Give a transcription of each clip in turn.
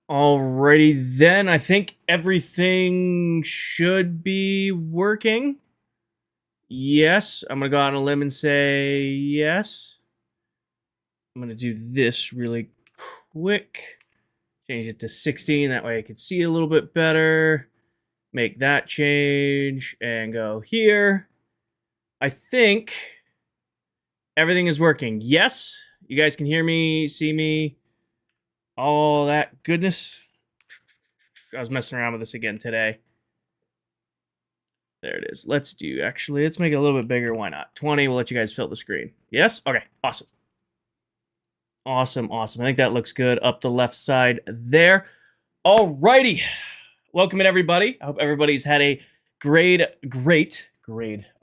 Alrighty then, I think everything should be working. Yes, I'm gonna go out on a limb and say yes. I'm gonna do this really quick. Change it to 16, that way I can see it a little bit better. Make that change and go here. I think everything is working. Yes, you guys can hear me, see me, all that goodness. I was messing around with this again today. There it is. Let's make it a little bit bigger. Why not? 20, we'll let you guys fill the screen. Yes? Okay, awesome. Awesome. I think that looks good up the left side there. Alrighty. Welcome in, everybody. I hope everybody's had a great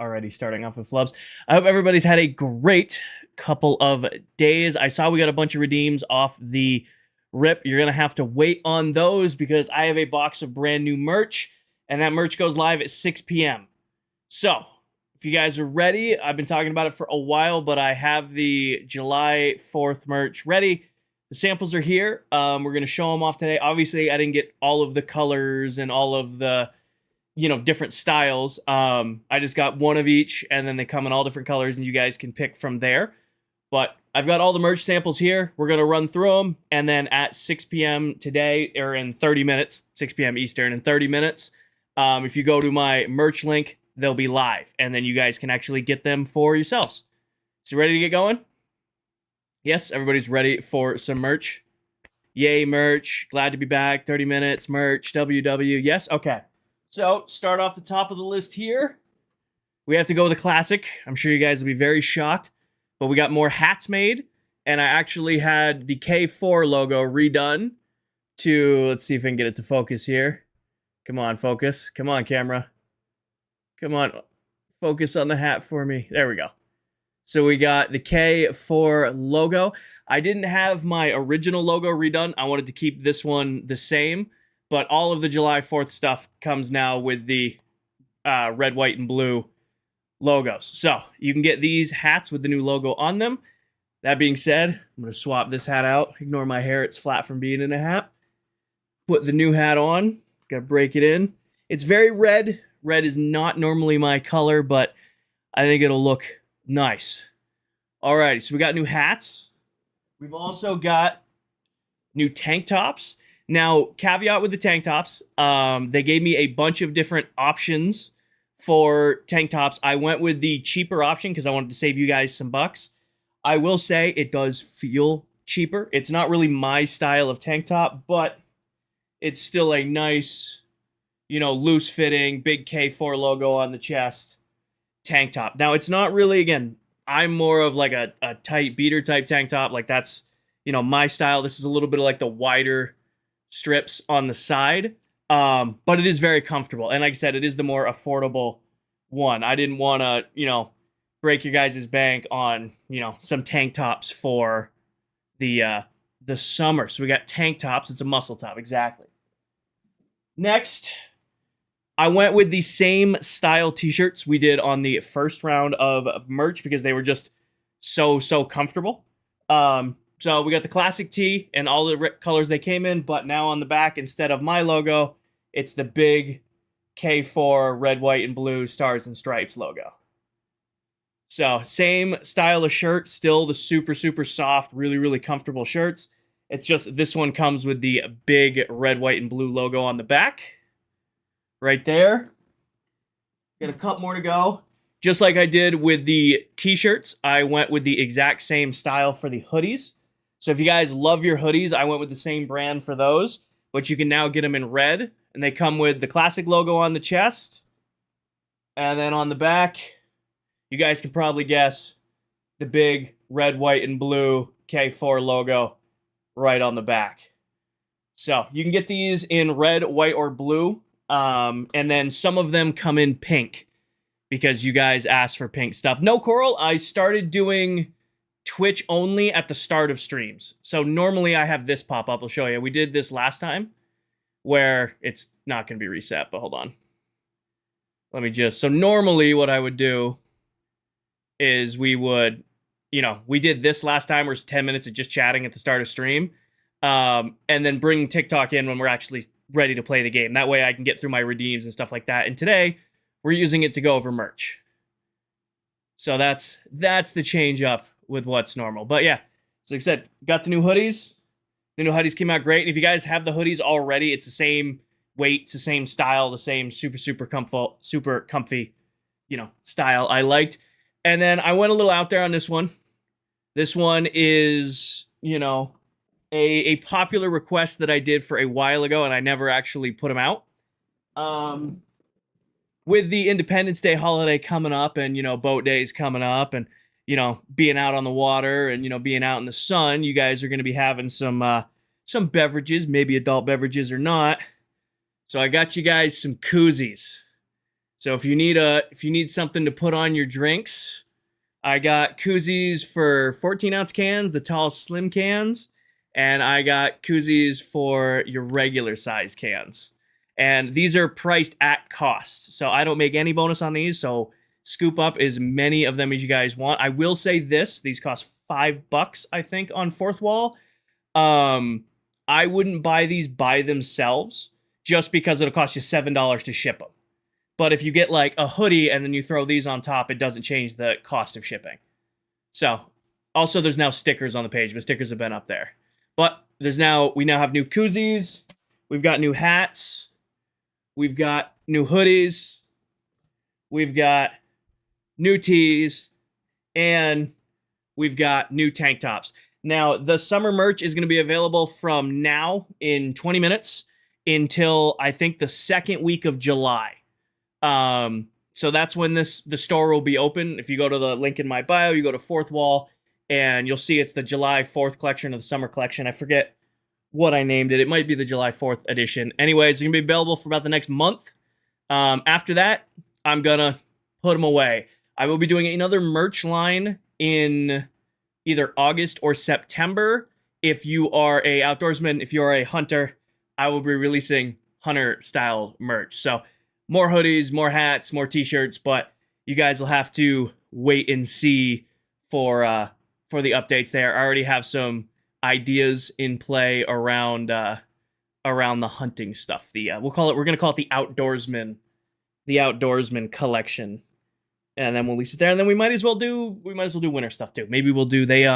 already starting off with flubs. I hope everybody's had a great couple of days. I saw we got a bunch of redeems off the rip. You're going to have to wait on those because I have a box of brand new merch, and that merch goes live at 6 p.m. So, if you guys are ready, I've been talking about it for a while, but I have the July 4th merch ready. The samples are here. We're going to show them off today. Obviously, I didn't get all of the colors and all of the, different styles. I just got one of each, and then they come in all different colors, and you guys can pick from there. But I've got all the merch samples here. We're going to run through them, and then at 6 p.m. today, or in 30 minutes, 6 p.m. Eastern, in 30 minutes, if you go to my merch link, they'll be live, and then you guys can actually get them for yourselves. So ready to get going? Yes, everybody's ready for some merch. Yay, merch. Glad to be back. 30 minutes, merch, WW. Yes, okay. So, start off the top of the list here. We have to go with a classic. I'm sure you guys will be very shocked. But we got more hats made, and I actually had the K4 logo redone to, let's see if I can get it to focus here. Come on, focus. Come on, camera. Come on, focus on the hat for me. There we go. So we got the K4 logo. I didn't have my original logo redone. I wanted to keep this one the same, but all of the July 4th stuff comes now with the red, white, and blue logos. So you can get these hats with the new logo on them. That being said, I'm going to swap this hat out. Ignore my hair. It's flat from being in a hat. Put the new hat on. Got to break it in. It's very red. Red is not normally my color, but I think it'll look nice. Alrighty, so we got new hats. We've also got new tank tops. Now, caveat with the tank tops, they gave me a bunch of different options for tank tops. I went with the cheaper option because I wanted to save you guys some bucks. I will say it does feel cheaper. It's not really my style of tank top, but it's still a nice, loose-fitting, big K4 logo on the chest tank top. Now, it's not really, again, I'm more of like a tight beater type tank top. Like that's, my style. This is a little bit of like the wider strips on the side. But it is very comfortable. And like I said, it is the more affordable one. I didn't want to, break your guys' bank on, some tank tops for the summer. So we got tank tops. It's a muscle top. Exactly. Next, I went with the same style t-shirts we did on the first round of merch because they were just so comfortable. So we got the classic tee and all the colors they came in, but now on the back, instead of my logo, it's the big K4 red, white, and blue stars and stripes logo. So same style of shirt, still the super soft, really comfortable shirts. It's just this one comes with the big red, white, and blue logo on the back. Right there. Got a couple more to go. Just like I did with the t-shirts, I went with the exact same style for the hoodies. So if you guys love your hoodies, I went with the same brand for those, but you can now get them in red, and they come with the classic logo on the chest, and then on the back, you guys can probably guess the big red, white, and blue K4 logo right on the back. So you can get these in red, white, or blue. And then some of them come in pink because you guys asked for pink stuff. No, Coral, I started doing Twitch only at the start of streams. So normally I have this pop up. I'll show you. We did this last time where it's not going to be reset, but hold on. So normally what I would do is we did this last time where it's 10 minutes of just chatting at the start of stream. and then bring TikTok in when we're actually ready to play the game. That way I can get through my redeems and stuff like that. And today we're using it to go over merch. So that's the change up with what's normal. But yeah, so like I said, got the new hoodies. The new hoodies came out great. And if you guys have the hoodies already, it's the same weight, it's the same style, the same super comfy, style I liked. And then I went a little out there on this one. This one is, a popular request that I did for a while ago, and I never actually put them out. With the Independence Day holiday coming up, and boat days coming up, and being out on the water, and being out in the sun, you guys are going to be having some beverages, maybe adult beverages or not. So I got you guys some koozies. So if you need something to put on your drinks, I got koozies for 14-ounce cans, the tall slim cans, and I got koozies for your regular size cans. And these are priced at cost. So I don't make any bonus on these, so scoop up as many of them as you guys want. I will say this, these cost $5, I think, on Fourth Wall. I wouldn't buy these by themselves just because it'll cost you $7 to ship them. But if you get like a hoodie and then you throw these on top, it doesn't change the cost of shipping. So, also there's now stickers on the page, but stickers have been up there. But we now have new koozies, we've got new hats, we've got new hoodies, we've got new tees, and we've got new tank tops. Now, the summer merch is going to be available from now in 20 minutes until I think the second week of July. So that's when the store will be open. If you go to the link in my bio, you go to Fourth Wall, and you'll see it's the July 4th collection or the summer collection. I forget what I named it. It might be the July 4th edition. Anyways, it's going to be available for about the next month. After that, I'm going to put them away. I will be doing another merch line in either August or September. If you are a outdoorsman, if you are a hunter, I will be releasing hunter-style merch. So more hoodies, more hats, more t-shirts, but you guys will have to wait and see for the updates there. I already have some ideas in play around the hunting stuff. We're gonna call it the outdoorsman collection. And then we'll release it there, and then we might as well do winter stuff too. Maybe we'll do they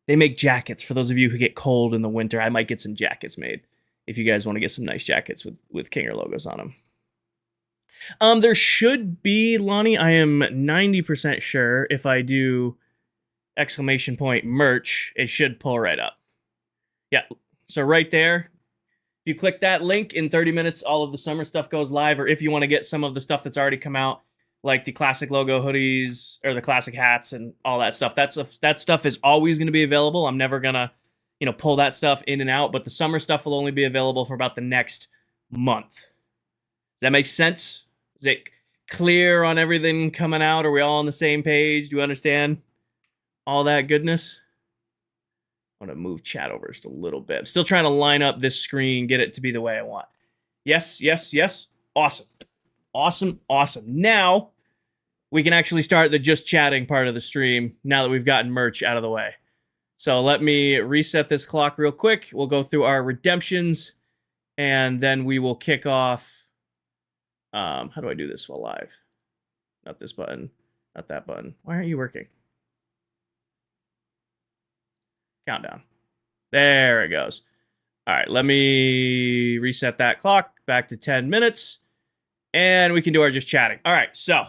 make jackets for those of you who get cold in the winter. I might get some jackets made if you guys want to get some nice jackets with Kinger logos on them. There should be, Lonnie, I am 90% sure if I do exclamation point merch, it should pull right up. Yeah, so right there, if you click that link, in 30 minutes, all of the summer stuff goes live, or if you want to get some of the stuff that's already come out, like the classic logo hoodies, or the classic hats, and all that stuff, that stuff is always going to be available. I'm never going to, pull that stuff in and out, but the summer stuff will only be available for about the next month. Does that make sense? Is it clear on everything coming out? Are we all on the same page? Do you understand all that goodness? I want to move chat over just a little bit. I'm still trying to line up this screen, get it to be the way I want. Yes, yes, yes. Awesome. Awesome, awesome. Now, we can actually start the just chatting part of the stream now that we've gotten merch out of the way. So let me reset this clock real quick. We'll go through our redemptions, and then we will kick off. How do I do this while live? Not this button. Not that button. Why aren't you working? Countdown. There it goes. All right, let me reset that clock back to 10 minutes, and we can do our just chatting. All right, so,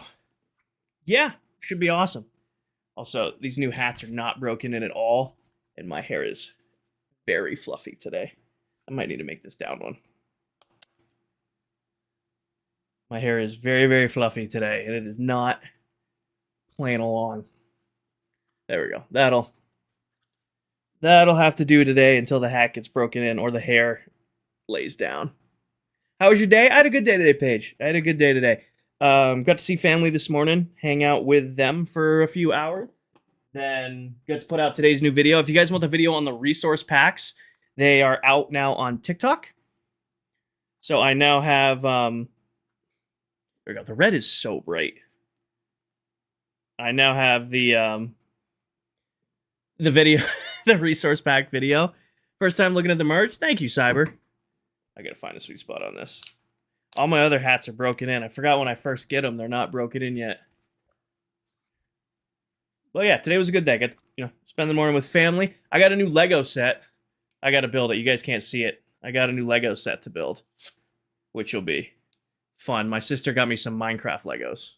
yeah, should be awesome. Also, these new hats are not broken in at all, and my hair is very fluffy today. I might need to make this down one. My hair is very, very fluffy today, and it is not playing along. There we go. That'll have to do today until the hat gets broken in or the hair lays down. How was your day? I had a good day today, Paige. I had a good day today. Got to see family this morning, hang out with them for a few hours. Then got to put out today's new video. If you guys want the video on the resource packs, they are out now on TikTok. So I now have... there we go. The red is so bright. I now have the video, the resource pack video First time looking at the merch? Thank you, Cyber. I gotta find a sweet spot on this. All my other hats are broken in. I forgot when I first get them, they're not broken in yet. Well, yeah, today was a good day. I got to, spend the morning with family. I got a new Lego set. I got to build it. You guys can't see it. I got a new Lego set to build, which will be fun. My sister got me some Minecraft Legos.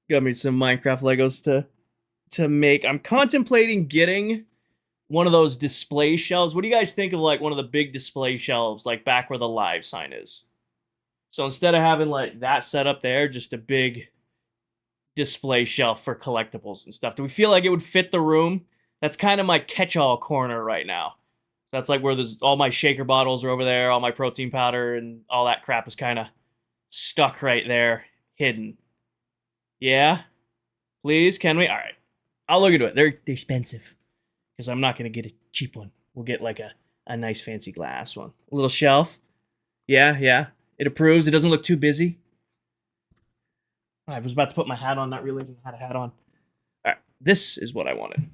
Got me some Minecraft Legos to make. I'm contemplating getting one of those display shelves. What do you guys think of like one of the big display shelves, like back where the live sign is? So instead of having like that set up there, just a big display shelf for collectibles and stuff. Do we feel like it would fit the room? That's kind of my catch-all corner right now. That's like where there's all my shaker bottles are over there, all my protein powder and all that crap is kind of stuck right there, hidden. Yeah? Please, can we? All right. I'll look into it. They're expensive because I'm not going to get a cheap one. We'll get like a nice fancy glass one. A little shelf. Yeah. It approves. It doesn't look too busy. I was about to put my hat on, not realizing I had a hat on. All right, this is what I wanted.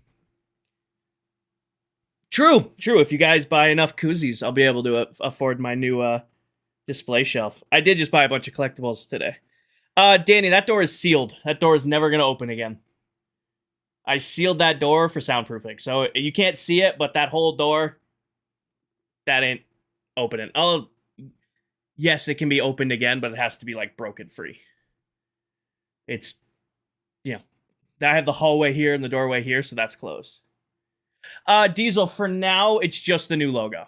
True. If you guys buy enough koozies, I'll be able to afford my new display shelf. I did just buy a bunch of collectibles today. Danny, that door is sealed. That door is never going to open again. I sealed that door for soundproofing. So you can't see it, but that whole door, that ain't opening. Yes, it can be opened again, but it has to be like broken free. It's, I have the hallway here and the doorway here, so that's closed. Diesel, for now, it's just the new logo.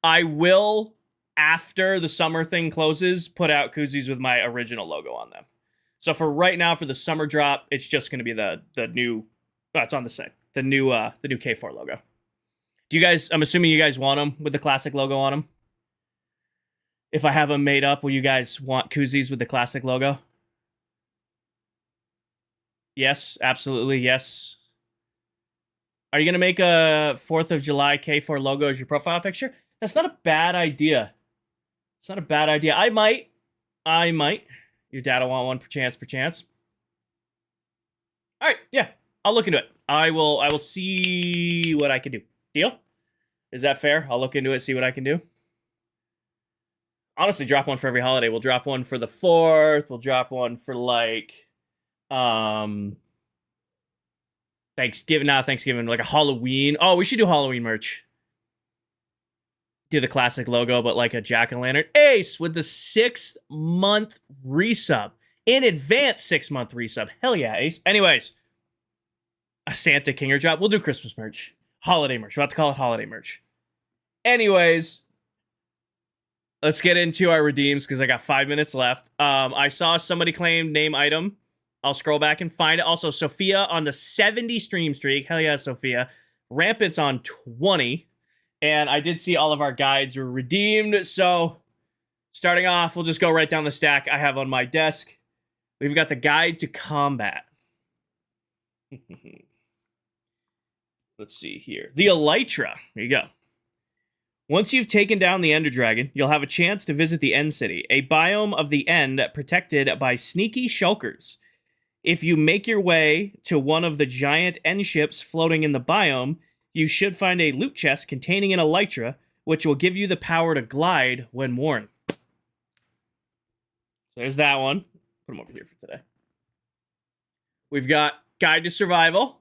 I will, after the summer thing closes, put out koozies with my original logo on them. So for right now, for the summer drop, it's just going to be the new, it's on the site, the new K4 logo. Do you guys, I'm assuming you guys want them with the classic logo on them? If I have them made up, will you guys want koozies with the classic logo? Yes, absolutely, yes. Are you going to make a 4th of July K4 logo as your profile picture? That's not a bad idea. It's not a bad idea. I might. Your dad will want one, perchance. All right, yeah. I'll look into it. I will see what I can do. Deal? Is that fair? I'll look into it, see what I can do. Honestly, drop one for every holiday. We'll drop one for the 4th. We'll drop one for like... Thanksgiving, like a Halloween. Oh, we should do Halloween merch. Do the classic logo, but like a jack-o'-lantern. Ace with the 6-month resub. In advance 6-month resub. Hell yeah, Ace. Anyways, a Santa Kinger drop. We'll do Christmas merch. Holiday merch. We'll have to call it holiday merch. Anyways, let's get into our redeems because I got 5 minutes left. I saw somebody claim name item. I'll scroll back and find it. Also, Sophia on the 70 stream streak. Hell yeah, Sophia. Rampant's on 20. And I did see all of our guides were redeemed. So, starting off, we'll just go right down the stack I have on my desk. We've got the Guide to Combat. Let's see here. The Elytra. Here you go. Once you've taken down the Ender Dragon, you'll have a chance to visit the End City, a biome of the End protected by sneaky shulkers. If you make your way to one of the giant End ships floating in the biome, you should find a loot chest containing an Elytra, which will give you the power to glide when worn. So there's that one. Put them over here for today. We've got Guide to Survival.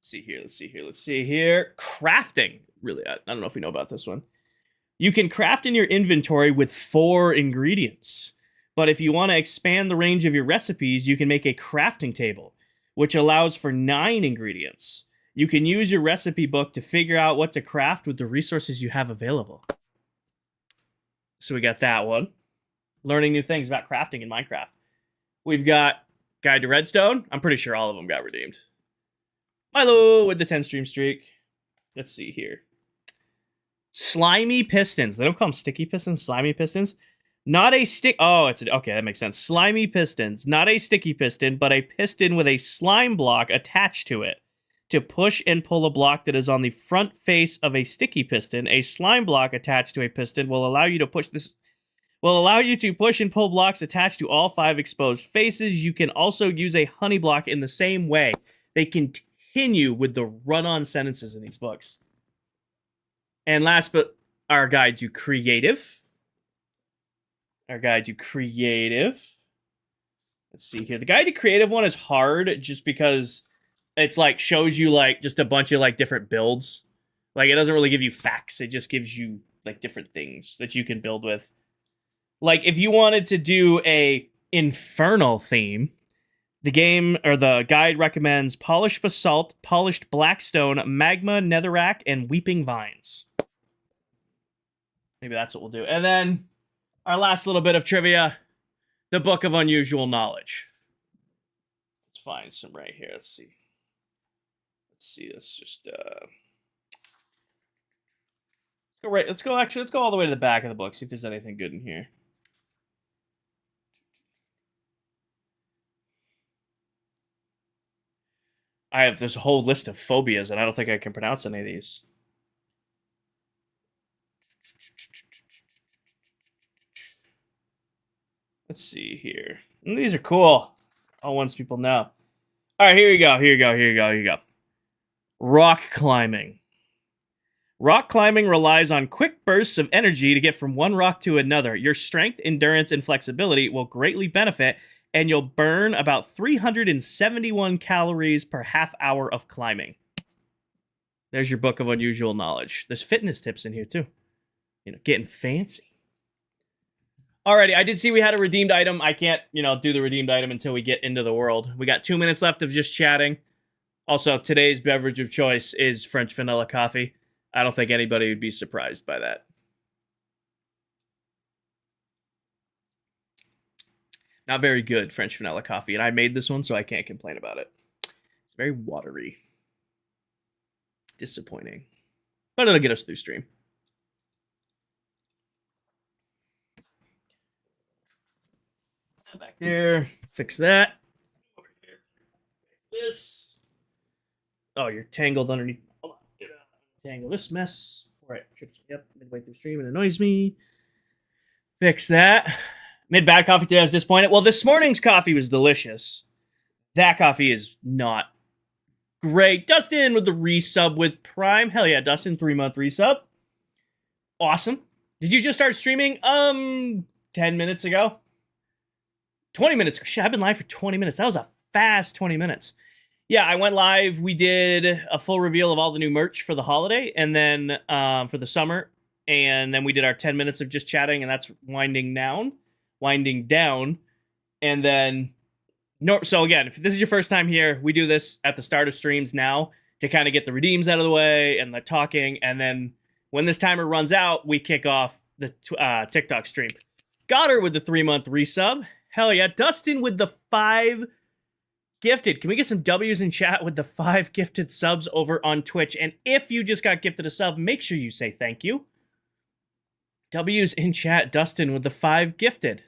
Let's see here. Crafting. Really, I don't know if we know about this one. You can craft in your inventory with 4 ingredients. But if you want to expand the range of your recipes, you can make a crafting table, which allows for 9 ingredients. You can use your recipe book to figure out what to craft with the resources you have available. So we got that one. Learning new things about crafting in Minecraft. We've got Guide to Redstone. I'm pretty sure all of them got redeemed. Milo with the 10 stream streak. Let's see here. Slimy pistons. They don't call them sticky pistons, slimy pistons. Not a stick. Oh, okay, that makes sense. Slimy pistons. Not a sticky piston, but a piston with a slime block attached to it. To push and pull a block that is on the front face of a sticky piston, a slime block attached to a piston will allow you to push and pull blocks attached to all 5 exposed faces. You can also use a honey block in the same way. They continue with the run-on sentences in these books. And last but our guide to creative. Our guide to creative. Let's see here. The guide to creative one is hard just because it's like shows you like just a bunch of like different builds. Like it doesn't really give you facts. It just gives you like different things that you can build with. Like if you wanted to do a infernal theme, the game or the guide recommends polished basalt, polished blackstone, magma, netherrack, and weeping vines. Maybe that's what we'll do. And then our last little bit of trivia, the Book of Unusual Knowledge. Let's find some right here. Let's see. Let's just go right. Let's go all the way to the back of the book. See if there's anything good in here. I have this whole list of phobias, and I don't think I can pronounce any of these. Let's see here. These are cool. All ones people know. All right, here you go. Rock climbing. Rock climbing relies on quick bursts of energy to get from one rock to another. Your strength, endurance, and flexibility will greatly benefit, and you'll burn about 371 calories per half hour of climbing. There's your Book of Unusual Knowledge. There's fitness tips in here, too. You know, getting fancy. Alrighty, I did see we had a redeemed item. I can't, do the redeemed item until we get into the world. We got 2 minutes left of just chatting. Also, today's beverage of choice is French vanilla coffee. I don't think anybody would be surprised by that. Not very good French vanilla coffee, and I made this one, so I can't complain about it. It's very watery. Disappointing. But it'll get us through stream. Back there. Fix that. Over here. Fix this. Oh, you're tangled underneath. Hold on. Tangle this mess before it trips me up midway through stream and annoys me. Fix that. Made bad coffee today. I was disappointed. Well, this morning's coffee was delicious. That coffee is not great. Dustin with the resub with Prime. Hell yeah, Dustin, 3-month resub. Awesome. Did you just start streaming? 10 minutes ago. 20 minutes. Shit, I've been live for 20 minutes. That was a fast 20 minutes. Yeah, I went live. We did a full reveal of all the new merch for the holiday, and then for the summer, and then we did our 10 minutes of just chatting, and that's winding down, and then so again, if this is your first time here, we do this at the start of streams now to kind of get the redeems out of the way and the talking, and then when this timer runs out, we kick off the TikTok stream. Got her with the 3-month resub. Hell yeah. Dustin with the 5 gifted. Can we get some W's in chat with the 5 gifted subs over on Twitch? And if you just got gifted a sub, make sure you say thank you. W's in chat. Dustin with the 5 gifted.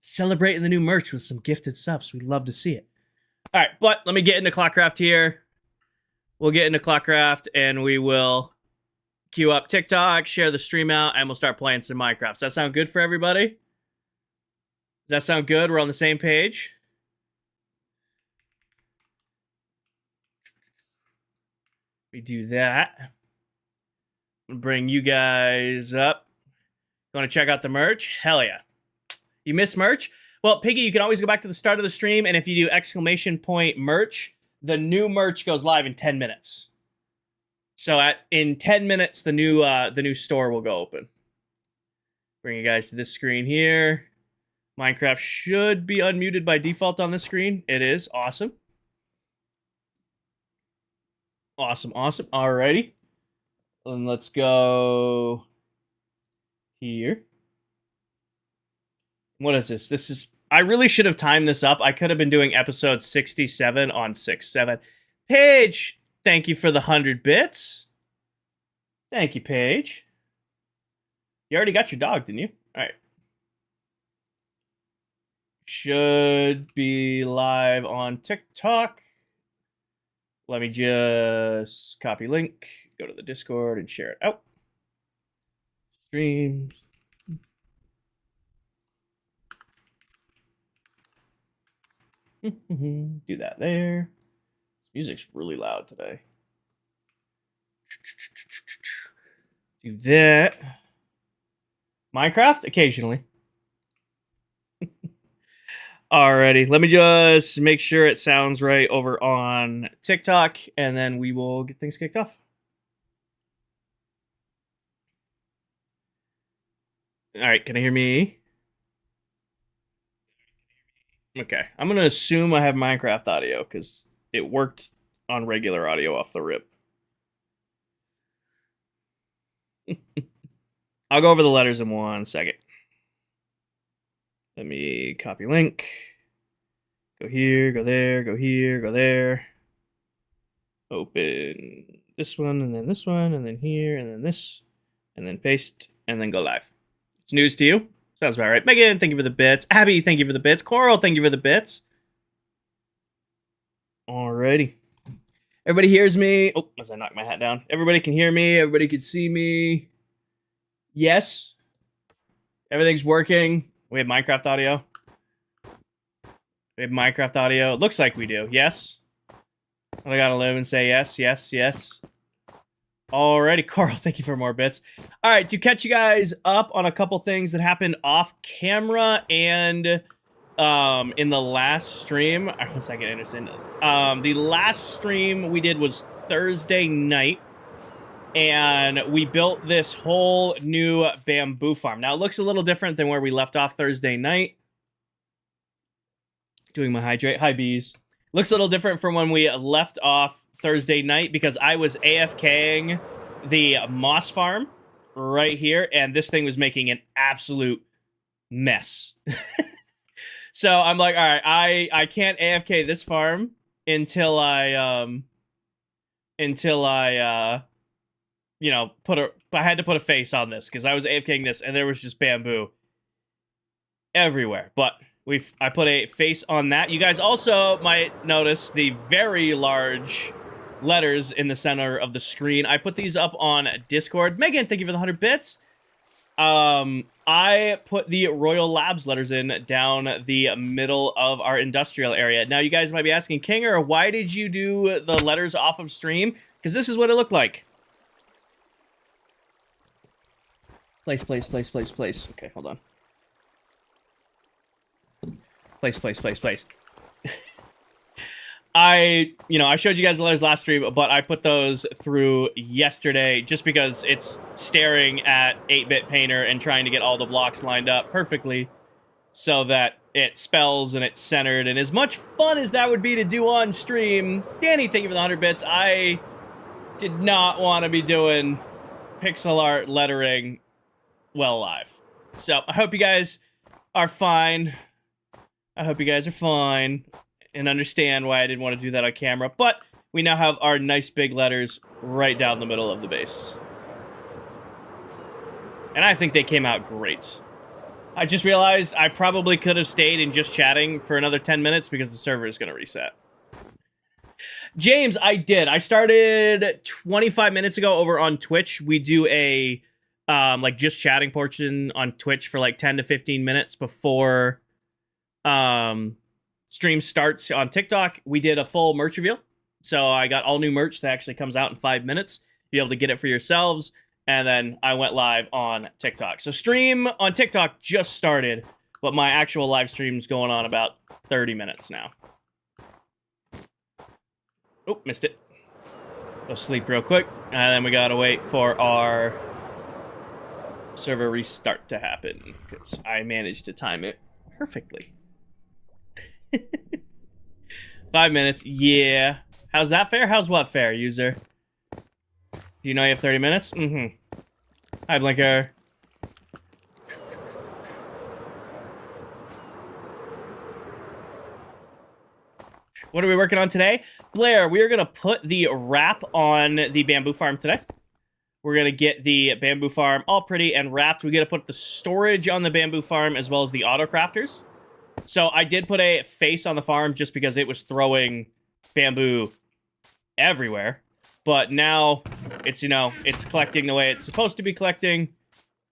Celebrating the new merch with some gifted subs. We'd love to see it. All right, but let me get into ClockCraft here. We'll get into ClockCraft and we will queue up TikTok, share the stream out, and we'll start playing some Minecraft. Does that sound good for everybody? Does that sound good? We're on the same page. We do that. Bring you guys up. You want to check out the merch? Hell yeah. You miss merch? Well, Piggy, you can always go back to the start of the stream, and if you do ! merch, the new merch goes live in 10 minutes. So in 10 minutes, the new store will go open. Bring you guys to this screen here. Minecraft should be unmuted by default on this screen. It is. Awesome. Awesome. Alrighty. And let's go here. What is this? This is... I really should have timed this up. I could have been doing episode 67 on 6/7. Paige, thank you for the 100 bits. Thank you, Paige. You already got your dog, didn't you? All right. Should be live on TikTok. Let me just copy link, go to the Discord, and share it out. Streams. Do that there. Music's really loud today. Do that. Minecraft? Occasionally. Alrighty, let me just make sure it sounds right over on TikTok, and then we will get things kicked off. Alright, can I hear me? Okay, I'm gonna assume I have Minecraft audio, because it worked on regular audio off the rip. I'll go over the letters in 1 second. Let me copy link. Go here, go there, go here, go there. Open this one, and then this one, and then here, and then this, and then paste, and then go live. It's news to you? Sounds about right. Megan, thank you for the bits. Abby, thank you for the bits. Coral, thank you for the bits. Alrighty. Everybody hears me. Oh, as I knock my hat down. Everybody can hear me. Everybody can see me. Yes. Everything's working. We have Minecraft audio. We have Minecraft audio. It looks like we do. Yes. I gotta live and say yes, yes, yes. Alrighty, Carl, thank you for more bits. Alright, to catch you guys up on a couple things that happened off camera and in the last stream. 1 second, Anderson. The last stream we did was Thursday night, and we built this whole new bamboo farm. Now, it looks a little different than where we left off Thursday night. Doing my hydrate. Hi, bees. Looks a little different from when we left off Thursday night because I was AFKing the moss farm right here, and this thing was making an absolute mess. So I'm like, all right, I can't AFK this farm until I you know, I had to put a face on this because I was AFKing this and there was just bamboo everywhere. But I put a face on that. You guys also might notice the very large letters in the center of the screen. I put these up on Discord. Megan, thank you for the 100 bits. I put the Royal Labs letters in down the middle of our industrial area. Now, you guys might be asking, Kinger, why did you do the letters off of stream? Because this is what it looked like. Place, place, place, place, place. Okay, hold on. Place, place, place, place. I showed you guys the letters last stream, but I put those through yesterday just because it's staring at 8-bit painter and trying to get all the blocks lined up perfectly so that it spells and it's centered. And as much fun as that would be to do on stream, Danny, thank you for the 100 bits. I did not want to be doing pixel art lettering well live. So I hope you guys are fine. I hope you guys are fine and understand why I didn't want to do that on camera. But we now have our nice big letters right down the middle of the base. And I think they came out great. I just realized I probably could have stayed and just chatting for another 10 minutes because the server is going to reset. James, I did. I started 25 minutes ago over on Twitch. We do a like just chatting portion on Twitch for like 10 to 15 minutes before stream starts on TikTok. We did a full merch reveal. So I got all new merch that actually comes out in 5 minutes. Be able to get it for yourselves. And then I went live on TikTok. So stream on TikTok just started, but my actual live stream's going on about 30 minutes now. Oh, missed it. Go sleep real quick. And then we gotta wait for our server restart to happen because I managed to time it perfectly. 5 minutes, yeah. How's that fair? How's what fair, user? Do you know you have 30 minutes? Mm-hmm. Hi, Blinker. What are we working on today? Blair, we are going to put the wrap on the bamboo farm today. We're going to get the bamboo farm all pretty and wrapped. We're going to put the storage on the bamboo farm as well as the auto crafters. So I did put a face on the farm just because it was throwing bamboo everywhere. But now it's, it's collecting the way it's supposed to be collecting.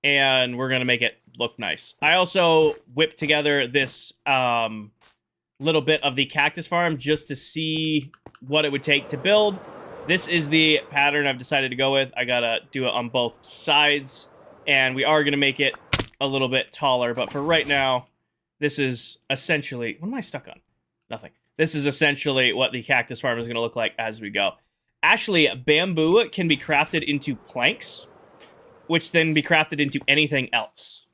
And we're going to make it look nice. I also whipped together this little bit of the cactus farm just to see what it would take to build. This is the pattern I've decided to go with. I gotta do it on both sides, and we are gonna make it a little bit taller, but for right now, this is essentially... What am I stuck on? Nothing. This is essentially what the cactus farm is gonna look like as we go. Actually, bamboo can be crafted into planks, which then be crafted into anything else.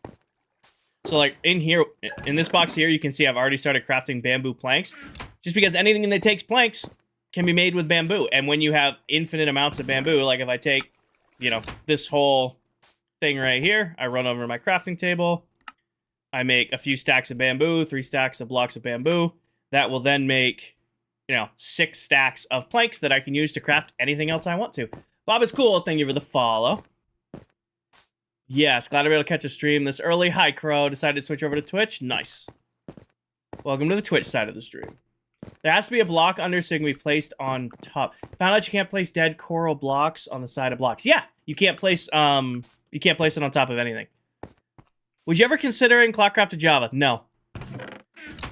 So, like, in here, in this box here, you can see I've already started crafting bamboo planks, just because anything that takes planks can be made with bamboo. And when you have infinite amounts of bamboo, like if I take, you know, this whole thing right here, I run over my crafting table, I make a few stacks of bamboo, 3 stacks of blocks of bamboo, that will then make, you know, 6 stacks of planks that I can use to craft anything else I want to. Bob is cool, thank you for the follow. Yes, glad to be able to catch a stream this early. Hi, Crow. Decided to switch over to Twitch. Nice. Welcome to the Twitch side of the stream. There has to be a block under so it can be placed on top. Found out you can't place dead coral blocks on the side of blocks. Yeah, you can't place it on top of anything. Was you ever considering ClockCraft to Java? No.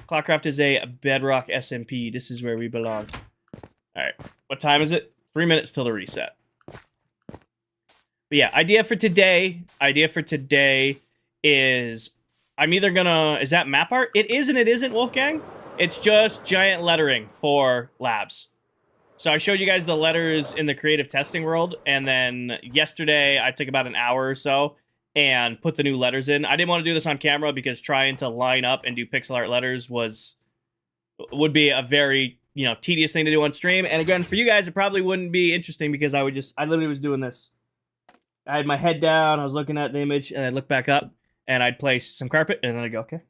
ClockCraft is a Bedrock SMP. This is where we belong. Alright, what time is it? 3 minutes till the reset. But yeah, idea for today is I'm either gonna... Is that map art? It is and it isn't, Wolfgang. It's just giant lettering for labs. So I showed you guys the letters in the creative testing world, and then yesterday I took about an hour or so and put the new letters in. I didn't want to do this on camera because trying to line up and do pixel art letters would be a very, you know, tedious thing to do on stream. And again, for you guys, it probably wouldn't be interesting because I literally was doing this. I had my head down, I was looking at the image, and I'd look back up, and I'd place some carpet, and then I'd go, okay.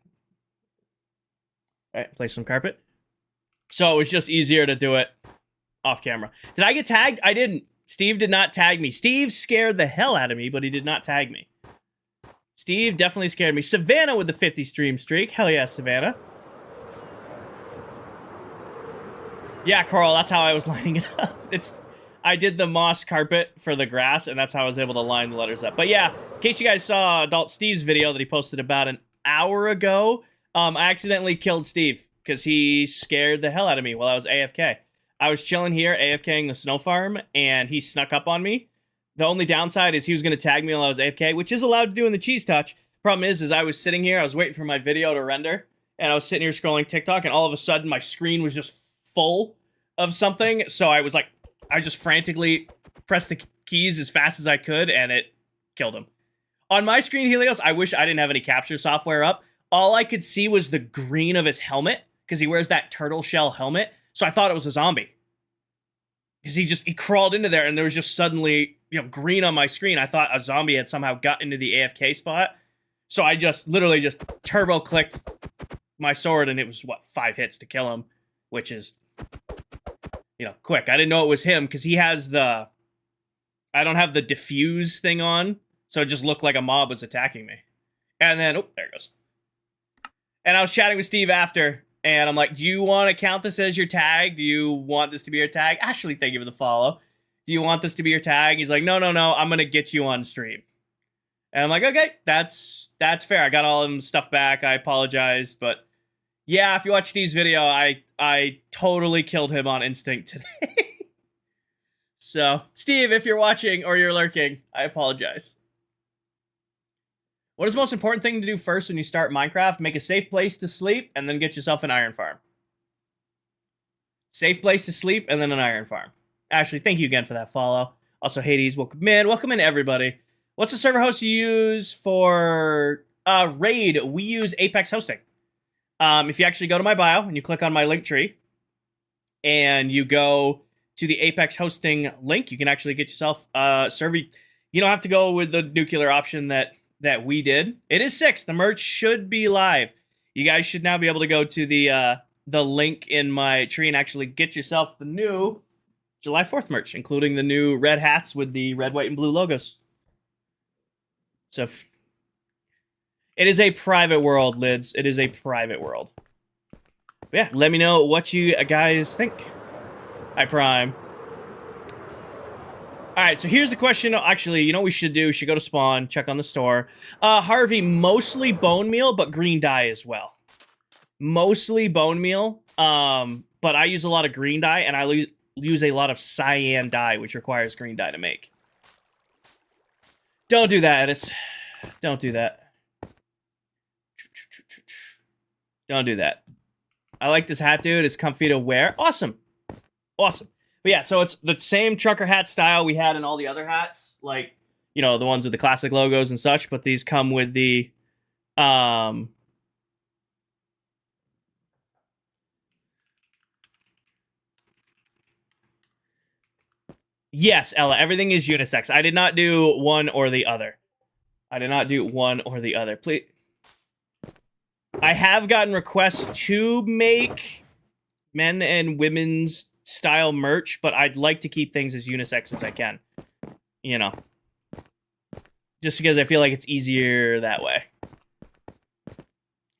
All right, place some carpet. So it was just easier to do it off camera. Did I get tagged? I didn't. Steve did not tag me. Steve scared the hell out of me, but he did not tag me. Steve definitely scared me. Savannah with the 50 stream streak. Hell yeah, Savannah. Yeah, Coral, that's how I was lining it up. I did the moss carpet for the grass, and that's how I was able to line the letters up. But yeah, in case you guys saw Adult Steve's video that he posted about an hour ago, I accidentally killed Steve because he scared the hell out of me while I was AFK. I was chilling here, AFKing the snow farm, and he snuck up on me. The only downside is he was going to tag me while I was AFK, which is allowed to do in the cheese touch. Problem is I was sitting here, I was waiting for my video to render, and I was sitting here scrolling TikTok, and all of a sudden my screen was just full of something, so I was like, I just frantically pressed the keys as fast as I could, and it killed him. On my screen, Helios, I wish I didn't have any capture software up. All I could see was the green of his helmet, because he wears that turtle shell helmet, so I thought it was a zombie. Because he crawled into there, and there was just suddenly, you know, green on my screen. I thought a zombie had somehow got into the AFK spot. So I just literally just turbo-clicked my sword, and it was, what, 5 hits to kill him, which is... you know, quick. I didn't know it was him because he has the... I don't have the diffuse thing on, so it just looked like a mob was attacking me. And then, oh, there it goes. And I was chatting with Steve after, and I'm like, do you want to count this as your tag? Do you want this to be your tag? Ashley, thank you for the follow. Do you want this to be your tag? He's like, no, I'm going to get you on stream. And I'm like, okay, that's fair. I got all of him stuff back. I apologize, but... yeah, if you watch Steve's video, I totally killed him on instinct today. So, Steve, if you're watching or you're lurking, I apologize. What is the most important thing to do first when you start Minecraft? Make a safe place to sleep, and then get yourself an iron farm. Safe place to sleep, and then an iron farm. Ashley, thank you again for that follow. Also, Hades, welcome in. Welcome in, everybody. What's the server host you use for Raid? We use Apex Hosting. If you actually go to my bio and you click on my link tree and you go to the Apex hosting link, you can actually get yourself a server. You don't have to go with the nuclear option that we did. It is 6. The merch should be live. You guys should now be able to go to the link in my tree and actually get yourself the new July 4th merch, including the new red hats with the red, white, and blue logos. So... it is a private world, Lids. It is a private world. But yeah, let me know what you guys think. Hi, Prime. Alright, so here's the question. Actually, you know what we should do? We should go to Spawn, check on the store. Harvey, mostly bone meal, but green dye as well. Mostly bone meal. but I use a lot of green dye, and I use a lot of cyan dye, which requires green dye to make. Don't do that, Edis. Don't do that. Don't do that. I like this hat, dude. It's comfy to wear. Awesome. Awesome. But yeah, so it's the same trucker hat style we had in all the other hats. Like, you know, the ones with the classic logos and such. But these come with the... Yes, Ella, everything is unisex. I did not do one or the other. I did not do one or the other. Please. I have gotten requests to make men and women's style merch, but I'd like to keep things as unisex as I can. You know. Just because I feel like it's easier that way.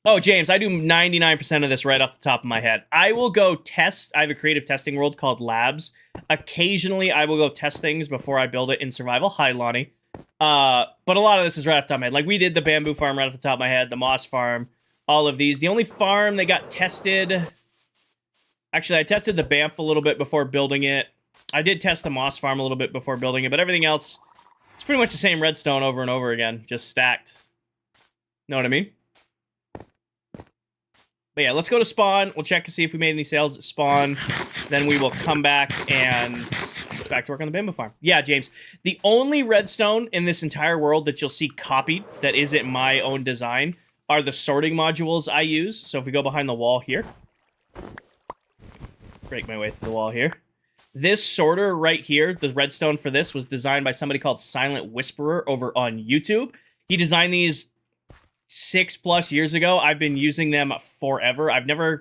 Oh, James, I do 99% of this right off the top of my head. I will go test. I have a creative testing world called Labs. Occasionally, I will go test things before I build it in survival. Hi, Lonnie. But a lot of this is right off the top of my head. Like, we did the bamboo farm right off the top of my head, the moss farm, all of these. The only farm that got tested... Actually, I tested the Banff a little bit before building it. I did test the moss farm a little bit before building it, but everything else, it's pretty much the same redstone over and over again, just stacked. Know what I mean? But yeah, let's go to spawn. We'll check to see if we made any sales at spawn. Then we will come back and back to work on the bamboo farm. Yeah, James. The only redstone in this entire world that you'll see copied that isn't my own design are the sorting modules I use. So if we go behind the wall here. Break my way through the wall here. This sorter right here, the redstone for this, was designed by somebody called Silent Whisperer over on YouTube. He designed these 6+ years ago. I've been using them forever.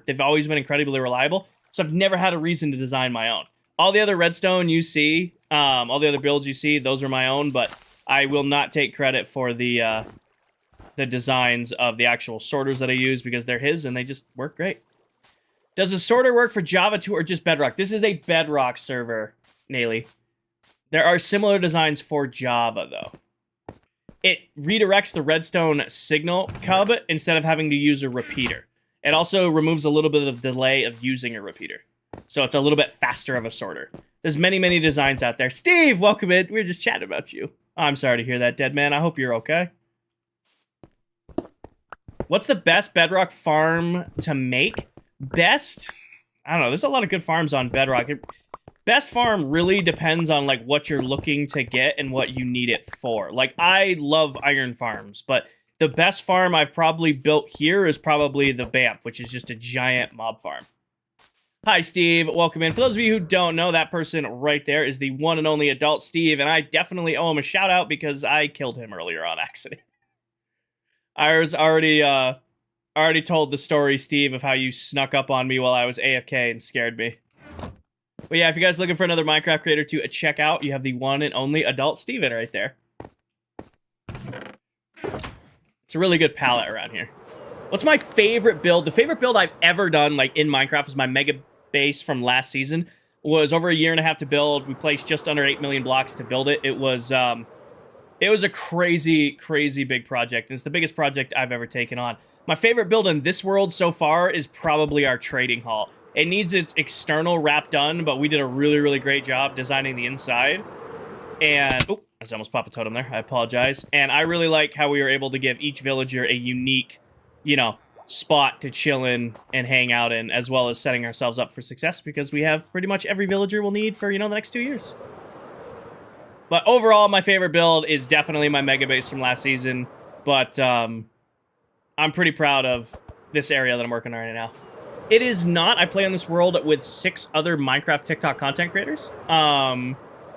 They've always been incredibly reliable, so I've never had a reason to design my own. All the other redstone you see, all the other builds you see, those are my own, but I will not take credit for the designs of the actual sorters that I use because they're his and they just work great. Does the sorter work for Java 2 or just Bedrock? This is a Bedrock server, Nayli. There are similar designs for Java, though. It redirects the redstone signal cub instead of having to use a repeater. It also removes a little bit of delay of using a repeater. So it's a little bit faster of a sorter. There's many, many designs out there. Steve, welcome in. We were just chatting about you. I'm sorry to hear that, dead man. I hope you're okay. What's the best Bedrock farm to make? Best? I don't know. There's a lot of good farms on Bedrock. Best farm really depends on like what you're looking to get and what you need it for. Like, I love iron farms, but the best farm I've probably built here is probably the Banff, which is just a giant mob farm. Hi, Steve. Welcome in. For those of you who don't know, that person right there is the one and only adult Steve, and I definitely owe him a shout out because I killed him earlier on accident. I was already told the story, Steve, of how you snuck up on me while I was AFK and scared me. But yeah, if you guys are looking for another Minecraft creator to check out, you have the one and only adult Steven right there. It's a really good palette around here. What's my favorite build? The favorite build I've ever done, like, in Minecraft was my mega base from last season. It was over a year and a half to build. We placed just under 8 million blocks to build it. It was a crazy, crazy big project. And it's the biggest project I've ever taken on. My favorite build in this world so far is probably our trading hall. It needs its external wrap done, but we did a really, really great job designing the inside. And, oh, I almost popped a totem there. I apologize. And I really like how we were able to give each villager a unique, you know, spot to chill in and hang out in, as well as setting ourselves up for success because we have pretty much every villager we'll need for, you know, the next 2 years. But overall, my favorite build is definitely my mega base from last season. But, I'm pretty proud of this area that I'm working on right now. It is not. I play on this world with 6 other Minecraft TikTok content creators.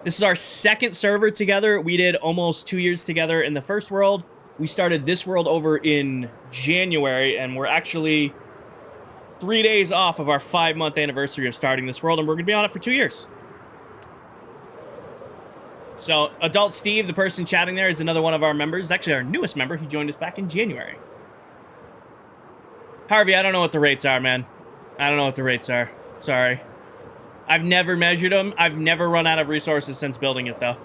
This is our second server together. We did almost 2 years together in the first world. We started this world over in January, and we're actually 3 days off of our 5-month anniversary of starting this world, and we're going to be on it for 2 years. So, Adult Steve, the person chatting there, is another one of our members. He's actually our newest member. He joined us back in January. Harvey, I don't know what the rates are, man. I don't know what the rates are. Sorry. I've never measured them. I've never run out of resources since building it, though.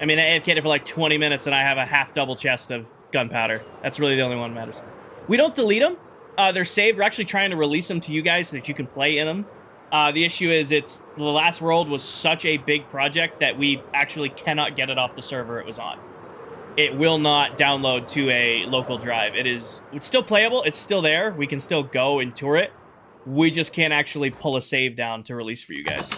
I mean, I AFK'd it for like 20 minutes, and I have a half-double chest of gunpowder. That's really the only one that matters. We don't delete them. They're saved. We're actually trying to release them to you guys so that you can play in them. The issue is the last world was such a big project that we actually cannot get it off the server it was on. It will not download to a local drive. It's still playable. It's still there. We can still go and tour it. We just can't actually pull a save down to release for you guys.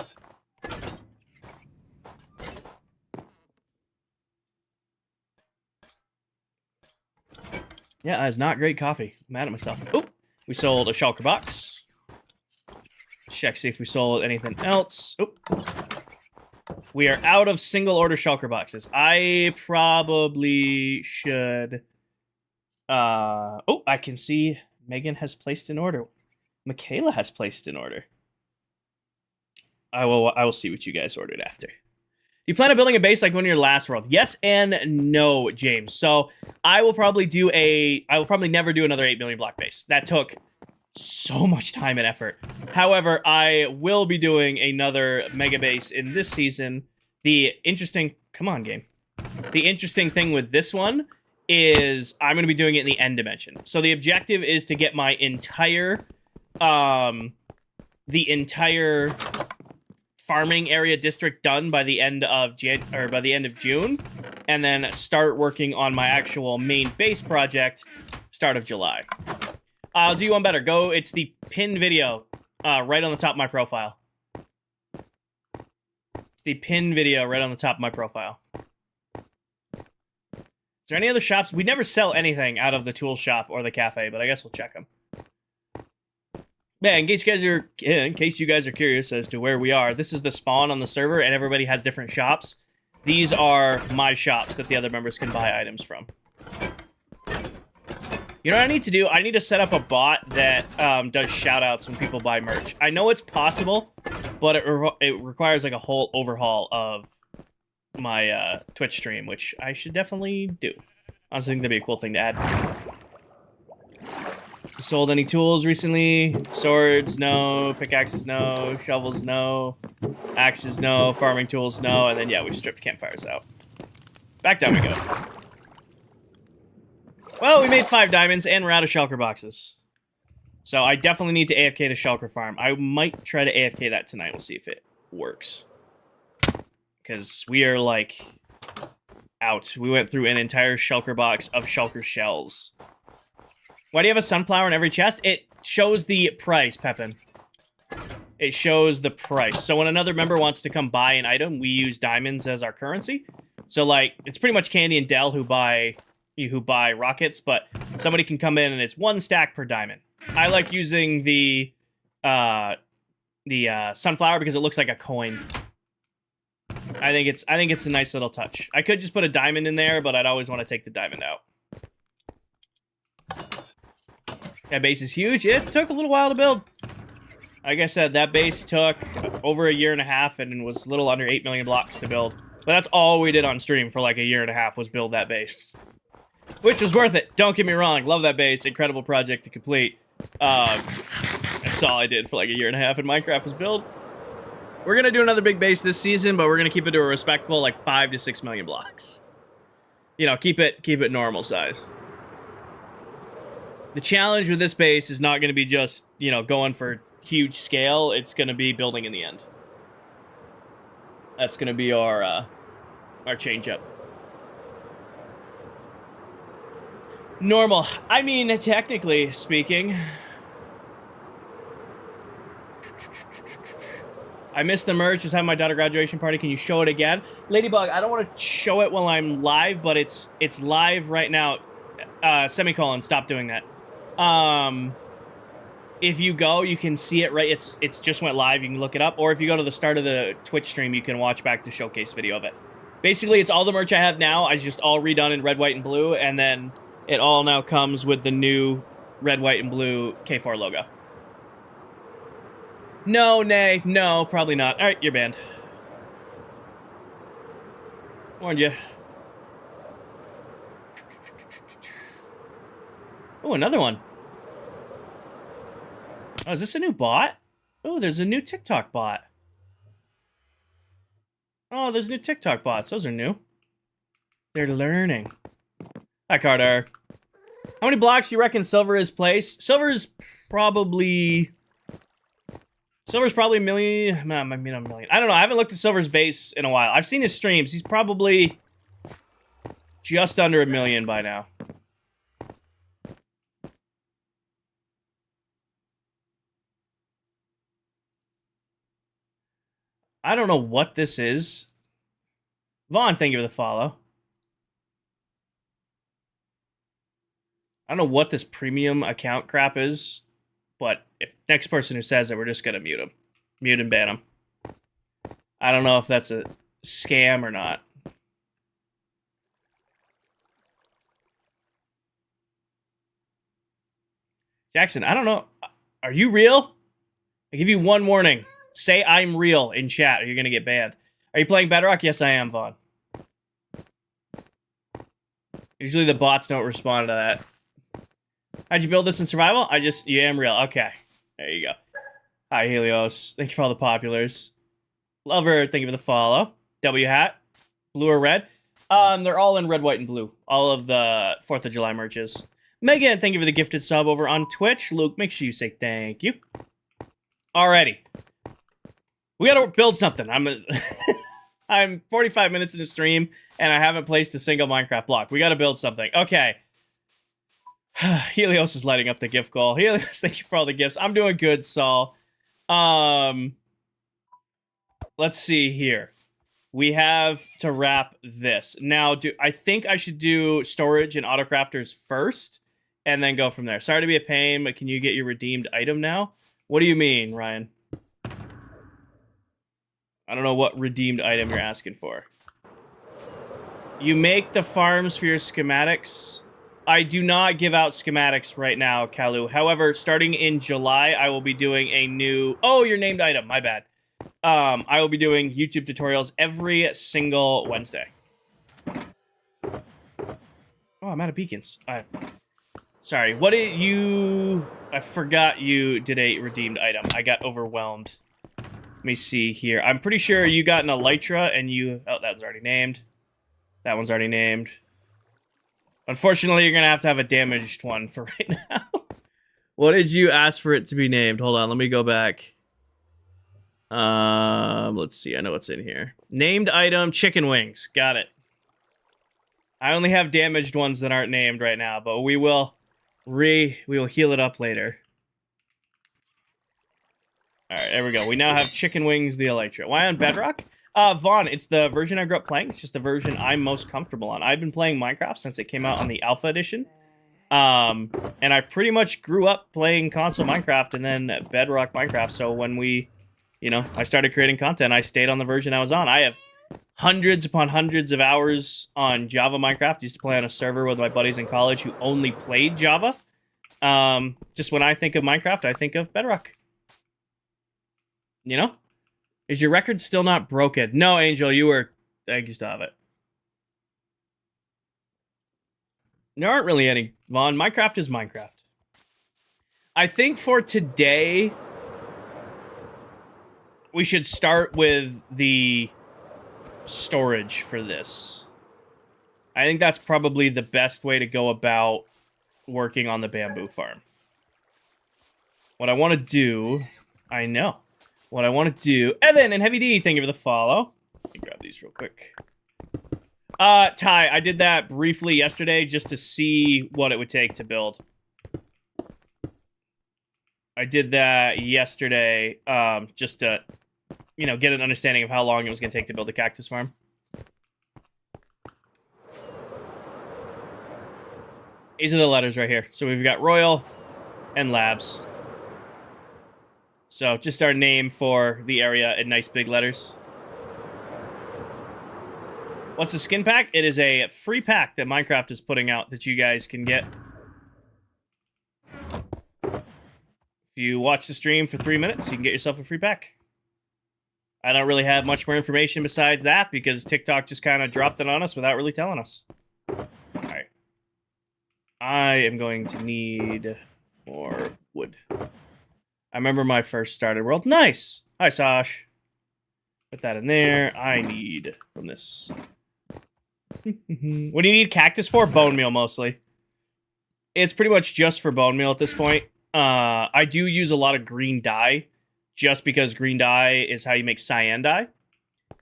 Yeah, that is not great coffee. I'm mad at myself. Oh, we sold a shulker box. Check, see if we sold anything else. Oh. We are out of single order shulker boxes. I probably should... oh, I can see Megan has placed an order. Michaela has placed an order. I will see what you guys ordered after. You plan on building a base like one of your last world? Yes and no, James. So I will probably never do another 8 million block base. That took so much time and effort. However, I will be doing another mega base in this season. Come on, game. The interesting thing with this one is I'm going to be doing it in the end dimension. So the objective is to get my entire, farming area district done by the end of June, and then start working on my actual main base project start of July. I'll do you one better. It's the pinned video right on the top of my profile. It's the pinned video right on the top of my profile. Is there any other shops? We never sell anything out of the tool shop or the cafe, but I guess we'll check them. Yeah, in case you guys are curious as to where we are, this is the spawn on the server, and everybody has different shops. These are my shops that the other members can buy items from. You know what I need to do? I need to set up a bot that does shoutouts when people buy merch. I know it's possible, but it requires like a whole overhaul of my Twitch stream, which I should definitely do. I honestly think that'd be a cool thing to add. Sold any tools recently? Swords, no. Pickaxes, no. Shovels, no. Axes, no. Farming tools, no. And then, yeah, we stripped campfires out. Back down we go. Well, we made 5 diamonds, and we're out of shulker boxes. So I definitely need to AFK the shulker farm. I might try to AFK that tonight. We'll see if it works. Because we are, like, out. We went through an entire shulker box of shulker shells. Why do you have a sunflower in every chest? It shows the price, Pepin. It shows the price. So when another member wants to come buy an item, we use diamonds as our currency. So, like, it's pretty much Candy and Dell who buy rockets, but somebody can come in and it's 1 stack per diamond. I like using the sunflower because it looks like a coin. I think it's a nice little touch. I could just put a diamond in there, but I'd always want to take the diamond out. That base is huge. It took a little while to build. Like I said, that base took over a year and a half and was a little under 8 million blocks to build. But that's all we did on stream for like a year and a half was build that base. Which was worth it. Don't get me wrong. Love that base. Incredible project to complete. That's all I did for like a year and a half in Minecraft was build. We're going to do another big base this season, but we're going to keep it to a respectable like 5 to 6 million blocks. You know, keep it normal size. The challenge with this base is not going to be just, you know, going for huge scale. It's going to be building in the end. That's going to be our change up. Normal. I mean, technically speaking. I missed the merch. Just having my daughter graduation party. Can you show it again? Ladybug, I don't want to show it while I'm live, but it's live right now. Semicolon, stop doing that. If you go, you can see it right. It's just went live. You can look it up. Or if you go to the start of the Twitch stream, you can watch back the showcase video of it. Basically, it's all the merch I have now. I just all redone in red, white, and blue. And then it all now comes with the new red, white, and blue K4 logo. No, nay, no, probably not. All right, you're banned. Warned you. Oh, another one. Oh, is this a new bot? Oh, there's a new TikTok bot. Oh, there's new TikTok bots. Those are new. They're learning. Hi, Carter. How many blocks do you reckon Silver is placed? Silver's probably a million. I mean, a million. I don't know. I haven't looked at Silver's base in a while. I've seen his streams. He's probably just under a million by now. I don't know what this is. Vaughn, thank you for the follow. I don't know what this premium account crap is, but if next person who says it, we're just gonna mute him. Mute and ban him. I don't know if that's a scam or not. Jackson, I don't know. Are you real? I give you one warning. Say I'm real in chat or you're gonna get banned. Are you playing Bedrock? Yes, I am, Vaughn. Usually the bots don't respond to that. How'd you build this in survival? You am real. Okay. There you go. Hi, Helios. Thank you for all the populars. Lover, thank you for the follow. W hat. Blue or red? They're all in red, white, and blue. All of the 4th of July merches. Megan, thank you for the gifted sub over on Twitch. Luke, make sure you say thank you. Alrighty. We gotta build something. I'm 45 minutes into stream, and I haven't placed a single Minecraft block. We gotta build something. Okay. Helios is lighting up the gift goal. Helios, thank you for all the gifts. I'm doing good, Saul. Let's see here. We have to wrap this. Now, I think I should do storage and autocrafters first, and then go from there. Sorry to be a pain, but can you get your redeemed item now? What do you mean, Ryan? I don't know what redeemed item you're asking for. You make the farms for your schematics. I do not give out schematics right now, Kalu. However, starting in July, I will be doing a new... Oh, your named item. My bad. I will be doing YouTube tutorials every single Wednesday. Oh, I'm out of beacons. Sorry. What did you... I forgot you did a redeemed item. I got overwhelmed. Let me see here. I'm pretty sure you got an elytra and you... Oh, that one's already named. That one's already named. Unfortunately, you're going to have a damaged one for right now. What did you ask for it to be named? Hold on, let me go back. Let's see. I know what's in here. Named item, chicken wings. Got it. I only have damaged ones that aren't named right now, but we will heal it up later. All right, there we go. We now have chicken wings, the elytra. Why on Bedrock? Vaughn, it's the version I grew up playing. It's just the version I'm most comfortable on. I've been playing Minecraft since it came out on the Alpha Edition. And I pretty much grew up playing console Minecraft and then Bedrock Minecraft. So when I started creating content, I stayed on the version I was on. I have hundreds upon hundreds of hours on Java Minecraft. Used to play on a server with my buddies in college who only played Java. Just when I think of Minecraft, I think of Bedrock. You know? Is your record still not broken? No, Angel, thank you, stop it. There aren't really any, Vaughn. Minecraft is Minecraft. I think for today, we should start with the storage for this. I think that's probably the best way to go about working on the bamboo farm. What I want to do, Evan and Heavy D, thank you for the follow. Let me grab these real quick. Ty, I did that briefly yesterday just to see what it would take to build. I did that yesterday, just to, get an understanding of how long it was going to take to build a cactus farm. These are the letters right here. So we've got Royal and Labs. So just our name for the area in nice big letters. What's the skin pack? It is a free pack that Minecraft is putting out that you guys can get. If you watch the stream for 3 minutes, you can get yourself a free pack. I don't really have much more information besides that because TikTok just kind of dropped it on us without really telling us. Alright. I am going to need more wood. I remember my first started world. Nice! Hi, Sash. Put that in there. I need from this. What do you need cactus for? Bone meal, mostly. it's pretty much just for bone meal at this point. I do use a lot of green dye, just because green dye is how you make cyan dye.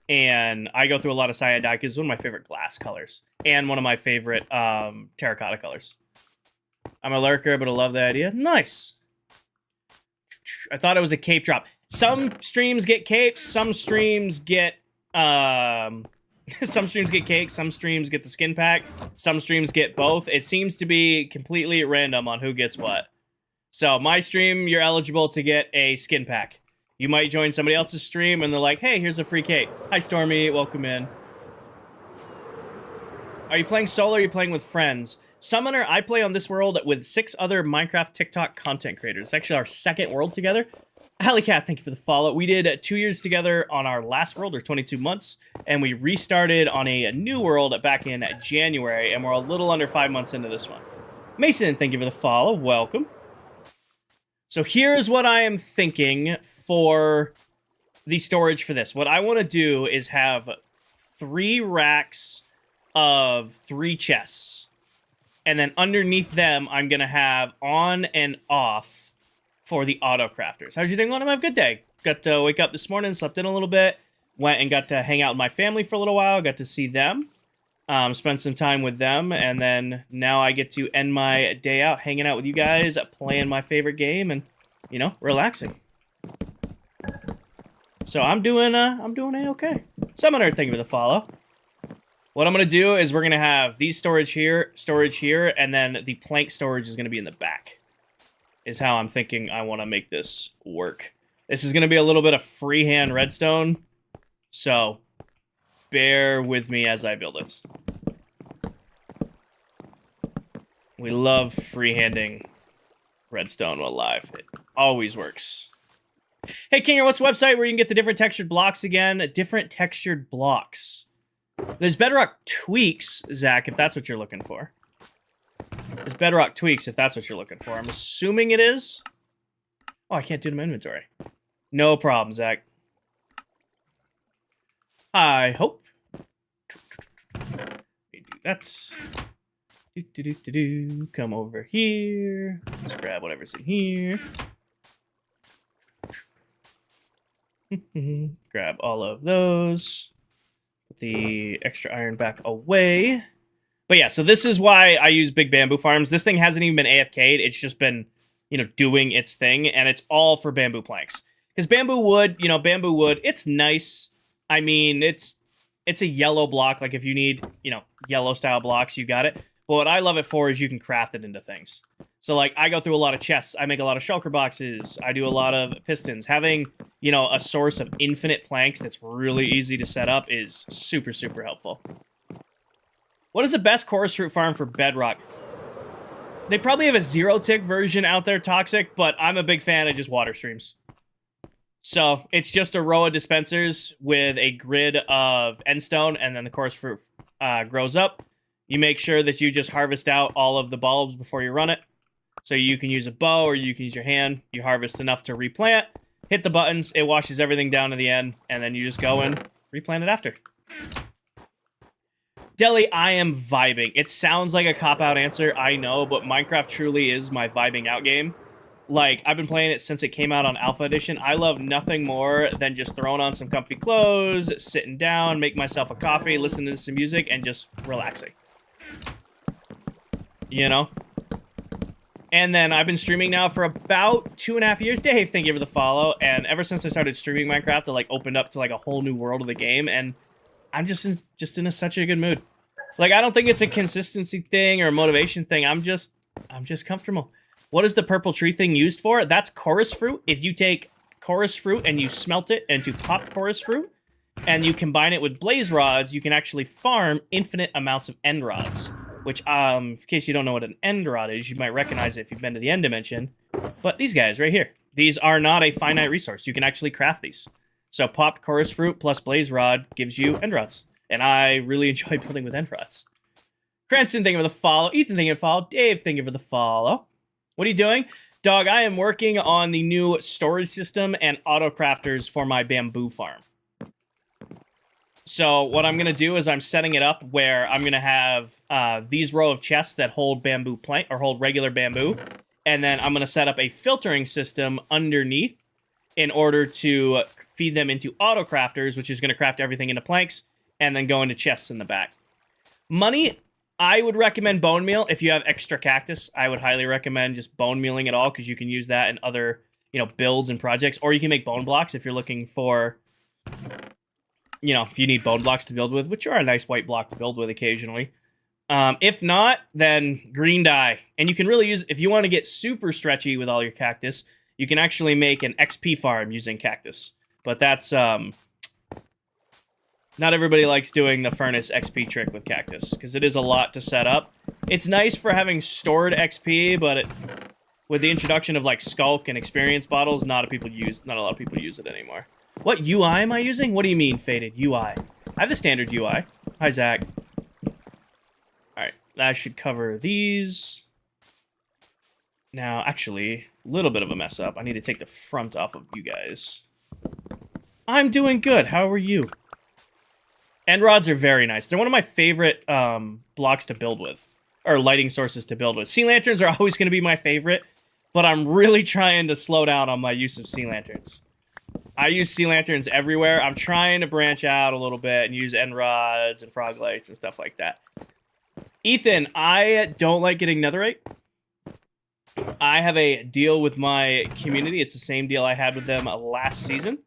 And I go through a lot of cyan dye because it's one of my favorite glass colors. And one of my favorite terracotta colors. I'm a lurker, but I love the idea. Nice. I thought it was a cape drop. Some streams get capes, some streams get some streams get cake, some streams get the skin pack, some streams get both. It seems to be completely random on who gets what. So my stream, you're eligible to get a skin pack. You might join somebody else's stream and they're like, hey, here's a free cape. Hi, Stormy, welcome in. Are you playing solo or are you playing with friends? Summoner, I play on this world with 6 other Minecraft TikTok content creators. It's actually our second world together. Alleycat, thank you for the follow. We did 2 years together on our last world, or 22 months, and we restarted on a new world back in January, and we're a little under 5 months into this one. Mason, thank you for the follow. Welcome. So here's what I am thinking for the storage for this. What I want to do is have 3 racks of 3 chests, and then underneath them, I'm going to have on and off for the auto crafters. How's your day going? I'm having a good day. Got to wake up this morning, slept in a little bit, went and got to hang out with my family for a little while, got to see them, spend some time with them, and then now I get to end my day out hanging out with you guys, playing my favorite game, and, you know, relaxing. So I'm doing A-okay. Summoner, thank you for the follow. What I'm going to do is we're going to have these storage here, and then the plank storage is going to be in the back. Is how I'm thinking I want to make this work. This is going to be a little bit of freehand redstone, so bear with me as I build it. We love freehanding redstone while live. It always works. Hey, Kinger, what's the website where you can get the different textured blocks again? Different textured blocks. There's Bedrock Tweaks, Zach, if that's what you're looking for. There's Bedrock Tweaks, if that's what you're looking for. I'm assuming it is. Oh, I can't do it in my inventory. No problem, Zach. I hope. Do that. Come over here. Let's grab whatever's in here. Grab all of those. Put the extra iron back away. But yeah, so this is why I use big bamboo farms. This thing hasn't even been AFK'd. It's just been, you know, doing its thing. And it's all for bamboo planks. Because bamboo wood, you know, bamboo wood, it's nice. I mean, it's a yellow block. Like, if you need, you know, yellow style blocks, you got it. But what I love it for is you can craft it into things. So, like, I go through a lot of chests. I make a lot of shulker boxes. I do a lot of pistons. Having, you know, a source of infinite planks that's really easy to set up is super, super helpful. What is the best chorus fruit farm for bedrock? They probably have a zero-tick version out there, Toxic, but I'm a big fan of just water streams. So, it's just a row of dispensers with a grid of endstone, and then the chorus fruit grows up. You make sure that you just harvest out all of the bulbs before you run it. So you can use a bow or you can use your hand. You harvest enough to replant, hit the buttons, it washes everything down to the end, and then you just go and replant it after. Deli, I am vibing. It sounds like a cop-out answer, I know, but Minecraft truly is my vibing out game. Like, I've been playing it since it came out on Alpha Edition. I love nothing more than just throwing on some comfy clothes, sitting down, make myself a coffee, listening to some music, and just relaxing. You know? And then I've been streaming now for about 2.5 years. Dave, thank you for the follow. And ever since I started streaming Minecraft, it like opened up to like a whole new world of the game, and I'm just in such a good mood. Like, I don't think it's a consistency thing or a motivation thing. I'm just comfortable. What is the purple tree thing used for? That's chorus fruit. If you take chorus fruit and you smelt it into pop chorus fruit, and you combine it with blaze rods, you can actually farm infinite amounts of end rods. Which, in case you don't know what an end rod is, you might recognize it if you've been to the end dimension. But these guys right here, these are not a finite resource. You can actually craft these. So popped chorus fruit plus blaze rod gives you end rods. And I really enjoy building with end rods. Cranston, thank you for the follow. Ethan, thank you for the follow. Dave, thank you for the follow. What are you doing? Dog, I am working on the new storage system and auto crafters for my bamboo farm. So what I'm going to do is I'm setting it up where I'm going to have these row of chests that hold bamboo plank or hold regular bamboo. And then I'm going to set up a filtering system underneath in order to feed them into auto crafters, which is going to craft everything into planks and then go into chests in the back. Money, I would recommend bone meal. If you have extra cactus, I would highly recommend just bone mealing it all because you can use that in other, builds and projects. Or you can make bone blocks if you're looking for, if you need bone blocks to build with, which are a nice white block to build with occasionally. If not, then green dye. And you can really use, if you want to get super stretchy with all your cactus, you can actually make an XP farm using cactus. But that's, not everybody likes doing the furnace XP trick with cactus, because it is a lot to set up. It's nice for having stored XP, but with the introduction of, like, Skulk and experience bottles, not a lot of people use it anymore. What UI am I using? What do you mean, Faded? UI. I have the standard UI. Hi, Zach. Alright, that should cover these. Now, actually, a little bit of a mess up. I need to take the front off of you guys. I'm doing good. How are you? End rods are very nice. They're one of my favorite blocks to build with. Or lighting sources to build with. Sea lanterns are always going to be my favorite, but I'm really trying to slow down on my use of sea lanterns. I use sea lanterns everywhere. I'm trying to branch out a little bit and use end rods and frog lights and stuff like that. Ethan, I don't like getting netherite. I have a deal with my community. It's the same deal I had with them last season.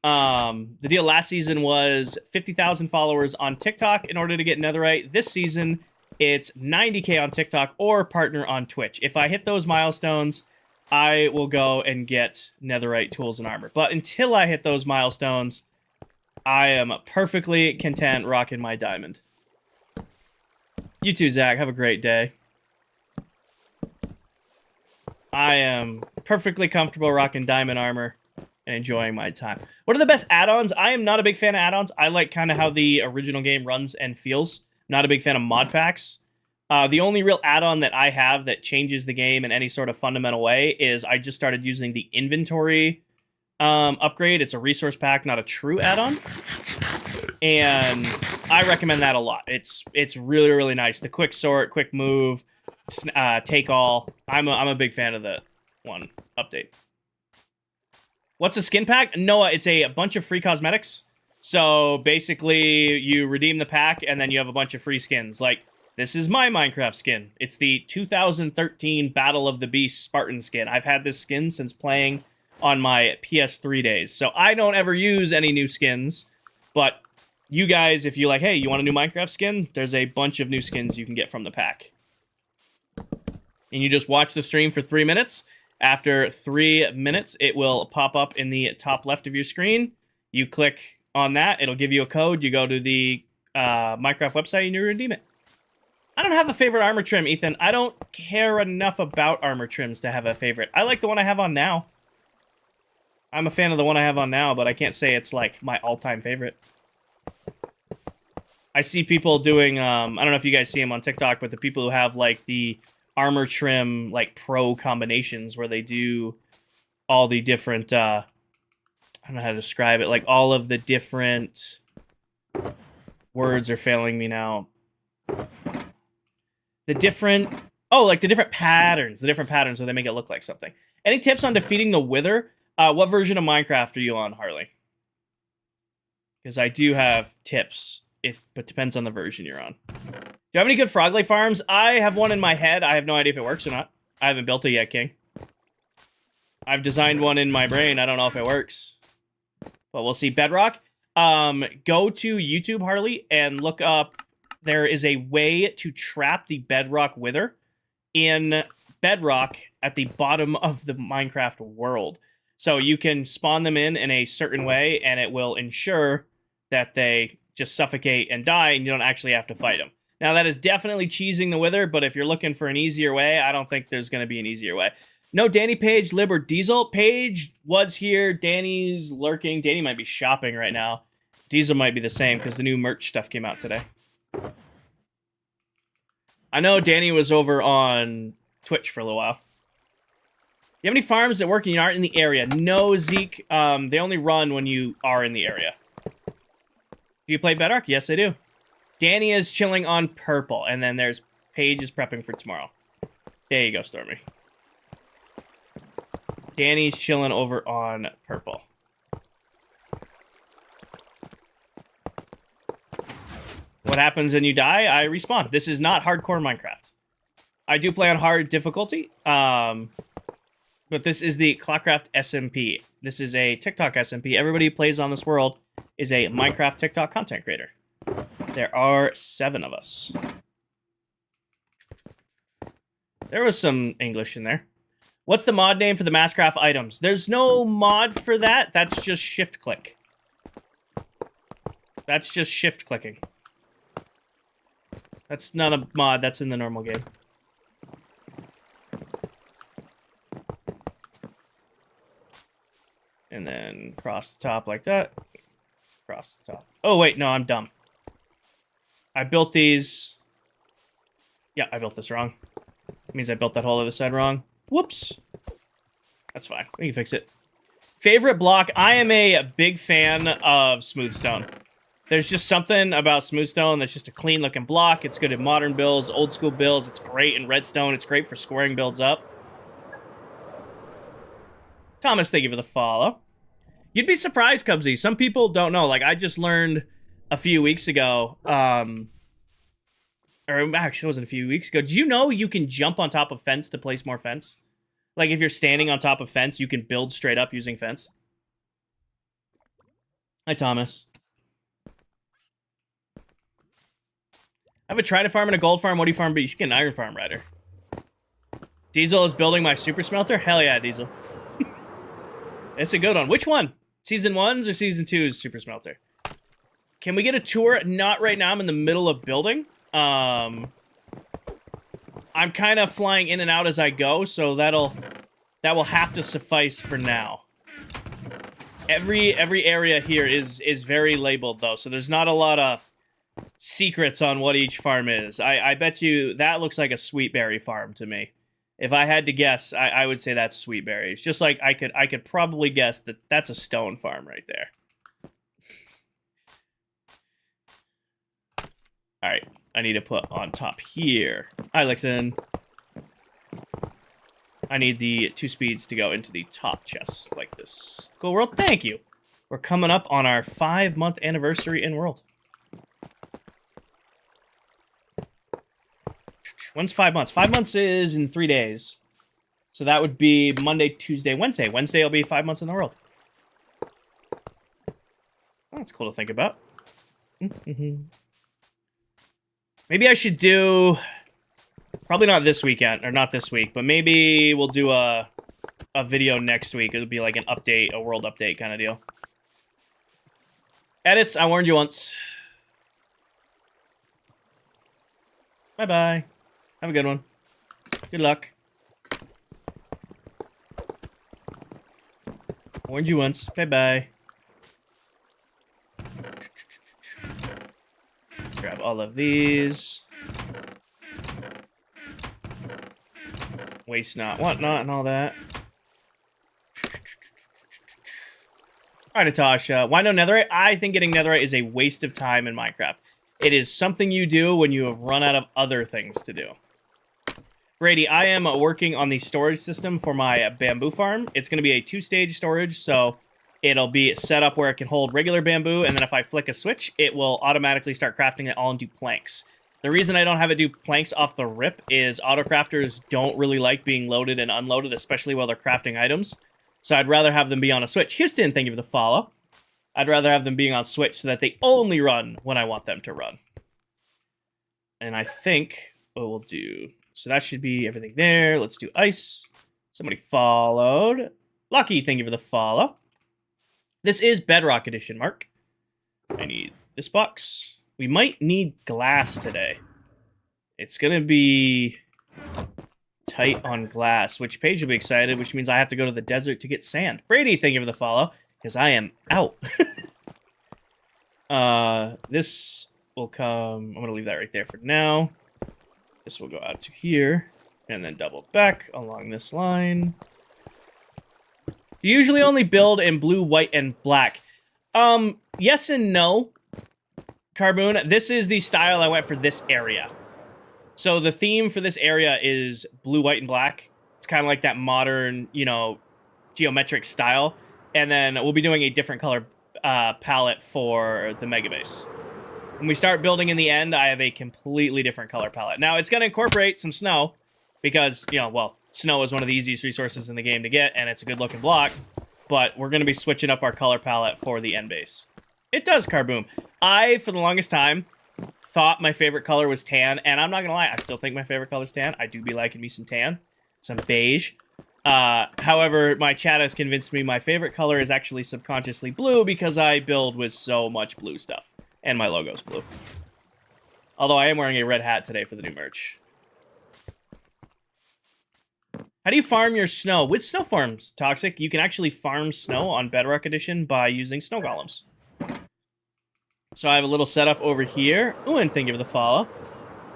The deal last season was 50,000 followers on TikTok in order to get netherite. This season, it's 90K on TikTok or partner on Twitch. If I hit those milestones, I will go and get netherite tools and armor. But until I hit those milestones, I am perfectly content rocking my diamond. You too, Zach. Have a great day. I am perfectly comfortable rocking diamond armor and enjoying my time. What are the best add-ons? I am not a big fan of add-ons. I like kind of how the original game runs and feels. Not a big fan of mod packs. The only real add-on that I have that changes the game in any sort of fundamental way is I just started using the inventory upgrade. It's a resource pack, not a true add-on. And I recommend that a lot. It's really, really nice. The quick sort, quick move, take all. I'm a big fan of that one update. What's a skin pack? Noah, it's a bunch of free cosmetics. So basically, you redeem the pack, and then you have a bunch of free skins. Like, this is my Minecraft skin. It's the 2013 Battle of the Beast Spartan skin. I've had this skin since playing on my PS3 days. So I don't ever use any new skins. But you guys, if you're like, hey, you want a new Minecraft skin? There's a bunch of new skins you can get from the pack. And you just watch the stream for 3 minutes. After 3 minutes, it will pop up in the top left of your screen. You click on that. It'll give you a code. You go to the Minecraft website and you redeem it. I don't have a favorite armor trim, Ethan. I don't care enough about armor trims to have a favorite. I like the one I have on now. I'm a fan of the one I have on now, but I can't say it's like my all-time favorite. I see people doing, I don't know if you guys see them on TikTok, but the people who have like the armor trim, like pro combinations where they do all the different, I don't know how to describe it, like all of the different words are failing me now. The different patterns where they make it look like something. Any tips on defeating the Wither? What version of Minecraft are you on, Harley? Because I do have tips, but depends on the version you're on. Do you have any good frog light farms? I have one in my head. I have no idea if it works or not. I haven't built it yet, King. I've designed one in my brain. I don't know if it works. But we'll see. Bedrock. Go to YouTube, Harley, and look up. There is a way to trap the Bedrock Wither in Bedrock at the bottom of the Minecraft world. So you can spawn them in a certain way, and it will ensure that they just suffocate and die, and you don't actually have to fight them. Now, that is definitely cheesing the Wither, but if you're looking for an easier way, I don't think there's going to be an easier way. No Danny, Page, Lib, or Diesel. Page was here. Danny's lurking. Danny might be shopping right now. Diesel might be the same, because the new merch stuff came out today. I know Danny was over on Twitch for a little while. You have any farms that work and you aren't in the area? No, Zeke. They only run when you are in the area. Do you play Bedrock? Yes, I do. Danny is chilling on purple, and then there's Paige is prepping for tomorrow. There you go, Stormy. Danny's chilling over on purple. What happens when you die? I respawn. This is not hardcore Minecraft. I do play on hard difficulty, but this is the ClockCraft SMP. This is a TikTok SMP. Everybody who plays on this world is a Minecraft TikTok content creator. There are 7 of us. There was some English in there. What's the mod name for the Masscraft items? There's no mod for that. That's just shift click. That's just shift clicking. That's not a mod. That's in the normal game. And then cross the top like that. Cross the top. Oh, wait. No, I'm dumb. I built these. Yeah, I built this wrong. It means I built that whole other side wrong. Whoops. That's fine. We can fix it. Favorite block? I am a big fan of smooth stone. There's just something about smooth stone that's just a clean looking block. It's good in modern builds, old school builds. It's great in redstone. It's great for squaring builds up. Thomas, thank you for the follow. You'd be surprised, Cubsy. Some people don't know. Like, I just learned a few weeks ago, or actually it wasn't a few weeks ago. Did you know you can jump on top of fence to place more fence? Like, if you're standing on top of fence, you can build straight up using fence. Hi, Thomas. I have a trident farm and a gold farm. What do you farm? But you should get an iron farm, Ryder. Diesel is building my super smelter? Hell yeah, Diesel. It's a good one. Which one? Season 1's or Season 2's super smelter? Can we get a tour? Not right now. I'm in the middle of building. I'm kind of flying in and out as I go, so that will have to suffice for now. Every area here is very labeled, though, so there's not a lot of secrets on what each farm is. I bet you that looks like a sweet berry farm to me. If I had to guess, I would say that's sweet berries. Just like I could probably guess that that's a stone farm right there. All right, I need to put on top here. Hi, Lixon. I need the 2 speeds to go into the top chest like this. Cool World, thank you. We're coming up on our 5-month anniversary in World. When's 5 months? 5 months is in 3 days. So that would be Monday, Tuesday, Wednesday. Wednesday will be 5 months in the world. Oh, that's cool to think about. Maybe I should do... Probably not this weekend, or not this week, but maybe we'll do a video next week. It'll be like an update, a world update kind of deal. Edits, I warned you once. Bye-bye. Have a good one. Good luck. Warned you once. Bye-bye. Grab all of these. Waste not, whatnot, and all that. Alright, Natasha. Why no netherite? I think getting netherite is a waste of time in Minecraft. It is something you do when you have run out of other things to do. Brady, I am working on the storage system for my bamboo farm. It's going to be a 2-stage storage, so it'll be set up where it can hold regular bamboo, and then if I flick a switch, it will automatically start crafting it all into planks. The reason I don't have it do planks off the rip is autocrafters don't really like being loaded and unloaded, especially while they're crafting items. So I'd rather have them be on a switch. Houston, thank you for the follow. I'd rather have them being on switch so that they only run when I want them to run. And I think what we'll do... So that should be everything there. Let's do ice. Somebody followed. Lucky, thank you for the follow. This is Bedrock Edition, Mark. I need this box. We might need glass today. It's going to be tight on glass, which Paige will be excited, which means I have to go to the desert to get sand. Brady, thank you for the follow, because I am out. This will come... I'm going to leave that right there for now. This will go out to here, and then double back along this line. You usually only build in blue, white, and black. Yes and no. Carboon, this is the style I went for this area. So the theme for this area is blue, white, and black. It's kind of like that modern, you know, geometric style. And then we'll be doing a different color palette for the mega base. When we start building in the end, I have a completely different color palette. Now, it's going to incorporate some snow because, you know, well, snow is one of the easiest resources in the game to get, and it's a good-looking block. But we're going to be switching up our color palette for the end base. It does, Carboom. I, for the longest time, thought my favorite color was tan, and I'm not going to lie, I still think my favorite color is tan. I do be liking me some tan, some beige. However, my chat has convinced me my favorite color is actually subconsciously blue because I build with so much blue stuff, and my logo's blue. Although I am wearing a red hat today for the new merch. How do you farm your snow? With snow farms, Toxic, you can actually farm snow on Bedrock Edition by using snow golems. So I have a little setup over here. Ooh, and thank you for the follow.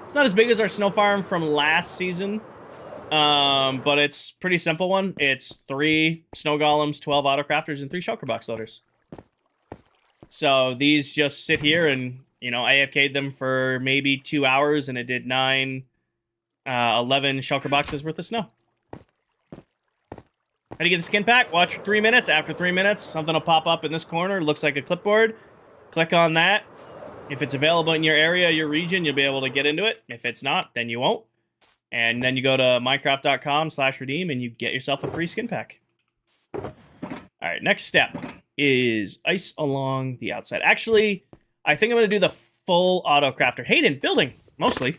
It's not as big as our snow farm from last season, but it's a pretty simple one. It's 3 snow golems, 12 autocrafters, and 3 shulker box loaders. So these just sit here and, you know, I AFK'd them for maybe 2 hours, and it did 11 shulker boxes worth of snow. How do you get the skin pack? Watch for 3 minutes. After 3 minutes, something will pop up in this corner. It looks like a clipboard. Click on that. If it's available in your area, your region, you'll be able to get into it. If it's not, then you won't. And then you go to minecraft.com/redeem and you get yourself a free skin pack. All right, next step is ice along the outside. Actually, I think I'm going to do the full auto crafter. Hayden, building, mostly.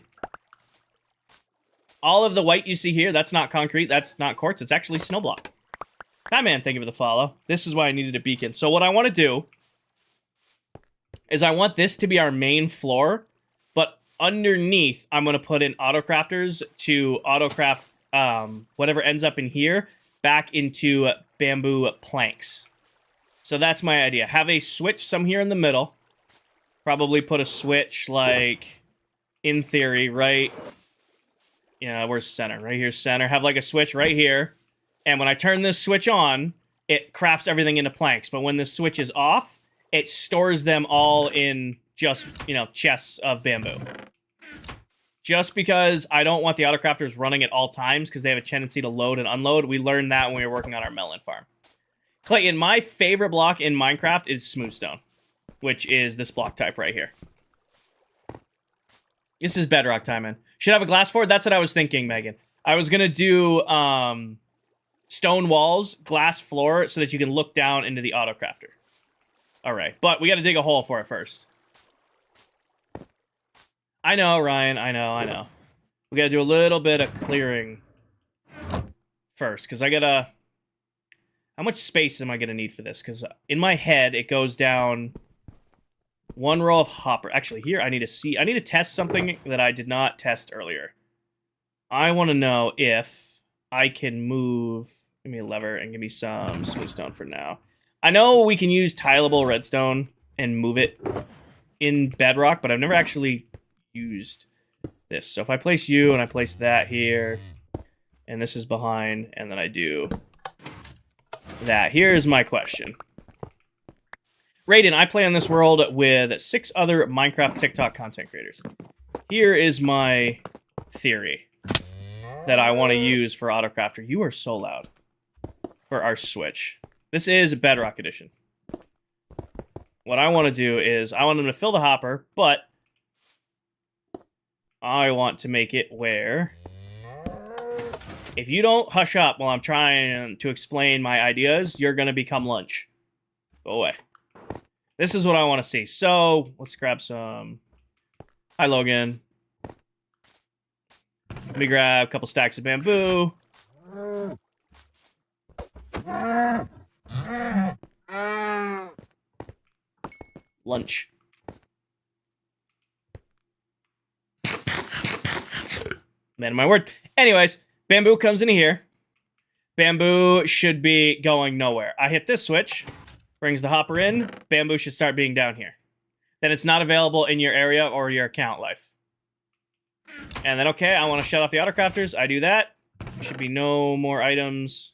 All of the white you see here, that's not concrete, that's not quartz, it's actually snow block. Batman, thank you for the follow. This is why I needed a beacon. So what I want to do is I want this to be our main floor, but underneath, I'm going to put in autocrafters to autocraft whatever ends up in here back into bamboo planks. So that's my idea. Have a switch some here in the middle. Probably put a switch, like, in theory, right... Yeah, where's center? Right here's center. Have, like, a switch right here. And when I turn this switch on, it crafts everything into planks. But when this switch is off, it stores them all in just, you know, chests of bamboo. Just because I don't want the autocrafters running at all times because they have a tendency to load and unload. We learned that when we were working on our melon farm. Clayton, my favorite block in Minecraft is smoothstone, which is this block type right here. This is bedrock time, man. Should have a glass floor? That's what I was thinking, Megan. I was going to do stone walls, glass floor, so that you can look down into the autocrafter. All right, but we got to dig a hole for it first. I know, Ryan. I know. We got to do a little bit of clearing first, because I got to... How much space am I going to need for this? Because in my head, it goes down... 1 row of hopper. Actually, here, I need to see... I need to test something that I did not test earlier. I want to know if I can move... Give me a lever and give me some smoothstone for now. I know we can use tileable redstone and move it in bedrock, but I've never actually used this. So if I place you and I place that here, and this is behind, and then I do that. Here's my question. Raiden, I play on this world with 6 other Minecraft TikTok content creators. Here is my theory that I want to use for Autocrafter. You are so loud. For our switch. This is Bedrock Edition. What I want to do is, I want them to fill the hopper, but I want to make it where... If you don't hush up while I'm trying to explain my ideas, you're going to become lunch. Go away. This is what I want to see. So, let's grab some... Hi, Logan. Let me grab a couple stacks of bamboo. Lunch. Man of my word. Anyways, bamboo comes in here. Bamboo should be going nowhere. I hit this switch. Brings the hopper in. Bamboo should start being down here. Then it's not available in your area or your account life. And then, okay, I want to shut off the autocrafters. I do that. There should be no more items.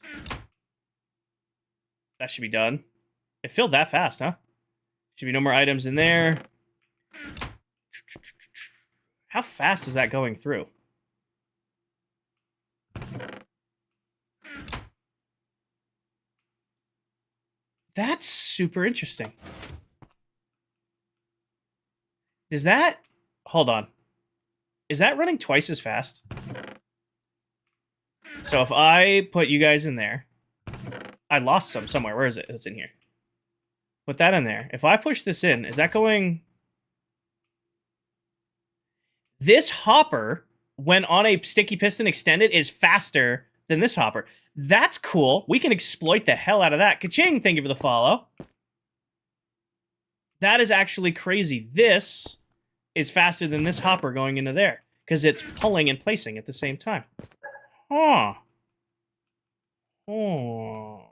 That should be done. It filled that fast, huh? Should be no more items in there. How fast is that going through? That's super interesting. Does that... Hold on. Is that running twice as fast? So if I put you guys in there... I lost some somewhere. Where is it? It's in here. Put that in there. If I push this in, is that going... This hopper, when on a sticky piston extended, is faster than this hopper. That's cool. We can exploit the hell out of that. Ka-ching, thank you for the follow. That is actually crazy. This is faster than this hopper going into there, because it's pulling and placing at the same time. Huh. Oh.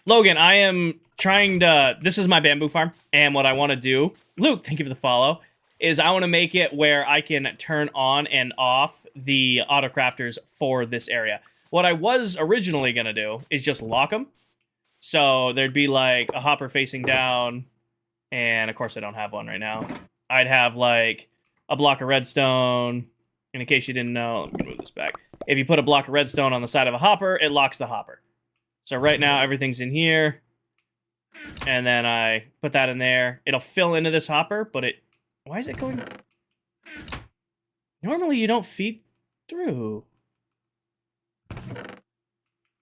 Logan, I am trying to... This is my bamboo farm, and what I want to do... Luke, thank you for the follow. Is I want to make it where I can turn on and off the autocrafters for this area. What I was originally going to do is just lock them. So there'd be like a hopper facing down, and of course I don't have one right now. I'd have like a block of redstone. And in case you didn't know, let me move this back. If you put a block of redstone on the side of a hopper, it locks the hopper. So right now everything's in here. And then I put that in there. It'll fill into this hopper, but it... Why is it going... Normally you don't feed through.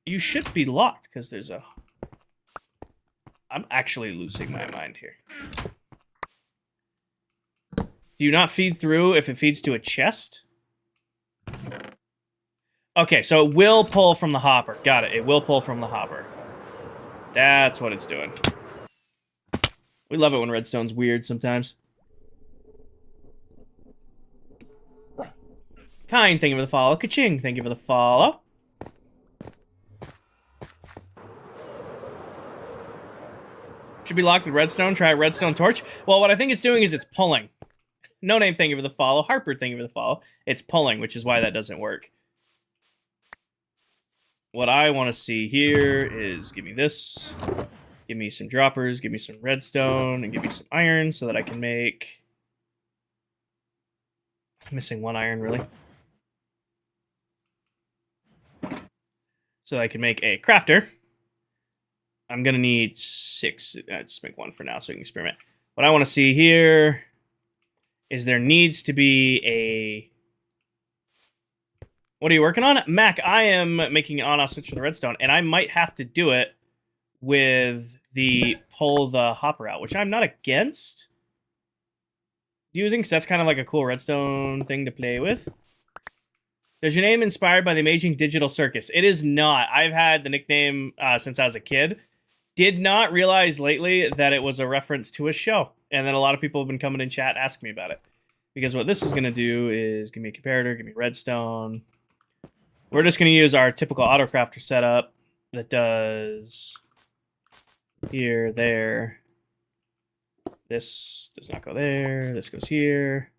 You should be locked, because there's a... I'm actually losing my mind here. Do you not feed through if it feeds to a chest? Okay, so it will pull from the hopper. Got it. It will pull from the hopper. That's what it's doing. We love it when redstone's weird sometimes. Kind, thank you for the follow. Ka-ching, thank you for the follow. Should be locked with redstone. Try a redstone torch. Well, what I think it's doing is it's pulling. No name, thank you for the follow. Harper, thank you for the follow. It's pulling, which is why that doesn't work. What I want to see here is give me this. Give me some droppers. Give me some redstone. And give me some iron so that I can make... I'm missing one iron, really. So I can make a crafter. I'm going to need 6. Just make 1 for now so we can experiment. What I want to see here is there needs to be a... What are you working on? Mac, I am making an on-off switch for the redstone, and I might have to do it with the pull the hopper out, which I'm not against using, because that's kind of like a cool redstone thing to play with. Is your name inspired by the Amazing Digital Circus? It is not. I've had the nickname since I was a kid. Did not realize lately that it was a reference to a show. And then a lot of people have been coming in chat asking me about it. Because what this is going to do is give me a comparator, give me redstone. We're just going to use our typical autocrafter setup that does here, there. This does not go there. This goes here.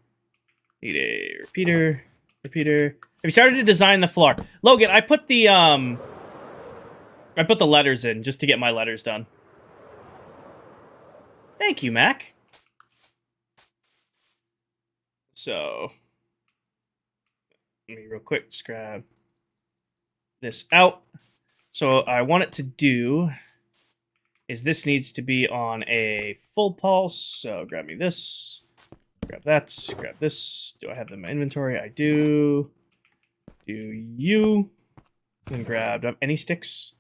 Need a repeater. Have you started to design the floor? Logan, I put the letters in just to get my letters done. Thank you, Mac. So, let me real quick just grab this out. So I want it to do is this needs to be on a full pulse. So grab me this, grab that, grab this. Do I have them in my inventory? I do. Do you? And grab any sticks.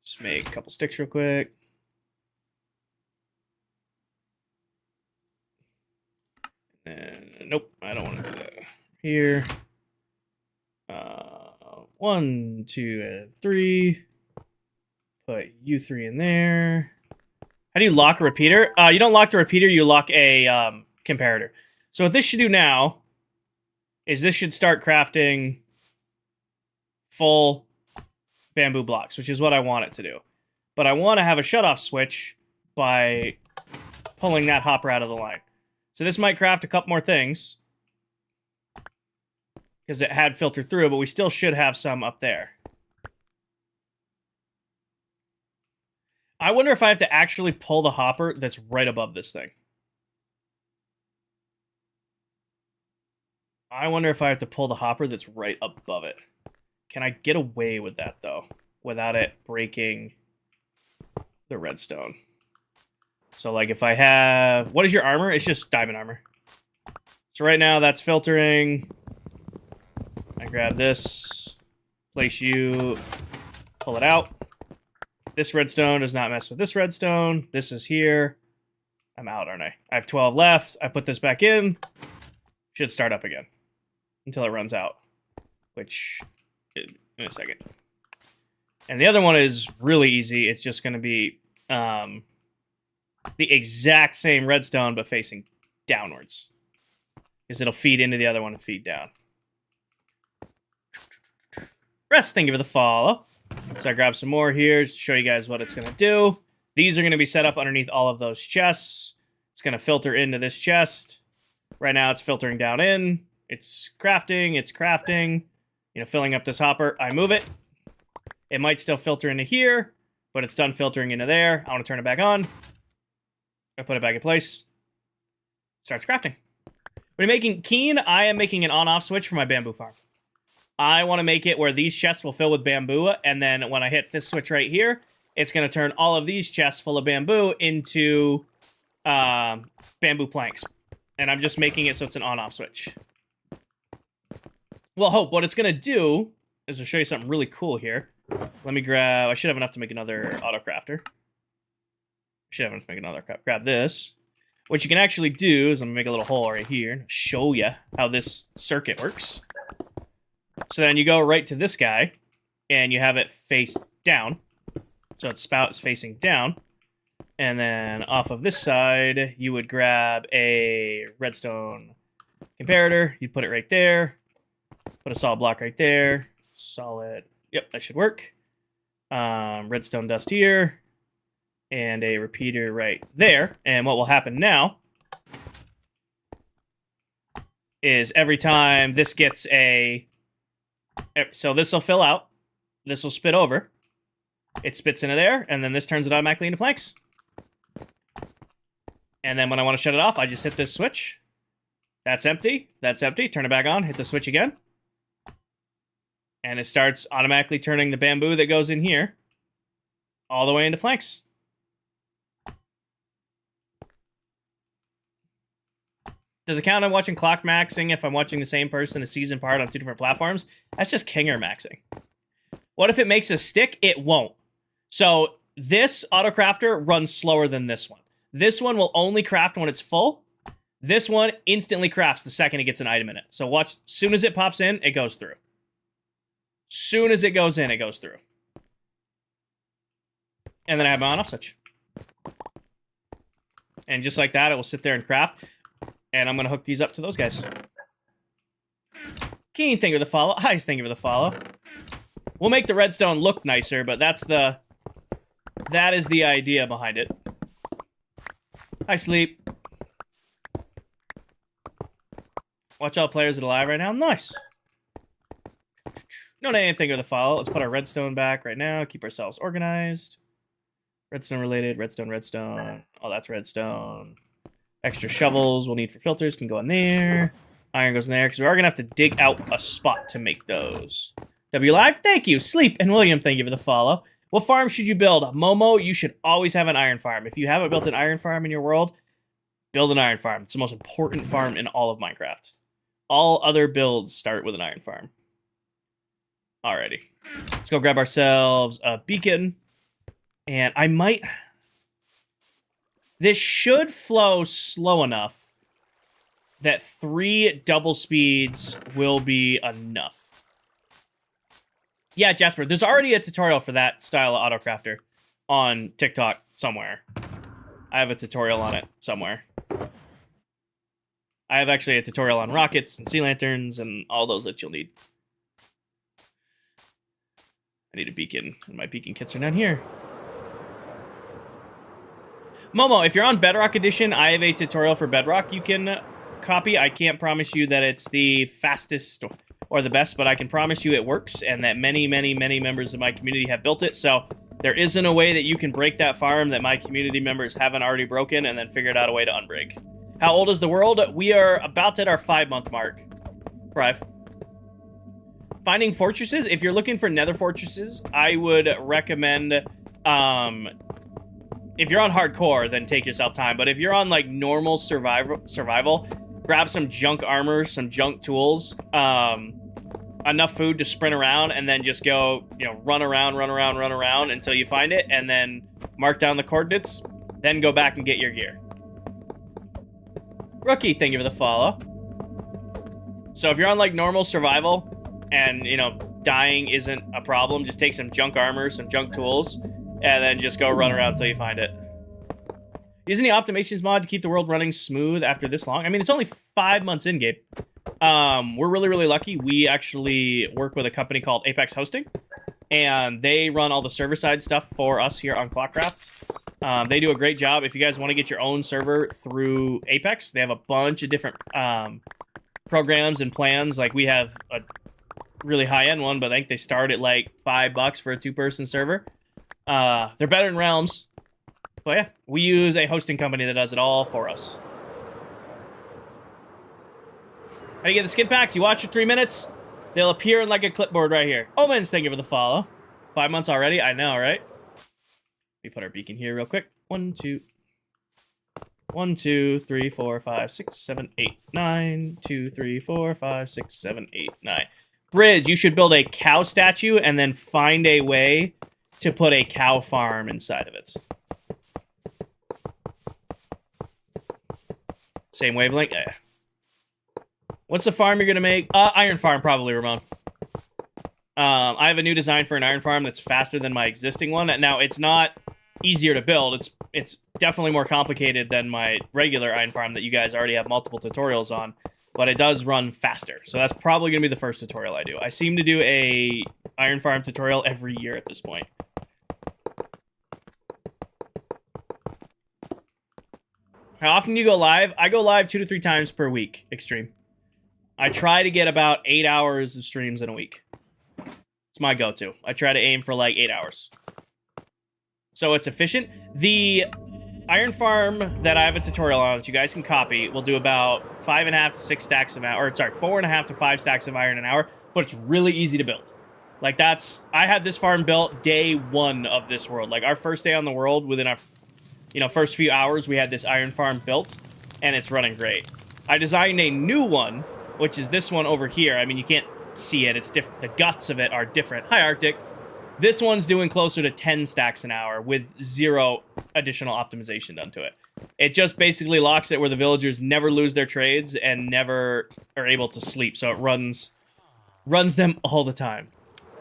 Just make a couple sticks real quick. And nope, I don't want to do that. Here. 1, 2, and 3. Put you 3 in there. How do you lock a repeater? You don't lock the repeater, you lock a comparator. So what this should do now is this should start crafting full bamboo blocks, which is what I want it to do. But I want to have a shutoff switch by pulling that hopper out of the line. So this might craft a couple more things because it had filtered through, but we still should have some up there. I wonder if I have to actually pull the hopper that's right above this thing. I wonder if I have to pull the hopper that's right above it. Can I get away with that, though, without it breaking the redstone? So, like, if I have... What is your armor? It's just diamond armor. So right now, that's filtering. I grab this, place you, pull it out. This redstone does not mess with this redstone. This is here. I'm out, aren't I? I have 12 left. I put this back in. Should start up again until it runs out, which in a second. And the other one is really easy. It's just going to be the exact same redstone, but facing downwards. Because it'll feed into the other one and feed down. Rest, thank you for the follow. So I grab some more here to show you guys what it's going to do. These are going to be set up underneath all of those chests. It's going to filter into this chest. Right now it's filtering down in. It's crafting, you know, filling up this hopper. I move it. It might still filter into here, but it's done filtering into there. I want to turn it back on. I put it back in place. Starts crafting. When you're making Keen, I am making an on-off switch for my bamboo farm. I want to make it where these chests will fill with bamboo, and then when I hit this switch right here, it's going to turn all of these chests full of bamboo into bamboo planks. And I'm just making it so it's an on-off switch. Well, Hope, what it's going to do is to show you something really cool here. Let me grab... I should have enough to make another auto-crafter. Should have enough to make another cup. Grab this. What you can actually do is I'm going to make a little hole right here. Show you how this circuit works. So then you go right to this guy, and you have it face down. So its spout is facing down. And then off of this side, you would grab a redstone comparator. You'd put it right there. Put a solid block right there. Solid. Yep, that should work. Redstone dust here. And a repeater right there. And what will happen now is every time this gets a... So this will fill out. This will spit over. It spits into there, and then this turns it automatically into planks. And then when I want to shut it off, I just hit this switch. That's empty. That's empty. Turn it back on. Hit the switch again. And it starts automatically turning the bamboo that goes in here all the way into planks. Does it count on watching clock maxing if I'm watching the same person a season part on 2 different platforms? That's just Kinger maxing. What if it makes a stick? It won't. So this autocrafter runs slower than this one. This one will only craft when it's full. This one instantly crafts the second it gets an item in it. So watch, soon as it pops in, it goes through. Soon as it goes in, it goes through. And then I have my on-off switch. And just like that, it will sit there and craft. And I'm going to hook these up to those guys. Keen, thank you for the follow. Hi, thank you for the follow. We'll make the redstone look nicer, but that is the idea behind it. Hi, Sleep. Watch all players that are live right now. Nice. No name, thank you for the follow. Let's put our redstone back right now. Keep ourselves organized. Redstone related, redstone. Oh, that's redstone. Extra shovels we'll need for filters can go in there. Iron goes in there, because we are going to have to dig out a spot to make those. W Live, thank you. Sleep and William, thank you for the follow. What farm should you build? Momo, you should always have an iron farm. If you haven't built an iron farm in your world, build an iron farm. It's the most important farm in all of Minecraft. All other builds start with an iron farm. Alrighty. Let's go grab ourselves a beacon. And I might... This should flow slow enough that 3 double speeds will be enough. Yeah, Jasper, there's already a tutorial for that style of autocrafter on TikTok somewhere. I have a tutorial on it somewhere. I have actually a tutorial on rockets and sea lanterns and all those that you'll need. I need a beacon, and my beacon kits are down here. Momo, if you're on Bedrock Edition, I have a tutorial for Bedrock you can copy. I can't promise you that it's the fastest or the best, but I can promise you it works, and that many, many, many members of my community have built it. So there isn't a way that you can break that farm that my community members haven't already broken and then figured out a way to unbreak. How old is the world? We are about at our 5-month mark. Thrive. Finding fortresses. If you're looking for nether fortresses, I would recommend, if you're on hardcore, then take yourself time. But if you're on, like, normal survival, grab some junk armor, some junk tools, enough food to sprint around, and then just go, you know, run around until you find it, and then mark down the coordinates, then go back and get your gear. Rookie, thank you for the follow. So if you're on, like, normal survival, and, you know, dying isn't a problem, just take some junk armor, some junk tools, and then just go run around until you find it. Use any optimizations mod to keep the world running smooth after this long? I mean, it's only 5 months in, Gabe. We're really, really lucky. We actually work with a company called Apex Hosting, and they run all the server-side stuff for us here on ClockCraft. They do a great job. If you guys want to get your own server through Apex, they have a bunch of different programs and plans. Like, we have a really high-end one, but I think they start at like $5 for a 2-person server. They're better than Realms. But yeah, we use a hosting company that does it all for us. How do you get the skin packs? You watch for 3 minutes, they'll appear in like a clipboard right here. Omens, thank you for the follow. 5 months already? I know, right? We put our beacon here real quick. 1, 2, 3, 4, 5, 6, 7, 8, 9. 2, 3, 4, 5, 6, 7, 8, 9. Bridge, you should build a cow statue and then find a way to put a cow farm inside of it. Same wavelength? Yeah. What's the farm you're going to make? Iron farm, probably, Ramon. I have a new design for an iron farm that's faster than my existing one. Now, it's not easier to build. It's definitely more complicated than my regular iron farm that you guys already have multiple tutorials on. But it does run faster. So that's probably going to be the first tutorial I do. I seem to do a iron farm tutorial every year at this point. How often do you go live? I go live 2 to 3 times per week, Extreme. I try to get about 8 hours of streams in a week. It's my go-to. I try to aim for like 8 hours. So it's efficient. The iron farm that I have a tutorial on that you guys can copy will do about 5.5 to 6 stacks of, or sorry, 4.5 to 5 stacks of iron an hour, but it's really easy to build. Like I had this farm built day 1 of this world. Like our first day on the world, within our, you know, first few hours, we had this iron farm built, and it's running great. I designed a new one, which is this one over here. I mean, you can't see it. It's different. The guts of it are different. Hi, Arctic. This one's doing closer to 10 stacks an hour with 0 additional optimization done to it. It just basically locks it where the villagers never lose their trades and never are able to sleep. So it runs them all the time.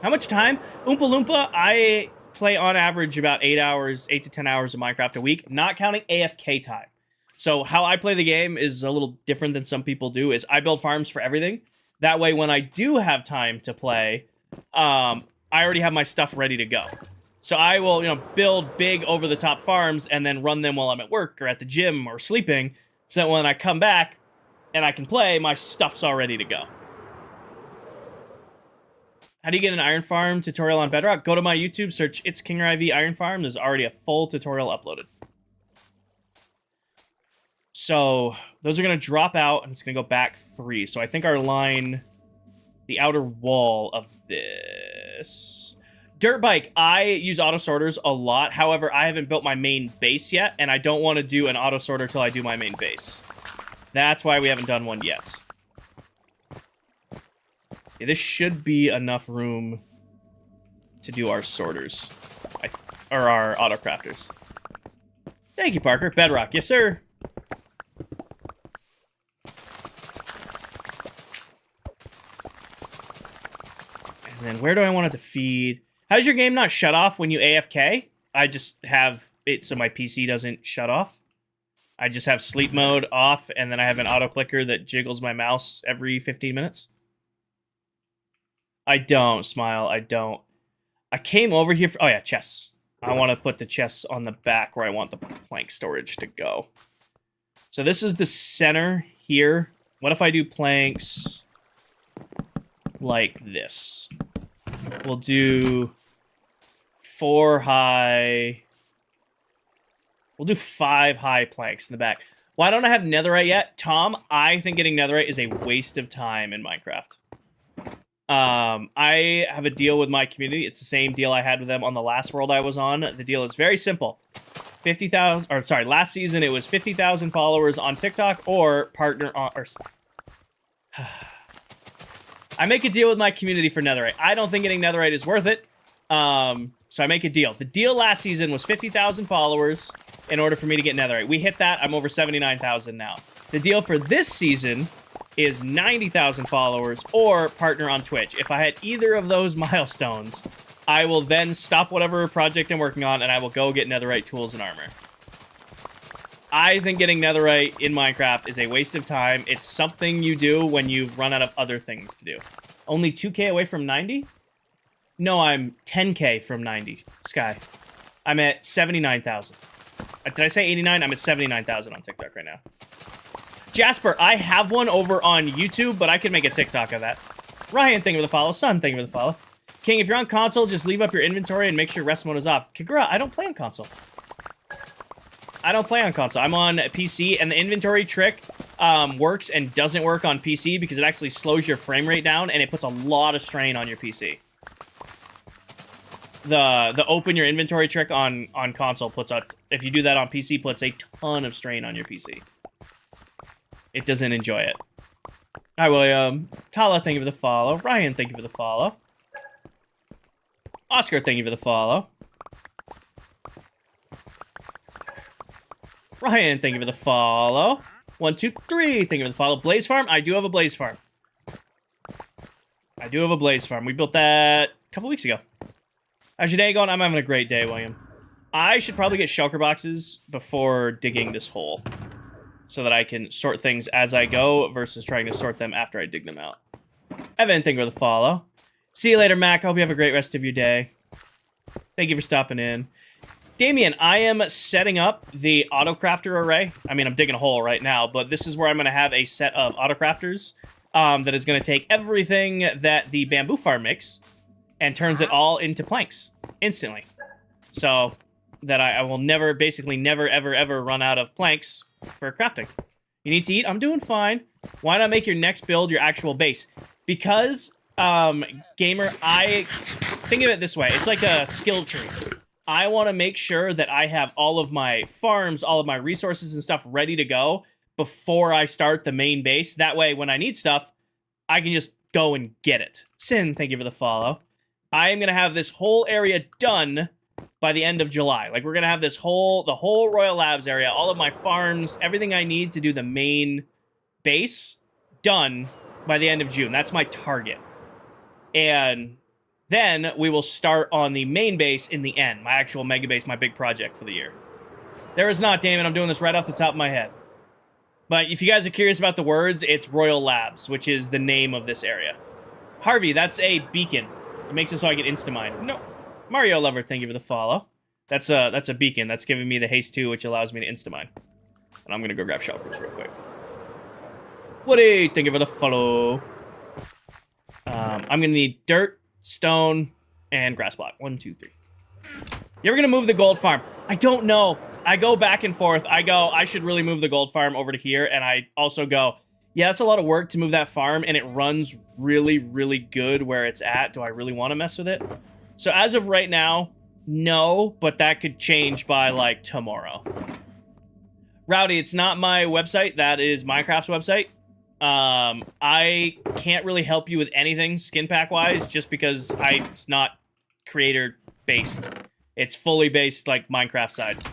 How much time? Oompa Loompa, I play on average about 8 to 10 hours of Minecraft a week, not counting AFK time. So how I play the game is a little different than some people do, is I build farms for everything. That way, when I do have time to play, I already have my stuff ready to go. So I will, you know, build big over-the-top farms and then run them while I'm at work or at the gym or sleeping, so that when I come back and I can play, my stuff's all ready to go. How do you get an iron farm tutorial on Bedrock? Go to my YouTube, search It's KingerIV Iron Farm. There's already a full tutorial uploaded. So those are going to drop out, and it's going to go back 3. So I think our line, the outer wall of this. Dirt bike, I use auto sorters a lot. However, I haven't built my main base yet, and I don't want to do an auto sorter till I do my main base. That's why we haven't done one yet. Yeah, this should be enough room to do our sorters. Or our auto crafters. Thank you, Parker. Bedrock, yes, sir. And then where do I want it to feed? How does your game not shut off when you AFK? I just have it so my PC doesn't shut off. I just have sleep mode off, and then I have an auto clicker that jiggles my mouse every 15 minutes. I don't, Smile, I don't. I came over here for, oh yeah, chests. I want to put the chests on the back where I want the plank storage to go. So this is the center here. What if I do planks like this? We'll do 4 high. We'll do 5 high planks in the back. Why don't I have netherite yet? Tom, I think getting netherite is a waste of time in Minecraft. I have a deal with my community. It's the same deal I had with them on the last world I was on. The deal is very simple. 50,000, or sorry, last season it was 50,000 followers on TikTok or partner on, or I make a deal with my community for netherite. I don't think getting netherite is worth it. So I make a deal. The deal last season was 50,000 followers in order for me to get netherite. We hit that. I'm over 79,000 now. The deal for this season is 90,000 followers or partner on Twitch. If I had either of those milestones, I will then stop whatever project I'm working on and I will go get netherite tools and armor. I think getting netherite in Minecraft is a waste of time. It's something you do when you've run out of other things to do. Only 2k away from 90? No, I'm 10k from 90, Sky. I'm at 79,000. Did I say 89? I'm at 79,000 on TikTok right now. Jasper, I have one over on YouTube, but I could make a TikTok of that. Ryan, thank you for the follow. Sun, thank you for the follow. King, if you're on console, just leave up your inventory and make sure rest mode is off. Kagura, I don't play on console. I don't play on console. I'm on PC, and the inventory trick works and doesn't work on PC because it actually slows your frame rate down, and it puts a lot of strain on your PC. The open your inventory trick on console puts a, if you do that on PC, puts a ton of strain on your PC. It doesn't enjoy it. Hi, William. Tala, thank you for the follow. Ryan, thank you for the follow. Oscar, thank you for the follow. Ryan, thank you for the follow. 1, 2, 3, thank you for the follow. Blaze Farm, I do have a Blaze Farm. I do have a Blaze Farm. We built that a couple weeks ago. How's your day going? I'm having a great day, William. I should probably get shulker boxes before digging this hole, so that I can sort things as I go versus trying to sort them after I dig them out. Evan, thank you for the follow. See you later, Mac. I hope you have a great rest of your day. Thank you for stopping in. Damien, I am setting up the autocrafter array. I mean, I'm digging a hole right now, but this is where I'm going to have a set of autocrafters that is going to take everything that the bamboo farm makes and turns it all into planks instantly. So that I will never, basically never, ever, ever run out of planks for crafting. You need to eat? I'm doing fine. Why not make your next build your actual base? Because, gamer, I think of it this way. It's like a skill tree. I want to make sure that I have all of my farms, all of my resources and stuff ready to go before I start the main base. That way, when I need stuff, I can just go and get it. Sin, thank you for the follow. I am going to have this whole area done by the end of July. Like, we're going to have this the whole Royal Labs area, all of my farms, everything I need to do the main base done by the end of June. That's my target. And then we will start on the main base in the end, my actual mega base, my big project for the year. There is not, Damon. I'm doing this right off the top of my head. But if you guys are curious about the words, it's Royal Labs, which is the name of this area. Harvey, that's a beacon. It makes it so I can insta-mine. No. Mario Lover, thank you for the follow. That's a beacon. That's giving me the haste 2, which allows me to insta-mine. And I'm going to go grab shulkers real quick. Woody, thank you for the follow. I'm going to need dirt, stone, and grass block. 1, 2, 3. You're going to move the gold farm. I don't know. I go back and forth. I go, I should really move the gold farm over to here. And I also go, yeah, that's a lot of work to move that farm. And it runs really, really good where it's at. Do I really want to mess with it? So as of right now, no. But that could change by, like, tomorrow. Rowdy, it's not my website. That is Minecraft's website. I can't really help you with anything skin pack wise, just because it's not creator based. It's fully based like Minecraft side.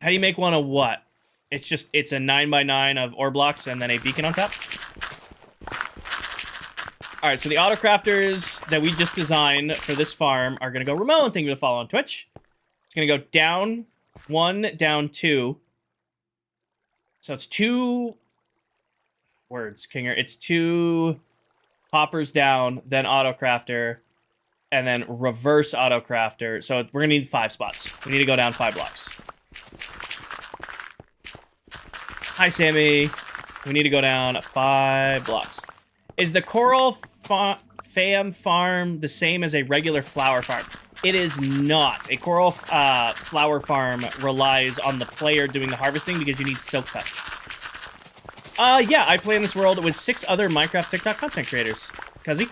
How do you make one of what? It's a 9x9 of ore blocks and then a beacon on top. All right, so the auto crafters that we just designed for this farm are gonna go. Ramon, thank you for the follow on Twitch. It's gonna go down 1, down 2. So it's 2 words, Kinger. It's 2 hoppers down, then autocrafter, and then reverse autocrafter. So we're going to need 5 spots. We need to go down 5 blocks. Hi, Sammy. We need to go down 5 blocks. Is the coral fam farm the same as a regular flower farm? It is not. A coral flower farm relies on the player doing the harvesting because you need silk touch. Yeah, I play in this world with 6 other Minecraft TikTok content creators. Cuzzy?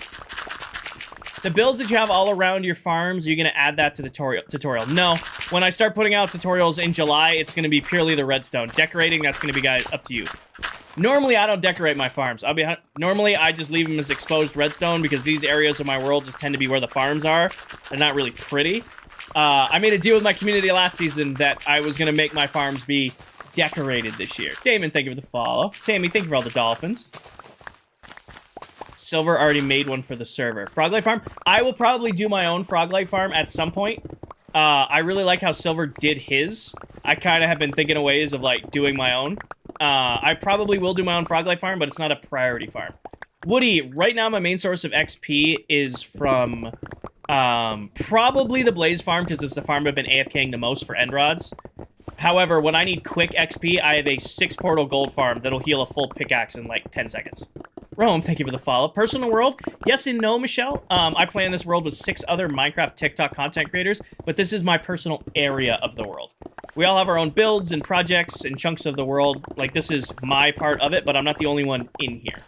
The builds that you have all around your farms, you're going to add that to the tutorial. No, when I start putting out tutorials in July, it's going to be purely the redstone. Decorating, that's going to be, guys, up to you. Normally, I don't decorate my farms. Normally, I just leave them as exposed redstone because these areas of my world just tend to be where the farms are. They're not really pretty. I made a deal with my community last season that I was going to make my farms be decorated this year. Damon, thank you for the follow. Sammy, thank you for all the dolphins. Silver already made one for the server. Froglight farm? I will probably do my own Froglight farm at some point. I really like how Silver did his. I kind of have been thinking of ways of, like, doing my own. I probably will do my own Froglight farm, but it's not a priority farm. Woody, right now my main source of XP is from probably the Blaze farm, because it's the farm I've been AFKing the most for end rods. However, when I need quick XP, I have a 6-portal gold farm that'll heal a full pickaxe in like 10 seconds. Rome, thank you for the follow. Personal world? Yes and no, Michelle. I play in this world with 6 other Minecraft TikTok content creators, but this is my personal area of the world. We all have our own builds and projects and chunks of the world. Like, this is my part of it, but I'm not the only one in here.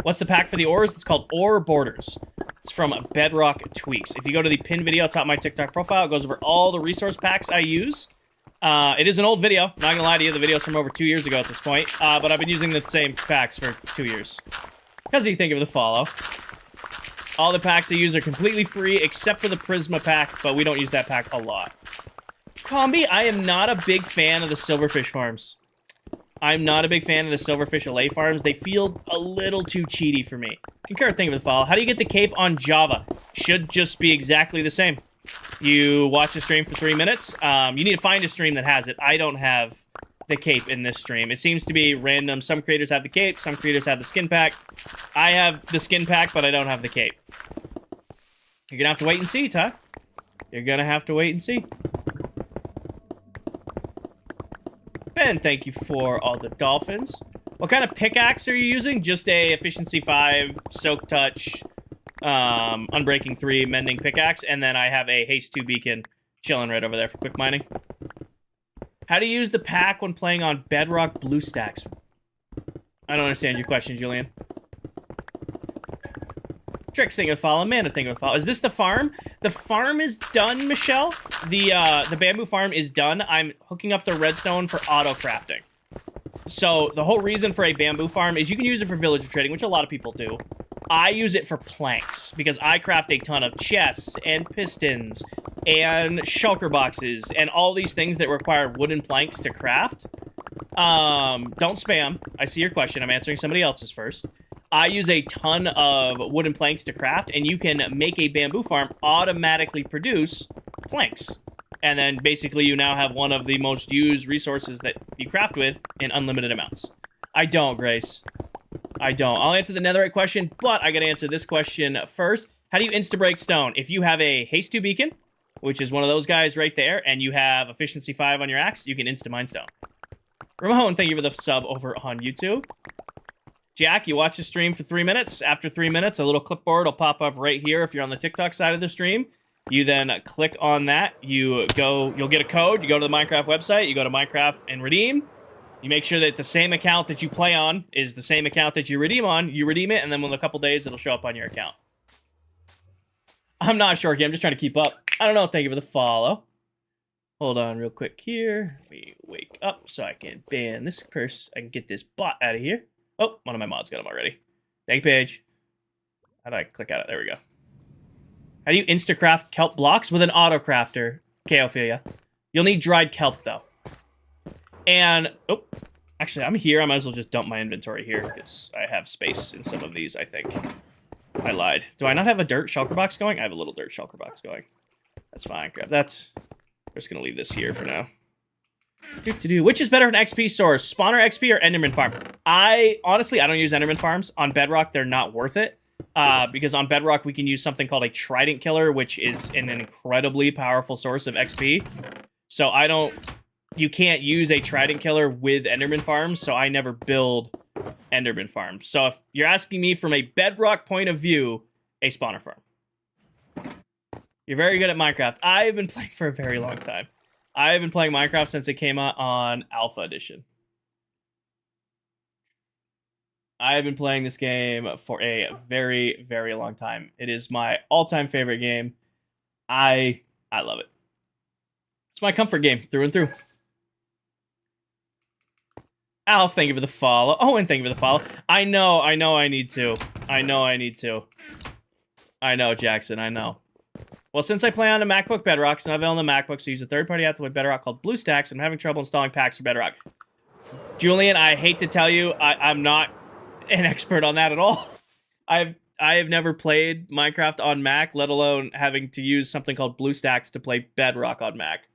What's the pack for the ores? It's called Ore Borders. It's from Bedrock Tweaks. If you go to the pinned video atop my TikTok profile, it goes over all the resource packs I use. It is an old video. Not gonna lie to you, the video's from over 2 years ago at this point. But I've been using the same packs for 2 years. Cuzzy, thank you for the follow. All the packs I use are completely free, except for the Prisma pack, but we don't use that pack a lot. Combi, I am not a big fan of the silverfish farms. I'm not a big fan of the silverfish allay farms. They feel a little too cheaty for me. Concur, thank you for the follow. How do you get the cape on Java? Should just be exactly the same. You watch the stream for 3 minutes. You need to find a stream that has it. I don't have the cape in this stream. It seems to be random. Some creators have the cape. Some creators have the skin pack. I have the skin pack, but I don't have the cape. You're gonna have to wait and see, Ty. You're gonna have to wait and see. Ben, thank you for all the dolphins. What kind of pickaxe are you using? Just a efficiency 5, soak touch, unbreaking 3, mending pickaxe, and then I have a haste 2 beacon chilling right over there for quick mining. How do you use the pack when playing on Bedrock BlueStacks? I don't understand your question, Julian. Tricks, thank you for the follow. Amanda, thank you for the follow. Is this the farm? The farm is done, Michelle. The bamboo farm is done. I'm hooking up the redstone for auto crafting. So the whole reason for a bamboo farm is you can use it for villager trading, which a lot of people do. I use it for planks because I craft a ton of chests and pistons and shulker boxes and all these things that require wooden planks to craft. Don't spam. I see your question. I'm answering somebody else's first. I use a ton of wooden planks to craft, and you can make a bamboo farm automatically produce planks. And then basically you now have one of the most used resources that you craft with in unlimited amounts. I don't, Grace. I don't. I'll answer the netherite question, but I gotta answer this question first. How do you insta-break stone? If you have a haste 2 beacon, which is one of those guys right there, and you have efficiency 5 on your axe, you can insta-mine stone. Ramon, thank you for the sub over on YouTube. Jack, you watch the stream for 3 minutes. After 3 minutes, a little clipboard will pop up right here if you're on the TikTok side of the stream. You then click on that. You'll get a code. You go to the Minecraft website. You go to Minecraft and redeem. You make sure that the same account that you play on is the same account that you redeem on. You redeem it, and then in a couple days, it'll show up on your account. I'm not sure, again. I'm just trying to keep up. I don't know. Thank you for the follow. Hold on real quick here. Let me wake up so I can ban this person. I can get this bot out of here. Oh, one of my mods got him already. Thank you, Paige. How do I click out it? There we go. How do you insta-craft kelp blocks? With an auto-crafter. Okay, Ophelia. You'll need dried kelp, though. And, oh, actually, I'm here. I might as well just dump my inventory here, because I have space in some of these, I think. I lied. Do I not have a dirt shulker box going? I have a little dirt shulker box going. That's fine. Grab that. I'm just going to leave this here for now. Which is better, an XP source? Spawner XP or Enderman farm? Honestly, I don't use Enderman farms. On Bedrock, they're not worth it. Because on Bedrock, we can use something called a Trident Killer, which is an incredibly powerful source of XP. So you can't use a Trident Killer with Enderman farms, so I never build Enderman farms. So if you're asking me from a Bedrock point of view, a spawner farm. You're very good at Minecraft. I've been playing for a very long time. I've been playing Minecraft since it came out on Alpha Edition. I've been playing this game for a very, very long time. It is my all-time favorite game. I love it. It's my comfort game through and through. Alf, thank you for the follow. Owen, thank you for the follow. I know I need to. I know, Jackson, I know. Well, since I play on a MacBook Bedrock, it's not available on the MacBook, so I use a third-party app to play Bedrock called BlueStacks. I'm having trouble installing packs for Bedrock. Julian, I hate to tell you, I'm not an expert on that at all. I have never played Minecraft on Mac, let alone having to use something called BlueStacks to play Bedrock on Mac.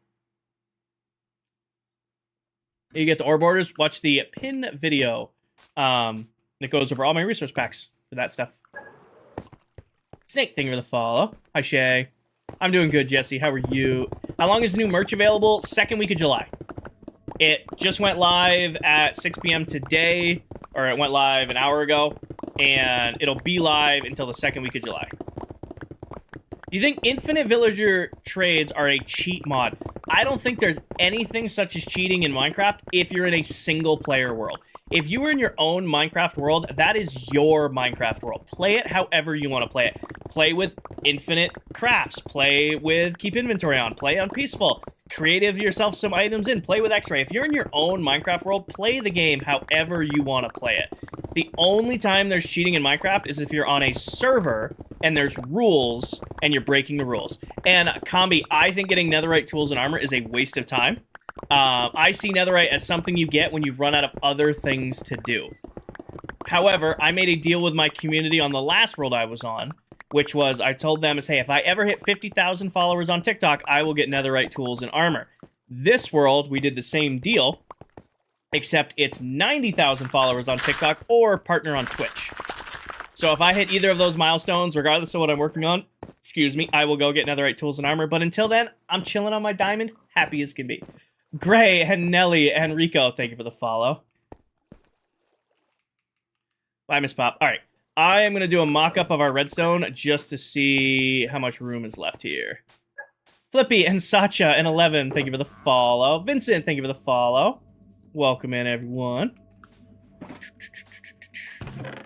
You get the ore borders. Watch the pin video that goes over all my resource packs for that stuff. Snake, thank you for the follow. Hi, Shay. I'm doing good, Jesse. How are you? How long is the new merch available? Second week of July. It just went live at 6 p.m. today, or it went live an hour ago, and it'll be live until the second week of July. Do you think infinite villager trades are a cheat mod? I don't think there's anything such as cheating in Minecraft if you're in a single-player world. If you were in your own Minecraft world, that is your Minecraft world. Play it however you want to play it. Play with infinite crafts. Play with keep inventory on. Play on peaceful. Creative yourself some items in. Play with X-ray. If you're in your own Minecraft world, play the game however you want to play it. The only time there's cheating in Minecraft is if you're on a server and there's rules and you're breaking the rules. And Combi, I think getting netherite tools and armor is a waste of time. I see netherite as something you get when you've run out of other things to do. However, I made a deal with my community on the last world I was on, which was I told them, hey, if I ever hit 50,000 followers on TikTok, I will get netherite tools and armor. This world, we did the same deal, except it's 90,000 followers on TikTok or partner on Twitch. So if I hit either of those milestones, regardless of what I'm working on, excuse me, I will go get netherite tools and armor. But until then, I'm chilling on my diamond, happy as can be. Gray and Nelly and Rico, thank you for the follow. Bye, Miss Pop. All right, I am going to do a mock-up of our redstone just to see how much room is left here. Flippy and Sacha and 11, thank you for the follow. Vincent, thank you for the follow. Welcome in, everyone.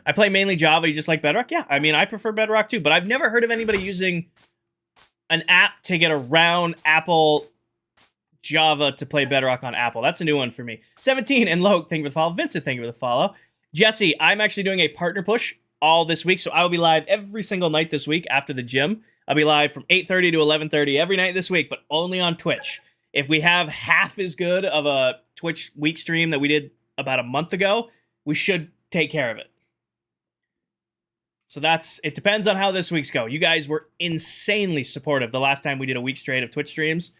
I play mainly Java. You just like Bedrock? Yeah, I mean, I prefer Bedrock too, but I've never heard of anybody using an app to get around Apple Java to play Bedrock on Apple. That's a new one for me. 17 and Loke, thank you for the follow. Vincent, thank you for the follow. Jesse, I'm actually doing a partner push all this week, so I will be live every single night this week after the gym. I'll be live from 8:30 to 11:30 every night this week, but only on Twitch. If we have half as good of a Twitch week stream that we did about a month ago, we should take care of it. So it depends on how this week's go. You guys were insanely supportive the last time we did a week straight of Twitch streams.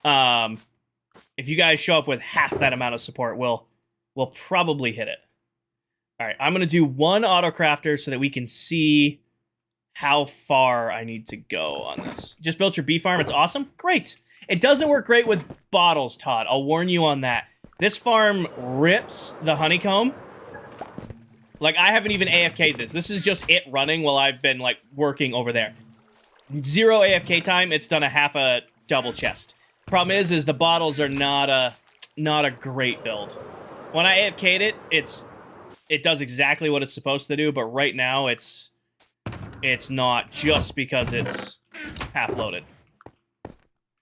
If you guys show up with half that amount of support, we'll probably hit it. All right, I'm going to do one autocrafter so that we can see how far I need to go on this. Just built your bee farm. It's awesome. Great. It doesn't work great with bottles, Todd. I'll warn you on that. This farm rips the honeycomb. Like, I haven't even AFK'd this. This is just it running while I've been, like, working over there. 0 AFK time. It's done a half a double chest. Problem is the bottles are not a great build. When I AFK'd it does exactly what it's supposed to do, but right now it's not, just because it's half loaded.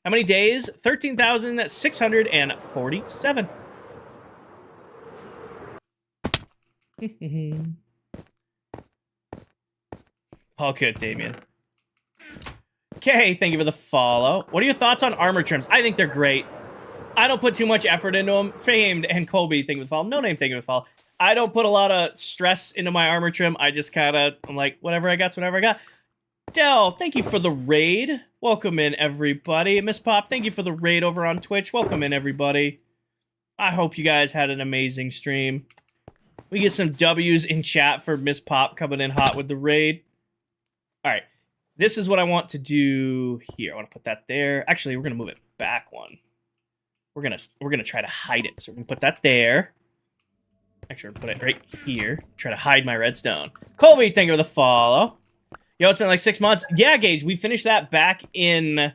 How many days? 13,647. All good, Damien. Okay, thank you for the follow. What are your thoughts on armor trims? I think they're great. I don't put too much effort into them. Famed and Colby, thank you for the follow. No name, thank you for the follow. I don't put a lot of stress into my armor trim. I just I'm like, whatever I got's whatever I got. Del, thank you for the raid. Welcome in, everybody. Miss Pop, thank you for the raid over on Twitch. Welcome in, everybody. I hope you guys had an amazing stream. We get some W's in chat for Miss Pop coming in hot with the raid. All right. This is what I want to do here. I want to put that there. Actually, we're going to move it back one. We're going to try to hide it. So we're going to put that there. Actually, we're going to put it right here. Try to hide my redstone. Colby, thank you for the follow. Yo, it's been like 6 months. Yeah, Gage, we finished that back in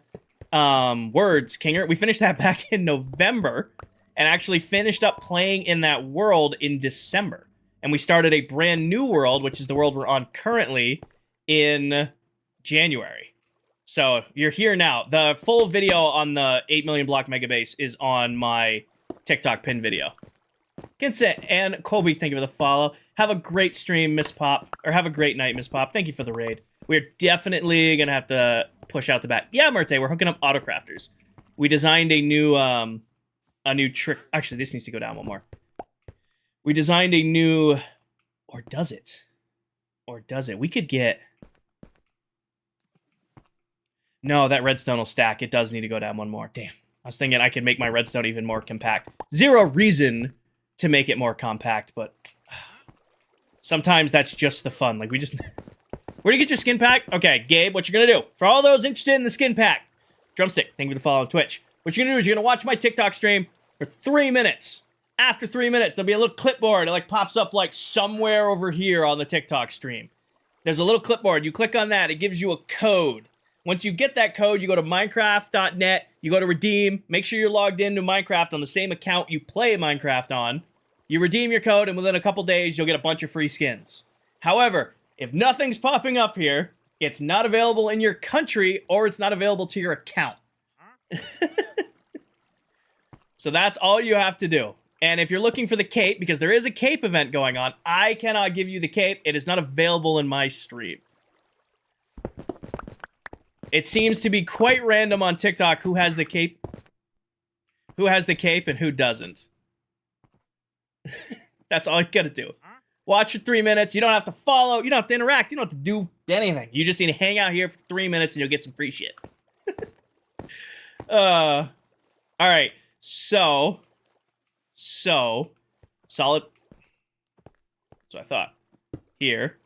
Words, Kinger. We finished that back in November and actually finished up playing in that world in December. And we started a brand new world, which is the world we're on currently, in January. So you're here now. The full video on the 8 million block megabase is on my TikTok pin video. Kinsett and Colby, thank you for the follow. Have a great stream, Miss Pop. Or have a great night, Miss Pop. Thank you for the raid. We're definitely going to have to push out the bat. Yeah, Murte, we're hooking up autocrafters. We designed a new trick. Actually, this needs to go down one more. We designed a new... Or does it? Or does it? We could get... No, that redstone will stack. It does need to go down one more. Damn. I was thinking I could make my redstone even more compact. Zero reason to make it more compact, but... Sometimes that's just the fun. Like, we just... Where do you get your skin pack? Okay, Gabe, what you're gonna do? For all those interested in the skin pack, Drumstick, thank you for the follow on Twitch. What you're gonna do is you're gonna watch my TikTok stream for 3 minutes. After 3 minutes, there'll be a little clipboard. It like pops up like somewhere over here on the TikTok stream. There's a little clipboard. You click on that. It gives you a code. Once you get that code, you go to Minecraft.net. You go to redeem. Make sure you're logged into Minecraft on the same account you play Minecraft on. You redeem your code, and within a couple days, you'll get a bunch of free skins. However, if nothing's popping up here, it's not available in your country, or it's not available to your account. So that's all you have to do. And if you're looking for the cape, because there is a cape event going on, I cannot give you the cape. It is not available in my stream. It seems to be quite random on TikTok who has the cape. Who has the cape and who doesn't. That's all you gotta do. Watch for 3 minutes. You don't have to follow. You don't have to interact. You don't have to do anything. You just need to hang out here for 3 minutes and you'll get some free shit. All right. So, solid. So I thought. Here.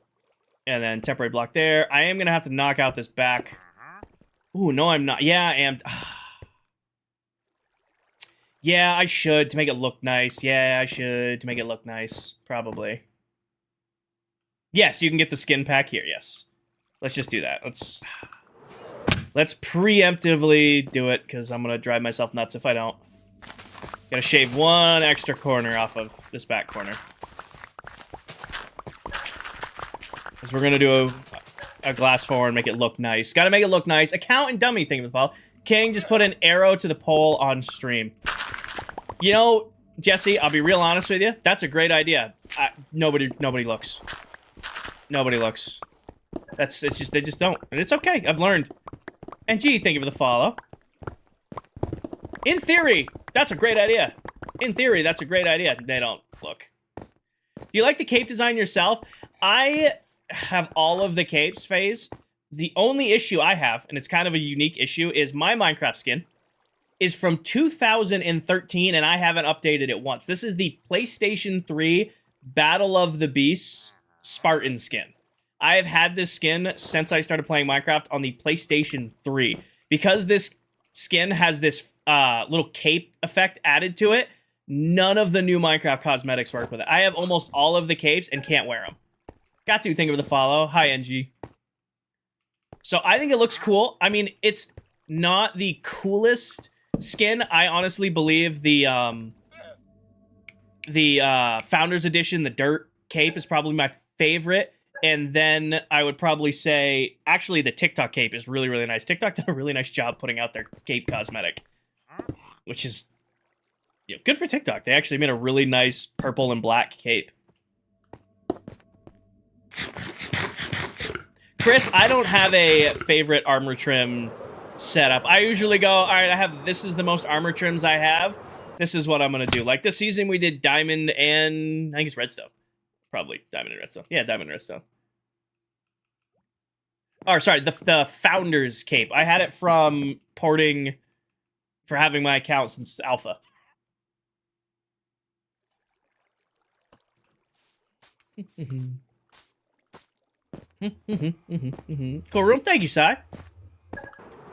And then temporary block there. I am going to have to knock out this back. Ooh, no, I'm not. Yeah, I am. Yeah, I should to make it look nice. Yeah, I should to make it look nice. Probably. Yes, you can get the skin pack here, yes. Let's just do that. Let's preemptively do it, because I'm going to drive myself nuts if I don't. Gotta shave one extra corner off of this back corner. Because we're going to do a glass floor and make it look nice. Gotta make it look nice. Account and dummy thing of the fall. King just put an arrow to the pole on stream. You know, Jesse, I'll be real honest with you. That's a great idea. Nobody looks. Nobody looks. They just don't. And it's okay. I've learned. And G, thank you for the follow. In theory, that's a great idea. In theory, that's a great idea. They don't look. Do you like the cape design yourself? I have all of the capes, Phase. The only issue I have, and it's kind of a unique issue, is my Minecraft skin is from 2013, and I haven't updated it once. This is the PlayStation 3 Battle of the Beasts Spartan skin. I have had this skin since I started playing Minecraft on the PlayStation 3. Because this skin has this little cape effect added to it, none of the new Minecraft cosmetics work with it. I have almost all of the capes and can't wear them. Got to think of the follow. Hi, NG. So I think it looks cool. I mean, it's not the coolest skin. I honestly believe the Founders Edition, the Dirt cape, is probably my favorite. And then I would probably say, actually, the TikTok cape is really, really nice. TikTok did a really nice job putting out their cape cosmetic, which is good for TikTok. They actually made a really nice purple and black cape. Chris, I don't have a favorite armor trim setup. I usually go, all right, this is the most armor trims I have. This is what I'm going to do. Like this season, we did diamond and I think it's redstone. Probably diamond and redstone. Yeah, diamond and redstone. Oh, sorry, the Founders cape. I had it from porting for having my account since alpha. Cool room. Thank you, Sai.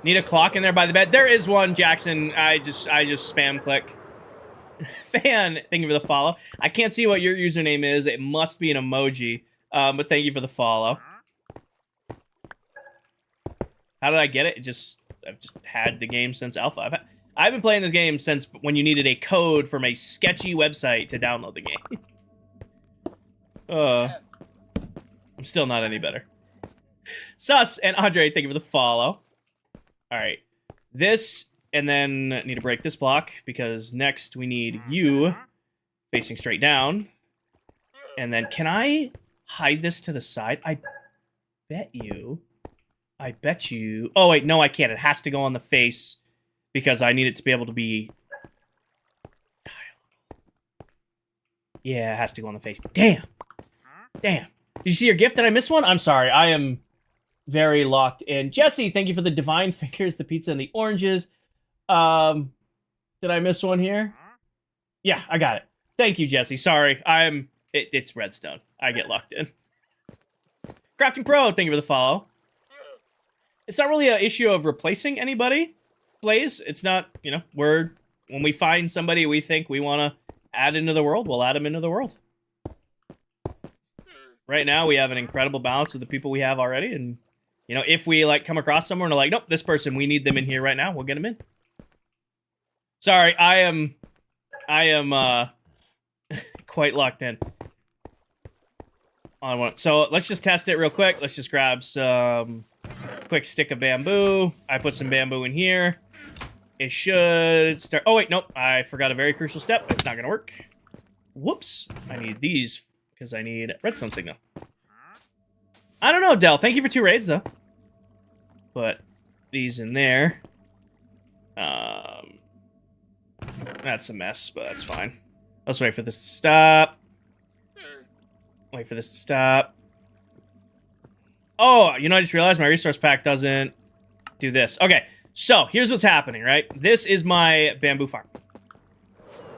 Need a clock in there by the bed? There is one, Jackson. I just spam click. Fan, thank you for the follow. I can't see what your username is. It must be an emoji. But thank you for the follow. How did I get it? I've just had the game since alpha. I've been playing this game since when you needed a code from a sketchy website to download the game. I'm still not any better. Sus and Andre, thank you for the follow. All right, this, and then need to break this block because next we need you facing straight down. And then can I hide this to the side? I bet you. Oh wait, no, I can't. It has to go on the face because I need it to be able to be. Yeah, it has to go on the face. Damn. Did you see your gift? Did I miss one? I'm sorry. I am very locked in. Jesse, thank you for the divine fingers, the pizza, and the oranges. Did I miss one here? Yeah, I got it. Thank you, Jesse. Sorry. It's redstone. I get locked in. Crafting Pro, thank you for the follow. It's not really an issue of replacing anybody, Blaze. It's not, you know, when we find somebody we think we want to add into the world, we'll add them into the world. Right now, we have an incredible balance with the people we have already, and, you know, if we, like, come across someone and are like, nope, this person, we need them in here right now, we'll get them in. Sorry, I am quite locked in on one. So let's just test it real quick. Let's just grab some quick stick of bamboo. I put some bamboo in here. It should start. Oh wait, nope. I forgot a very crucial step. It's not gonna work. Whoops. I need these because I need redstone signal. I don't know, Dell. Thank you for 2 raids though. Put these in there. That's a mess, but that's fine. Let's wait for this to stop. Wait for this to stop. Oh, you know, I just realized my resource pack doesn't do this. Okay, so here's what's happening, right? This is my bamboo farm.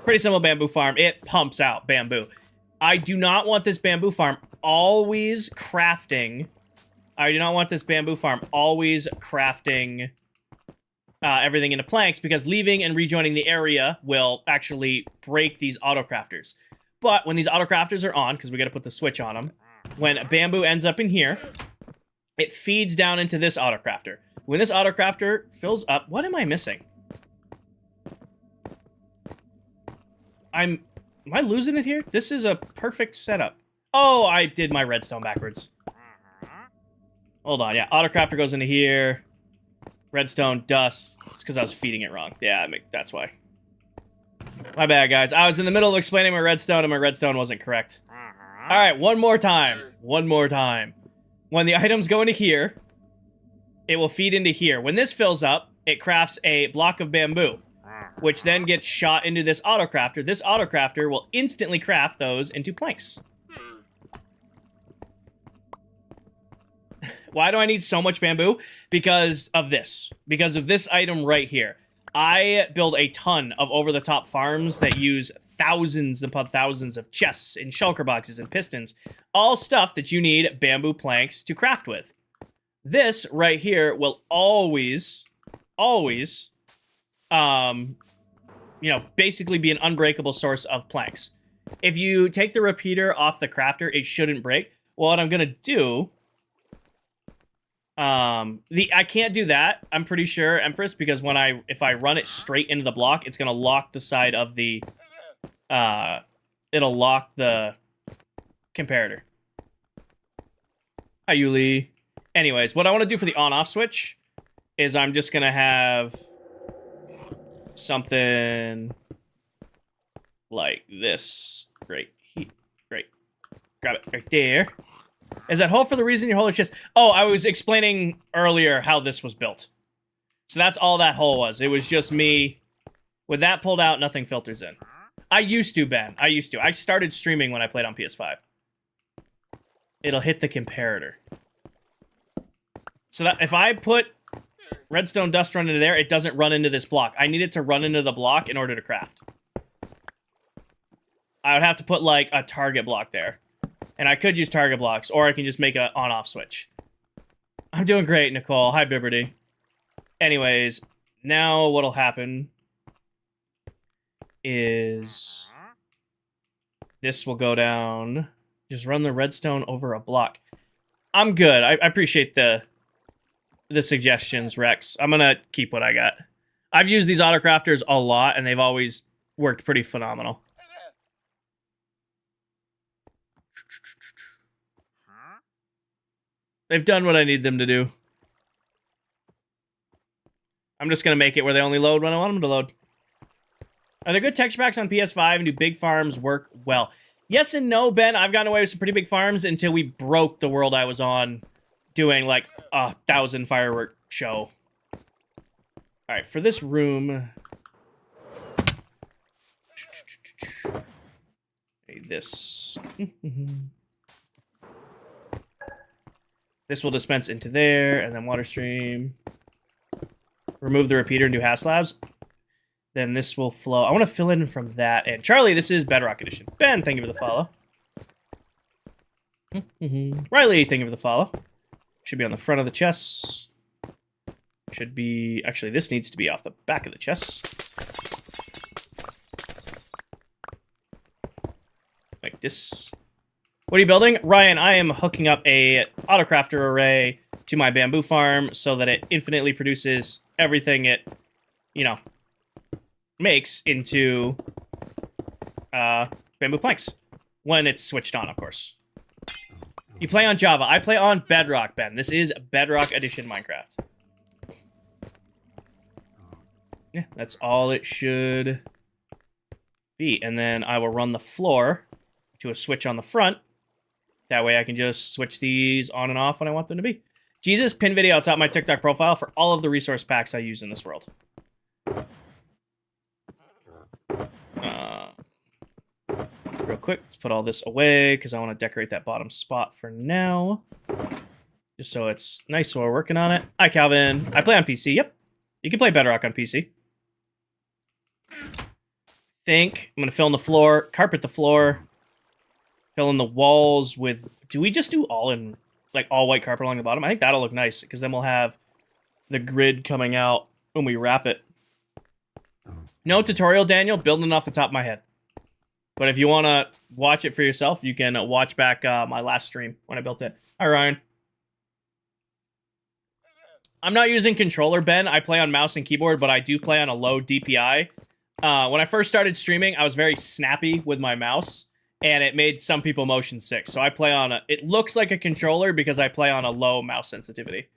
Pretty simple bamboo farm. It pumps out bamboo. I do not want this bamboo farm always crafting. I do not want this bamboo farm always crafting everything into planks, because leaving and rejoining the area will actually break these auto-crafters. But when these auto-crafters are on, because we got to put the switch on them, when bamboo ends up in here, it feeds down into this auto-crafter. When this auto-crafter fills up... What am I missing? Am I losing it here? This is a perfect setup. Oh, I did my redstone backwards. Hold on, yeah. Auto-crafter goes into here. Redstone, dust. It's because I was feeding it wrong. Yeah, that's why. My bad, guys. I was in the middle of explaining my redstone, and my redstone wasn't correct. All right, one more time. One more time. When the items go into here, it will feed into here. When this fills up, it crafts a block of bamboo, which then gets shot into this auto-crafter. This auto-crafter will instantly craft those into planks. Why do I need so much bamboo? Because of this. Because of this item right here. I build a ton of over-the-top farms that use thousands upon thousands of chests and shulker boxes and pistons. All stuff that you need bamboo planks to craft with. This right here will always, you know, basically be an unbreakable source of planks. If you take the repeater off the crafter, it shouldn't break. Well, what I'm gonna do... I can't do that, I'm pretty sure, Empress, because if I run it straight into the block, it's gonna lock the side of the, it'll lock the comparator. Hi, Yuli. Anyways, what I want to do for the on-off switch is I'm just gonna have something like this. Great. Great. Grab it right there. Is that hole for the reason your hole is just... Oh, I was explaining earlier how this was built. So that's all that hole was. It was just me. With that pulled out, nothing filters in. I used to, Ben. I used to. I started streaming when I played on PS5. It'll hit the comparator. So that if I put redstone dust run into there, it doesn't run into this block. I need it to run into the block in order to craft. I would have to put, like, a target block there. And I could use target blocks, or I can just make an on-off switch. I'm doing great, Nicole. Hi, Bibberty. Anyways, now what'll happen is this will go down. Just run the redstone over a block. I'm good. I appreciate the the suggestions, Rex. I'm gonna keep what I got. I've used these autocrafters a lot, and they've always worked pretty phenomenal. They've done what I need them to do. I'm just gonna make it where they only load when I want them to load. Are there good texture packs on PS5, and do big farms work well? Yes and no, Ben. I've gotten away with some pretty big farms until we broke the world I was on doing like a 1,000 firework show. All right, for this room, need this. This will dispense into there, and then water stream. Remove the repeater and do half slabs. Then this will flow. I want to fill in from that. And Charlie, this is Bedrock Edition. Ben, thank you for the follow. Riley, thank you for the follow. Should be on the front of the chest. Should be... Actually, this needs to be off the back of the chest. Like this. What are you building? Ryan, I am hooking up a autocrafter array to my bamboo farm so that it infinitely produces everything it, you know, makes into bamboo planks. When it's switched on, of course. You play on Java. I play on Bedrock, Ben. This is Bedrock Edition Minecraft. Yeah, that's all it should be. And then I will run the floor to a switch on the front. That way I can just switch these on and off when I want them to be. Jesus, pin video atop my TikTok profile for all of the resource packs I use in this world. Real quick, let's put all this away because I want to decorate that bottom spot for now. Just so it's nice while we're working on it. Hi, Calvin. I play on PC. Yep. You can play Bedrock on PC. I'm going to fill in the floor, carpet the floor, fill in the walls with... Do we just do all in, like, all white carpet along the bottom? I think that'll look nice because then we'll have the grid coming out when we wrap it. No tutorial, Daniel. Building off the top of my head. But if you want to watch it for yourself, you can watch back my last stream when I built it. Hi, Ryan. I'm not using controller, Ben. I play on mouse and keyboard, but I do play on a low DPI. When I first started streaming, I was very snappy with my mouse, and it made some people motion sick. So I play on a... It looks like a controller because I play on a low mouse sensitivity.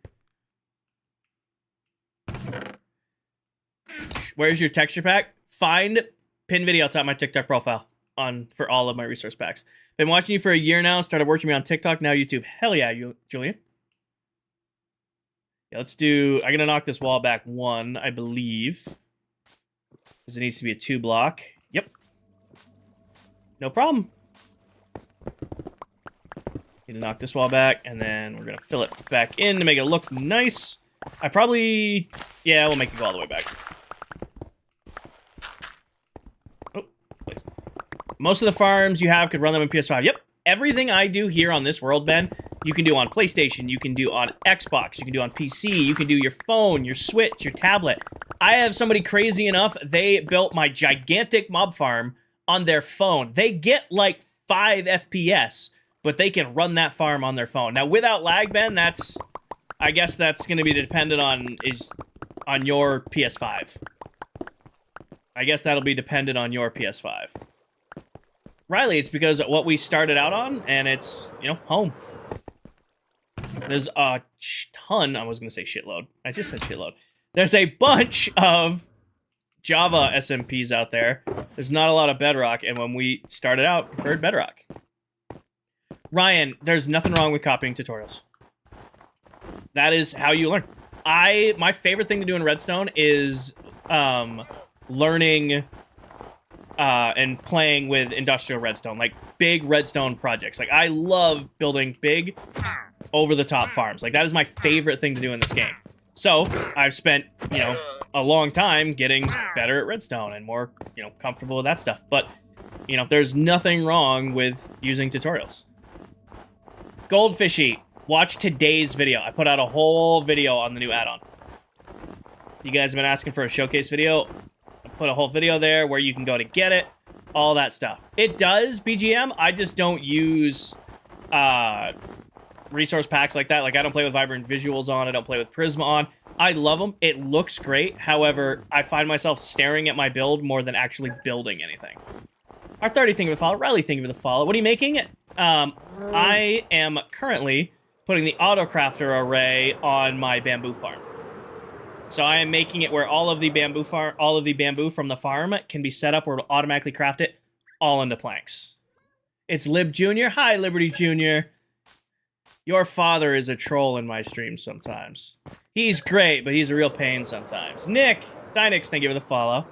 Where's your texture pack? Find pin video top my TikTok profile for all of my resource packs. Been watching you for a year now. Started watching me on TikTok, now YouTube. Hell yeah, Julian. Yeah, let's do... I'm going to knock this wall back 1, I believe. Because it needs to be a 2 block. Yep. No problem. Need to knock this wall back, and then we're going to fill it back in to make it look nice. I probably... Yeah, we'll make it go all the way back. Oh, please. Most of the farms you have could run them in PS5. Yep. Everything I do here on this world, Ben, you can do on PlayStation, you can do on Xbox, you can do on PC, you can do your phone, your Switch, your tablet. I have somebody crazy enough, they built my gigantic mob farm on their phone. They get like 5 FPS, but they can run that farm on their phone. Now, without lag, Ben, I guess that's going to be dependent on your PS5. I guess that'll be dependent on your PS5. Riley, it's because of what we started out on, and it's, you know, home. There's a ton, I was going to say shitload. I just said shitload. There's a bunch of Java SMPs out there. There's not a lot of Bedrock, and when we started out, preferred Bedrock. Ryan, there's nothing wrong with copying tutorials. That is how you learn. My favorite thing to do in Redstone is learning and playing with industrial redstone, like big redstone projects. Like, I love building big, over-the-top farms. Like, that is my favorite thing to do in this game. So, I've spent, you know, a long time getting better at redstone and more, you know, comfortable with that stuff. But, you know, there's nothing wrong with using tutorials. Goldfishy, watch today's video. I put out a whole video on the new add-on. You guys have been asking for a showcase video. Put a whole video there where you can go to get it, all that stuff. It does BGM. I just don't use resource packs like that. Like, I don't play with Vibrant Visuals on. I don't play with Prisma on. I love them. It looks great. However, I find myself staring at my build more than actually building anything. Our 30, thank you for the follow. Riley, thank you for the follow. What are you making? I am currently putting the autocrafter array on my bamboo farm. So I am making it where all of the bamboo from the farm can be set up where it'll automatically craft it all into planks. It's Lib Jr. Hi, Liberty Jr. Your father is a troll in my streams sometimes. He's great, but he's a real pain sometimes. Nick, Dynix, thank you for the follow.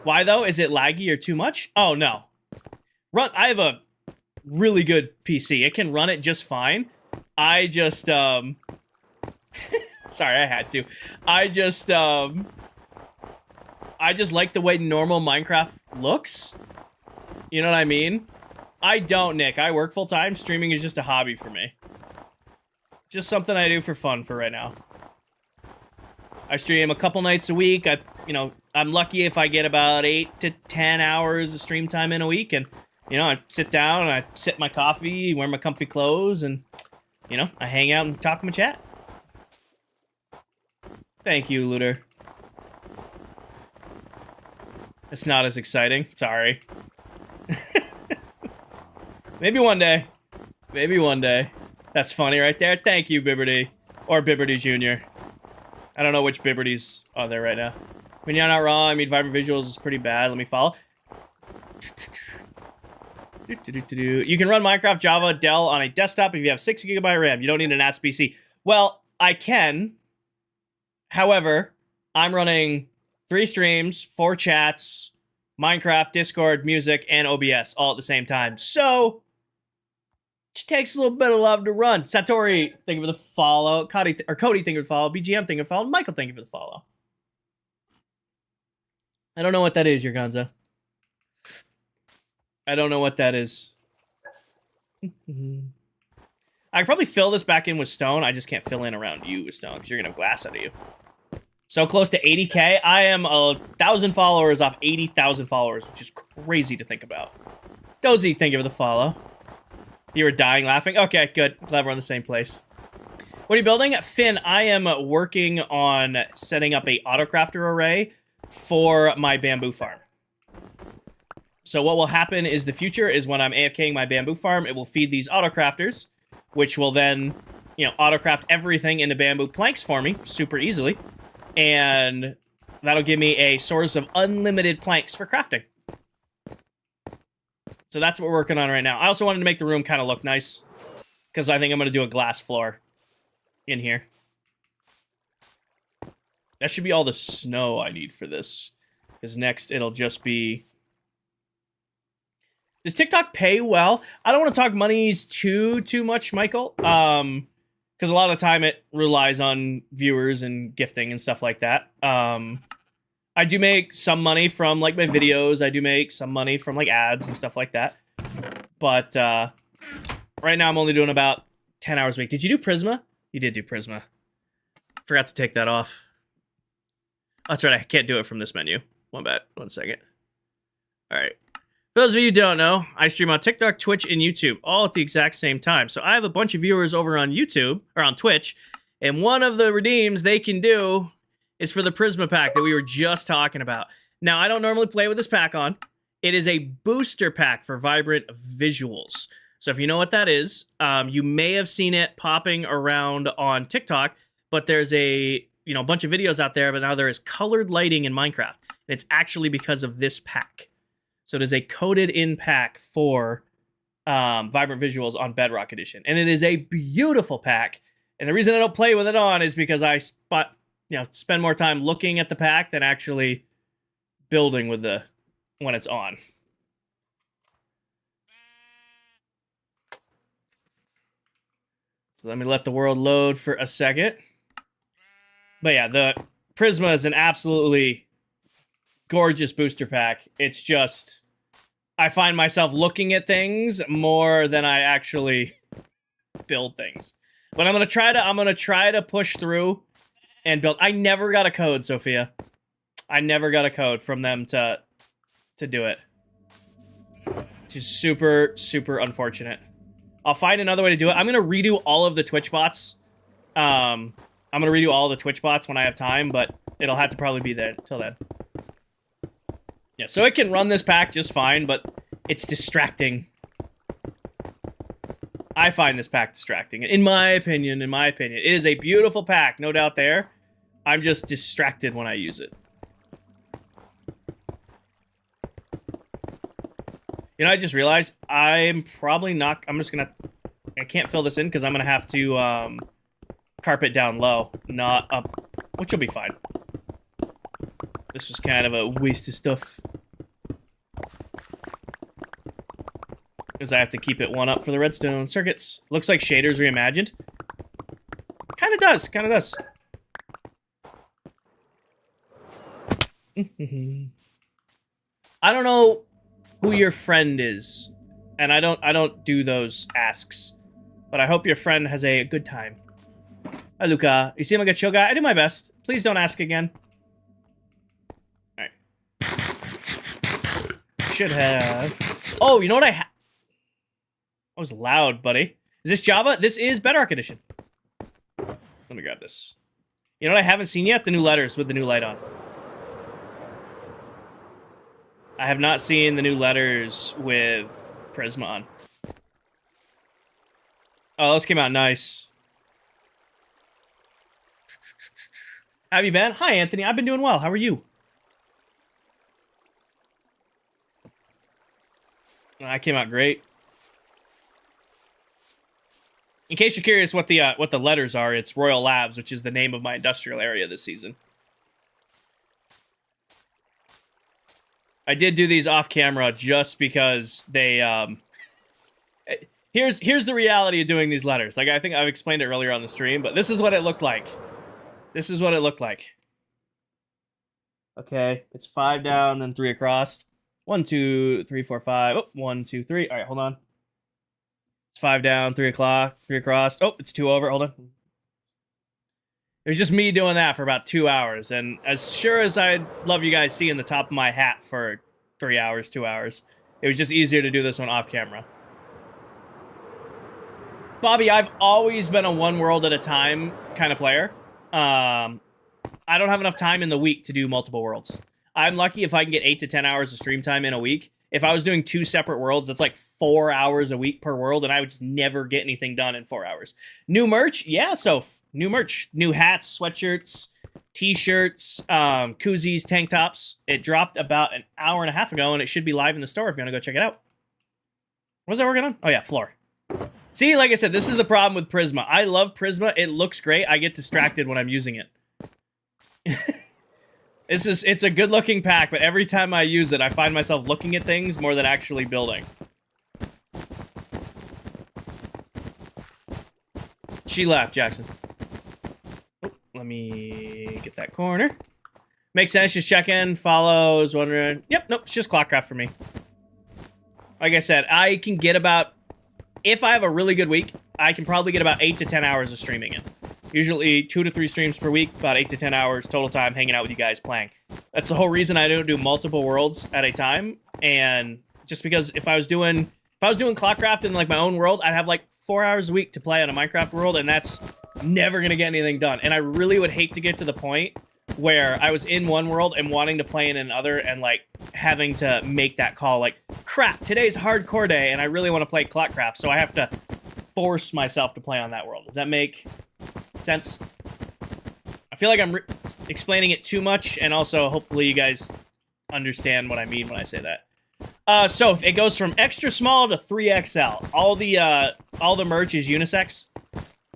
Why though? Is it laggy or too much? Oh no. I have a really good PC. It can run it just fine. I just sorry, I had to. I just like the way normal Minecraft looks. You know what I mean? I don't, Nick. I work full time. Streaming is just a hobby for me. Just something I do for fun for right now. I stream a couple nights a week. I'm lucky if I get about 8 to 10 hours of stream time in a week, and I sit down and I sip my coffee, wear my comfy clothes, and I hang out and talk and chat. Thank you, Looter. It's not as exciting. Sorry. Maybe one day. Maybe one day. That's funny right there. Thank you, Bibberty. Or Bibberty Jr. I don't know which Bibberty's on there right now. I mean, you're not wrong. I mean, Vibrant Visuals is pretty bad. Let me follow. You can run Minecraft, Java, Dell on a desktop if you have 6 GB RAM. You don't need an AS PC. Well, I can. However, I'm running 3 streams, 4 chats, Minecraft, Discord, music, and OBS all at the same time. So, it takes a little bit of love to run. Satori, thank you for the follow. Cody, thank you for the follow. BGM, thank you for the follow. Michael, thank you for the follow. I don't know what that is, Yerganza. I don't know what that is. I could probably fill this back in with stone. I just can't fill in around you with stone because you're going to have glass out of you. So close to 80K. I am 1,000 followers off 80,000 followers, which is crazy to think about. Dozy, thank you for the follow. You were dying laughing? Okay, good. Glad we're on the same place. What are you building? Finn, I am working on setting up a autocrafter array for my bamboo farm. So what will happen is the future is when I'm AFKing my bamboo farm, it will feed these autocrafters, which will then, autocraft everything into bamboo planks for me super easily. And that'll give me a source of unlimited planks for crafting. So that's what we're working on right now. I also wanted to make the room kind of look nice, because I think I'm going to do a glass floor in here. That should be all the snow I need for this, because next it'll just be... Does TikTok pay well? I don't want to talk monies too much, Michael, because a lot of the time it relies on viewers and gifting and stuff like that. I do make some money from, like, my videos. I do make some money from, like, ads and stuff like that. But, right now I'm only doing about 10 hours a week. Did you do Prisma? You did do Prisma. Forgot to take that off. That's right, I can't do it from this menu. One second. Alright. For those of you who don't know, I stream on TikTok, Twitch, and YouTube, all at the exact same time. So I have a bunch of viewers over on YouTube, or on Twitch, and one of the redeems they can do is for the Prisma pack that we were just talking about. Now, I don't normally play with this pack on. It is a booster pack for Vibrant Visuals. So if you know what that is, you may have seen it popping around on TikTok, but there's a bunch of videos out there, but now there is colored lighting in Minecraft. And it's actually because of this pack. So it is a coded-in pack for Vibrant Visuals on Bedrock Edition. And it is a beautiful pack. And the reason I don't play with it on is because I spend more time looking at the pack than actually building with when it's on. So let me let the world load for a second. But yeah, the Prisma is an absolutely gorgeous booster pack. It's just, I find myself looking at things more than I actually build things. But I'm gonna try to push through and build. I never got a code, Sophia. I never got a code from them to do it. Which is super, super unfortunate. I'll find another way to do it. I'm going to redo all of the Twitch bots. I'm going to redo all the Twitch bots when I have time, but it'll have to probably be there till then. Yeah, so it can run this pack just fine, but it's distracting. I find this pack distracting. In my opinion. It is a beautiful pack, no doubt there. I'm just distracted when I use it. You know, I just realized I'm probably not... I can't fill this in because I'm going to have to carpet down low, not up, which will be fine. This was kind of a waste of stuff. Because I have to keep it one up for the redstone circuits. Looks like shaders reimagined. Kind of does, I don't know who your friend is, and I don't do those asks, but I hope your friend has a good time. Hi, Luca. You seem like a chill guy. I do my best. Please don't ask again. All right. Should have. Oh, you know what I have? That was loud, buddy. Is this Java? This is Bedrock Edition. Let me grab this. You know what I haven't seen yet? The new letters with the new light on. I have not seen the new letters with Prisma on. Oh, those came out nice. How have you been? Hi, Anthony. I've been doing well. How are you? That came out great. In case you're curious what the letters are, it's Royal Labs, which is the name of my industrial area this season. I did do these off camera just because they here's the reality of doing these letters. Like, I think I've explained it earlier on the stream, but this is what it looked like. This is what it looked like. Okay, it's 5 down, then 3 across. 1, 2, 3, 4, 5. Oh, 1, 2, 3. All right, hold on. It's 5 down, 3 o'clock, 3 across. Oh, it's 2 over. Hold on. It was just me doing that for about 2 hours, and as sure as I'd love you guys seeing the top of my hat for 3 hours, 2 hours, it was just easier to do this one off camera. Bobby, I've always been a one world at a time kind of player. I don't have enough time in the week to do multiple worlds. I'm lucky if I can get 8 to 10 hours of stream time in a week. If I was doing 2 separate worlds, that's like 4 hours a week per world, and I would just never get anything done in 4 hours. New merch? Yeah, so new merch. New hats, sweatshirts, t-shirts, koozies, tank tops. It dropped about an hour and a half ago, and it should be live in the store if you want to go check it out. What was I working on? Oh, yeah, floor. See, like I said, this is the problem with Prisma. I love Prisma. It looks great. I get distracted when I'm using it. It's a good-looking pack, but every time I use it, I find myself looking at things more than actually building. She left, Jackson. Oh, let me get that corner. Makes sense, just check in, follows, wondering. Yep, nope, it's just ClockCraft for me. Like I said, I can get about... If I have a really good week, I can probably get about 8 to 10 hours of streaming in. Usually 2 to 3 streams per week, about 8 to 10 hours total time hanging out with you guys playing. That's the whole reason I don't do multiple worlds at a time. And just because if I was doing ClockCraft in like my own world, I'd have like 4 hours a week to play on a Minecraft world, and that's never gonna get anything done. And I really would hate to get to the point where I was in one world and wanting to play in another and like having to make that call like, crap, today's hardcore day and I really want to play ClockCraft, so I have to force myself to play on that world. Does that make sense? I feel like I'm explaining it too much, and also hopefully you guys understand what I mean when I say that. So it goes from extra small to 3XL. All the merch is unisex,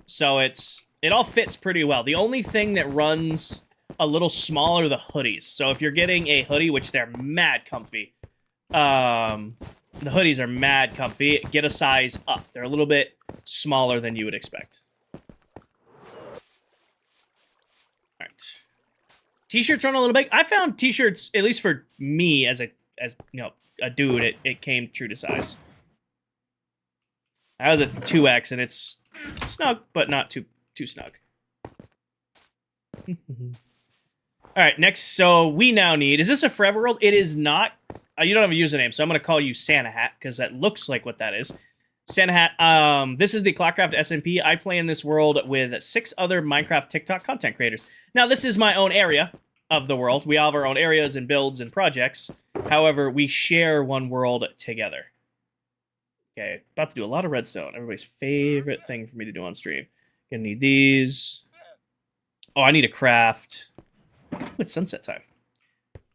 so it all fits pretty well. The only thing that runs a little smaller are the hoodies. So if you're getting a hoodie, which they're mad comfy, the hoodies are mad comfy, get a size up. They're a little bit smaller than you would expect. Alright. T-shirts run a little big. I found t-shirts, at least for me as a dude, it came true to size. I was a 2X and it's snug, but not too snug. Alright, next, so we now need... Is this a Forever World? It is not. You don't have a username, so I'm going to call you Santa Hat, because that looks like what that is. Sanahat, this is the ClockCraft SMP. I play in this world with 6 other Minecraft TikTok content creators. Now, this is my own area of the world. We all have our own areas and builds and projects. However, we share one world together. Okay, about to do a lot of redstone. Everybody's favorite thing for me to do on stream. Gonna need these. Oh, I need a craft. It's sunset time.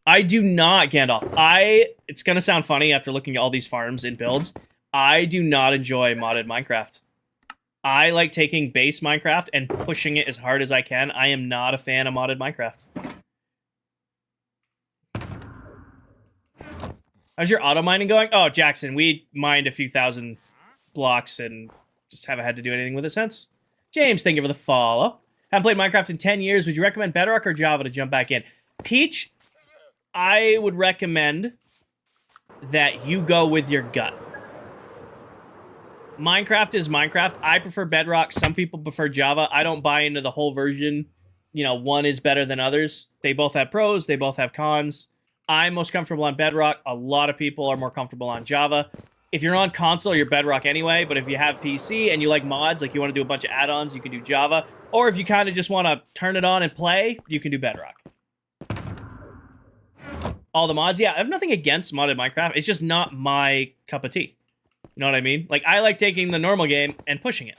I do not, Gandalf. It's gonna sound funny after looking at all these farms and builds. I do not enjoy modded Minecraft. I like taking base Minecraft and pushing it as hard as I can. I am not a fan of modded Minecraft. How's your auto mining going? Oh, Jackson, we mined a few thousand blocks and just haven't had to do anything with it since. James, thank you for the follow. Haven't played Minecraft in 10 years. Would you recommend Bedrock or Java to jump back in? Peach, I would recommend that you go with your gut. Minecraft is Minecraft. I prefer Bedrock. Some people prefer Java. I don't buy into the whole version. You know, one is better than others. They both have pros. They both have cons. I'm most comfortable on Bedrock. A lot of people are more comfortable on Java. If you're on console, you're Bedrock anyway. But if you have PC and you like mods, like you want to do a bunch of add-ons, you can do Java. Or if you kind of just want to turn it on and play, you can do Bedrock. All the mods, yeah, I have nothing against modded Minecraft. It's just not my cup of tea. You know what I mean? Like, I like taking the normal game and pushing it.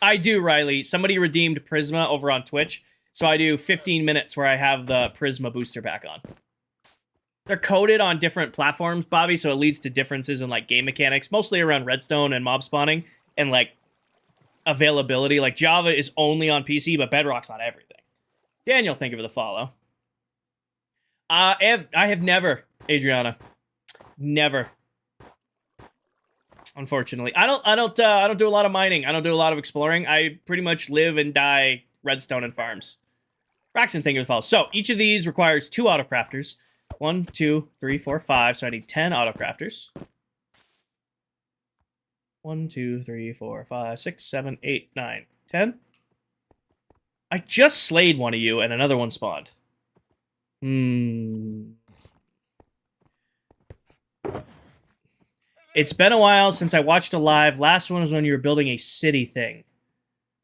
I do, Riley. Somebody redeemed Prisma over on Twitch, so I do 15 minutes where I have the Prisma booster back on. They're coded on different platforms, Bobby, so it leads to differences in, like, game mechanics, mostly around redstone and mob spawning, and, like, availability. Like, Java is only on PC, but Bedrock's on everything. Daniel, thank you for the follow. I have never, Adriana. Never. Unfortunately, I don't do a lot of mining. I don't do a lot of exploring. I pretty much live and die redstone and farms. Braxton, thank you for the follow. So each of these requires 2 autocrafters. 1, 2, 3, 4, 5. So I need 10 autocrafters. 1, 2, 3, 4, 5, 6, 7, 8, 9, 10. I just slayed one of you and another one spawned. It's been a while since I watched a live. Last one was when you were building a city thing.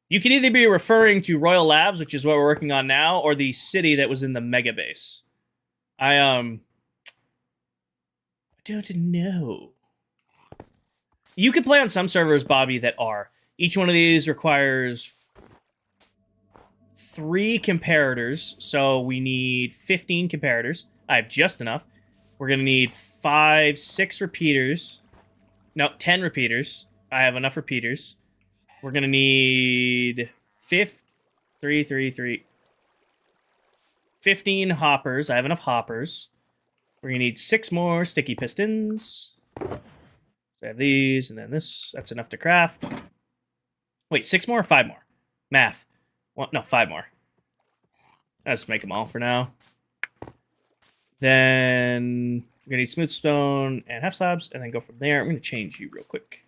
You can either be referring to Royal Labs, which is what we're working on now, or the city that was in the mega base. I don't know. You could play on some servers, Bobby, that are. Each one of these requires 3 comparators, so we need 15 comparators. I have just enough. We're going to need 5, 6 repeaters. No, 10 repeaters. I have enough repeaters. We're going to need 15 hoppers. I have enough hoppers. We're going to need 6 more sticky pistons. So I have these, and then this. That's enough to craft. Wait, 6 more or 5 more? Math. Well, no, 5 more. Let's make them all for now. Then we're going to need smooth stone and half slabs, and then go from there. I'm going to change you real quick.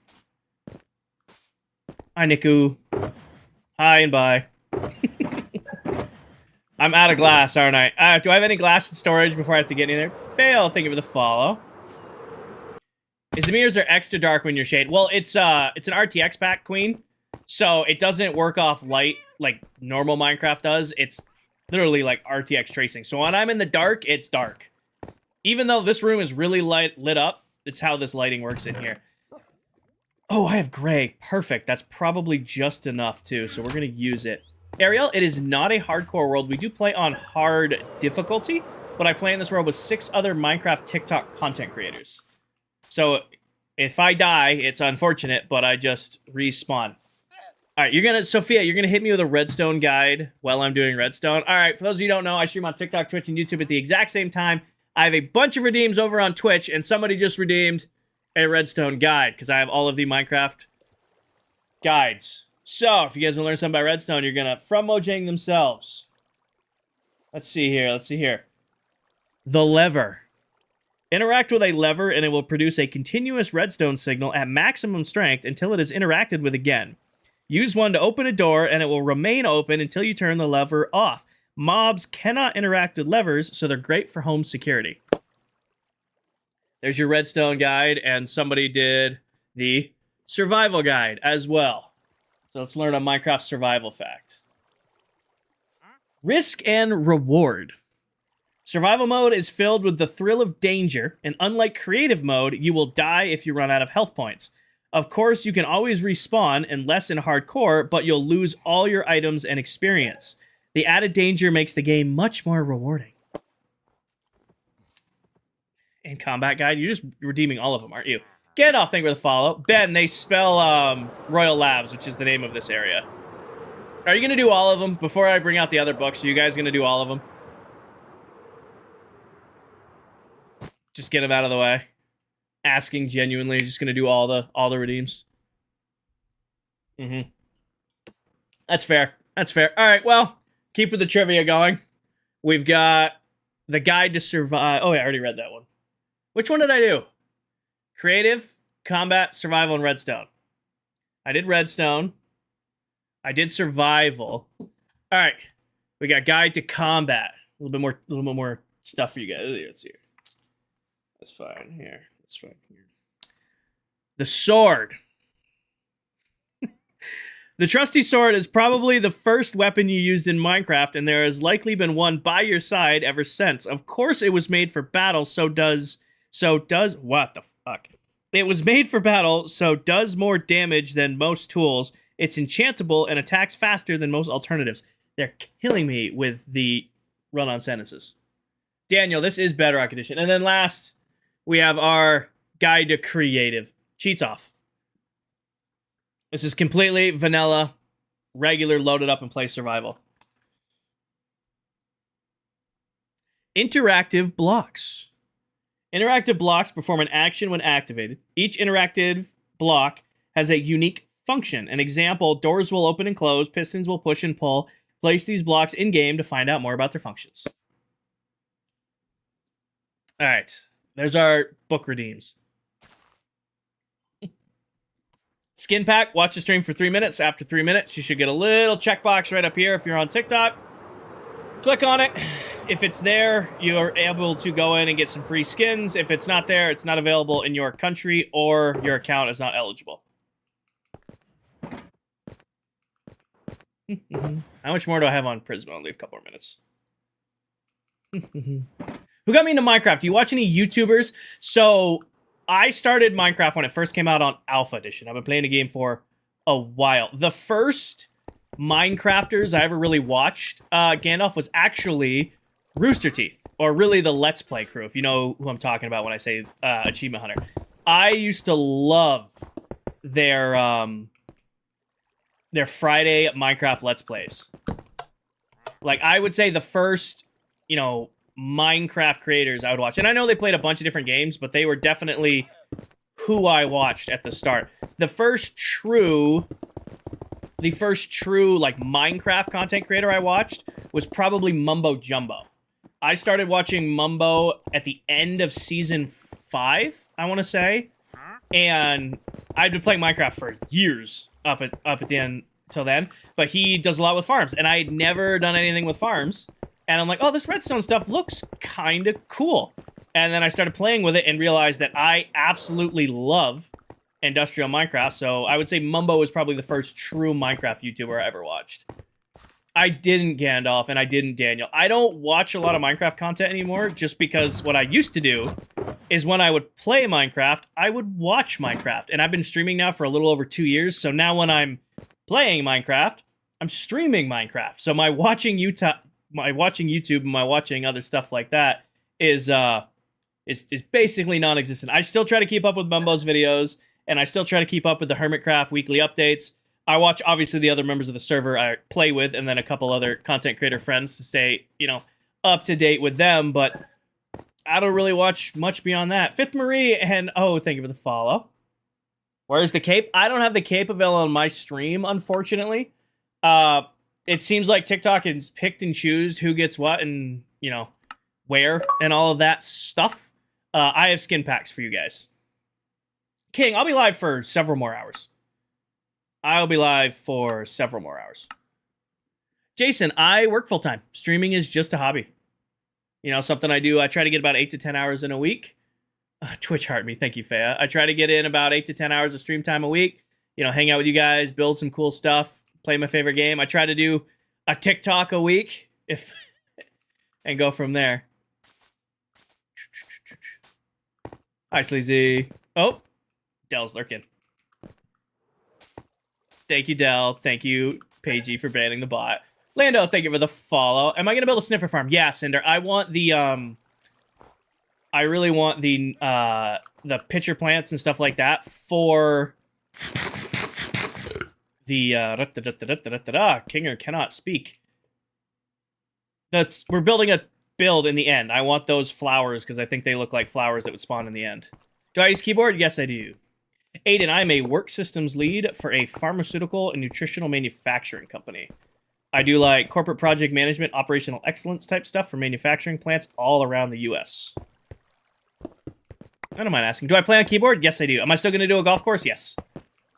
Hi, Niku. Hi and bye. I'm out of glass, aren't I? Do I have any glass in storage before I have to get in there? Bale, thank you for the follow. Izmirs are extra dark when you're shade. Well, it's an RTX pack, Queen. So it doesn't work off light like normal Minecraft does. It's literally like RTX tracing. So when I'm in the dark, it's dark. Even though this room is really lit up, it's how this lighting works in here. Oh, I have gray. Perfect. That's probably just enough, too. So we're going to use it. Ariel, it is not a hardcore world. We do play on hard difficulty, but I play in this world with 6 other Minecraft TikTok content creators. So if I die, it's unfortunate, but I just respawn. All right, Sophia, you're gonna hit me with a redstone guide while I'm doing redstone. All right, for those of you who don't know, I stream on TikTok, Twitch, and YouTube at the exact same time. I have a bunch of redeems over on Twitch, and somebody just redeemed a redstone guide because I have all of the Minecraft guides. So if you guys want to learn something about redstone, you're gonna from Mojang themselves. Let's see here. The lever. Interact with a lever, and it will produce a continuous redstone signal at maximum strength until it is interacted with again. Use one to open a door, and it will remain open until you turn the lever off. Mobs cannot interact with levers, so they're great for home security. There's your redstone guide, and somebody did the survival guide as well. So let's learn a Minecraft survival fact. Risk and reward. Survival mode is filled with the thrill of danger, and unlike creative mode, you will die if you run out of health points. Of course, you can always respawn, unless in hardcore, but you'll lose all your items and experience. The added danger makes the game much more rewarding. And combat guide, you're just redeeming all of them, aren't you? Gandalf, thank you for the follow. Ben, they spell Royal Labs, which is the name of this area. Are you going to do all of them? Before I bring out the other books, are you guys going to do all of them? Just get them out of the way. Asking genuinely, just gonna do all the redeems. That's fair. That's fair. All right. Well, keep with the trivia going. We've got the guide to survive. Oh, yeah, I already read that one. Which one did I do? Creative, combat, survival, and redstone. I did redstone. I did survival. All right. We got guide to combat. A little bit more stuff for you guys. Let's see. That's fine here. That's fine here. The sword. The trusty sword is probably the first weapon you used in Minecraft, and there has likely been one by your side ever since. Of course, it was made for battle, so does what the fuck? It was made for battle, so does more damage than most tools. It's enchantable and attacks faster than most alternatives. They're killing me with the run-on sentences. Daniel, this is Bedrock Edition. And then last, we have our guide to creative. Cheats off. This is completely vanilla, regular, loaded up and play survival. Interactive blocks. Interactive blocks perform an action when activated. Each interactive block has a unique function. An example, doors will open and close, pistons will push and pull. Place these blocks in-game to find out more about their functions. All right. There's our book redeems. Skin pack, watch the stream for 3 minutes. After 3 minutes, you should get a little checkbox right up here if you're on TikTok. Click on it. If it's there, you're able to go in and get some free skins. If it's not there, it's not available in your country or your account is not eligible. How much more do I have on Prisma? I'll leave a couple more minutes. Who got me into Minecraft? Do you watch any YouTubers? So I started Minecraft when it first came out on Alpha Edition. I've been playing the game for a while. The first Minecrafters I ever really watched, Gandalf, was actually Rooster Teeth, or really the Let's Play crew, if you know who I'm talking about when I say Achievement Hunter. I used to love their Friday Minecraft Let's Plays. Like, I would say the first, Minecraft creators I would watch. And I know they played a bunch of different games, but they were definitely who I watched at the start. The first true like Minecraft content creator I watched was probably Mumbo Jumbo. I started watching Mumbo at the end of season 5, I want to say. And I'd been playing Minecraft for years up at the end till then. But he does a lot with farms, and I had never done anything with farms. And I'm like, oh, this redstone stuff looks kind of cool. And then I started playing with it and realized that I absolutely love industrial Minecraft. So I would say Mumbo was probably the first true Minecraft YouTuber I ever watched. I didn't Gandalf and I didn't Daniel. I don't watch a lot of Minecraft content anymore just because what I used to do is when I would play Minecraft, I would watch Minecraft. And I've been streaming now for a little over 2 years. So now when I'm playing Minecraft, I'm streaming Minecraft. So my watching YouTube and my watching other stuff like that is basically non-existent. I still try to keep up with Mumbo's videos, and I still try to keep up with the Hermitcraft weekly updates. I watch, obviously, the other members of the server I play with, and then a couple other content creator friends to stay, up to date with them, but I don't really watch much beyond that. Fifth Marie, and thank you for the follow. Where's the cape? I don't have the cape available on my stream, unfortunately. It seems like TikTok has picked and choose who gets what and, where and all of that stuff. I have skin packs for you guys. King, I'll be live for several more hours. Jason, I work full-time. Streaming is just a hobby. Something I do. I try to get about 8 to 10 hours in a week. Twitch heart me. Thank you, Faya. I try to get in about 8 to 10 hours of stream time a week. You know, hang out with you guys, build some cool stuff, play my favorite game. I try to do a TikTok a week and go from there. Hi, Sleazy. Oh, Dell's lurking. Thank you, Dell. Thank you, Pagey, for banning the bot. Lando, thank you for the follow. Am I gonna build a sniffer farm? Yeah, Cinder. I want the I really want the pitcher plants and stuff like that for the Kinger cannot speak. We're building a build in the end. I want those flowers because I think they look like flowers that would spawn in the end. Do I use keyboard? Yes, I do. Aiden, I'm a work systems lead for a pharmaceutical and nutritional manufacturing company. I do like corporate project management, operational excellence type stuff for manufacturing plants all around the U.S. I don't mind asking. Do I play on keyboard? Yes, I do. Am I still going to do a golf course? Yes.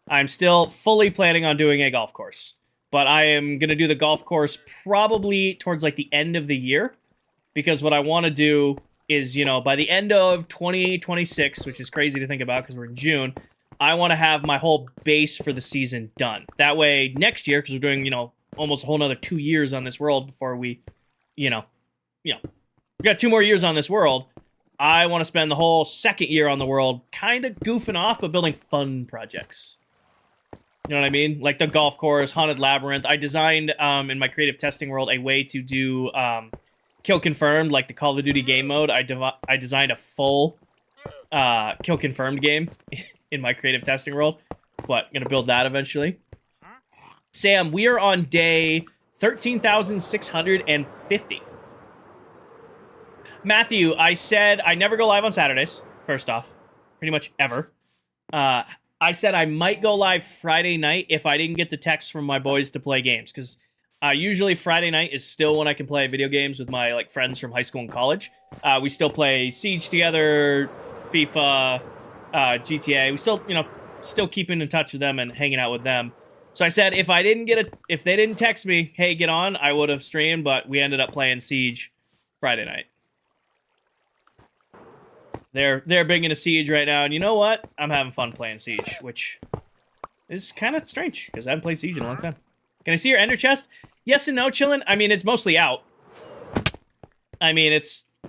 I'm still fully planning on doing a golf course. But I am going to do the golf course probably towards like the end of the year. Because what I want to do is, you know, by the end of 2026, which is crazy to think about because we're in June, I want to have my whole base for the season done. That way, next year, because we're doing, you know, almost a whole nother 2 years on this world before we, we got 2 more years on this world. I want to spend the whole second year on the world kind of goofing off, but building fun projects. You know what I mean? Like the golf course, Haunted Labyrinth. I designed, in my creative testing world, a way to do kill confirmed, like the Call of Duty game mode. I designed a full kill confirmed game in my creative testing world, but I'm going to build that eventually. Sam, we are on day 13,650. Matthew, I said I never go live on Saturdays, first off. Pretty much ever. I said I might go live Friday night if I didn't get the text from my boys to play games, because usually Friday night is still when I can play video games with my friends from high school and college. We still play Siege together, FIFA, GTA. We still keeping in touch with them and hanging out with them. So I said if they didn't text me, hey, get on, I would have streamed, but we ended up playing Siege Friday night. They're big into Siege right now, and you know what? I'm having fun playing Siege, which is kind of strange, because I haven't played Siege in a long time. Can I see your ender chest? Yes and no, chillin'. I mean, it's mostly out. I mean,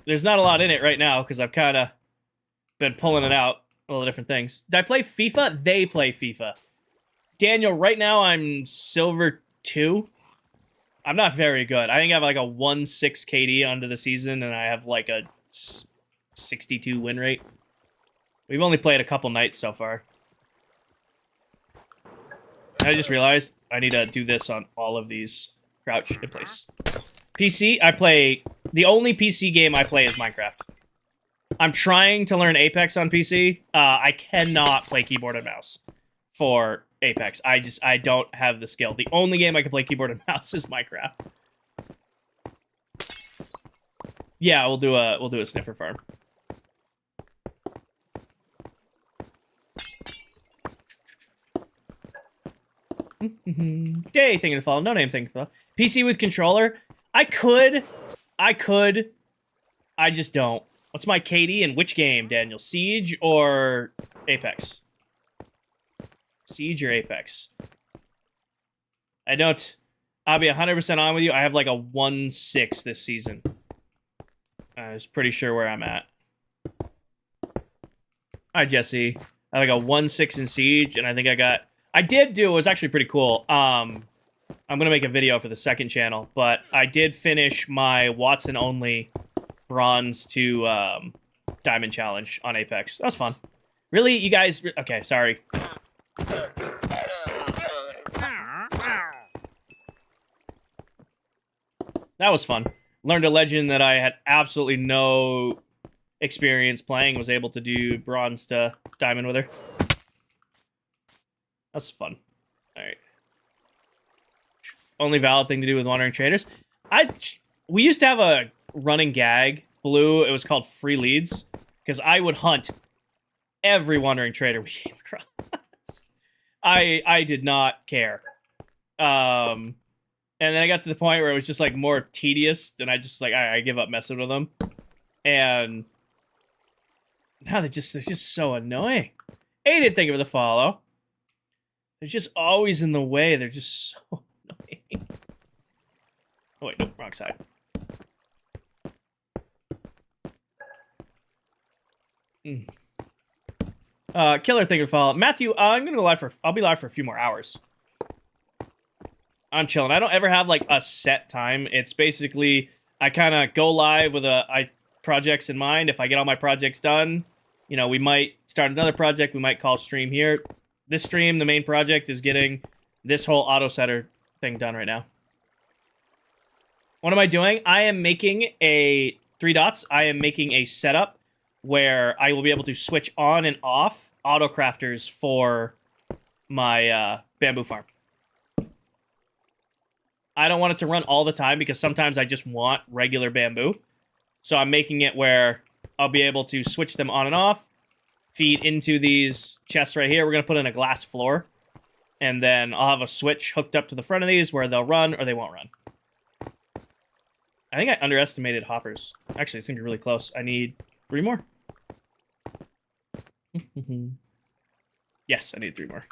there's not a lot in it right now, because I've kind of been pulling it out, all the different things. Did I play FIFA? They play FIFA. Daniel, right now I'm Silver 2. I'm not very good. I think I have like a 1.6 KD onto the season, and I have like a 62 win rate. We've only played a couple nights so far. I just realized I need to do this on all of these. Crouch in place. PC, the only PC game I play is Minecraft. I'm trying to learn Apex on PC. I cannot play keyboard and mouse for Apex. I don't have the skill. The only game I can play keyboard and mouse is Minecraft. Yeah, we'll do a sniffer farm. Day thing to follow. No name thing to follow. PC with controller. I could. I just don't. What's my KD in which game, Daniel? Siege or Apex? Siege or Apex? I don't. I'll be 100% on with you. I have like a 1.6 this season. I was pretty sure where I'm at. Hi, Jesse. I have like a 1.6 in Siege, and I think it was actually pretty cool. I'm going to make a video for the second channel, but I did finish my Watson-only bronze to diamond challenge on Apex. That was fun. Really, you guys... Okay, sorry. That was fun. Learned a legend that I had absolutely no experience playing. Was able to do bronze to diamond with her. That's fun. All right. Only valid thing to do with wandering traders. We used to have a running gag, Blue. It was called free leads, because I would hunt every wandering trader we came across. I did not care. And then I got to the point where it was just like more tedious, and I just like I give up messing with them. And Now they're just so annoying. Aiden, thank you for the follow. They're just always in the way. They're just so annoying. Oh, wait, no, wrong side. Killer, thank you for the follow. Matthew, I'm gonna go live for. I'll be live for a few more hours. I'm chilling. I don't ever have like a set time. It's basically I kind of go live with projects in mind. If I get all my projects done, you know, we might start another project. We might call stream here. This stream, the main project, is getting this whole auto setter thing done right now. What am I doing? I am making a 3 dots. I am making a setup where I will be able to switch on and off auto crafters for my bamboo farm. I don't want it to run all the time because sometimes I just want regular bamboo. So I'm making it where I'll be able to switch them on and off, feed into these chests right here. We're going to put in a glass floor. And then I'll have a switch hooked up to the front of these where they'll run or they won't run. I think I underestimated hoppers. Actually, it's going to be really close. I need 3 more. Yes, I need 3 more.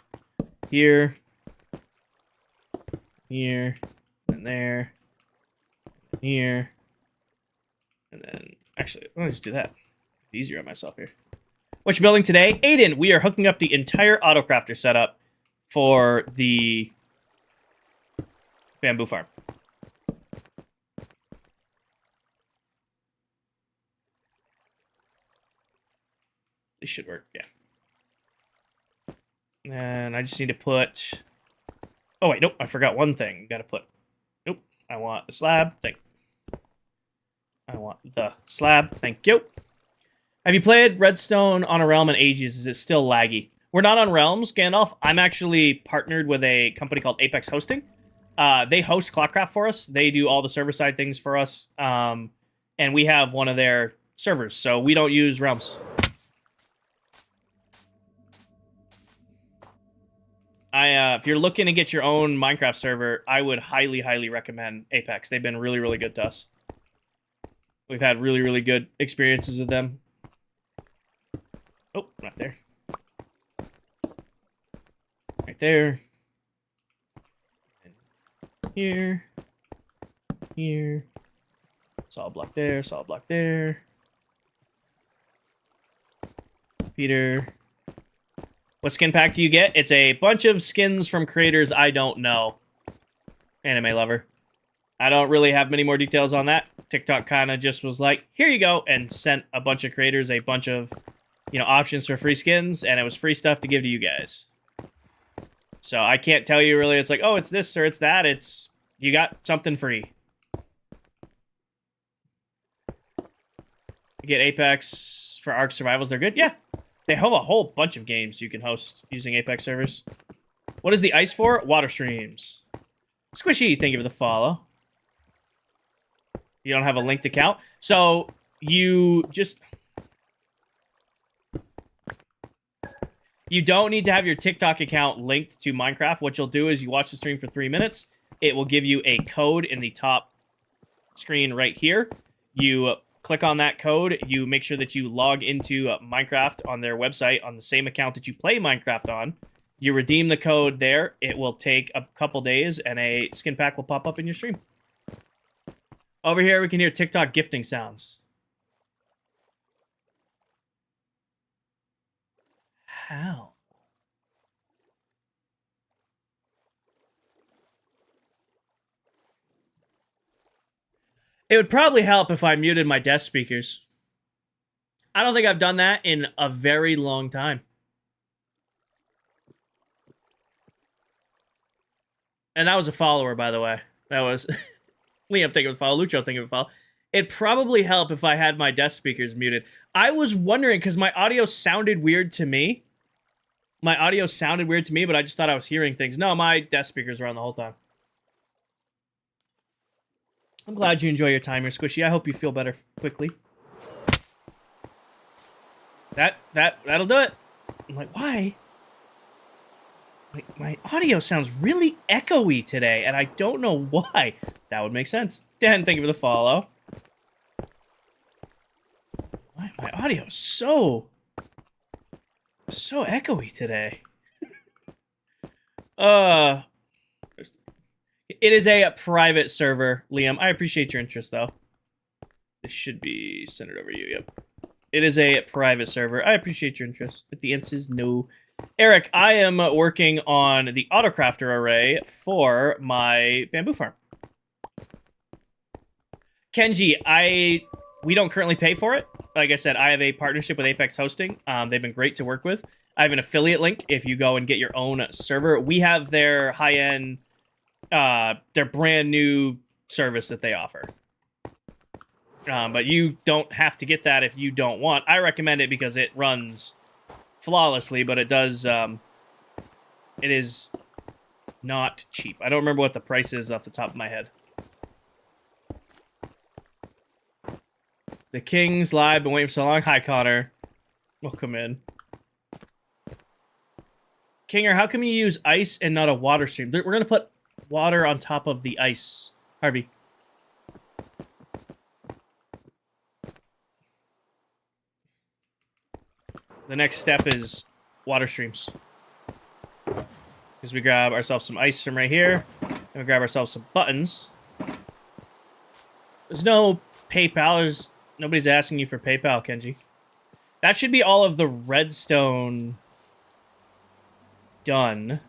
Here. Here. And there. Here. And then, actually, let me just do that. Easier on myself here. What you building today? Aiden, we are hooking up the entire autocrafter setup for the bamboo farm. This should work, yeah. And I just need to put... Oh, wait, nope, I forgot one thing. Gotta put... Nope, I want the slab. I want the slab. Thank you. Have you played Redstone on a realm in ages? Is it still laggy? We're not on realms, Gandalf. I'm actually partnered with a company called Apex Hosting. They host ClockCraft for us. They do all the server-side things for us. And we have one of their servers, so we don't use realms. If you're looking to get your own Minecraft server, I would highly, highly recommend Apex. They've been really, really good to us. We've had really, really good experiences with them. Oh, not there. Right there. And here. Here. Solid block there, solid block there. Peter. What skin pack do you get? It's a bunch of skins from creators I don't know. Anime lover. I don't really have many more details on that. TikTok kind of just was like, here you go, and sent a bunch of creators a bunch of, you know, options for free skins, and it was free stuff to give to you guys. So I can't tell you really, it's like, oh, it's this or it's that. It's, you got something free. You get Apex for Ark Survivals, they're good? Yeah. They have a whole bunch of games you can host using Apex servers. What is the ice for? Water streams. Squishy, thank you for the follow. You don't have a linked account? So, you just... You don't need to have your TikTok account linked to Minecraft. What you'll do is you watch the stream for 3 minutes. It will give you a code in the top screen right here. You click on that code. You make sure that you log into Minecraft on their website on the same account that you play Minecraft on. You redeem the code there. It will take a couple days, and a skin pack will pop up in your stream. Over here, we can hear TikTok gifting sounds. How? It would probably help if I muted my desk speakers. I don't think I've done that in a very long time. And that was a follower, by the way. That was... Liam, thank you for the follow. Lucho, thank you for the follow. It'd probably help if I had my desk speakers muted. I was wondering, because my audio sounded weird to me. My audio sounded weird to me, but I just thought I was hearing things. No, my desk speakers were on the whole time. I'm glad you enjoy your time here, Squishy. I hope you feel better quickly. That'll do it. I'm like, why? My audio sounds really echoey today, and I don't know why. That would make sense. Dan, thank you for the follow. Why my audio is so So echoey today. It is a private server, Liam. I appreciate your interest, though. This should be centered over you, yep. It is a private server. I appreciate your interest, but the answer is no. Eric, I am working on the autocrafter array for my bamboo farm. Kenji, we don't currently pay for it. Like I said, I have a partnership with Apex Hosting. They've been great to work with. I have an affiliate link if you go and get your own server. We have their high-end, their brand new service that they offer. But you don't have to get that if you don't want. I recommend it because it runs flawlessly, but it does, it is not cheap. I don't remember what the price is off the top of my head. The King's live, been waiting for so long. Hi, Connor. Welcome in. Kinger, how come you use ice and not a water stream? We're going to put water on top of the ice. Harvey. The next step is water streams. Because we grab ourselves some ice from right here, and we grab ourselves some buttons. There's no PayPal. Nobody's asking you for PayPal, Kenji. That should be all of the redstone done. You're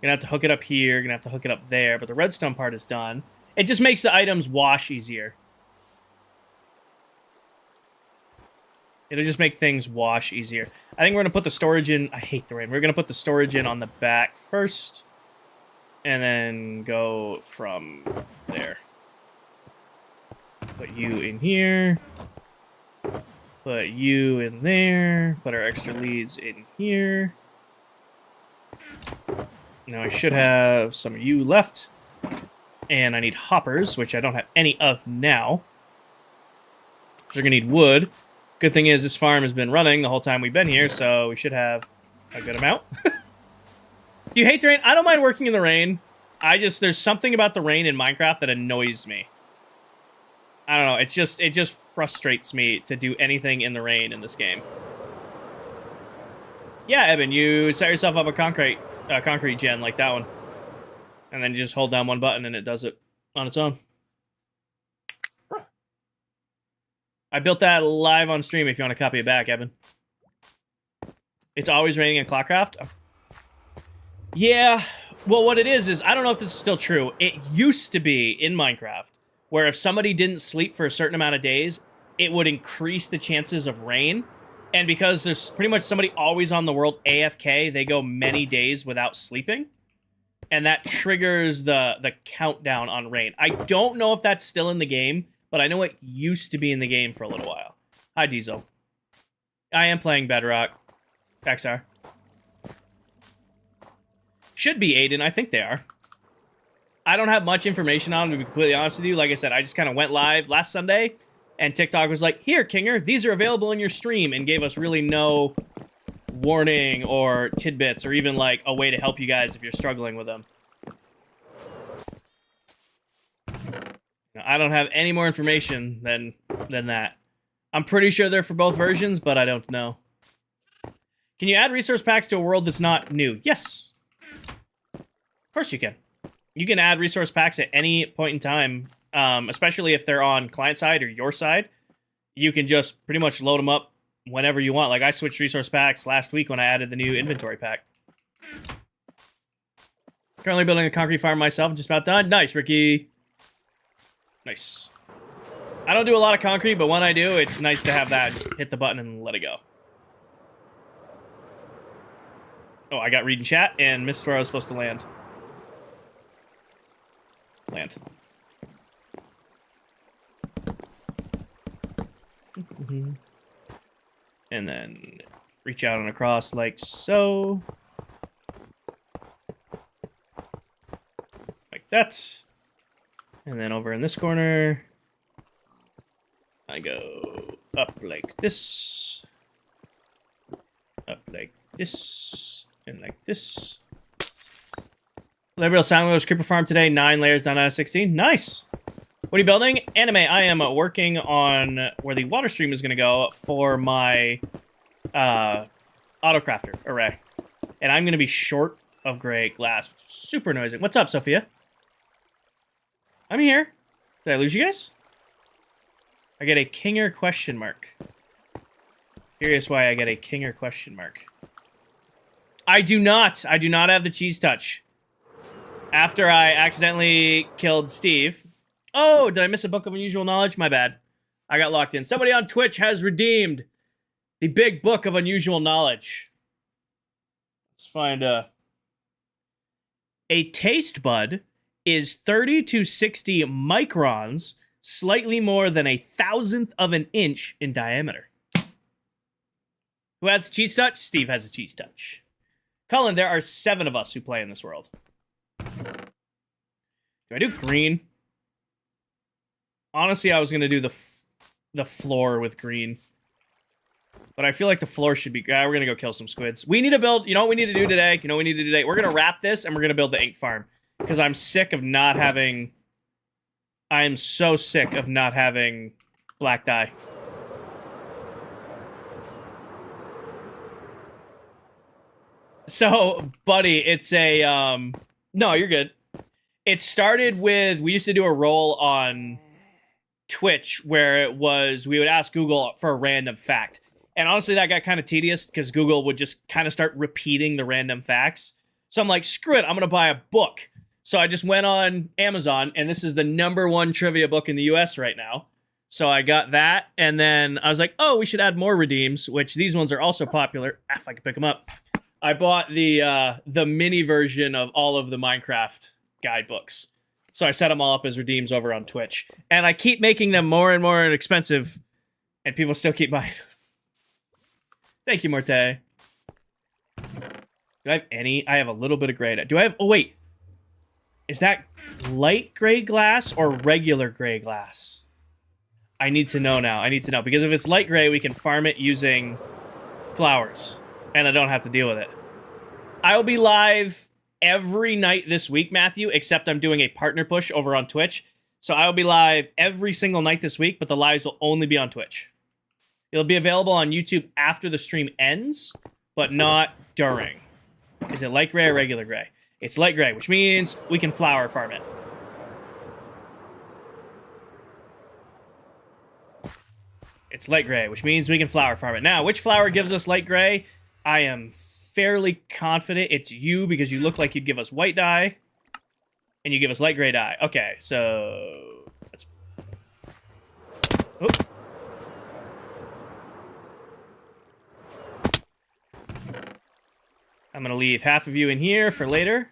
gonna have to hook it up here, you're gonna have to hook it up there, but the redstone part is done. It just makes the items wash easier. It'll just make things wash easier. I think we're gonna put the storage in. I hate the rain. We're gonna put the storage in on the back first, and then go from there. Put you in here. Put you in there. Put our extra leads in here. Now I should have some of you left. And I need hoppers, which I don't have any of now. So we're gonna need wood. Good thing is this farm has been running the whole time we've been here, so we should have a good amount. Do you hate the rain? I don't mind working in the rain. There's something about the rain in Minecraft that annoys me. I don't know, it just frustrates me to do anything in the rain in this game. Yeah, Evan, you set yourself up a concrete gen like that one. And then you just hold down one button and it does it on its own. I built that live on stream if you want to copy it back, Evan. It's always raining in ClockCraft? Yeah, well, what it is I don't know if this is still true. It used to be in Minecraft where if somebody didn't sleep for a certain amount of days, it would increase the chances of rain. And because there's pretty much somebody always on the world AFK, they go many days without sleeping. And that triggers the countdown on rain. I don't know if that's still in the game, but I know it used to be in the game for a little while. Hi, Diesel. I am playing Bedrock. XR. Should be, Aiden. I think they are. I don't have much information on them, to be completely honest with you. Like I said, I just kind of went live last Sunday, and TikTok was like, here, Kinger, these are available in your stream, and gave us really no warning or tidbits or even, like, a way to help you guys if you're struggling with them. Now, I don't have any more information than that. I'm pretty sure they're for both versions, but I don't know. Can you add resource packs to a world that's not new? Yes. Of course you can. You can add resource packs at any point in time, especially if they're on client side or your side. You can just pretty much load them up whenever you want. Like, I switched resource packs last week when I added the new inventory pack. Currently building a concrete farm myself, just about done. Nice, Ricky. Nice. I don't do a lot of concrete, but when I do, it's nice to have that. Just hit the button and let it go. Oh, I got read in chat and missed where I was supposed to land. Land. And then reach out and across like so. Like that. And then over in this corner, I go up like this. Up like this. And like this. Liberal Soundwaves Creeper Farm today, 9 layers done out of 16. Nice! What are you building? Anime, I am working on where the water stream is going to go for my Autocrafter array. And I'm going to be short of gray glass. Super noisy. What's up, Sophia? I'm here. Did I lose you guys? I get a Kinger question mark. Curious why I get a Kinger question mark. I do not. I do not have the cheese touch. After I accidentally killed Steve. Oh, did I miss a book of unusual knowledge? My bad. I got locked in. Somebody on Twitch has redeemed the big book of unusual knowledge. Let's find a taste bud is 30 to 60 microns, slightly more than 1,000th of an inch in diameter. Who has the cheese touch? Steve has the cheese touch. Cullen, there are 7 of us who play in this world. Do I do green? Honestly, I was going to do the floor with green. But I feel like the floor should be... we're going to go kill some squids. We need to build... You know what we need to do today? You know what we need to do today? We're going to wrap this, and we're going to build the ink farm. Because I'm sick of not having... I am so sick of not having black dye. So, buddy, it's a... No, you're good. It started with... We used to do a roll on Twitch where it was... We would ask Google for a random fact. And honestly, that got kind of tedious because Google would just kind of start repeating the random facts. So I'm like, screw it, I'm going to buy a book. So I just went on Amazon, and this is the #1 trivia book in the US right now. So I got that, and then I was like, oh, we should add more redeems, which these ones are also popular. If I can pick them up. I bought the mini version of all of the Minecraft guidebooks. So I set them all up as redeems over on Twitch. And I keep making them more and more expensive, and people still keep buying them. Thank you, Morte. Do I have any? I have a little bit of gray. Do I have... Oh, wait. Is that light gray glass or regular gray glass? I need to know now. I need to know. Because if it's light gray, we can farm it using flowers. And I don't have to deal with it. I will be live every night this week, Matthew, except I'm doing a partner push over on Twitch. So I will be live every single night this week, but the lives will only be on Twitch. It'll be available on YouTube after the stream ends, but not during. Is it light gray or regular gray? It's light gray, which means we can flower farm it. It's light gray, which means we can flower farm it. Now, which flower gives us light gray? I am fairly confident it's you because you look like you'd give us white dye, and you give us light gray dye. Okay, so... Let's... Oop. I'm going to leave half of you in here for later.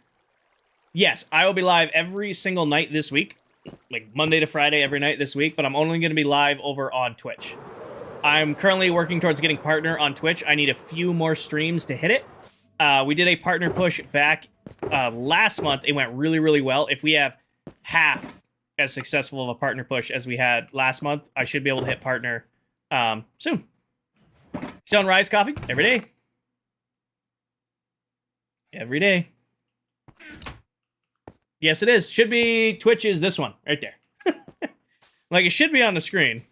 Yes, I will be live every single night this week. Like Monday to Friday every night this week. But I'm only going to be live over on Twitch. I'm currently working towards getting partner on Twitch. I need a few more streams to hit it. We did a partner push back last month. It went really, really well. If we have half as successful of a partner push as we had last month, I should be able to hit partner soon. Sunrise coffee every day. Every day. Yes, it is. Should be Twitch's this one. Right there. Like, it should be on the screen.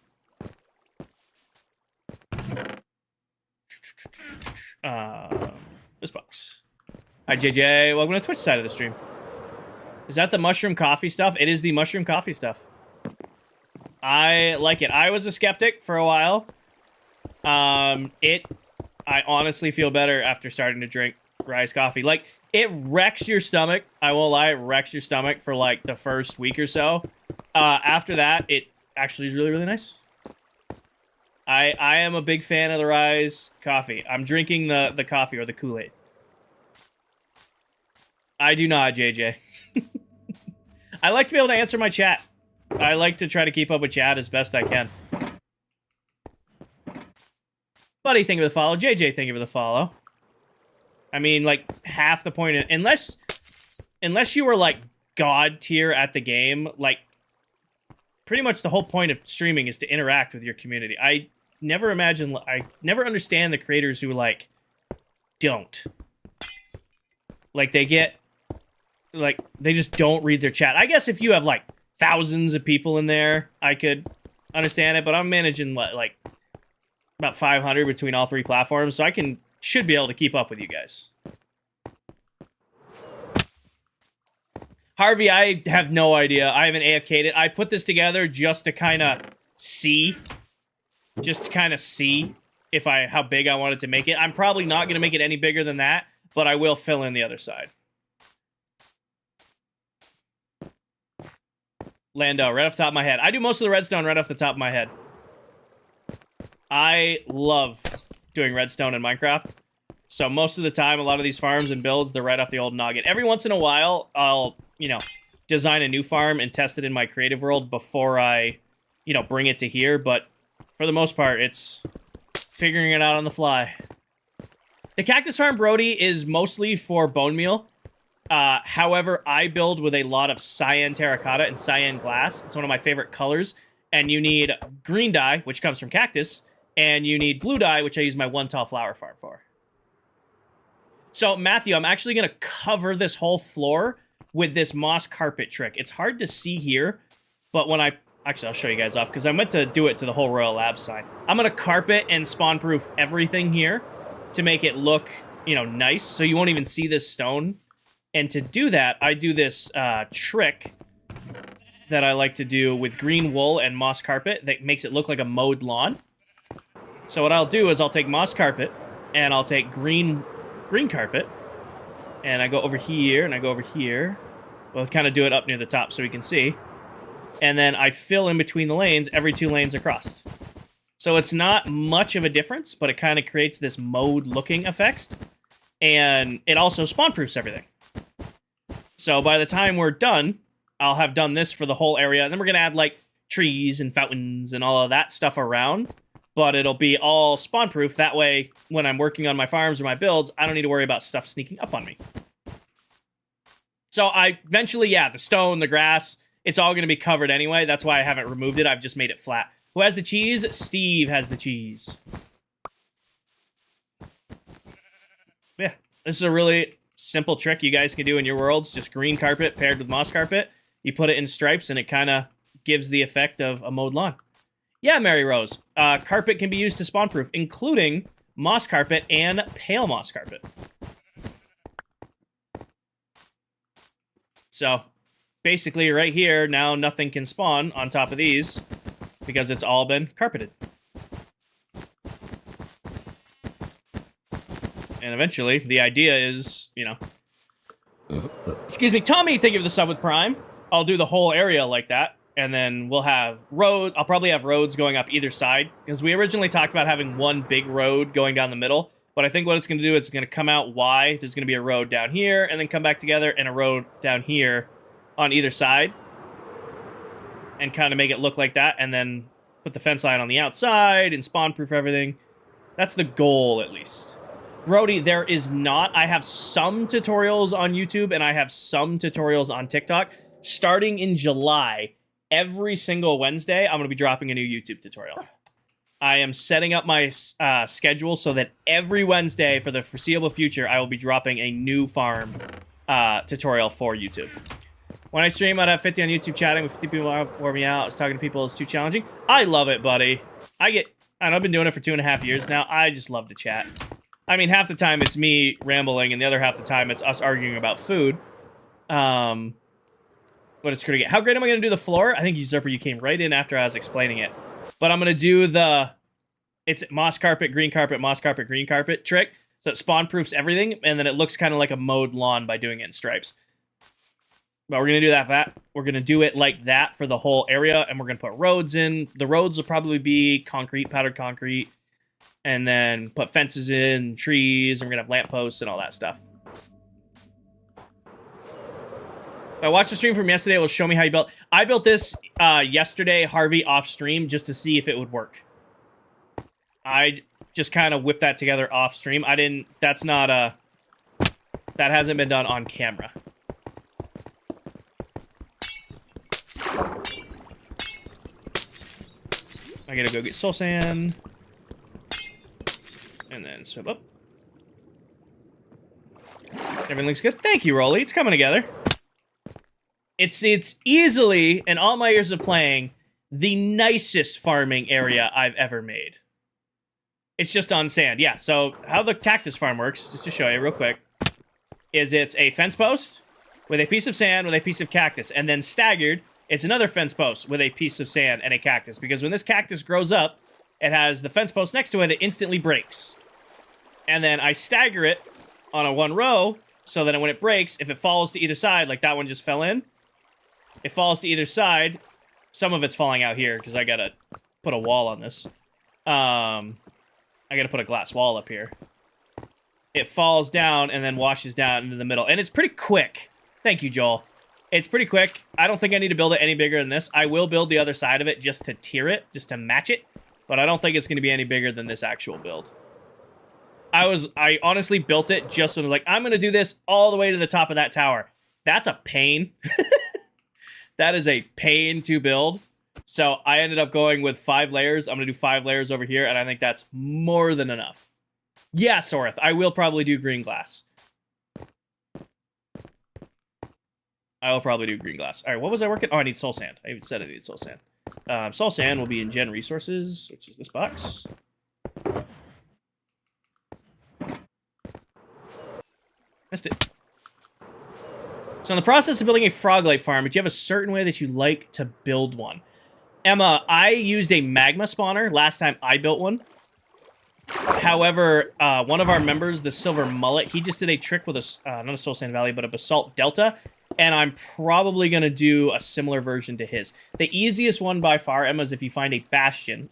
This box. Hi, JJ. Welcome to the Twitch side of the stream. Is that the mushroom coffee stuff? It is the mushroom coffee stuff. I like it. I was a skeptic for a while. I honestly feel better after starting to drink Rise coffee. Like, it wrecks your stomach. I won't lie, it wrecks your stomach for like the first week or so. After that, it actually is really, really nice. I am a big fan of the Rise coffee. I'm drinking the coffee or the Kool-Aid. I do not, JJ. I like to be able to answer my chat. I like to try to keep up with chat as best I can. Buddy, thank you for the follow. JJ, thank you for the follow. I mean, like, half the point... Unless you were, like, God tier at the game, like, pretty much the whole point of streaming is to interact with your community. I never understand the creators who, like, don't. Like, they get... Like, they just don't read their chat. I guess if you have, like, thousands of people in there, I could understand it, but I'm managing, like, about 500 between all 3 platforms, so I can should be able to keep up with you guys. Harvey, I have no idea. I haven't AFK'd it. I put this together just to kind of see. Just to kind of see if how big I wanted to make it. I'm probably not going to make it any bigger than that, but I will fill in the other side. Lando, right off the top of my head. I do most of the redstone right off the top of my head. I love doing redstone in Minecraft. So most of the time, a lot of these farms and builds, they're right off the old noggin. Every once in a while, I'll, you know, design a new farm and test it in my creative world before I, you know, bring it to here. But for the most part, it's figuring it out on the fly. The cactus farm, Brody, is mostly for bone meal. However, I build with a lot of cyan terracotta and cyan glass. It's one of my favorite colors. And you need green dye, which comes from cactus, and you need blue dye, which I use my one tall flower farm for. So, Matthew, I'm actually going to cover this whole floor with this moss carpet trick. It's hard to see here, but when I... Actually, I'll show you guys off, because I meant to do it to the whole Royal Lab sign. I'm going to carpet and spawn-proof everything here to make it look, you know, nice, so you won't even see this stone. And to do that, I do this trick that I like to do with green wool and moss carpet that makes it look like a mowed lawn. So what I'll do is I'll take moss carpet, and I'll take green carpet, and I go over here, and I go over here. We'll kind of do it up near the top so we can see. And then I fill in between the lanes every 2 lanes across. So it's not much of a difference, but it kind of creates this mowed-looking effect. And it also spawn-proofs everything. So by the time we're done, I'll have done this for the whole area. And then we're going to add, like, trees and fountains and all of that stuff around. But it'll be all spawn-proof. That way, when I'm working on my farms or my builds, I don't need to worry about stuff sneaking up on me. So I eventually, yeah, the stone, the grass, it's all going to be covered anyway. That's why I haven't removed it. I've just made it flat. Who has the cheese? Steve has the cheese. Yeah, this is a really simple trick you guys can do in your worlds. Just green carpet paired with moss carpet. You put it in stripes, and it kind of gives the effect of a mowed lawn. Yeah, Mary Rose. Carpet can be used to spawn-proof, including moss carpet and pale moss carpet. So, basically, right here, now nothing can spawn on top of these because it's all been carpeted. And eventually, the idea is, you know... Excuse me, Tommy, thank you for the sub with Prime. I'll do the whole area like that. And then we'll have roads. I'll probably have roads going up either side. Because we originally talked about having one big road going down the middle. But I think what it's going to do is it's going to come out Y. There's going to be a road down here. And then come back together. And a road down here on either side. And kind of make it look like that. And then put the fence line on the outside. And spawn-proof everything. That's the goal, at least. Brody, there is not. I have some tutorials on YouTube. And I have some tutorials on TikTok. Starting in July... Every single Wednesday, I'm going to be dropping a new YouTube tutorial. I am setting up my schedule so that every Wednesday for the foreseeable future, I will be dropping a new farm tutorial for YouTube. When I stream, I'd have 50 on YouTube chatting with 50 people wore me out. I was talking to people. It's too challenging. I love it, buddy. I've been doing it for 2.5 years now. I just love to chat. I mean, half the time it's me rambling, and the other half the time it's us arguing about food. What it's going to get. How great am I going to do the floor? I think, Usurper, you came right in after I was explaining it. But I'm going to do it's moss carpet, green carpet, moss carpet, green carpet trick. So it spawn-proofs everything, and then it looks kind of like a mowed lawn by doing it in stripes. But we're going to do that. We're going to do it like that for the whole area, and we're going to put roads in. The roads will probably be concrete, powdered concrete, and then put fences in, trees, and we're going to have lampposts and all that stuff. If I watched the stream from yesterday, it will show me how you built. I built this yesterday, Harvey, off stream, just to see if it would work. I just kind of whipped that together off stream. That's not that hasn't been done on camera. I gotta go get soul sand. And then swim up. Everything looks good. Thank you, Rolly. It's coming together. It's easily, in all my years of playing, the nicest farming area I've ever made. It's just on sand. Yeah, so how the cactus farm works, just to show you real quick, is it's a fence post with a piece of sand with a piece of cactus, and then staggered, it's another fence post with a piece of sand and a cactus, because when this cactus grows up, it has the fence post next to it, it instantly breaks. And then I stagger it on a one row, so that when it breaks, if it falls to either side, like that one just fell in, it falls to either side. Some of it's falling out here, because I gotta put a wall on this. I gotta put a glass wall up here. It falls down and then washes down into the middle. And it's pretty quick. Thank you, Joel. It's pretty quick. I don't think I need to build it any bigger than this. I will build the other side of it just to tier it, just to match it. But I don't think it's going to be any bigger than this actual build. I honestly built it just so like, I'm going to do this all the way to the top of that tower. That's a pain. That is a pain to build. So I ended up going with 5 layers. I'm going to do 5 layers over here, and I think that's more than enough. Yeah, Sorith, I will probably do green glass. I will probably do green glass. All right, what was I working? Oh, I need soul sand. I even said I needed soul sand. Soul sand will be in Gen Resources, which is this box. Missed it. So in the process of building a frog light farm, would you have a certain way that you like to build one? Emma, I used a magma spawner last time I built one. However, one of our members, the Silver Mullet, he just did a trick with a, not a Soul Sand Valley, but a Basalt Delta. And I'm probably going to do a similar version to his. The easiest one by far, Emma, is if you find a bastion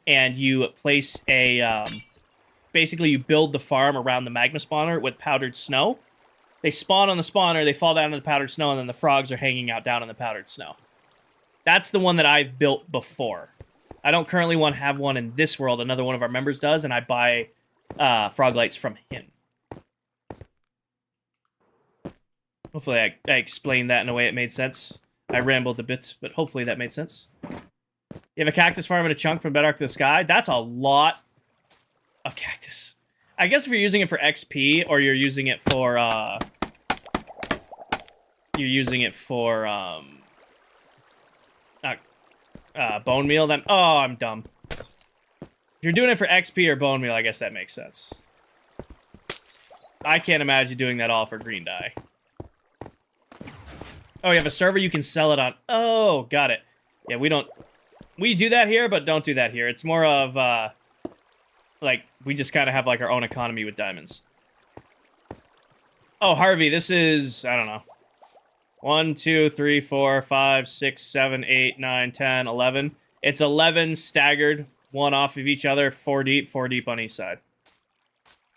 and you place a... basically, you build the farm around the magma spawner with powdered snow. They spawn on the spawner, they fall down into the powdered snow, and then the frogs are hanging out down in the powdered snow. That's the one that I've built before. I don't currently have one in this world. Another one of our members does, and I buy frog lights from him. Hopefully I explained that in a way it made sense. I rambled a bit, but hopefully that made sense. You have a cactus farm and a chunk from Bedrock to the Sky? That's a lot of cactus. I guess if you're using it for XP, or you're using it for, bone meal, then... Oh, I'm dumb. If you're doing it for XP or bone meal, I guess that makes sense. I can't imagine doing that all for green dye. Oh, you have a server you can sell it on. Oh, got it. Yeah, we don't... We do that here, but don't do that here. It's more of, like, we just kind of have, like, our own economy with diamonds. Oh, Harvey, this is... I don't know. 1, 2, 3, 4, 5, 6, 7, 8, 9, 10, 11. It's 11 staggered, one off of each other, 4 deep on each side.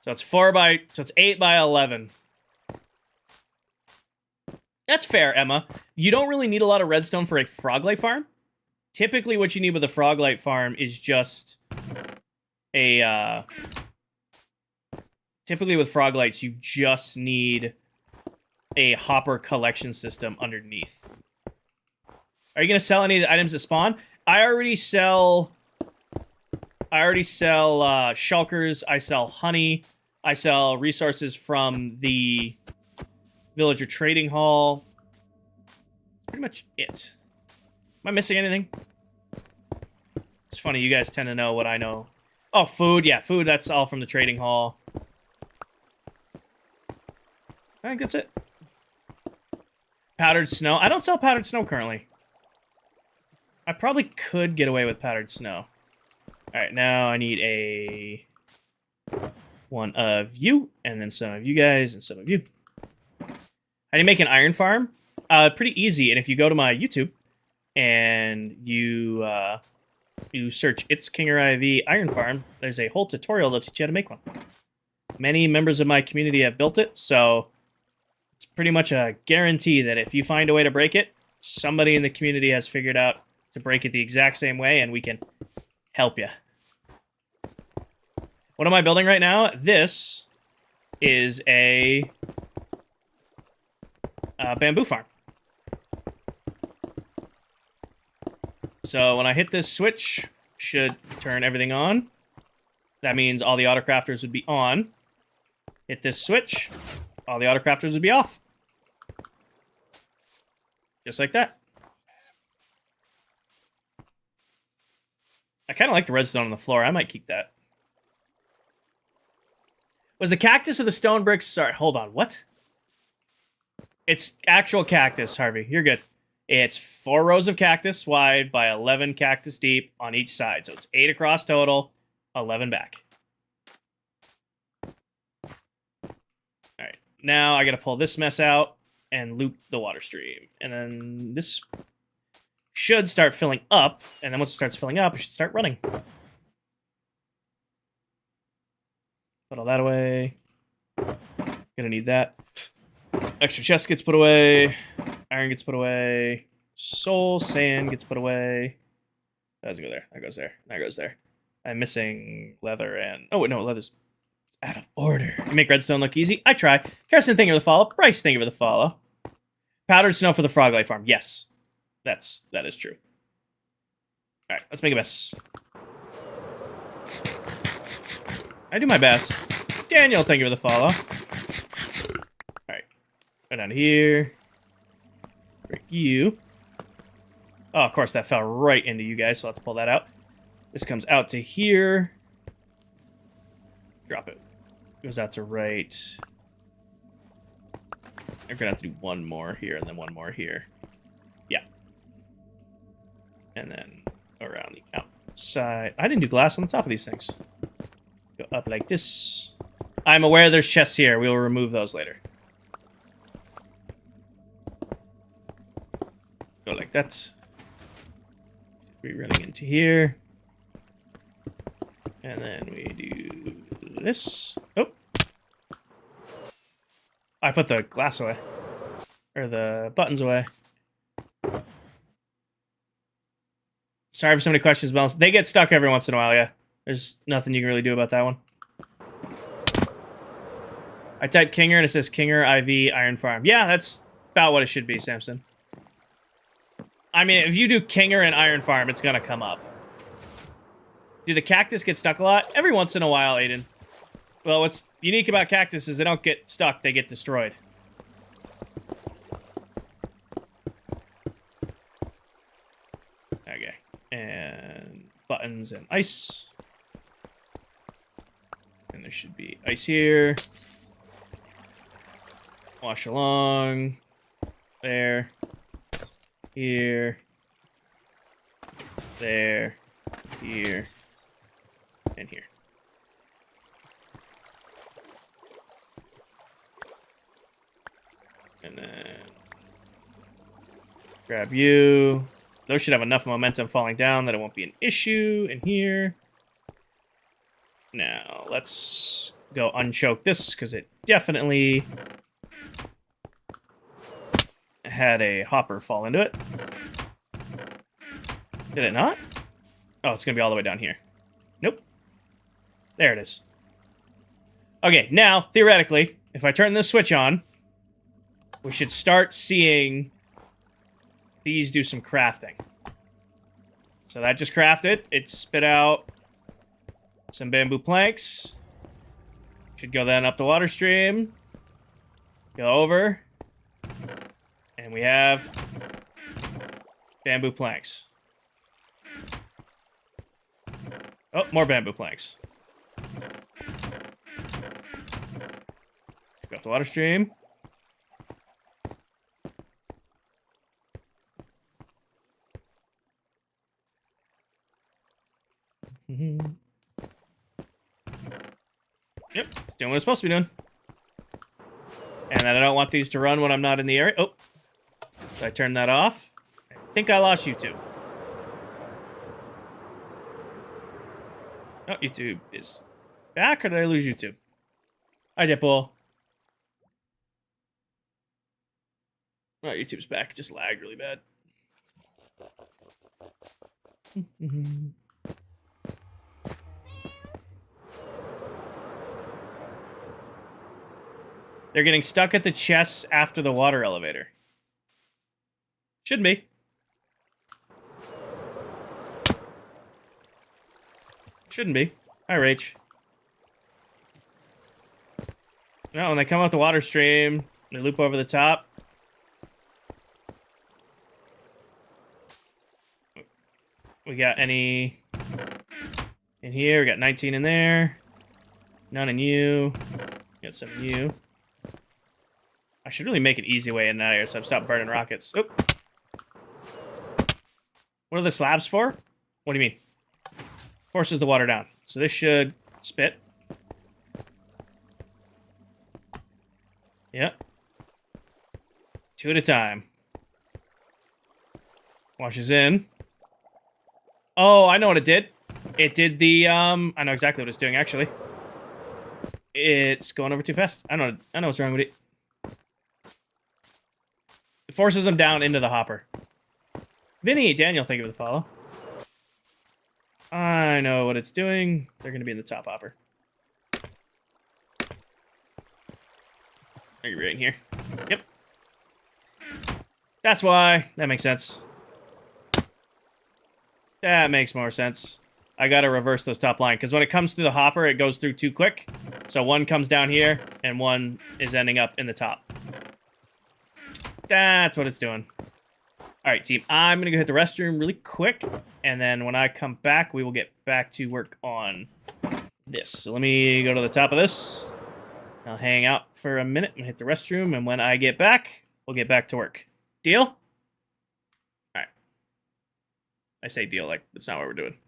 So it's 8 by 11. That's fair, Emma. You don't really need a lot of redstone for a froglight farm. Typically, what you need with a froglight farm is just a... Typically, with froglights, you just need a hopper collection system underneath. Are you going to sell any of the items that spawn? I already sell shulkers. I sell honey. I sell resources from the villager trading hall. Pretty much it. Am I missing anything? It's funny, you guys tend to know what I know. Oh, food. Yeah, food. That's all from the trading hall. I think that's it. Powdered snow. I don't sell powdered snow currently. I probably could get away with powdered snow. Alright, now I need one of you, and then some of you guys, and some of you. How do you make an iron farm? Pretty easy, and if you go to my YouTube, and you search It's Kinger IV Iron Farm, there's a whole tutorial that'll teach you how to make one. Many members of my community have built it, so it's pretty much a guarantee that if you find a way to break it, somebody in the community has figured out to break it the exact same way, and we can help you. What am I building right now? This is a bamboo farm. So when I hit this switch, should turn everything on. That means all the autocrafters would be on. Hit this switch, all the autocrafters would be off. Just like that. I kind of like the redstone on the floor. I might keep that. Was the cactus or the stone bricks? Sorry, hold on. What? It's actual cactus, Harvey. You're good. It's 4 rows of cactus wide by 11 cactus deep on each side. So it's 8 across total, 11 back. All right. Now I got to pull this mess out and loop the water stream. And then this should start filling up. And then once it starts filling up, it should start running. Put all that away. Gonna need that. Extra chest gets put away. Iron gets put away. Soul sand gets put away. That doesn't go there. That goes there. That goes there. I'm missing leather and... Oh, wait, no, leather's out of order. You make redstone look easy? I try. Carson, thank you for the follow. Bryce, thank you for the follow. Powdered snow for the frog life farm. Yes. That is true. All right, let's make a mess. I do my best. Daniel, thank you for the follow. All right. Go down to here. Break you. Oh, of course, that fell right into you guys, so I'll have to pull that out. This comes out to here. Drop it. Goes out to right. I'm gonna have to do one more here and then one more here. Yeah. And then around the outside. I didn't do glass on the top of these things. Go up like this. I'm aware there's chests here. We will remove those later. Go like that. We're running into here. And then we do this. Oh. I put the glass away. Or the buttons away. Sorry for so many questions, Mel. They get stuck every once in a while, yeah. There's nothing you can really do about that one. I typed Kinger and it says Kinger IV Iron Farm. Yeah, that's about what it should be, Samson. I mean, if you do Kinger and Iron Farm, it's gonna come up. Do the cactus get stuck a lot? Every once in a while, Aiden. Well, what's unique about cactus is they don't get stuck, they get destroyed. Okay. And buttons and ice. And there should be ice here. Wash along. There. Here. There. Here. And here. And then grab you. Those should have enough momentum falling down that it won't be an issue in here. Now, let's go unchoke this, because it definitely had a hopper fall into it. Did it not? Oh, it's going to be all the way down here. Nope. There it is. Okay, now, theoretically, if I turn this switch on, we should start seeing these do some crafting. So that just crafted. It spit out some bamboo planks. Should go then up the water stream. Go over. And we have bamboo planks. Oh, more bamboo planks. Go up the water stream. Yep, it's doing what it's supposed to be doing. And then I don't want these to run when I'm not in the area. Oh, so I turned that off. I think I lost YouTube. Oh, YouTube is back, or did I lose YouTube? Hi, Deadpool. Oh, YouTube's back. It just lagged really bad. They're getting stuck at the chests after the water elevator. Should be. Shouldn't be. Hi, Rach. No, when they come out the water stream, they loop over the top. We got any in here? We got 19 in there. None in you. Get some of you. I should really make an easy way in and out of here so I've stopped burning rockets. Oop. What are the slabs for? What do you mean? Forces the water down. So this should spit. Yep. 2 at a time. Washes in. Oh, I know what it did. It did the, I know exactly what it's doing, actually. It's going over too fast. I know what's wrong with it. It forces them down into the hopper. Vinny, Daniel, thank you for the follow. I know what it's doing. They're going to be in the top hopper. Are you right in here? Yep. That's why. That makes sense. That makes more sense. I gotta reverse those top line, because when it comes through the hopper, it goes through too quick. So one comes down here, and one is ending up in the top. That's what it's doing. Alright, team. I'm gonna go hit the restroom really quick, and then when I come back, we will get back to work on this. So let me go to the top of this. I'll hang out for a minute and hit the restroom, and when I get back, we'll get back to work. Deal? Alright. I say deal like it's not what we're doing.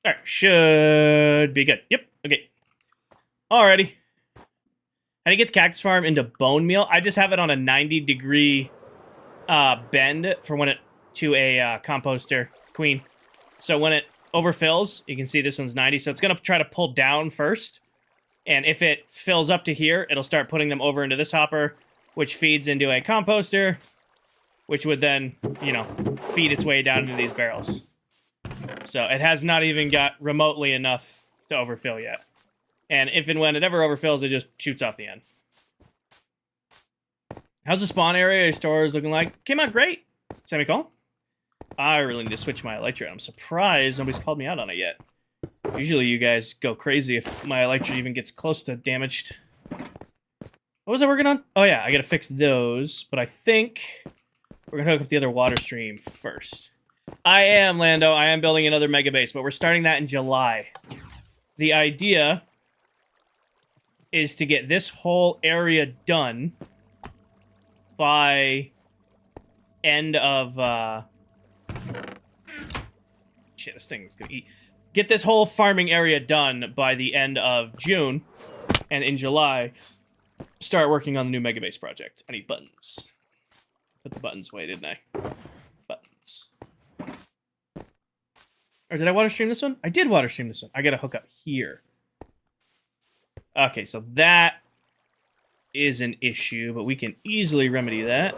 Alright, should be good. Yep, okay. Alrighty. How do you get the cactus farm into bone meal? I just have it on a 90-degree bend for when it to a composter queen. So when it overfills, you can see this one's 90, so it's going to try to pull down first. And if it fills up to here, it'll start putting them over into this hopper, which feeds into a composter, which would then, you know, feed its way down into these barrels. So it has not even got remotely enough to overfill yet. And if and when it ever overfills, it just shoots off the end. How's the spawn area your stores looking like? Came out great. Semicolon. I really need to switch my Elytra. I'm surprised nobody's called me out on it yet. Usually you guys go crazy if my Elytra even gets close to damaged. What was I working on? Oh yeah, I gotta fix those, but I think we're gonna hook up the other water stream first. I am, Lando. I am building another mega base, but we're starting that in July. The idea is to get this whole area done by end of, shit, this thing's gonna eat. Get this whole farming area done by the end of June, and in July, start working on the new mega base project. I need buttons. Put the buttons away, didn't I? Buttons. Or did I water stream this one? I did water stream this one. I gotta hook up here. Okay, so that is an issue, but we can easily remedy that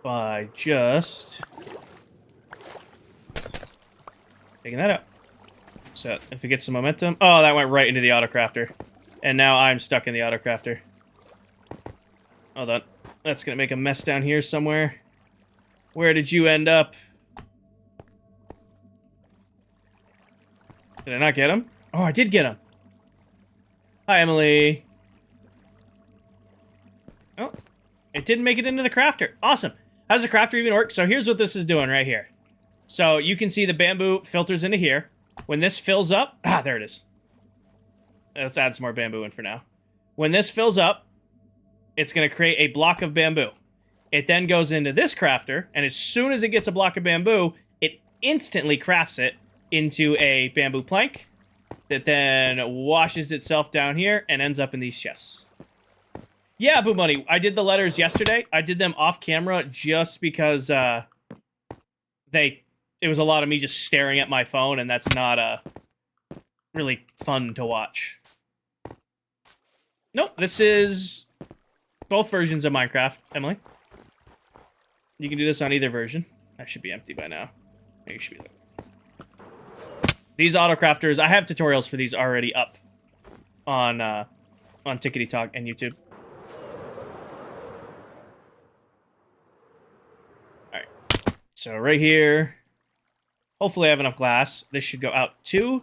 by just taking that out. So if it gets some momentum... Oh, that went right into the autocrafter. And now I'm stuck in the autocrafter. Hold on. That's gonna make a mess down here somewhere. Where did you end up? Did I not get him? Oh, I did get him. Hi, Emily. Oh, it didn't make it into the crafter. Awesome. How does the crafter even work? So here's what this is doing right here. So you can see the bamboo filters into here. When this fills up... Ah, there it is. Let's add some more bamboo in for now. When this fills up, it's going to create a block of bamboo. It then goes into this crafter, and as soon as it gets a block of bamboo, it instantly crafts it into a bamboo plank that then washes itself down here and ends up in these chests. Yeah, Boo Money, I did the letters yesterday. I did them off camera just because it was a lot of me just staring at my phone, and that's not really fun to watch. Nope, this is both versions of Minecraft, Emily. You can do this on either version. That should be empty by now. Maybe it should be. These autocrafters, I have tutorials for these already up on Tickety Talk and YouTube. Alright. So right here, hopefully I have enough glass. This should go out too.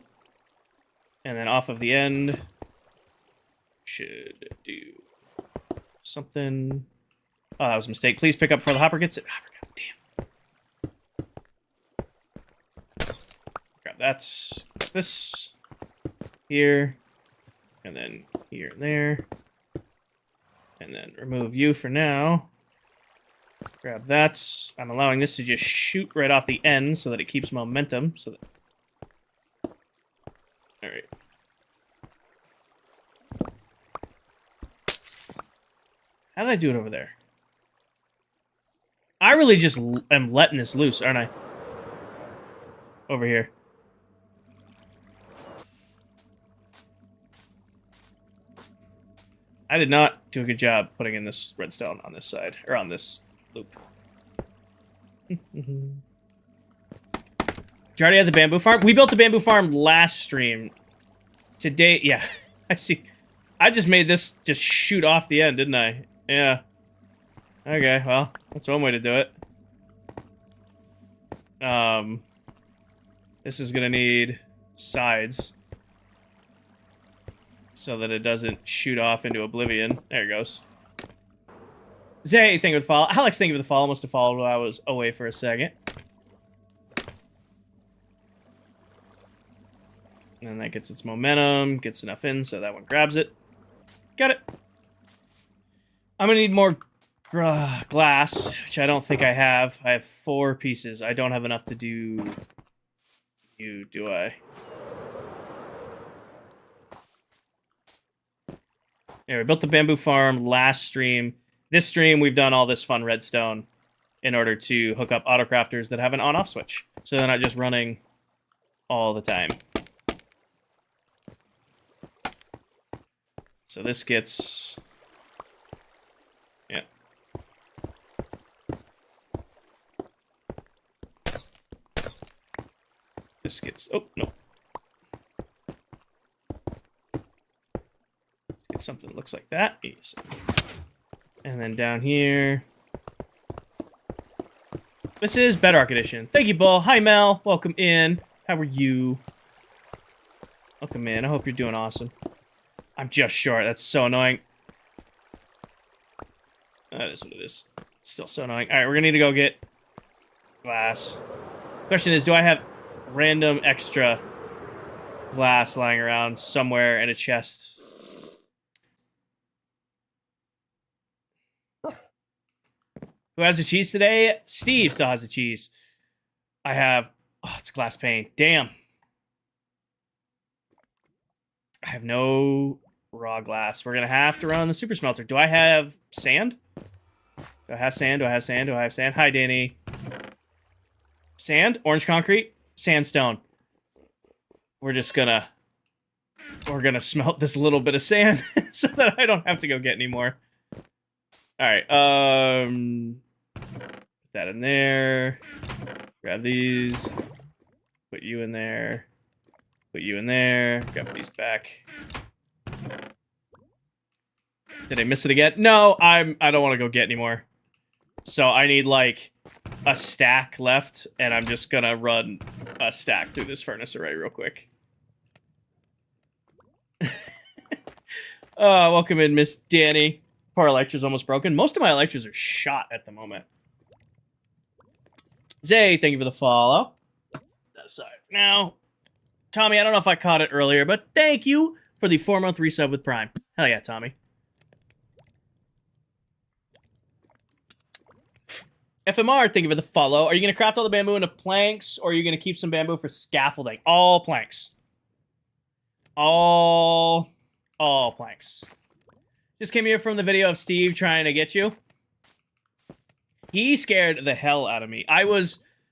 And then off of the end, should do something. Oh, that was a mistake. Please pick up before the hopper gets it. Damn. Grab that. This. Here. And then here and there. And then remove you for now. Grab that. I'm allowing this to just shoot right off the end so that it keeps momentum. So that... Alright. How did I do it over there? I really just am letting this loose, aren't I? Over here. I did not do a good job putting in this redstone on this side, or on this loop. Did you already have the bamboo farm? We built the bamboo farm last stream. Today, yeah, I see. I just made this just shoot off the end, didn't I? Yeah. Okay, well, that's one way to do it. This is gonna need sides so that it doesn't shoot off into oblivion. There it goes. Zay, thank you for the follow. Alex, thank you for the follow. Must have followed while I was away for a second. And then that gets its momentum, gets enough in, so that one grabs it. Got it. I'm gonna need more glass, which I don't think I have. I have 4 pieces. I don't have enough to do you, do I? Yeah, we built the bamboo farm last stream. This stream, we've done all this fun redstone in order to hook up autocrafters that have an on-off switch. So they're not just running all the time. So this gets... Yeah. This gets... Oh, no. Get something that looks like that. Yes. And then down here... This is Bedrock Edition. Thank you, Bull. Hi, Mel. Welcome in. How are you? Welcome in. I hope you're doing awesome. I'm just short. That's so annoying. That is what it is. It's still so annoying. All right, we're gonna need to go get glass. Question is, do I have random extra glass lying around somewhere in a chest? Who has the cheese today? Steve still has the cheese. I have... Oh, it's glass pane. Damn. I have no raw glass. We're going to have to run the super smelter. Do I have sand? Do I have sand? Do I have sand? Do I have sand? Hi, Danny. Sand? Orange concrete? Sandstone. We're just gonna... We're gonna smelt this little bit of sand so that I don't have to go get any more. Alright, put that in there. Grab these. Put you in there. Put you in there. Grab these back. Did I miss it again? No, I don't want to go get any more. So I need like a stack left, and I'm just gonna run a stack through this furnace array real quick. Welcome in, Miss Danny. Our Electra's almost broken. Most of my Electras are shot at the moment. Zay, thank you for the follow. That aside. Now, Tommy, I don't know if I caught it earlier, but thank you for the 4-month resub with Prime. Hell yeah, Tommy. FMR, thank you for the follow. Are you going to craft all the bamboo into planks, or are you going to keep some bamboo for scaffolding? All planks. All planks. Just came here from the video of Steve trying to get you. He scared the hell out of me.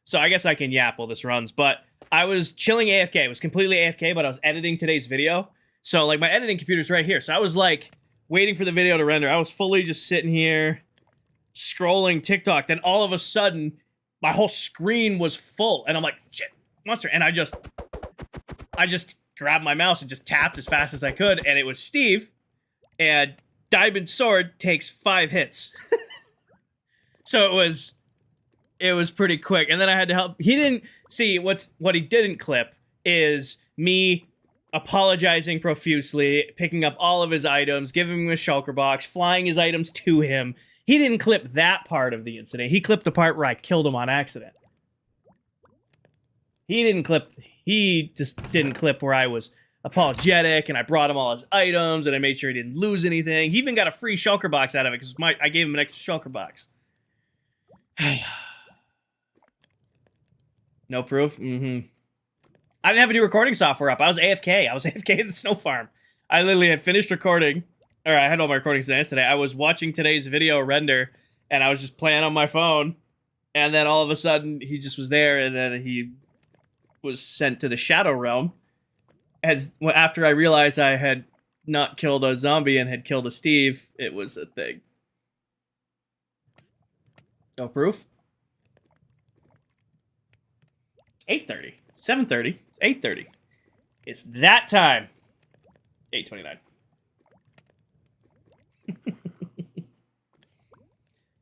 So I guess I can yap while this runs, but I was chilling AFK. It was completely AFK, but I was editing today's video. So, like, my editing computer's right here. So I was, like, waiting for the video to render. I was fully just sitting here, scrolling TikTok. Then all of a sudden, my whole screen was full. And I'm like, shit, monster. And I just grabbed my mouse and just tapped as fast as I could. And it was Steve. And Diamond Sword takes 5 hits. So it was pretty quick. And then I had to help. He didn't see what he didn't clip is me apologizing profusely, picking up all of his items, giving him a shulker box, flying his items to him. He didn't clip that part of the incident. He clipped the part where I killed him on accident. He just didn't clip where I was apologetic and I brought him all his items and I made sure he didn't lose anything. He even got a free shulker box out of it because I gave him an extra shulker box. No proof? Mm-hmm. I didn't have any recording software up. I was AFK. I was AFK in the snow farm. I literally had finished recording. Or I had all my recordings done yesterday. I was watching today's video render and I was just playing on my phone. And then all of a sudden he just was there and then he was sent to the Shadow Realm. After I realized I had not killed a zombie and had killed a Steve, it was a thing. No proof? 8:30. 7:30. 8:30. It's that time. 8:29.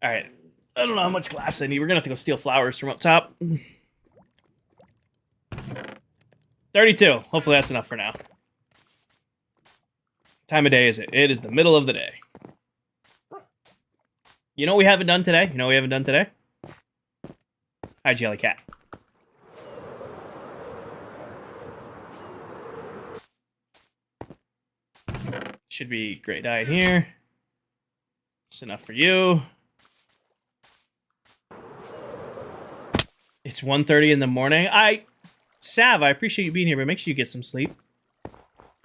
Alright. I don't know how much glass I need. We're gonna have to go steal flowers from up top. 32. Hopefully that's enough for now. Time of day is it? It is the middle of the day. You know what we haven't done today? Hi, Jelly Cat. Should be great diet here. It's enough for you. It's 1:30 in the morning. Sav, I appreciate you being here, but make sure you get some sleep.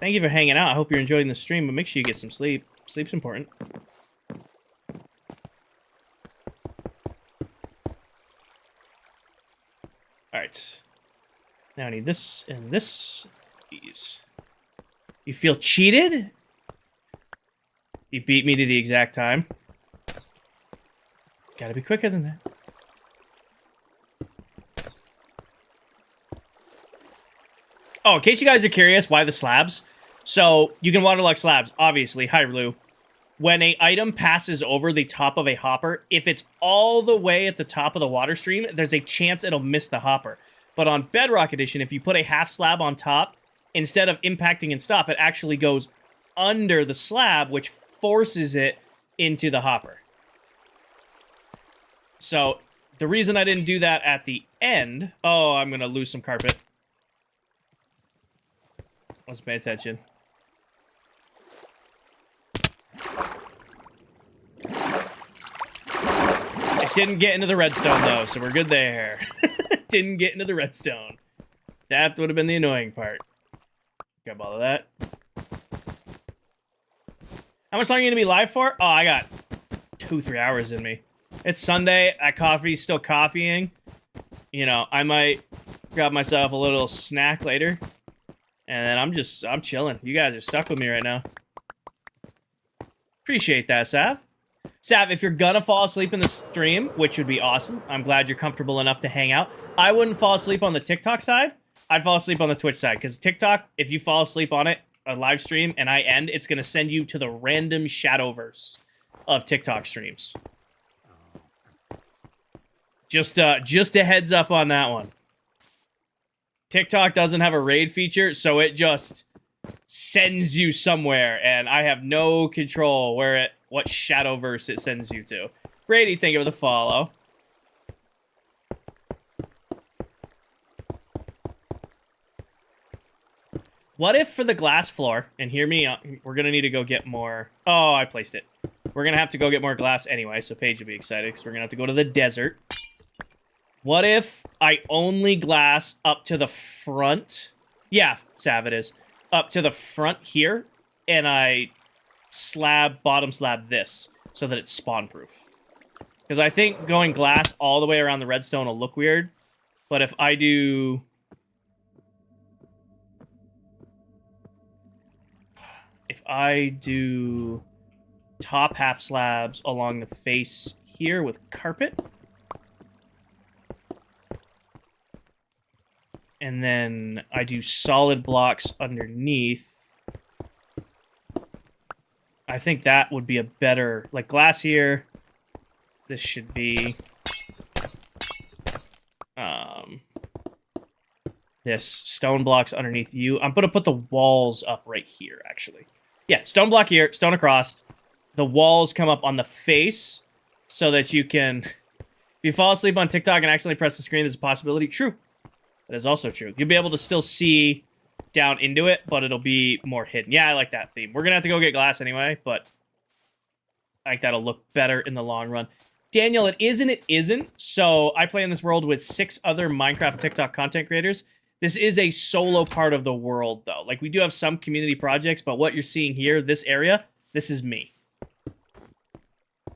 Thank you for hanging out. I hope you're enjoying the stream, but make sure you get some sleep. Sleep's important. Alright. Now I need this and this. These. You feel cheated? You beat me to the exact time. Gotta be quicker than that. Oh, in case you guys are curious, why the slabs? So, you can waterlock slabs, obviously. Hi, Lou. When an item passes over the top of a hopper, if it's all the way at the top of the water stream, there's a chance it'll miss the hopper. But on Bedrock Edition, if you put a half slab on top, instead of impacting and stop, it actually goes under the slab, which forces it into the hopper. So the reason I didn't do that at the end... Oh, I'm going to lose some carpet. Let's pay attention. It didn't get into the redstone, though, so we're good there. Didn't get into the redstone. That would have been the annoying part. Grab all of that. How much longer are you going to be live for? Oh, I got 2-3 hours in me. It's Sunday. That coffee's still coffeeing. You know, I might grab myself a little snack later. And then I'm chilling. You guys are stuck with me right now. Appreciate that, Sav. Sav, if you're gonna fall asleep in the stream, which would be awesome, I'm glad you're comfortable enough to hang out. I wouldn't fall asleep on the TikTok side. I'd fall asleep on the Twitch side. Because TikTok, if you fall asleep on it, a live stream, and I end, it's gonna send you to the random shadowverse of TikTok streams. Just a heads up on that one. TikTok doesn't have a raid feature, so it just sends you somewhere, and I have no control what shadowverse it sends you to. Brady, thank you for the follow. What if for the glass floor, and hear me, we're gonna need to go get more... Oh, I placed it. We're gonna have to go get more glass anyway, so Paige will be excited, because we're gonna have to go to the desert. What if I only glass up to the front? Yeah, Sav, it is. Up to the front here, and I bottom slab this, so that it's spawn-proof. Because I think going glass all the way around the redstone will look weird, but if I do... If I do top half slabs along the face here with carpet... And then I do solid blocks underneath. I think that would be a better... Like, glass here. This should be... This stone blocks underneath you. I'm going to put the walls up right here, actually. Yeah, stone block here, stone across. The walls come up on the face so that you can... If you fall asleep on TikTok and accidentally press the screen, there's a possibility. True. That is also true. You'll be able to still see down into it, but it'll be more hidden. Yeah, I like that theme. We're going to have to go get glass anyway, but I think that'll look better in the long run. Daniel, it is and it isn't. So I play in this world with 6 other Minecraft TikTok content creators. This is a solo part of the world, though. Like, we do have some community projects, but what you're seeing here, this area, this is me.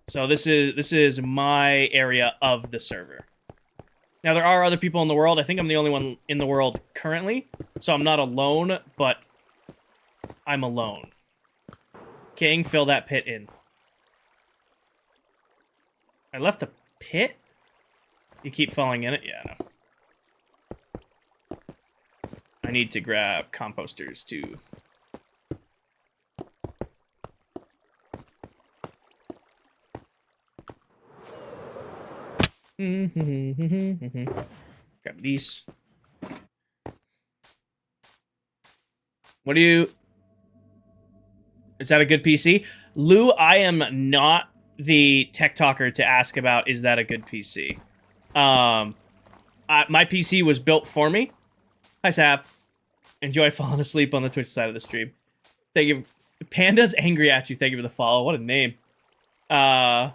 So this is my area of the server. Now, there are other people in the world. I think I'm the only one in the world currently. So I'm not alone, but I'm alone. King, fill that pit in. I left a pit? You keep falling in it? Yeah, no. I need to grab composters, too. Grab these. What do you... Is that a good PC? Lou, I am not the tech talker to ask about, is that a good PC? My PC was built for me. Hi, Sap. Enjoy falling asleep on the Twitch side of the stream. Thank you. Panda's angry at you. Thank you for the follow. What a name. I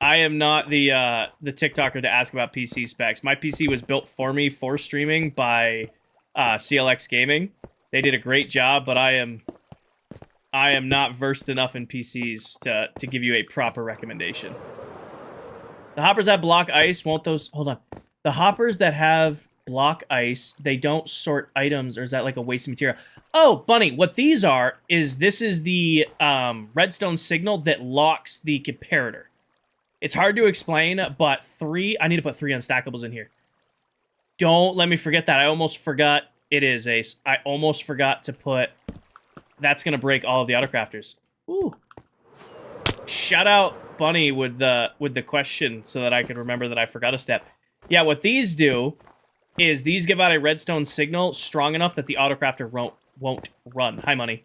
am not the TikToker to ask about PC specs. My PC was built for me for streaming by CLX Gaming. They did a great job, but I am not versed enough in PCs to give you a proper recommendation. The hoppers that block ice, won't those... Hold on. The hoppers that have block ice, they don't sort items, or is that like a waste of material? Oh, Bunny, what these are is this is the redstone signal that locks the comparator. It's hard to explain, but I need to put 3 unstackables in here. Don't let me forget that. I almost forgot it is, Ace. I almost forgot to put... That's going to break all of the autocrafters. Ooh. Shout out Bunny with the question so that I can remember that I forgot a step. Yeah, what these do is these give out a redstone signal strong enough that the autocrafter won't run. Hi, Money.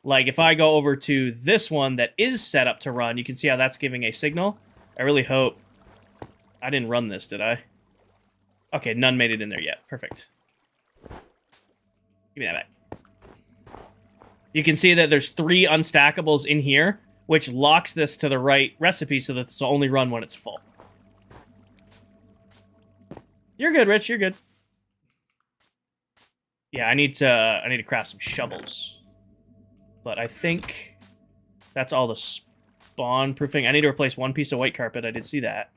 Like, if I go over to this one that is set up to run, you can see how that's giving a signal. I really hope... I didn't run this, did I? Okay, none made it in there yet. Perfect. Give me that back. You can see that there's 3 unstackables in here, which locks this to the right recipe so that this will only run when it's full. You're good, Rich. You're good. Yeah, I need to craft some shovels. But I think that's all the spawn proofing. I need to replace 1 piece of white carpet. I did see that.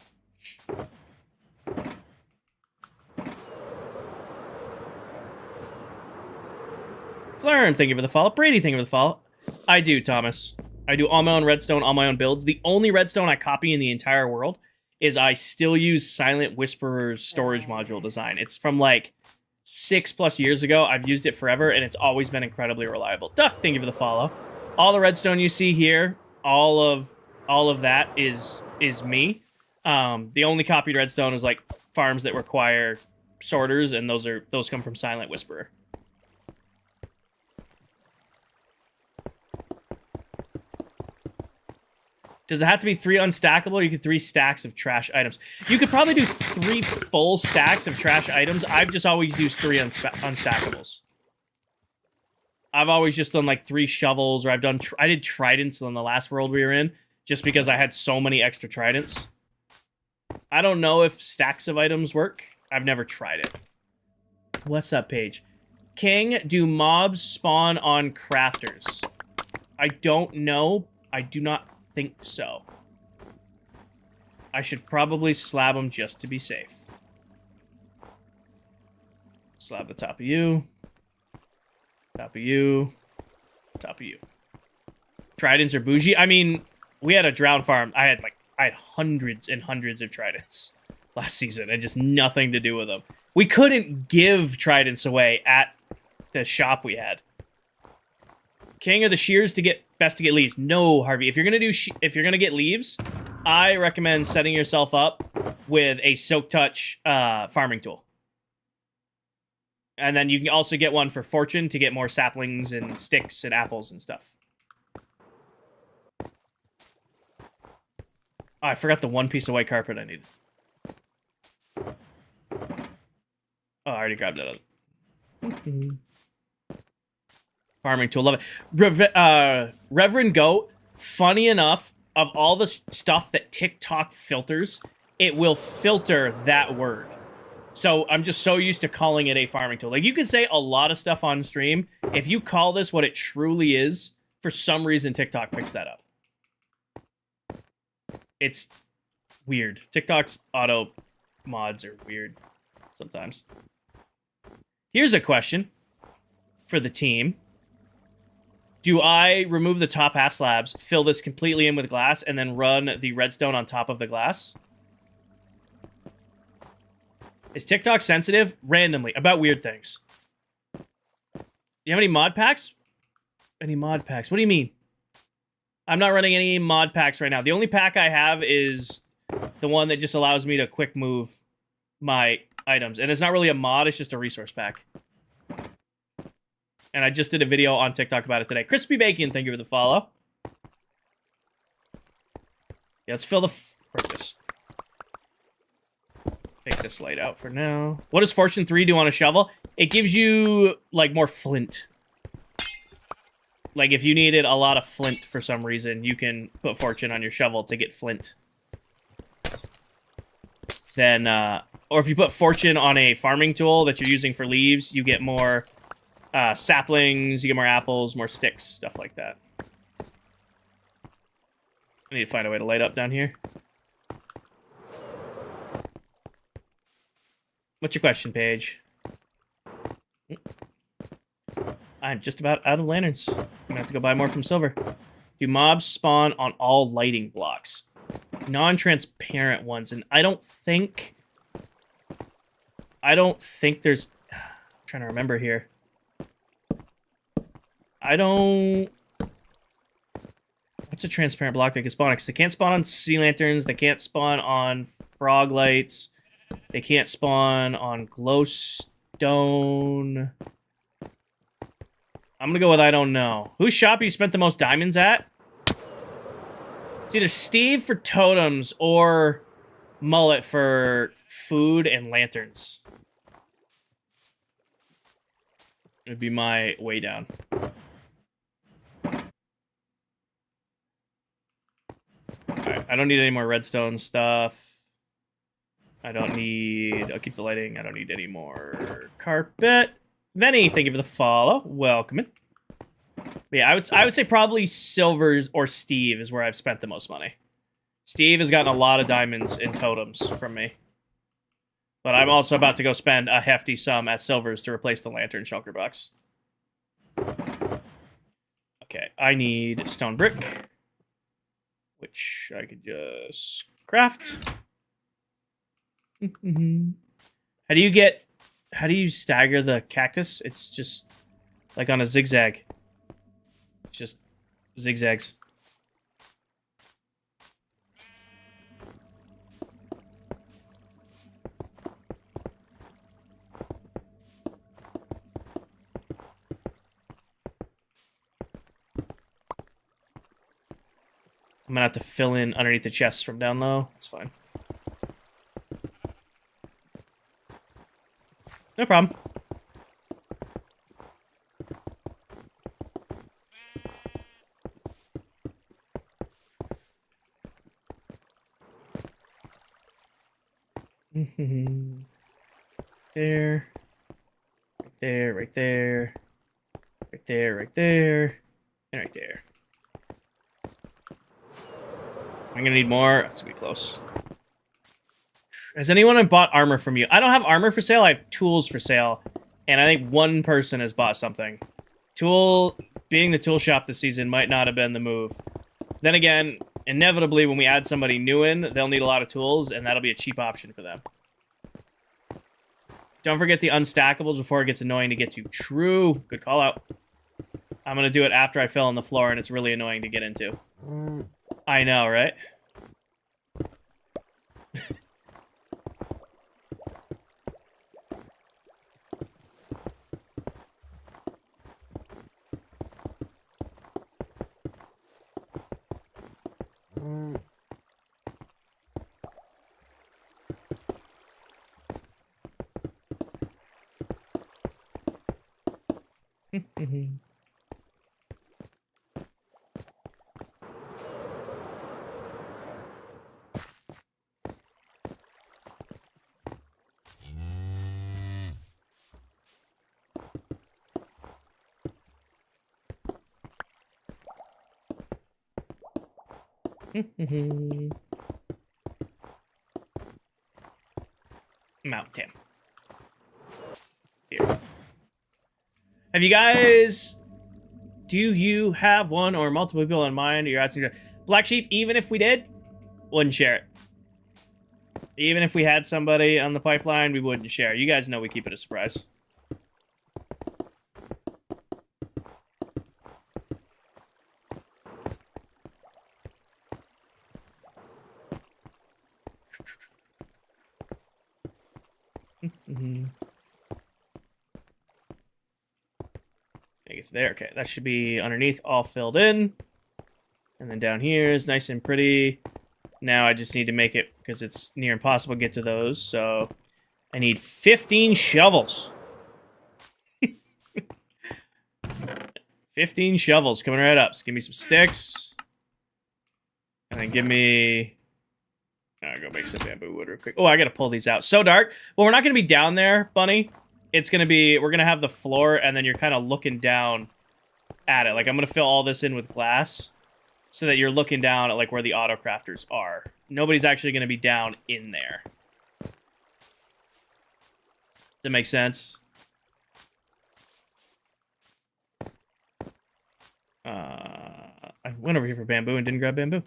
Flern, thank you for the follow. Brady, thank you for the follow. I do, Thomas. I do all my own redstone, all my own builds. The only redstone I copy in the entire world is I still use Silent Whisperer's storage module design. It's from like 6+ years ago. I've used it forever, and it's always been incredibly reliable. Duh, thank you for the follow. All the redstone you see here, all of that is me. The only copied redstone is like farms that require sorters, and those come from Silent Whisperer. Does it have to be 3 unstackable? You could 3 stacks of trash items. You could probably do 3 full stacks of trash items. I've just always used 3 unstackables. I've always just done like 3 shovels, or I did tridents in the last world we were in, just because I had so many extra tridents. I don't know if stacks of items work. I've never tried it. What's up, Paige? King, do mobs spawn on crafters? I don't know. I do not think so. I should probably slab them just to be safe. Slab the top of you. Top of you. Top of you. Tridents are bougie. I mean, we had a drown farm. I had hundreds and hundreds of tridents last season, and just nothing to do with them. We couldn't give tridents away at the shop we had. King of the shears to get best to get leaves. No, Harvey. If you're gonna get leaves, I recommend setting yourself up with a Silk Touch farming tool. And then you can also get one for fortune to get more saplings and sticks and apples and stuff. Oh, I forgot the 1 piece of white carpet I needed. Oh, I already grabbed it. Farming tool, love it. Reverend Goat, funny enough, of all the stuff that TikTok filters, it will filter that word. So I'm just so used to calling it a farming tool. Like, you can say a lot of stuff on stream. If you call this what it truly is, for some reason TikTok picks that up. It's weird. TikTok's auto mods are weird sometimes. Here's a question for the team. Do I remove the top half slabs, fill this completely in with glass, and then run the redstone on top of the glass? Is TikTok sensitive randomly about weird things? Do you have any mod packs? Any mod packs? What do you mean? I'm not running any mod packs right now. The only pack I have is the one that just allows me to quick move my items. And it's not really a mod, it's just a resource pack. And I just did a video on TikTok about it today. Crispy Bacon, thank you for the follow. Yeah, let's fill the purpose. Take this light out for now. What does Fortune 3 do on a shovel? It gives you, like, more flint. Like, if you needed a lot of flint for some reason, you can put Fortune on your shovel to get flint. Then, or if you put Fortune on a farming tool that you're using for leaves, you get more saplings, you get more apples, more sticks, stuff like that. I need to find a way to light up down here. What's your question, Paige? I'm just about out of lanterns. I'm gonna have to go buy more from Silver. Do mobs spawn on all lighting blocks? Non-transparent ones, and I don't think there's... I'm trying to remember here. What's a transparent block they can spawn on? Because they can't spawn on sea lanterns, they can't spawn on frog lights, they can't spawn on glowstone. I'm gonna go with I don't know. Whose shop you spent the most diamonds at? It's either Steve for totems or Mullet for food and lanterns. It would be my way down. Alright, I don't need any more redstone stuff. I don't need... I'll keep the lighting. I don't need any more carpet. Venny, thank you for the follow. Welcome in. But yeah, I would say probably Silvers or Steve is where I've spent the most money. Steve has gotten a lot of diamonds in totems from me. But I'm also about to go spend a hefty sum at Silvers to replace the lantern shulker box. Okay, I need stone brick, which I could just craft. How do you stagger the cactus? It's just like on a zigzag. It's just zigzags. I'm gonna have to fill in underneath the chests from down low. It's fine. No problem. There. Right there, right there. Right there, right there. And right there. I'm gonna need more. That's gonna be close. Has anyone bought armor from you? I don't have armor for sale. I have tools for sale. And I think one person has bought something. Being the tool shop this season might not have been the move. Then again, inevitably, when we add somebody new in, they'll need a lot of tools, and that'll be a cheap option for them. Don't forget the unstackables before it gets annoying to get to. True. Good call out. I'm going to do it after I fill in the floor, and it's really annoying to get into. I know, right? Mountain. Here. Have you guys... Do you have one or multiple people in mind? You're asking... Black Sheep, even if we did, wouldn't share it. Even if we had somebody on the pipeline, we wouldn't share. You guys know we keep it a surprise. I guess there. Okay, that should be underneath, all filled in. And then down here is nice and pretty. Now I just need to make it, because it's near impossible to get to those, so I need 15 shovels. 15 shovels coming right up. So give me some sticks. And then give me... I'll go make some bamboo wood real quick. Oh, I gotta pull these out. So dark. Well, we're not gonna be down there, Bunny. It's gonna be... We're gonna have the floor, and then you're kind of looking down at it. Like, I'm gonna fill all this in with glass, so that you're looking down at, like, where the auto crafters are. Nobody's actually gonna be down in there. Does that make sense? I went over here for bamboo and didn't grab bamboo.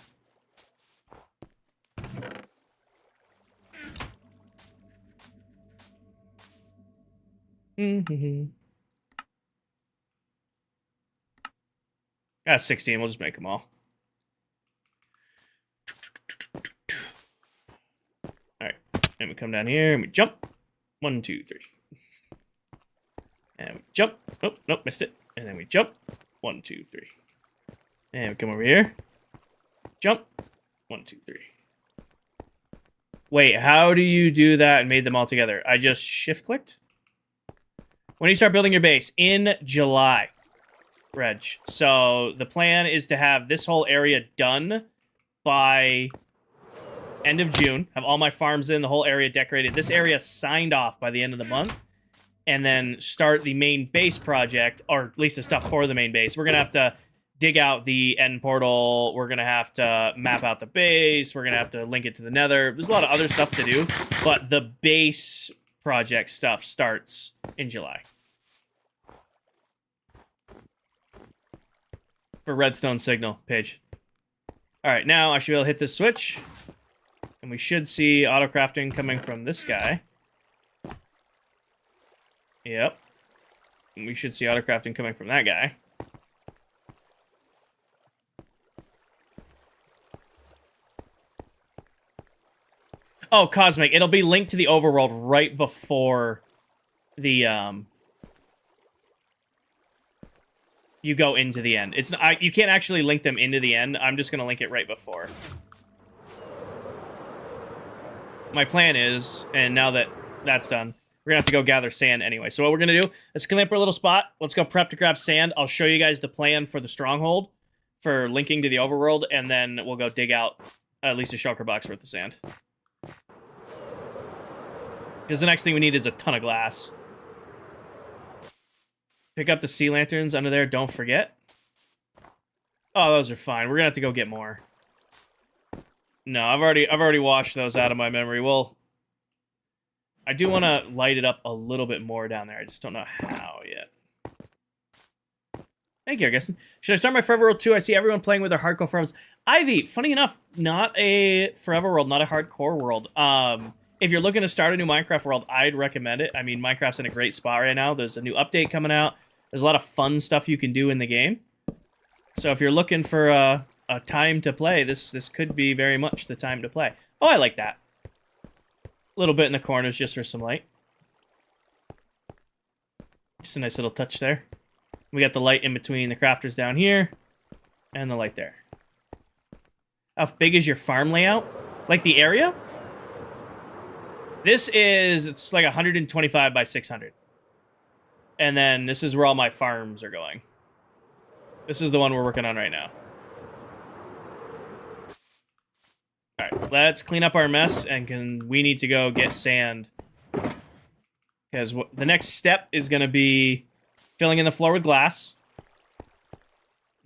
That's 16. We'll just make them all. Alright. And we come down here and we jump. 1, 2, 3. And we jump. Oh, nope, missed it. And then we jump. 1, 2, 3. And we come over here. Jump. 1, 2, 3. Wait, how do you do that and made them all together? I just shift-clicked? When do you start building your base? In July, Reg. So the plan is to have this whole area done by end of June. Have all my farms in, the whole area decorated. This area signed off by the end of the month. And then start the main base project, or at least the stuff for the main base. We're going to have to dig out the end portal. We're going to have to map out the base. We're going to have to link it to the nether. There's a lot of other stuff to do, but the base project stuff starts in July. For redstone signal, Paige. All right, now I should be able to hit this switch, and we should see auto-crafting coming from this guy. Yep. And we should see auto-crafting coming from that guy. Oh, Cosmic. It'll be linked to the overworld right before the, you go into the end. It's you can't actually link them into the end. I'm just going to link it right before. My plan is, and now that that's done, we're going to have to go gather sand anyway. So what we're going to do, let's clean up our little spot. Let's go prep to grab sand. I'll show you guys the plan for the stronghold for linking to the overworld, and then we'll go dig out at least a shulker box worth of sand. Because the next thing we need is a ton of glass. Pick up the sea lanterns under there, don't forget. Oh, those are fine. We're gonna have to go get more. No, I've already washed those out of my memory. Well, I do want to light it up a little bit more down there. I just don't know how yet. Thank you, I guess. Should I start my Forever World 2? I see everyone playing with their hardcore forums. Ivy, funny enough, not a Forever World, not a hardcore world. If you're looking to start a new Minecraft world, I'd recommend it. I mean, Minecraft's in a great spot right now. There's a new update coming out. There's a lot of fun stuff you can do in the game. So if you're looking for a time to play, this could be very much the time to play. Oh, I like that. A little bit in the corners just for some light. Just a nice little touch there. We got the light in between the crafters down here and the light there. How big is your farm layout? Like the area? It's like 125 by 600. And then this is where all my farms are going. This is the one we're working on right now. All right, let's clean up our mess, and we need to go get sand. Because the next step is going to be filling in the floor with glass.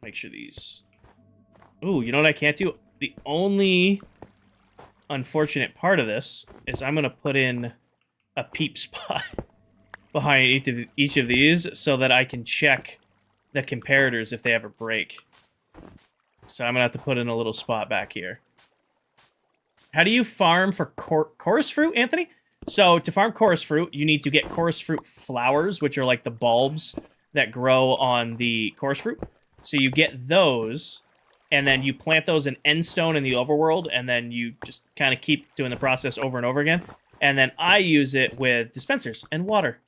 Make sure these... Ooh, you know what I can't do? The only unfortunate part of this is I'm going to put in a peep spot behind each of these so that I can check the comparators if they ever break. So I'm going to have to put in a little spot back here. How do you farm for chorus fruit, Anthony? So to farm chorus fruit, you need to get chorus fruit flowers, which are like the bulbs that grow on the chorus fruit. So you get those, and then you plant those in endstone in the overworld, and then you just kind of keep doing the process over and over again. And then I use it with dispensers and water.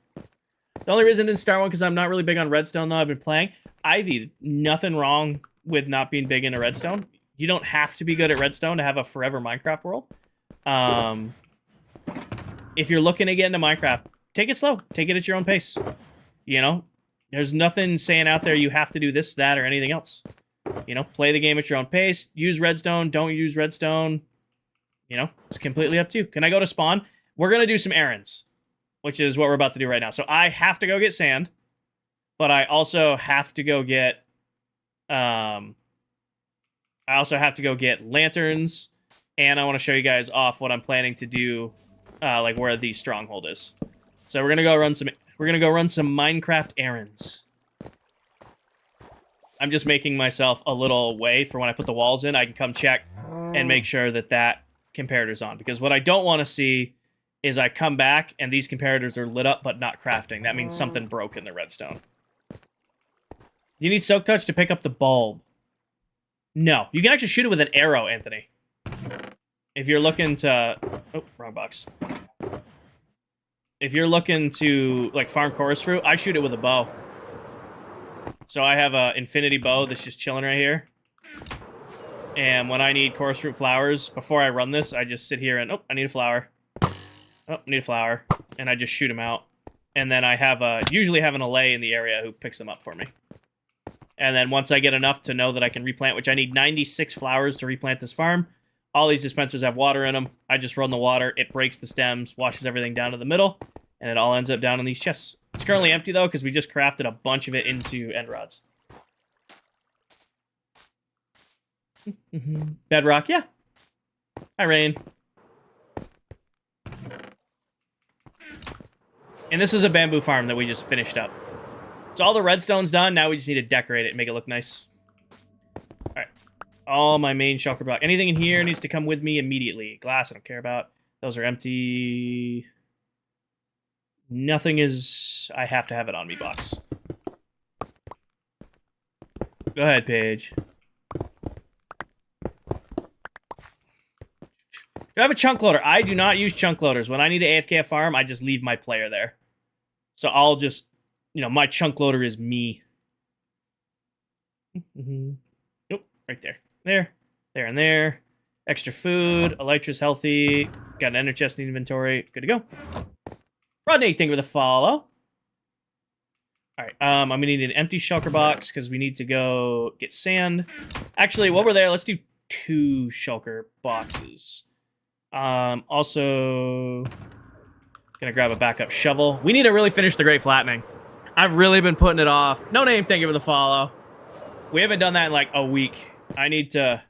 The only reason I didn't start one because I'm not really big on redstone, though. I've been playing. Ivy, nothing wrong with not being big into redstone. You don't have to be good at redstone to have a forever Minecraft world. If you're looking to get into Minecraft, take it slow. Take it at your own pace. You know, there's nothing saying out there you have to do this, that, or anything else. You know, play the game at your own pace. Use redstone. Don't use redstone. You know, it's completely up to you. Can I go to spawn? We're going to do some errands, which is what we're about to do right now. So I have to go get sand, but I also have to go get... I also have to go get lanterns, and I want to show you guys off what I'm planning to do, like where the stronghold is. So we're gonna go run some. We're gonna go run some Minecraft errands. I'm just making myself a little way for when I put the walls in, I can come check and make sure that that comparator's on. Because what I don't want to see is I come back and these comparators are lit up but not crafting. That means something broke in the redstone. You need Soak Touch to pick up the bulb. No, you can actually shoot it with an arrow, Anthony. If you're looking to... Oh, wrong box. If you're looking to, like, farm chorus fruit, I shoot it with a bow. So I have a infinity bow that's just chilling right here. And when I need chorus fruit flowers, before I run this, I just sit here and, oh, I need a flower. Oh, I need a flower. And I just shoot them out. And then I have usually have an allay in the area who picks them up for me. And then once I get enough to know that I can replant, which I need 96 flowers to replant this farm, all these dispensers have water in them. I just run the water, it breaks the stems, washes everything down to the middle, and it all ends up down in these chests. It's currently empty, though, because we just crafted a bunch of it into end rods. Bedrock, yeah. Hi, Rain. And this is a bamboo farm that we just finished up. So all the redstone's done. Now we just need to decorate it and make it look nice. All right. All my main shulker block. Anything in here needs to come with me immediately. Glass, I don't care about. Those are empty. Nothing is... I have to have it on me box. Go ahead, Paige. Do I have a chunk loader? I do not use chunk loaders. When I need to AFK a farm, I just leave my player there. So I'll just... You know, my chunk loader is me. Nope, right there. There, and there. Extra food. Elytra's healthy. Got an ender chest in inventory. Good to go. Rodney, thank you for the follow. Alright, I'm gonna need an empty shulker box because we need to go get sand. Actually, while we're there, let's do 2 shulker boxes. Also, gonna grab a backup shovel. We need to really finish the Great Flattening. I've really been putting it off. No name, thank you for the follow. We haven't done that in like a week. I need to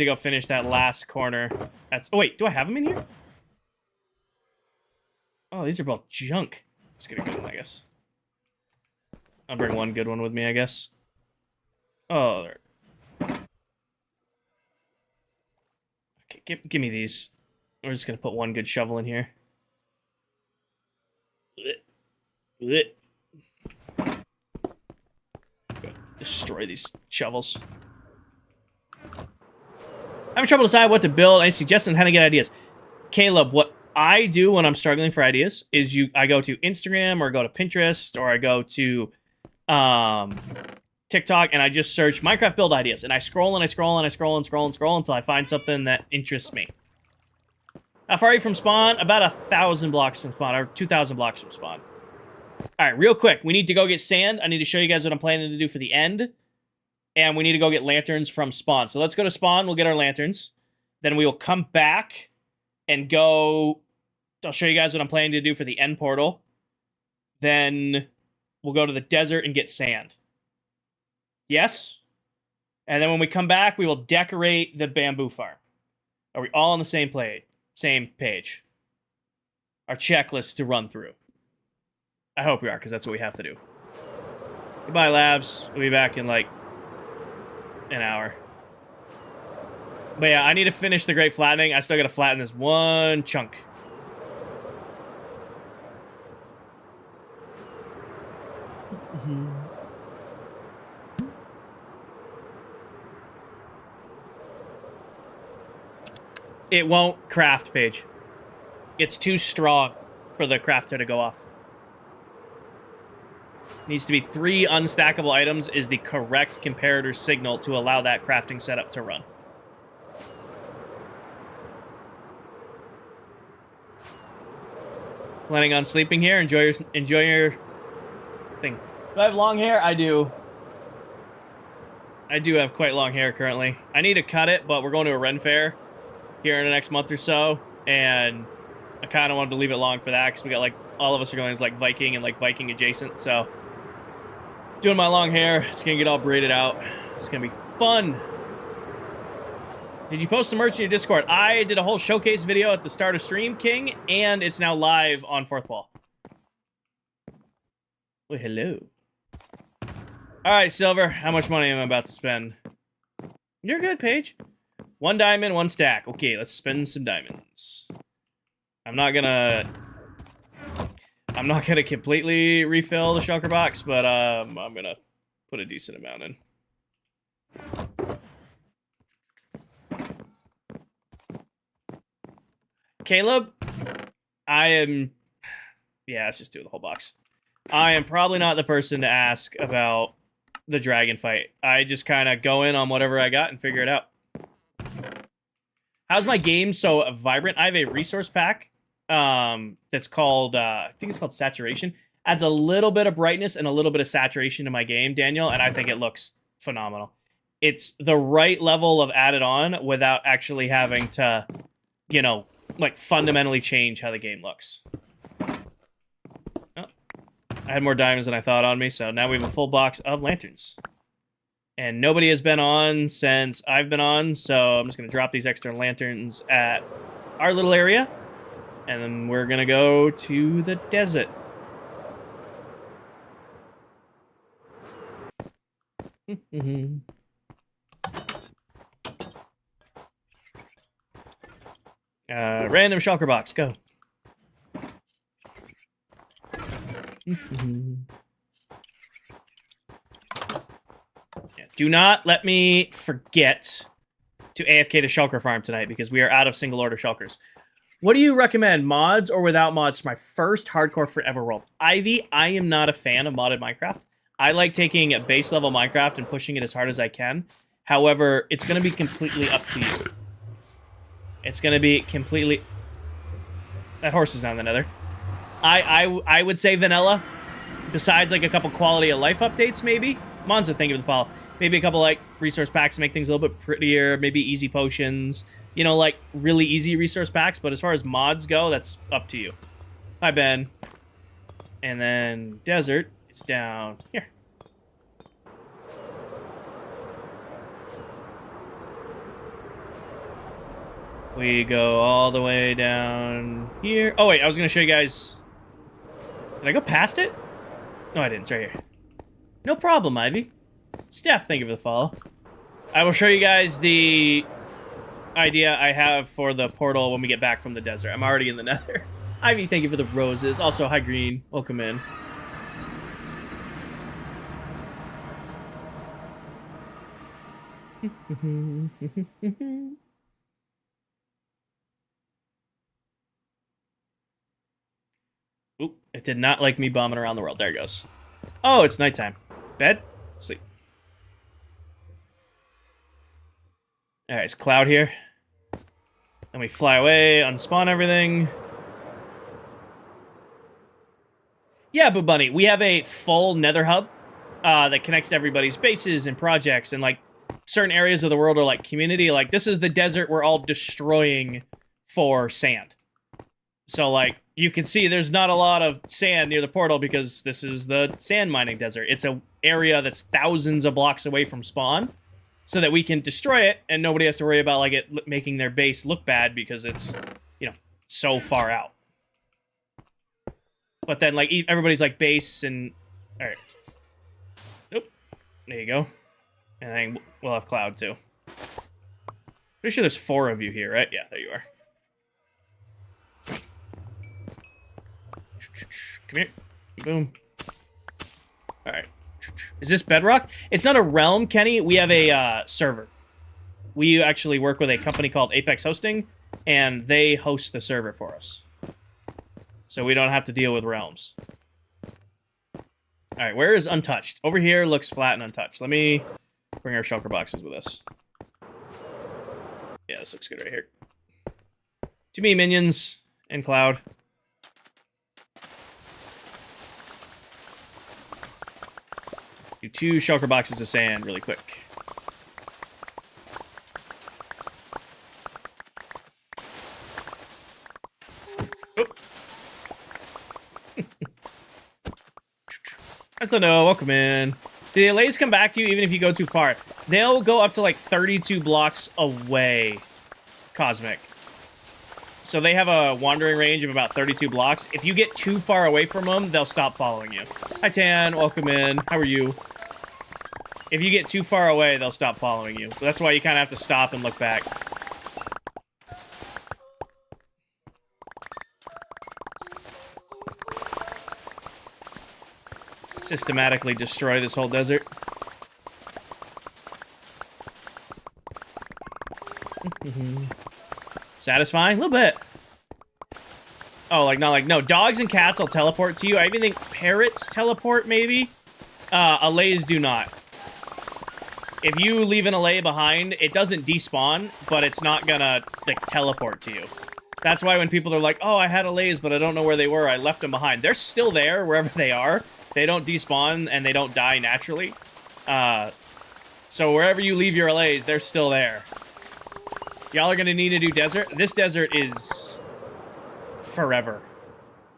go finish that last corner. That's... Oh, wait, do I have them in here? Oh, these are both junk. Let's get a good one, I guess. I'll bring one good one with me, I guess. Oh, there. Okay, give me these. We're just gonna put one good shovel in here. Destroy these shovels. I'm having trouble deciding what to build. Any suggestions on how to get ideas? Caleb, what I do when I'm struggling for ideas is I go to Instagram or go to Pinterest or I go to TikTok and I just search Minecraft build ideas and I scroll and I scroll and I scroll and scroll and scroll until I find something that interests me. How far are you from spawn? About 1,000 blocks from spawn, or 2,000 blocks from spawn. Alright, real quick, we need to go get sand. I need to show you guys what I'm planning to do for the end. And we need to go get lanterns from spawn. So let's go to spawn, we'll get our lanterns. Then we will come back and go... I'll show you guys what I'm planning to do for the end portal. Then we'll go to the desert and get sand. Yes? And then when we come back, we will decorate the bamboo farm. Are we all on the same page? Our checklist to run through. I hope we are, because that's what we have to do. Goodbye, labs. We'll be back in, like, an hour. But yeah, I need to finish the Great Flattening. I still gotta flatten this one chunk. It won't craft, Paige. It's too strong for the crafter to go off. Needs to be 3 unstackable items is the correct comparator signal to allow that crafting setup to run. Planning on sleeping here? Enjoy your thing. Do I have long hair? I do. I do have quite long hair currently. I need to cut it, but we're going to a Ren Fair here in the next month or so, and I kind of wanted to leave it long for that because we got, like, all of us are going as, like, Viking and, like, Viking adjacent, so doing my long hair, it's gonna get all braided out. It's gonna be fun. Did you post the merch in your Discord? I did a whole showcase video at the start of stream, King, and it's now live on Fourth Wall. Well, hello. All right, Silver, how much money am I about to spend? You're good, Paige. 1 diamond, 1 stack. Okay, let's spend some diamonds. I'm not gonna completely refill the shulker box, but I'm gonna put a decent amount in. Caleb, yeah, let's just do the whole box. I am probably not the person to ask about the dragon fight. I just kind of go in on whatever I got and figure it out. How's my game so vibrant? I have a resource pack that's called, I think it's called Saturation. Adds a little bit of brightness and a little bit of saturation to my game, Daniel, and I think it looks phenomenal. It's the right level of added on without actually having to, you know, like fundamentally change how the game looks. Oh, I had more diamonds than I thought on me, so now we have a full box of lanterns. And nobody has been on since I've been on, so I'm just going to drop these extra lanterns at our little area. And then we're going to go to the desert. Random shulker box, go. Yeah, do not let me forget to AFK the shulker farm tonight because we are out of single order shulkers. What do you recommend, mods or without mods for my first hardcore forever world? Ivy, I am not a fan of modded Minecraft. I like taking a base level Minecraft and pushing it as hard as I can. However, it's going to be completely up to you. It's going to be completely... That horse is down the nether. I would say vanilla. Besides, like, a couple quality of life updates, maybe. Monza, thank you for the follow. Maybe a couple, like, resource packs to make things a little bit prettier. Maybe easy potions. You know, like, really easy resource packs. But as far as mods go, that's up to you. Hi, Ben. And then desert is down here. We go all the way down here. Oh, wait, I was going to show you guys... Did I go past it? No, I didn't. It's right here. No problem, Ivy. Steph, thank you for the follow. I will show you guys the idea I have for the portal when we get back from the desert. I'm already in the nether. Ivy, thank you for the roses. Also, hi, Green. Welcome in. Oop, it did not like me bombing around the world. There it goes. Oh, it's nighttime. Bed? Sleep. Alright, it's Cloud here. And we fly away, unspawn everything. Yeah, but Bunny, we have a full nether hub that connects to everybody's bases and projects, and like certain areas of the world are like community. Like this is the desert we're all destroying for sand. So like you can see there's not a lot of sand near the portal because this is the sand mining desert. It's an area that's thousands of blocks away from spawn so that we can destroy it and nobody has to worry about like it making their base look bad because it's, you know, so far out. But then like everybody's like base and all right. Oop. There you go. And then we'll have Cloud too. Pretty sure there's 4 of you here, right? Yeah, there you are. Come here. Boom. All right. Is this Bedrock? It's not a realm, Kenny. We have a server. We actually work with a company called Apex Hosting, and they host the server for us. So we don't have to deal with realms. All right, where is untouched? Over here looks flat and untouched. Let me bring our shulker boxes with us. Yeah, this looks good right here. To me, minions and Cloud. Do 2 shulker boxes of sand really quick. Oh. Aslono, welcome in. Do the delays come back to you even if you go too far? They'll go up to like 32 blocks away, Cosmic. So they have a wandering range of about 32 blocks. If you get too far away from them, they'll stop following you. Hi, Tan. Welcome in. How are you? If you get too far away, they'll stop following you. That's why you kind of have to stop and look back. Systematically destroy this whole desert. Satisfying? A little bit. Oh, like, not like, no, dogs and cats will teleport to you. I even think parrots teleport, maybe? Allays do not. If you leave an allay behind, it doesn't despawn, but it's not gonna, like, teleport to you. That's why when people are like, oh, I had allays, but I don't know where they were, I left them behind. They're still there, wherever they are. They don't despawn, and they don't die naturally. So wherever you leave your allays, they're still there. Y'all are gonna need to do desert. This desert is forever.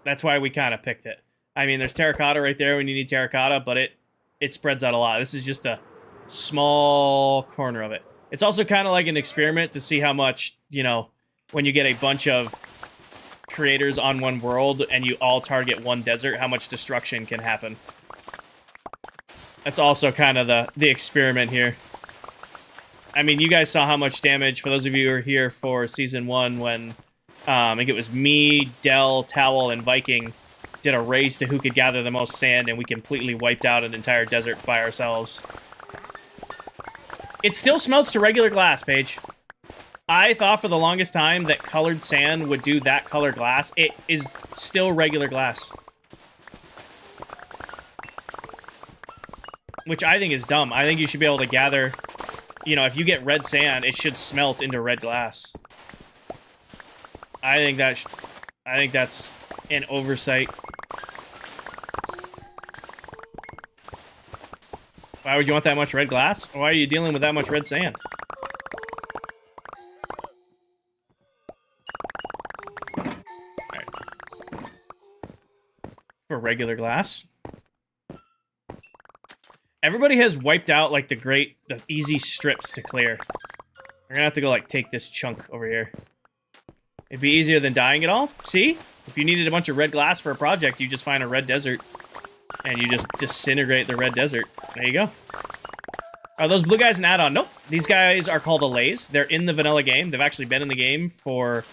That's why we kind of picked it. I mean, there's terracotta right there when you need terracotta, but it spreads out a lot. This is just a small corner of it. It's also kind of like an experiment to see how much, you know, when you get a bunch of creators on one world and you all target one desert, how much destruction can happen. That's also kind of the experiment here. I mean, you guys saw how much damage, for those of you who are here for Season 1, when I think it was me, Dell, Towel, and Viking did a race to who could gather the most sand, and we completely wiped out an entire desert by ourselves. It still smelts to regular glass, Paige. I thought for the longest time that colored sand would do that color glass. It is still regular glass. Which I think is dumb. I think you should be able to gather, you know, if you get red sand, it should smelt into red glass. I think that's an oversight. Why would you want that much red glass? Why are you dealing with that much red sand? Alright. For regular glass. Everybody has wiped out, like, the easy strips to clear. We're gonna have to go, like, take this chunk over here. It'd be easier than dying it all. See? If you needed a bunch of red glass for a project, you just find a red desert. And you just disintegrate the red desert. There you go. Are those blue guys an add-on? Nope. These guys are called allays. They're in the vanilla game. They've actually been in the game for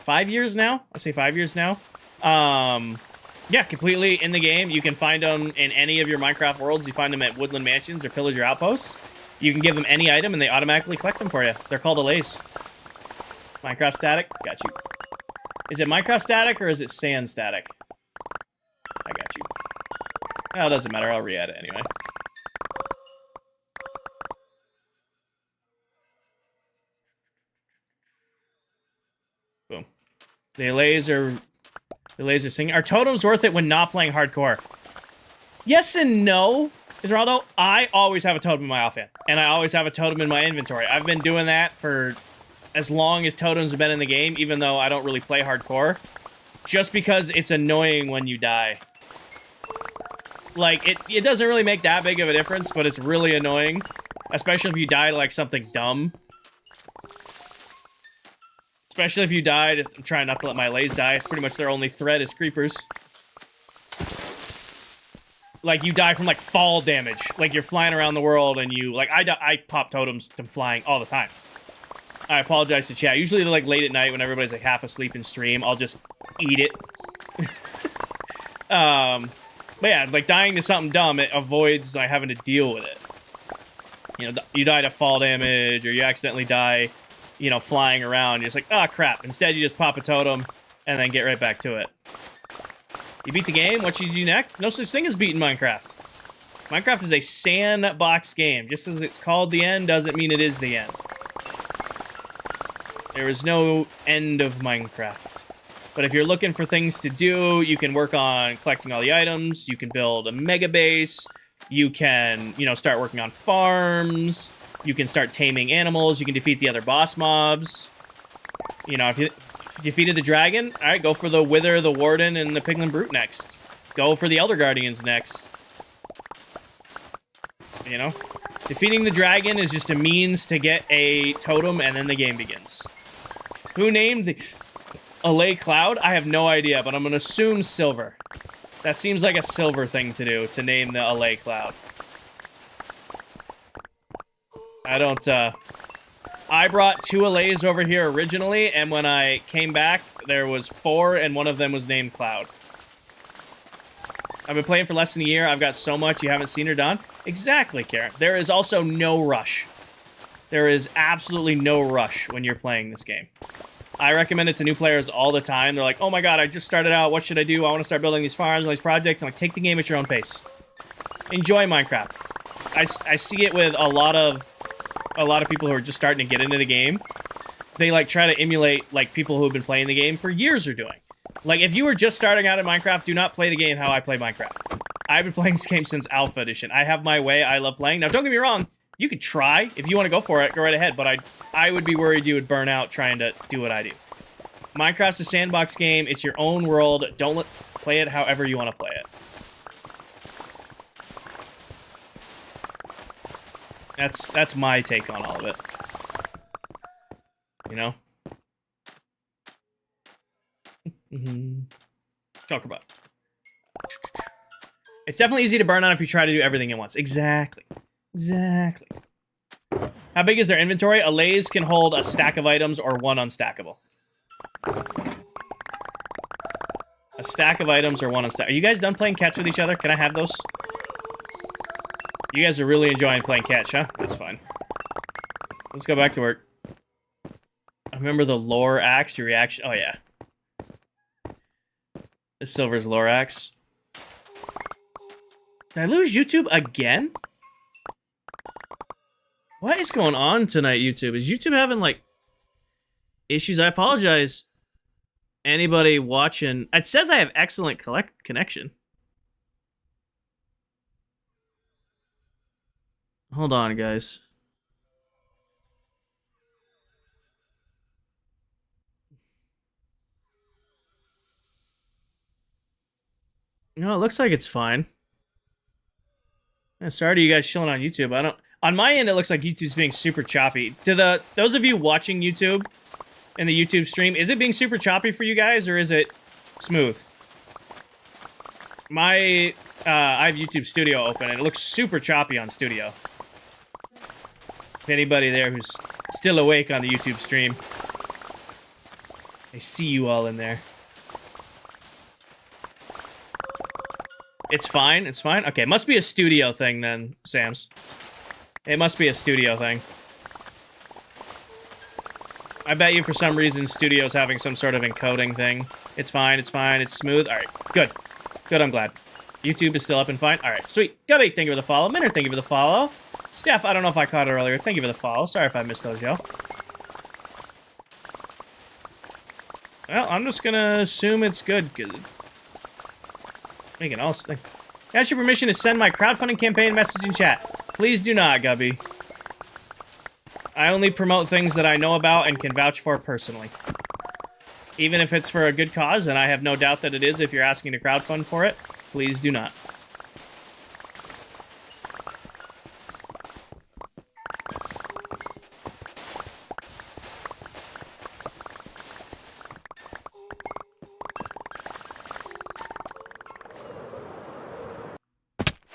5 years now. I say 5 years now. Yeah, completely in the game. You can find them in any of your Minecraft worlds. You find them at Woodland Mansions or Pillager Outposts. You can give them any item and they automatically collect them for you. They're called allays. Minecraft static? Got you. Is it Minecraft static or is it sand static? I got you. Well, it doesn't matter. I'll re-add it anyway. Boom. The allays are singing. Are totems worth it when not playing hardcore? Yes and no. Esmeraldo, I always have a totem in my offhand. And I always have a totem in my inventory. I've been doing that for as long as totems have been in the game, even though I don't really play hardcore. Just because it's annoying when you die. Like, it doesn't really make that big of a difference, but it's really annoying. Especially if you die to, like, something dumb. Especially if you died. I'm trying not to let my lays die. It's pretty much their only threat is creepers. Like, you die from, like, fall damage. Like, you're flying around the world and you... Like, I pop totems from flying all the time. I apologize to chat. Usually, like, late at night when everybody's, like, half asleep in stream, I'll just eat it. But yeah, like, dying to something dumb, it avoids, like, having to deal with it. You know, you die to fall damage, or you accidentally die, you know, flying around. You're just like, ah, crap. Instead, you just pop a totem, and then get right back to it. You beat the game? What should you do next? No such thing as beating Minecraft. Minecraft is a sandbox game. Just as it's called the end doesn't mean it is the end. There is no end of Minecraft. But if you're looking for things to do, you can work on collecting all the items. You can build a mega base. You can, you know, start working on farms. You can start taming animals. You can defeat the other boss mobs. You know, if you defeated the dragon, all right, go for the Wither, the Warden, and the Piglin Brute next. Go for the Elder Guardians next. You know? Defeating the dragon is just a means to get a totem, and then the game begins. Who named the Allay Cloud? I have no idea, but I'm going to assume Silver. That seems like a Silver thing to do, to name the Allay Cloud. I don't, I brought 2 Allays over here originally, and when I came back, there was 4, and one of them was named Cloud. I've been playing for less than a year. I've got so much you haven't seen or done. Exactly, Karen. There is also no rush. There is absolutely no rush when you're playing this game. I recommend it to new players all the time. They're like, oh my god, I just started out. What should I do? I want to start building these farms and these projects. I'm like, take the game at your own pace. Enjoy Minecraft. I see it with a lot of people who are just starting to get into the game. They like try to emulate like people who have been playing the game for years are doing. Like if you were just starting out in Minecraft, do not play the game how I play Minecraft. I've been playing this game since Alpha Edition. I have my way. I love playing. Now, don't get me wrong. You could try. If you want to go for it, go right ahead. But I would be worried you would burn out trying to do what I do. Minecraft's a sandbox game. It's your own world. Don't play it however you want to play it. That's my take on all of it. You know? Talk about. It's definitely easy to burn out if you try to do everything at once. Exactly. Exactly. How big is their inventory? A Lays can hold a stack of items or one unstackable. A stack of items or one unstackable. Are you guys done playing catch with each other? Can I have those? You guys are really enjoying playing catch, huh? That's fine. Let's go back to work. I remember the lore axe, your reaction. Oh, yeah. The Silver's lore axe. Did I lose YouTube again? What is going on tonight, YouTube? Is YouTube having, like, issues? I apologize. Anybody watching... It says I have excellent connection. Hold on, guys. No, it looks like it's fine. Yeah, sorry to you guys chilling on YouTube. I don't... On my end, it looks like YouTube's being super choppy. To those of you watching YouTube in the YouTube stream, is it being super choppy for you guys, or is it smooth? I have YouTube Studio open, and it looks super choppy on Studio. If anybody there who's still awake on the YouTube stream, I see you all in there. It's fine, it's fine. Okay, it must be a Studio thing then, Sams. It must be a Studio thing. I bet you for some reason Studio's having some sort of encoding thing. It's fine, it's fine, it's smooth. Alright, good. Good, I'm glad. YouTube is still up and fine. Alright, sweet. Gubby, thank you for the follow. Minner, thank you for the follow. Steph, I don't know if I caught it earlier. Thank you for the follow. Sorry if I missed those, yo. Well, I'm just gonna assume it's good. Making all thing. Ask your permission to send my crowdfunding campaign message in chat. Please do not, Gubby. I only promote things that I know about and can vouch for personally. Even if it's for a good cause, and I have no doubt that it is if you're asking to crowdfund for it, please do not.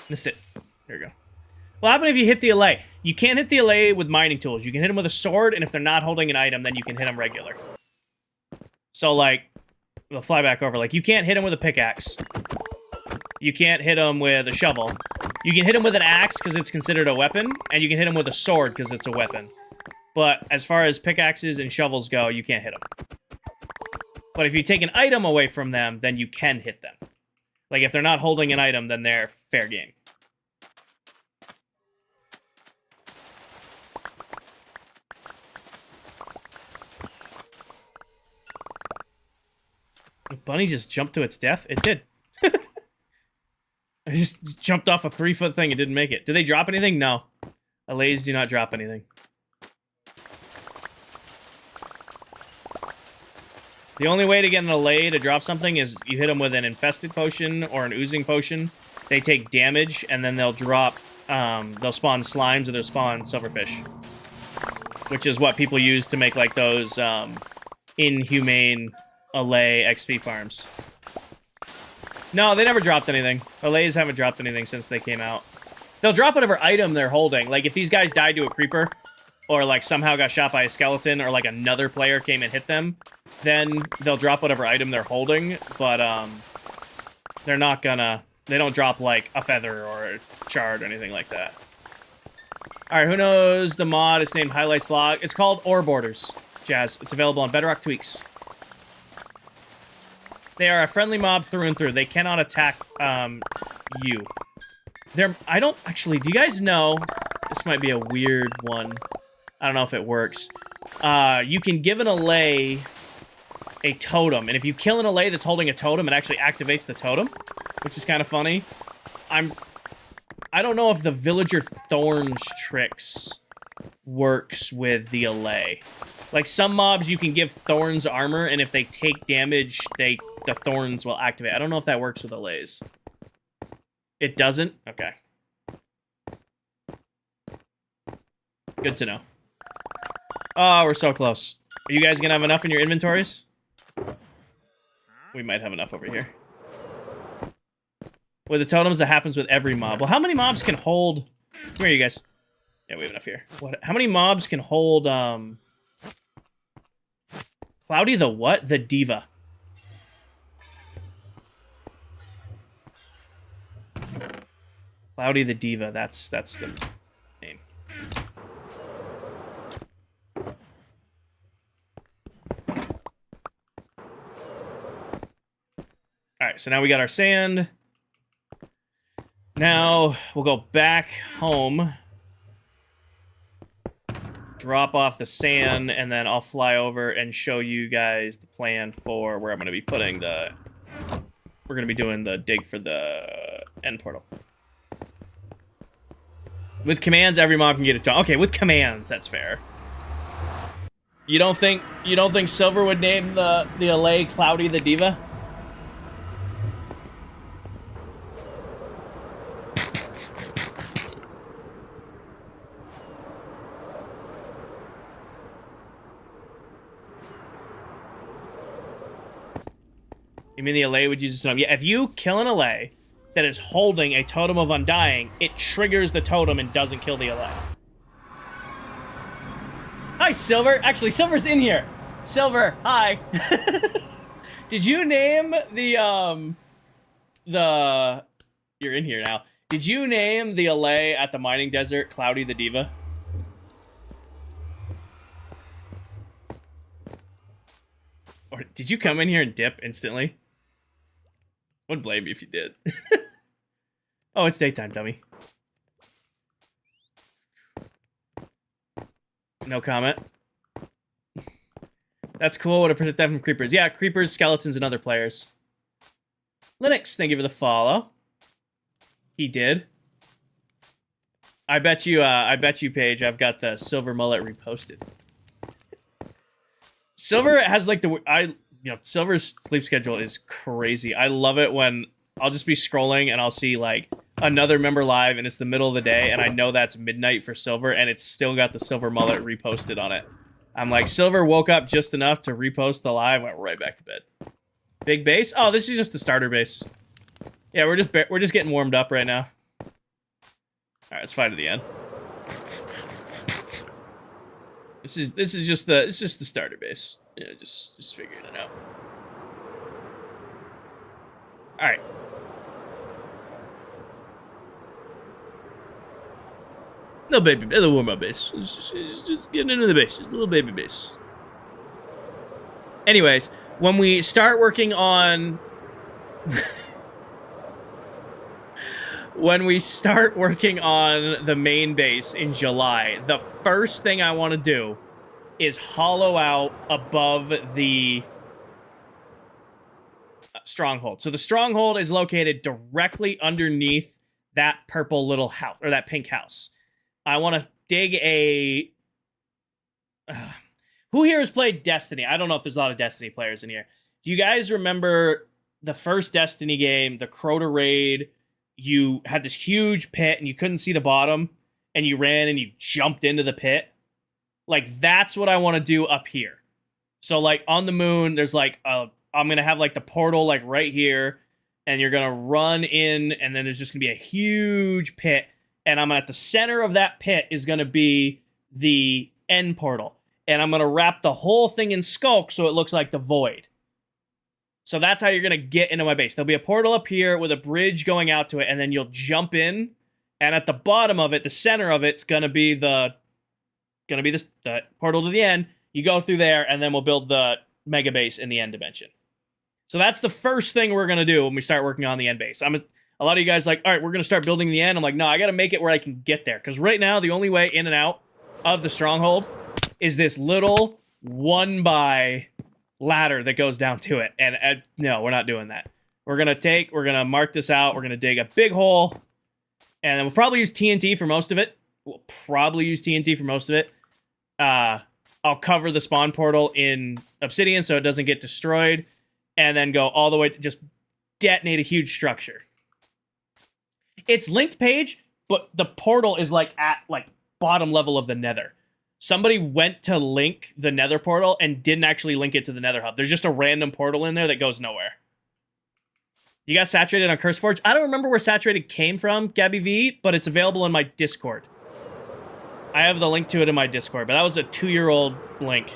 Missed it. There we go. What happens if you hit the allay? You can't hit the allay with mining tools. You can hit them with a sword, and if they're not holding an item, then you can hit them regular. So, like, we'll fly back over. Like, you can't hit them with a pickaxe. You can't hit them with a shovel. You can hit them with an axe because it's considered a weapon, and you can hit them with a sword because it's a weapon. But as far as pickaxes and shovels go, you can't hit them. But if you take an item away from them, then you can hit them. Like, if they're not holding an item, then they're fair game. The bunny just jumped to its death? It did. I just jumped off a 3-foot thing and didn't make it. Do they drop anything? No. Allays do not drop anything. The only way to get an allay to drop something is you hit them with an infested potion or an oozing potion. They take damage, and then they'll drop, they'll spawn slimes or they'll spawn silverfish. Which is what people use to make, like, those, inhumane allay XP farms. No, they never dropped anything. Allays haven't dropped anything since they came out. They'll drop whatever item they're holding. Like, if these guys died to a creeper, or, like, somehow got shot by a skeleton, or, like, another player came and hit them, then they'll drop whatever item they're holding, but, they're not gonna... They don't drop, like, a feather or a shard or anything like that. Alright, who knows the mod? It's named Highlights Blog. It's called Ore Borders. Jazz. It's available on Bedrock Tweaks. They are a friendly mob through and through. They cannot attack you. I don't actually. Do you guys know? This might be a weird one. I don't know if it works. You can give an allay a totem, and if you kill an allay that's holding a totem, it actually activates the totem, which is kind of funny. I don't know if the Villager Thorns tricks works with the allay. Like, some mobs you can give Thorns armor, and if they take damage, the Thorns will activate. I don't know if that works with allays. It doesn't? Okay. Good to know. Oh, we're so close. Are you guys gonna have enough in your inventories? We might have enough over here. With the totems, that happens with every mob. Well, how many mobs can hold... Where are you guys? Yeah, we have enough here. How many mobs can hold, Cloudy the what? The Diva. Cloudy the Diva, that's the name. Alright, so now we got our sand. Now, we'll go back home. Drop off the sand, and then I'll fly over and show you guys the plan for where I'm going to be putting the... We're going to be doing the dig for the end portal. With commands, every mob can get it done. Okay, with commands, that's fair. You don't think Silver would name the allay Cloudy the Diva? You mean the allay would use a totem? Yeah, if you kill an allay that is holding a totem of undying, it triggers the totem and doesn't kill the allay. Hi, Silver. Actually, Silver's in here. Silver, hi. Did you name the You're in here now. Did you name the allay at the mining desert Cloudy the Diva? Or did you come in here and dip instantly? Wouldn't blame you if you did. Oh, it's daytime, dummy. No comment. That's cool. What a protect them from creepers. Yeah, creepers, skeletons, and other players. Linux, thank you for the follow. He did. I bet you, Paige, I've got the Silver mullet reposted. Silver has like Silver's sleep schedule is crazy. I love it when I'll just be scrolling and I'll see like another member live and it's the middle of the day and I know that's midnight for Silver and it's still got the Silver mullet reposted on it. I'm like, Silver woke up just enough to repost the live, went right back to bed. Big base? Oh, this is just the starter base. Yeah, we're just getting warmed up right now. All right, let's fight to the end. This is just the starter base. Yeah, just figuring it out. All right. Little baby, little warm up base. Just getting into the base. Just a little baby base. Anyways, when we start working on the main base in July, the first thing I want to do is hollow out above the stronghold. So the stronghold is located directly underneath that purple little house, or that pink house. I want to dig a... who here has played Destiny? I don't know if there's a lot of Destiny players in here. Do you guys remember the first Destiny game, the Crota raid? You had this huge pit and you couldn't see the bottom, and you ran and you jumped into the pit. Like, that's what I want to do up here. So, like, on the moon, there's, like, I'm going to have, like, the portal, like, right here. And you're going to run in, and then there's just going to be a huge pit. And I'm at the center of that pit is going to be the end portal. And I'm going to wrap the whole thing in skulk so it looks like the void. So that's how you're going to get into my base. There'll be a portal up here with a bridge going out to it, and then you'll jump in. And at the bottom of it, the center of it's going to be the portal to the end. You go through there, and then we'll build the mega base in the end dimension. So that's the first thing we're going to do when we start working on the end base. A lot of you guys like, all right, we're going to start building the end. I'm like, no, I got to make it where I can get there. Because right now, the only way in and out of the stronghold is this little 1x ladder that goes down to it. And no, we're not doing that. We're going to mark this out. We're going to dig a big hole. And then we'll probably use TNT for most of it. I'll cover the spawn portal in obsidian so it doesn't get destroyed. And then go all the way to just detonate a huge structure. It's linked page, but the portal is like at like bottom level of the nether. Somebody went to link the nether portal and didn't actually link it to the nether hub. There's just a random portal in there that goes nowhere. You got saturated on CurseForge? I don't remember where saturated came from, Gabby V, but it's available in my Discord. I have the link to it in my Discord, but that was a 2-year-old link.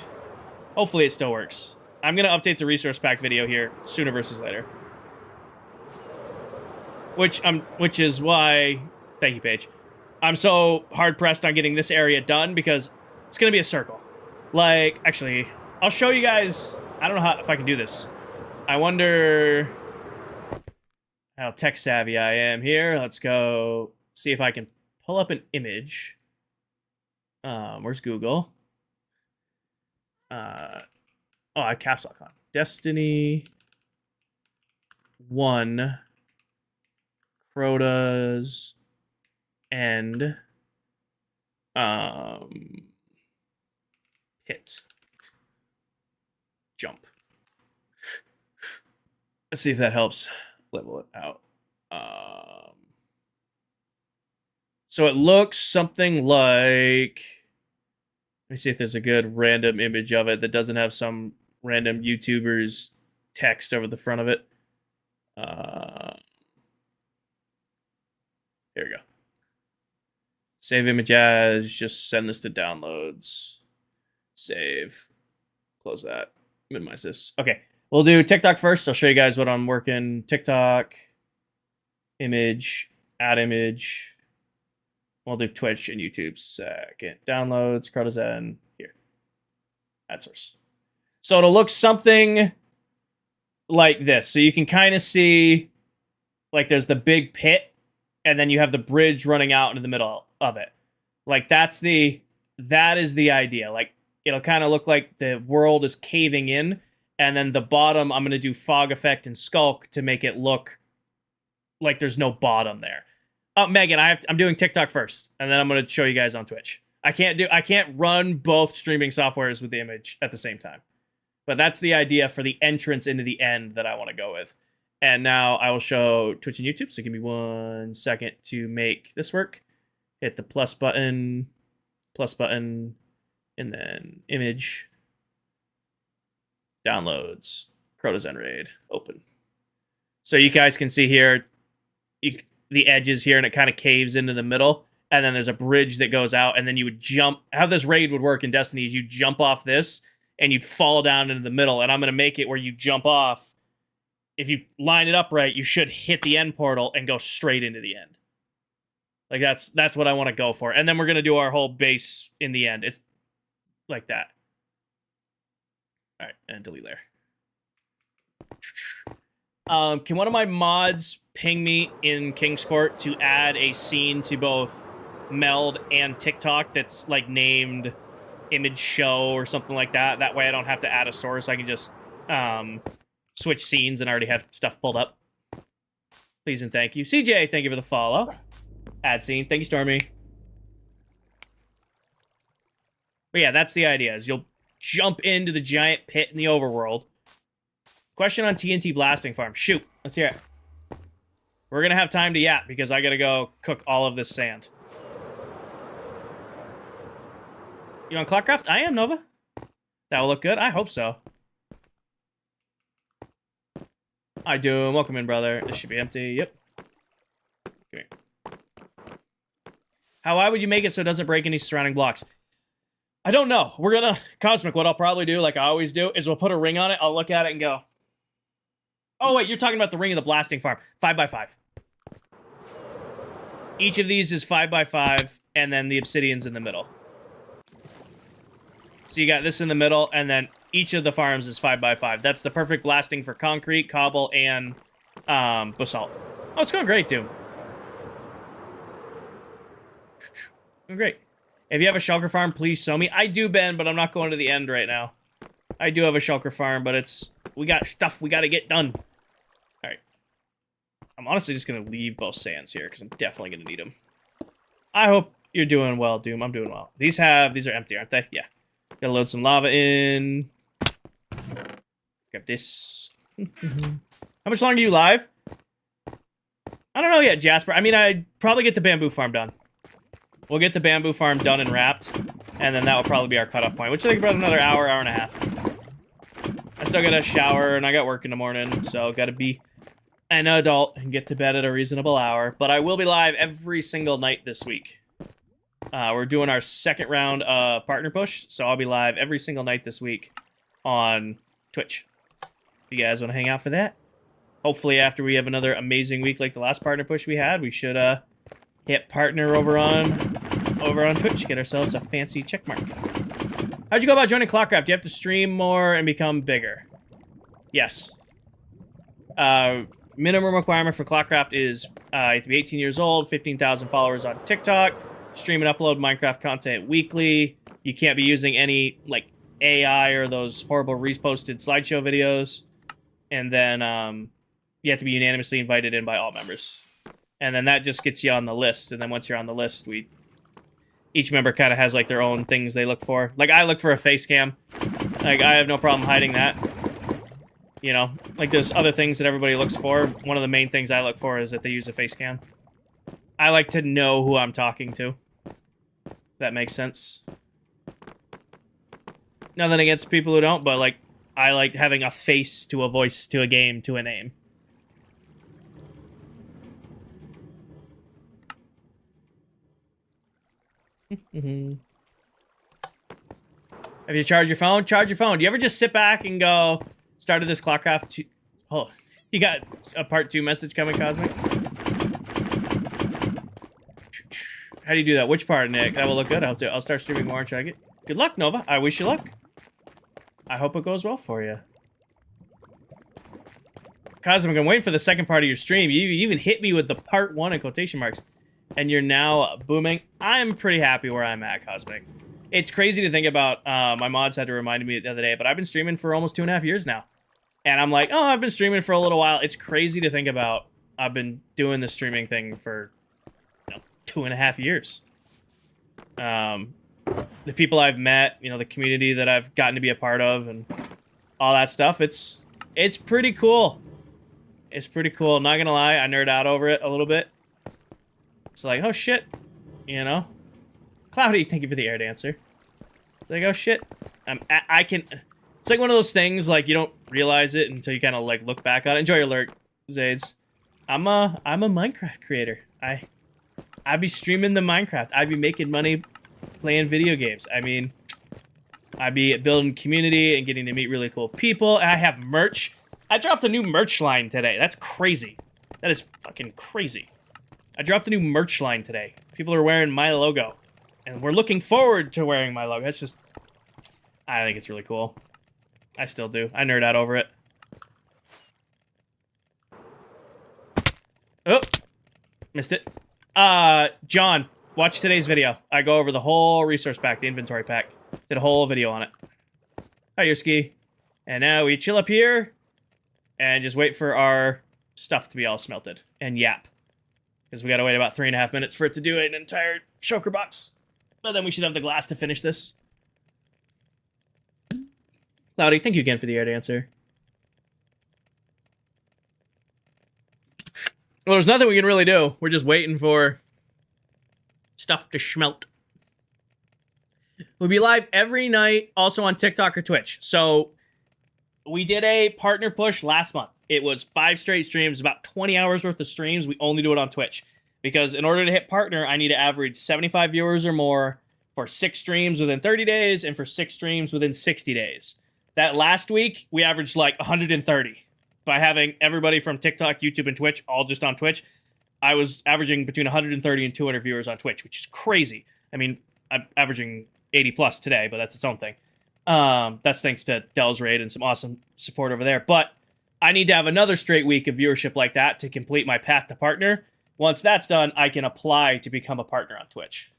Hopefully it still works. I'm going to update the resource pack video here sooner versus later. Which is why, thank you, Paige. I'm so hard-pressed on getting this area done because it's going to be a circle. Like, actually, I'll show you guys, I don't know if I can do this. I wonder how tech-savvy I am here. Let's go see if I can pull up an image. Where's Google? Oh, I have caps lock on. Destiny 1 Crota's End hit jump. Let's see if that helps level it out. So it looks something like, let me see if there's a good random image of it that doesn't have some random YouTuber's text over the front of it. Here we go. Save image as, just send this to downloads. Save. Close that. Minimize this. Okay, we'll do TikTok first. I'll show you guys what I'm working. TikTok, image, add image. We'll do Twitch and YouTube second. Downloads, Crotazen, here. Add source. So it'll look something like this. So you can kind of see, like there's the big pit, and then you have the bridge running out into the middle of it. Like that is the idea. Like it'll kind of look like the world is caving in, and then the bottom, I'm going to do fog effect and skulk to make it look like there's no bottom there. Oh, Megan, I'm doing TikTok first, and then I'm going to show you guys on Twitch. I can't run both streaming softwares with the image at the same time. But that's the idea for the entrance into the end that I want to go with. And now I will show Twitch and YouTube, so give me 1 second to make this work. Hit the plus button, and then image, downloads, Crotazen Raid, open. So you guys can see here, the edges here, and it kind of caves into the middle, and then there's a bridge that goes out, and then you would jump. How this raid would work in Destiny is you jump off this, and you'd fall down into the middle, and I'm going to make it where you jump off. If you line it up right, you should hit the end portal and go straight into the end. Like, that's what I want to go for. And then we're going to do our whole base in the end. It's like that. All right, and delete layer. Can one of my mods ping me in King's Court to add a scene to both Meld and TikTok that's like named image show or something like that? That way I don't have to add a source. I can just switch scenes and already have stuff pulled up. Please and thank you. CJ, thank you for the follow. Add scene. Thank you, Stormy. But yeah, that's the idea, is you'll jump into the giant pit in the overworld. Question on TNT blasting farm. Shoot. Let's hear it. We're going to have time to yap because I got to go cook all of this sand. You on ClockCraft? I am, Nova. That will look good. I hope so. Hi, Doom. Welcome in, brother. This should be empty. Yep. Come here. How wide would you make it so it doesn't break any surrounding blocks? I don't know. We're going to... Cosmic, what I'll probably do, like I always do, is we'll put a ring on it. I'll look at it and go... Oh, wait, you're talking about the ring of the blasting farm. 5x5. Each of these is 5x5, and then the obsidian's in the middle. So you got this in the middle, and then each of the farms is 5x5. That's the perfect blasting for concrete, cobble, and basalt. Oh, it's going great, Doom. Great. If you have a shulker farm, please show me. I do, Ben, but I'm not going to the end right now. I do have a shulker farm, but we got stuff we got to get done. All right. I'm honestly just going to leave both sands here because I'm definitely going to need them. I hope you're doing well, Doom. I'm doing well. These are empty, aren't they? Yeah. Gotta load some lava in. Grab this. How much longer are you live? I don't know yet, Jasper. I mean, I'd probably get the bamboo farm done. We'll get the bamboo farm done and wrapped, and then that will probably be our cutoff point, which I think about another hour, hour and a half. I still gotta shower, and I got work in the morning, so gotta be an adult and get to bed at a reasonable hour. But I will be live every single night this week. We're doing our second round of partner push, so I'll be live every single night this week on Twitch. If you guys want to hang out for that. Hopefully after we have another amazing week like the last partner push we had, we should hit partner over on Twitch, get ourselves a fancy check mark. How'd you go about joining ClockCraft? Do you have to stream more and become bigger? Yes. Minimum requirement for ClockCraft is you have to be 18 years old, 15,000 followers on TikTok, stream and upload Minecraft content weekly. You can't be using any like AI or those horrible reposted slideshow videos. And then you have to be unanimously invited in by all members. And then that just gets you on the list. And then once you're on the list, each member kind of has like their own things they look for. Like I look for a face cam. Like I have no problem hiding that. You know, like there's other things that everybody looks for. One of the main things I look for is that they use a face cam. I like to know who I'm talking to. If that makes sense. Nothing against people who don't, but like I like having a face to a voice to a game to a name. Have you charged your phone? Charge your phone. Do you ever just sit back and go, started this ClockCraft? Oh, you got a part 2 message coming, Cosmic? How do you do that? Which part, Nick? That will look good. I'll start streaming more and try to get... Good luck, Nova. I wish you luck. I hope it goes well for you. Cosmic, I'm waiting for the second part of your stream. You even hit me with the part 1 in quotation marks. And you're now booming. I'm pretty happy where I'm at, Cosmic. It's crazy to think about. My mods had to remind me the other day, but I've been streaming for almost 2.5 years now. And I'm like, oh, I've been streaming for a little while. It's crazy to think about. I've been doing the streaming thing for 2.5 years. The people I've met, the community that I've gotten to be a part of and all that stuff, it's pretty cool. It's pretty cool. Not gonna lie, I nerd out over it a little bit. It's like, oh shit, Cloudy, thank you for the air dancer. It's like, oh shit, I can. It's like one of those things like you don't realize it until you kind of like look back on it. Enjoy your lurk, Zades. I'm a Minecraft creator. I'd be streaming the Minecraft. I'd be making money playing video games. I mean, I'd be building community and getting to meet really cool people. And I have merch. I dropped a new merch line today. That's crazy. That is fucking crazy. I dropped a new merch line today. People are wearing my logo. And we're looking forward to wearing my logo. It's just... I think it's really cool. I still do. I nerd out over it. Oh! Missed it. John, watch today's video. I go over the whole resource pack, the inventory pack. Did a whole video on it. Hi, Yerski. And now we chill up here and just wait for our stuff to be all smelted. And yap. Because we gotta wait about 3.5 minutes for it to do an entire choker box. But then we should have the glass to finish this. Cloudy, thank you again for the air dancer. Well, there's nothing we can really do. We're just waiting for stuff to schmelt. We'll be live every night, also on TikTok or Twitch. So, we did a partner push last month. It was 5 straight streams, about 20 hours worth of streams. We only do it on Twitch. Because in order to hit partner, I need to average 75 viewers or more for 6 streams within 30 days and for 6 streams within 60 days. That last week, we averaged like 130. By having everybody from TikTok, YouTube, and Twitch all just on Twitch, I was averaging between 130 and 200 viewers on Twitch, which is crazy. I mean, I'm averaging 80 plus today, but that's its own thing. That's thanks to Dell's Raid and some awesome support over there. But I need to have another straight week of viewership like that to complete my path to partner. Once that's done, I can apply to become a partner on Twitch.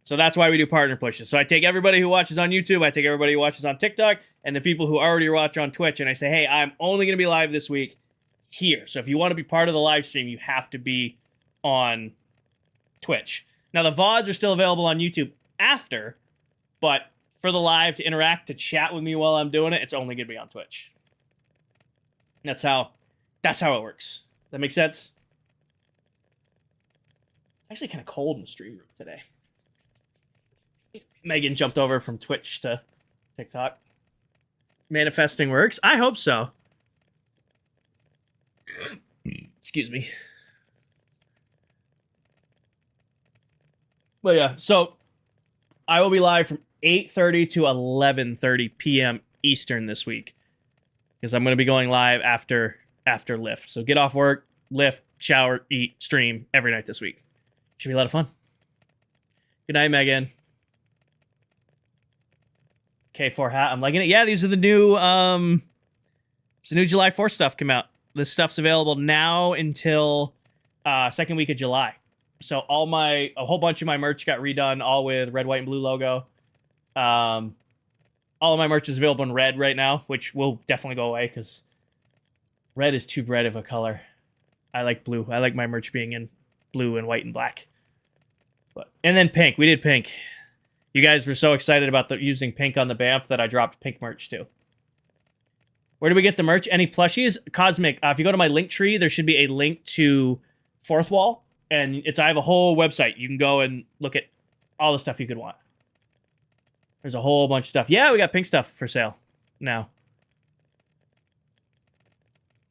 So that's why we do partner pushes. So I take everybody who watches on YouTube, I take everybody who watches on TikTok, and the people who already watch on Twitch, and I say, hey, I'm only going to be live this week here. So if you want to be part of the live stream, you have to be on Twitch. Now, the VODs are still available on YouTube after, but for the live, to interact, to chat with me while I'm doing it, it's only going to be on Twitch. That's how it works. That makes sense? It's actually kind of cold in the stream room today. Megan jumped over from Twitch to TikTok. Manifesting works? I hope so. Excuse me. But yeah, so I will be live from 8:30 to 11:30 p.m. Eastern this week, because I'm going to be going live after lift. So get off work, lift, shower, eat, stream every night this week. Should be a lot of fun. Good night, Megan. K4 hat, I'm liking it. Yeah, these are the new it's the new July 4th stuff come out. This stuff's available now until second week of July. So a whole bunch of my merch got redone, all with red, white, and blue logo. All of my merch is available in red right now, which will definitely go away because red is too bright of a color. I like blue. I like my merch being in blue and white and black. And then pink. We did pink. You guys were so excited about using pink on the BAMF that I dropped pink merch too. Where do we get the merch? Any plushies? Cosmic. If you go to my link tree, there should be a link to Fourth Wall. And I have a whole website. You can go and look at all the stuff you could want. There's a whole bunch of stuff. Yeah, we got pink stuff for sale now.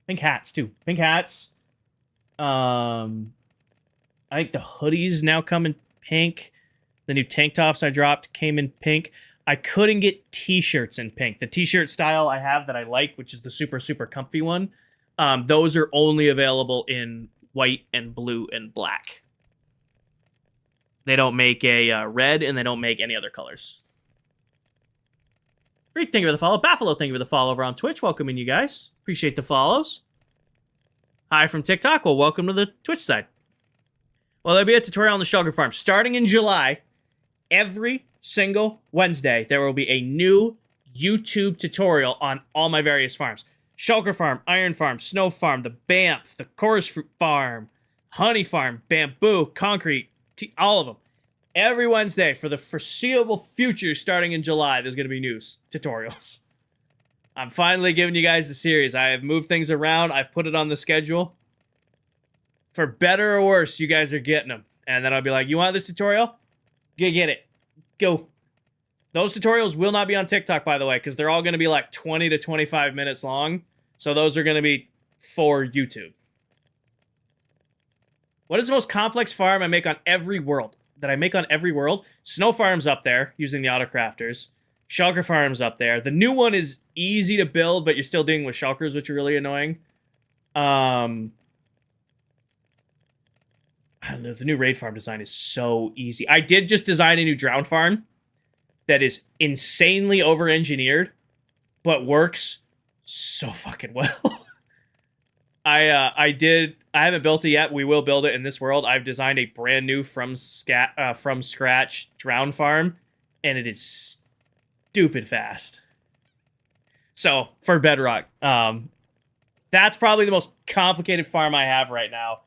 Pink hats too. Pink hats. I think the hoodies now come in pink. The new tank tops I dropped came in pink. I couldn't get t-shirts in pink. The t-shirt style I have that I like, which is the super, super comfy one, those are only available in white and blue and black. They don't make a red, and they don't make any other colors. Freak, thank you for the follow. Buffalo, thank you for the follow over on Twitch. Welcoming you guys. Appreciate the follows. Hi from TikTok. Well, welcome to the Twitch side. Well, there'll be a tutorial on the Shulker Farm. Starting in July, every single Wednesday, there will be a new YouTube tutorial on all my various farms. Shulker Farm, Iron Farm, Snow Farm, the BAMF, the Chorus Fruit Farm, Honey Farm, Bamboo, Concrete, all of them. Every Wednesday for the foreseeable future, starting in July, there's going to be new tutorials. I'm finally giving you guys the series. I have moved things around. I've put it on the schedule. For better or worse, you guys are getting them. And then I'll be like, you want this tutorial? Go get it. Go. Those tutorials will not be on TikTok, by the way, because they're all going to be like 20 to 25 minutes long. So those are going to be for YouTube. What is the most complex farm I make on every world? That I make on every world? Snow Farm's up there, using the Autocrafters. Shulker Farm's up there. The new one is easy to build, but you're still dealing with shulkers, which are really annoying. I don't know, the new raid farm design is so easy. I did just design a new drown farm that is insanely over-engineered, but works so fucking well. I haven't built it yet. We will build it in this world. I've designed a brand new from scratch drown farm, and it is stupid fast. So, for Bedrock, that's probably the most complicated farm I have right now.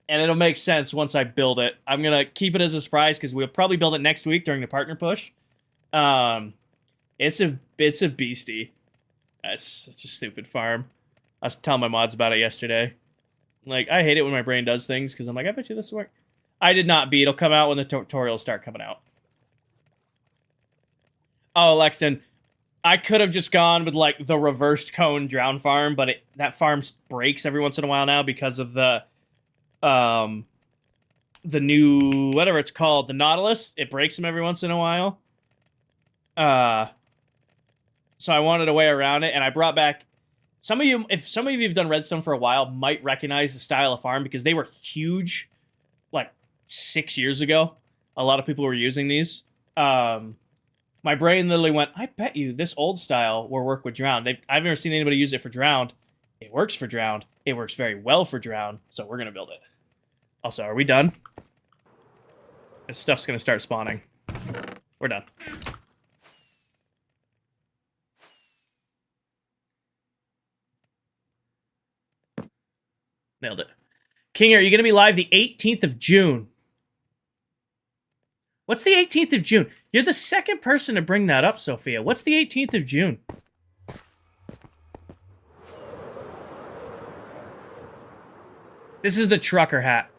And it'll make sense once I build it. I'm going to keep it as a surprise because we'll probably build it next week during the partner push. It's a beastie. It's such a stupid farm. I was telling my mods about it yesterday. Like, I hate it when my brain does things because I'm like, I bet you this will work. I did not beat. It'll come out when the tutorials start coming out. Oh, Lexton, I could have just gone with, like, the reversed cone drown farm, but that farm breaks every once in a while now because of the new, whatever it's called, the Nautilus. It breaks them every once in a while. So I wanted a way around it, and I brought back some of you. If some of you have done Redstone for a while, might recognize the style of farm because they were huge, like 6 years ago. A lot of people were using these. My My brain literally went, I bet you this old style will work with Drowned. I've never seen anybody use it for Drowned. It works for Drowned. It works very well for Drowned, so we're going to build it. Also, are we done? This stuff's going to start spawning. We're done. Nailed it. King, are you going to be live the 18th of June? What's the 18th of June? You're the second person to bring that up, Sophia. What's the 18th of June? This is the trucker hat.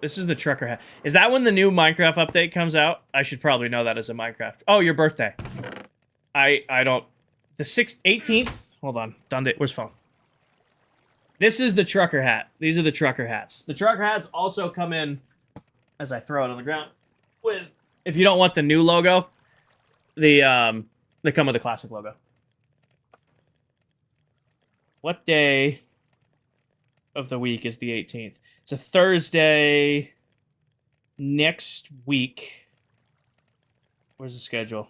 This is the trucker hat. Is that when the new Minecraft update comes out? I should probably know that as a Minecraft. Oh, your birthday. I don't... The 6th, 18th? Hold on. Done it. Where's phone? This is the trucker hat. These are the trucker hats. The trucker hats also come in, as I throw it on the ground, with, if you don't want the new logo, they come with the classic logo. What day of the week is the 18th? It's a Thursday next week. Where's the schedule?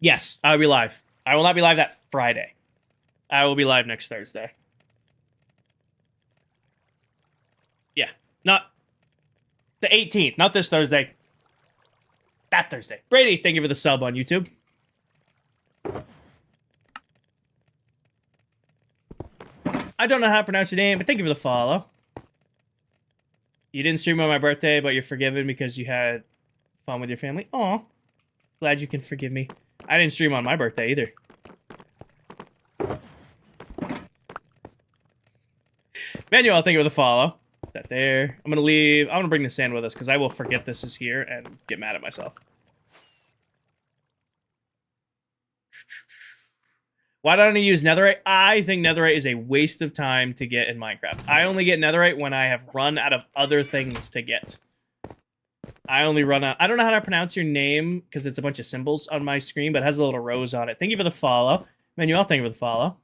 Yes, I'll be live. I will not be live that Friday. I will be live next Thursday. Yeah, not the 18th, not this Thursday. That Thursday. Brady, thank you for the sub on YouTube. I don't know how to pronounce your name, but thank you for the follow. You didn't stream on my birthday, but you're forgiven because you had fun with your family. Aw. Glad you can forgive me. I didn't stream on my birthday either. Manuel, thank you for the follow. Put that there. I'm gonna leave. I'm gonna bring the sand with us because I will forget this is here and get mad at myself. Why don't I use netherite? I think netherite is a waste of time to get in Minecraft. I only get netherite when I have run out of other things to get. I only run out. I don't know how to pronounce your name because it's a bunch of symbols on my screen, but it has a little rose on it. Thank you for the follow. Manuel, thank you for the follow.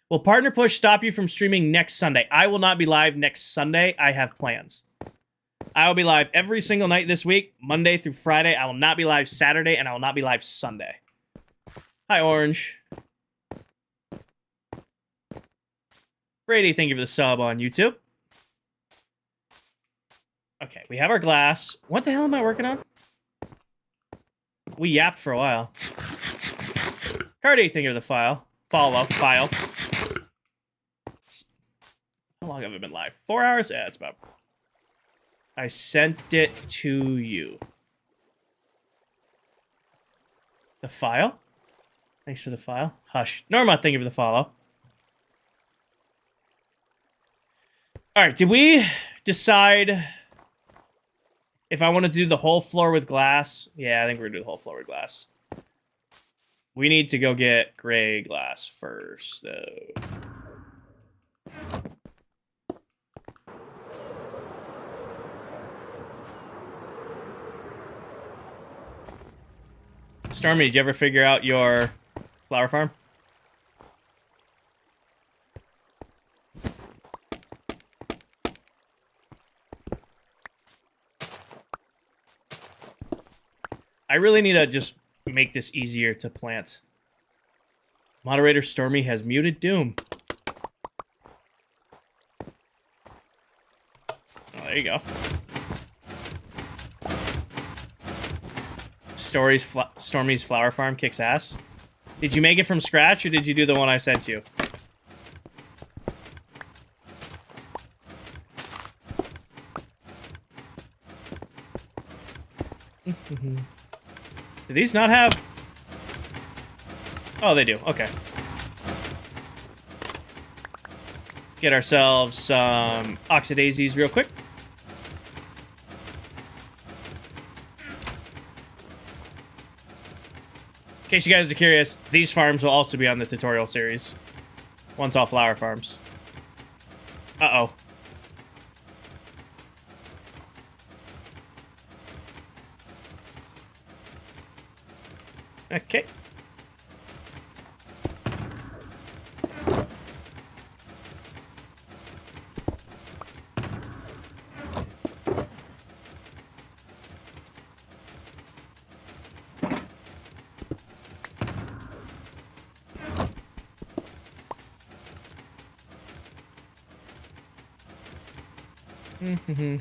Will Partner Push stop you from streaming next Sunday? I will not be live next Sunday. I have plans. I will be live every single night this week, Monday through Friday. I will not be live Saturday, and I will not be live Sunday. Hi, Orange. Brady, thank you for the sub on YouTube. Okay, we have our glass. What the hell am I working on? We yapped for a while. Cardi, thank you for the file. File. How long have I been live? 4 hours? Yeah, it's about... I sent it to you. The file? Thanks for the file. Hush. Norma, thank you for the follow. Alright, did we decide if I want to do the whole floor with glass? Yeah, I think we're going to do the whole floor with glass. We need to go get gray glass first, though. Stormy, did you ever figure out your flower farm? I really need to just make this easier to plant. Moderator Stormy has muted Doom. Oh, there you go. Stormy's flower farm kicks ass. Did you make it from scratch, or did you do the one I sent you? Do these not have... Oh, they do. Okay. Get ourselves some oxidaisies real quick. In case you guys are curious, these farms will also be on the tutorial series. Once all flower farms. Uh-oh. Okay.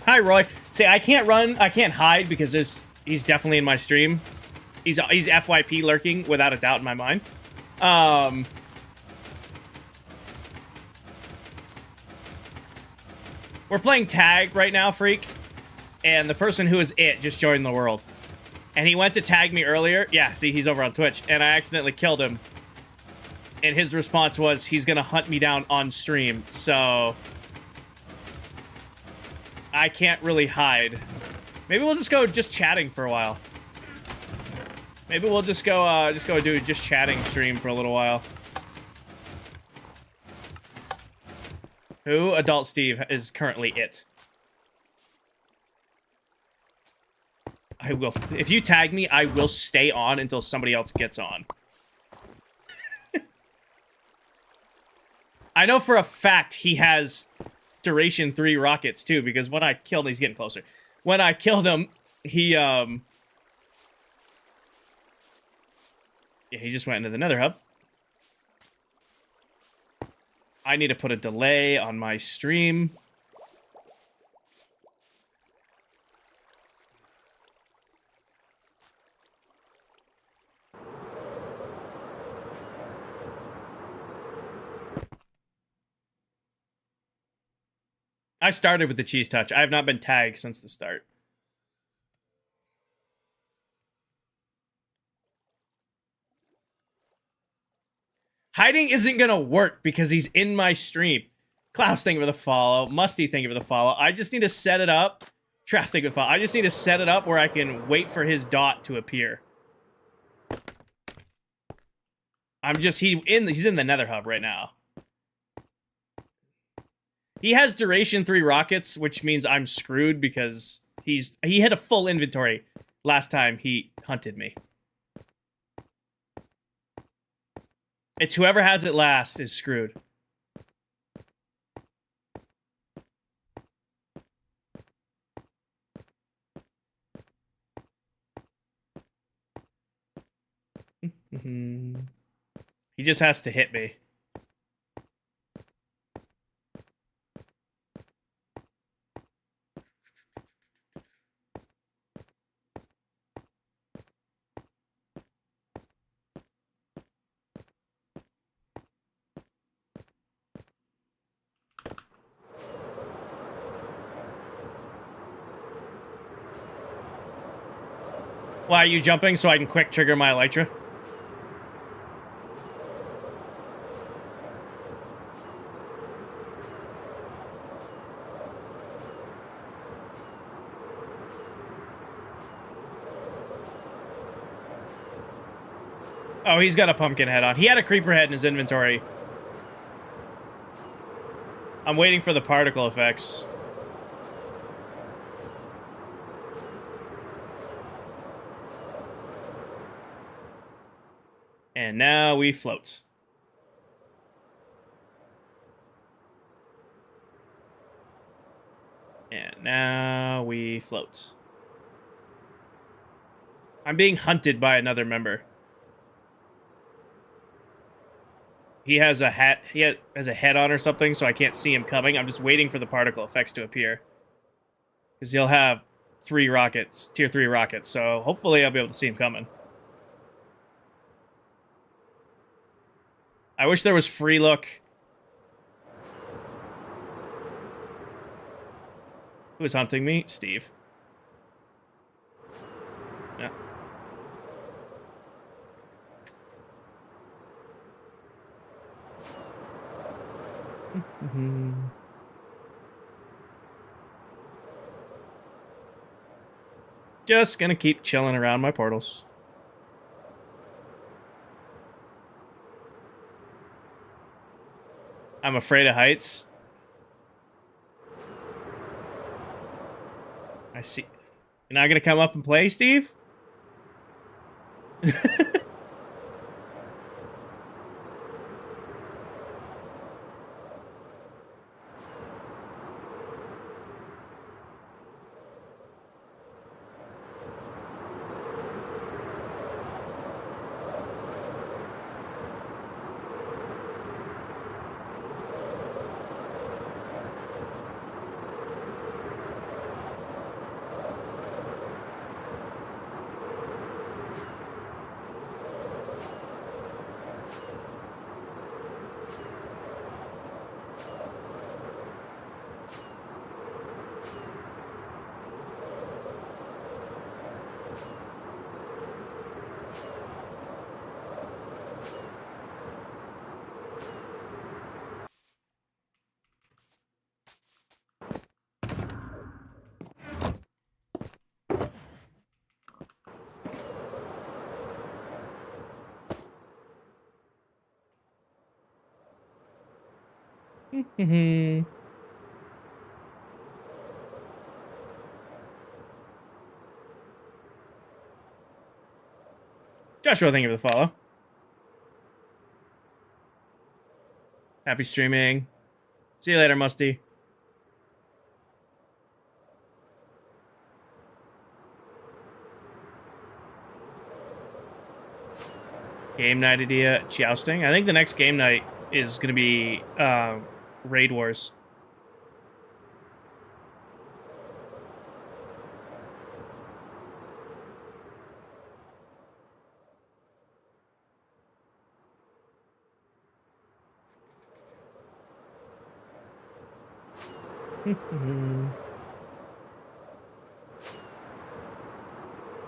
Hi, Roy. See, I can't run. I can't hide because he's definitely in my stream. He's FYP lurking without a doubt in my mind. We're playing tag right now, Freak, and the person who is it just joined the world. And he went to tag me earlier. Yeah, see, he's over on Twitch, and I accidentally killed him. And his response was, he's gonna hunt me down on stream, so I can't really hide. Maybe we'll just go chatting for a while. Maybe we'll just go do a chatting stream for a little while. Who? Adult Steve is currently it. I will. If you tag me, I will stay on until somebody else gets on. I know for a fact he has duration 3 rockets too, because when I killed him, he's getting closer. When I killed him, he yeah, he just went into the nether hub. I need to put a delay on my stream. I started with the cheese touch. I have not been tagged since the start. Hiding isn't gonna work because he's in my stream. Klaus, thank you for the follow. Musty, thank you for the follow. I just need to set it up. Traffic, thank you for the follow. I just need to set it up where I can wait for his dot to appear. He's in the nether hub right now. He has duration 3 rockets, which means I'm screwed because he had a full inventory last time he hunted me. It's whoever has it last is screwed. He just has to hit me. Why are you jumping so I can quick trigger my elytra? Oh, he's got a pumpkin head on. He had a creeper head in his inventory. I'm waiting for the particle effects. And now we float. And now we float. I'm being hunted by another member. He has a hat. He has a head on or something, so I can't see him coming. I'm just waiting for the particle effects to appear. Because he'll have 3 rockets, tier 3 rockets, so hopefully I'll be able to see him coming. I wish there was free look. Who is hunting me? Steve. Yeah. Just gonna keep chilling around my portals. I'm afraid of heights. I see. You're not gonna come up and play, Steve? Joshua, thank you for the follow. Happy streaming. See you later, Musty. Game night idea, jousting. I think the next game night is going to be Raid Wars. If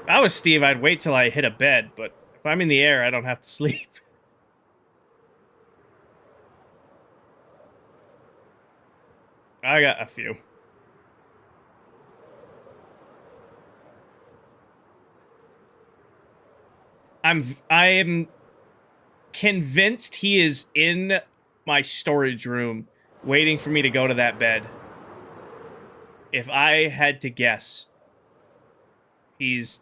I was Steve, I'd wait till I hit a bed, but if I'm in the air, I don't have to sleep. I got a few. I am convinced he is in my storage room waiting for me to go to that bed. If I had to guess, he's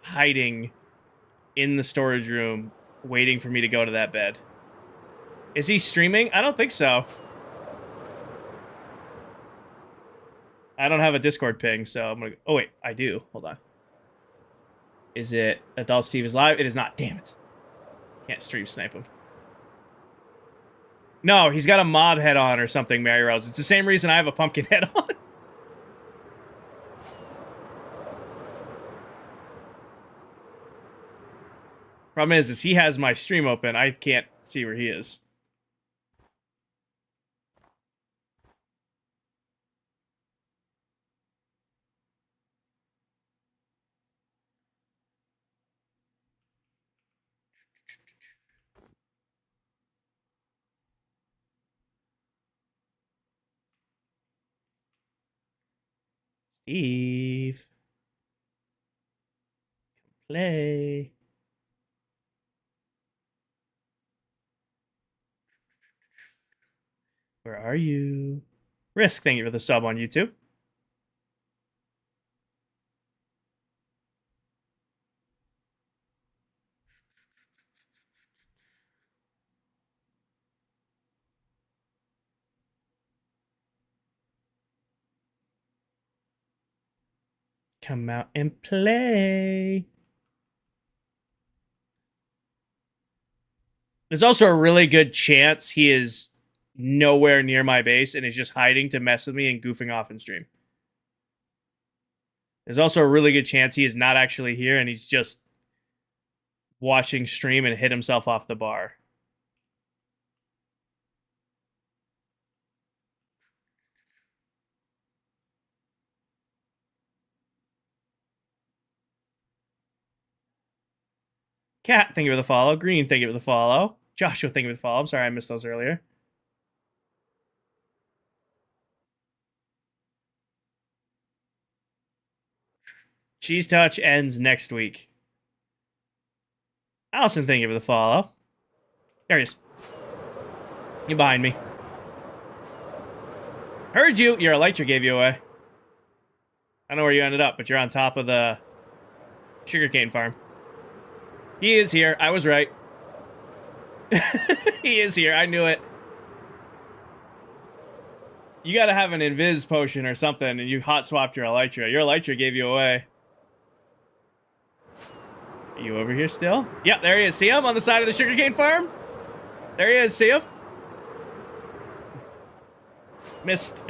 hiding in the storage room waiting for me to go to that bed. Is he streaming? I don't think so. I don't have a Discord ping, so I'm gonna... Oh, wait, I do. Hold on. Is it Adult Steve is live? It is not. Damn it. Can't stream snipe him. No, he's got a mob head on or something, Mary Rose. It's the same reason I have a pumpkin head on. Problem is he has my stream open. I can't see where he is. Steve. Play. Where are you? Risk, thank you for the sub on YouTube. Come out and play. There's also a really good chance he is nowhere near my base and is just hiding to mess with me and goofing off in stream. There's also a really good chance he is not actually here and he's just watching stream and hit himself off the bar. Cat, thank you for the follow. Green, thank you for the follow. Joshua, thank you for the follow. I'm sorry I missed those earlier. Cheese Touch ends next week. Allison, thank you for the follow. There he is. You're behind me. Heard you. Your elytra gave you away. I don't know where you ended up, but you're on top of the sugarcane farm. He is here. I was right. He is here. I knew it. You gotta have an invis potion or something, and you hot swapped your elytra. Your elytra gave you away. Are you over here still? Yeah, there he is. See him on the side of the sugarcane farm? There he is. See him? Missed.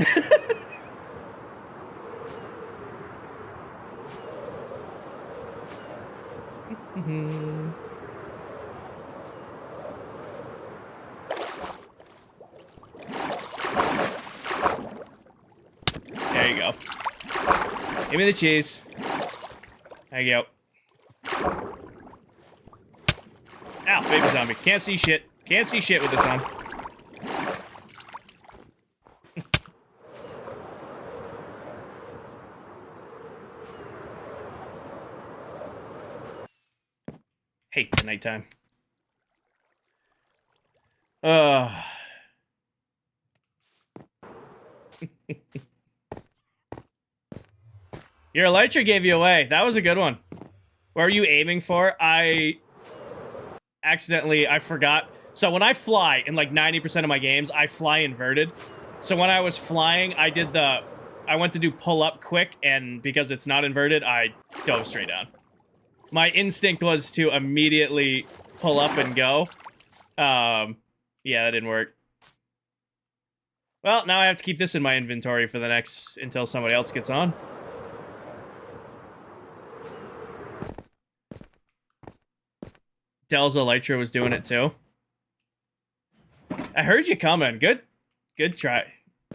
There you go. Give me the cheese. There you go. Ow, baby zombie. Can't see shit. Can't see shit with this on. Hate the nighttime. Your elytra gave you away. That was a good one. What were you aiming for? I forgot. So when I fly in like 90% of my games, I fly inverted. So when I was flying, I went to do pull up quick, and because it's not inverted, I dove straight down. My instinct was to immediately pull up and go. Yeah, that didn't work. Well, now I have to keep this in my inventory for the next, until somebody else gets on. Del's elytra was doing it too. I heard you coming. Good try.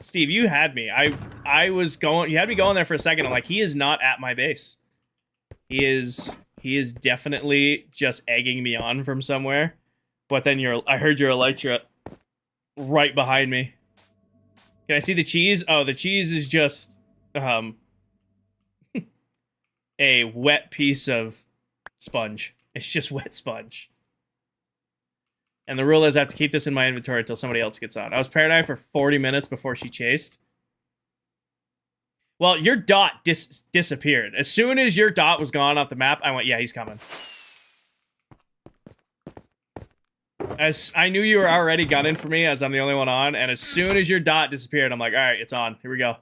Steve, you had me. I was going, you had me going there for a second. I'm like, he is not at my base. He is definitely just egging me on from somewhere. But then I heard your elytra right behind me. Can I see the cheese? Oh, the cheese is just a wet piece of sponge. It's just wet sponge. And the rule is I have to keep this in my inventory until somebody else gets on. I was Paradise for 40 minutes before she chased. Well, your dot disappeared. As soon as your dot was gone off the map, I went, yeah, he's coming. As I knew you were already gunning for me, as I'm the only one on, and as soon as your dot disappeared, I'm like, all right, it's on. Here we go.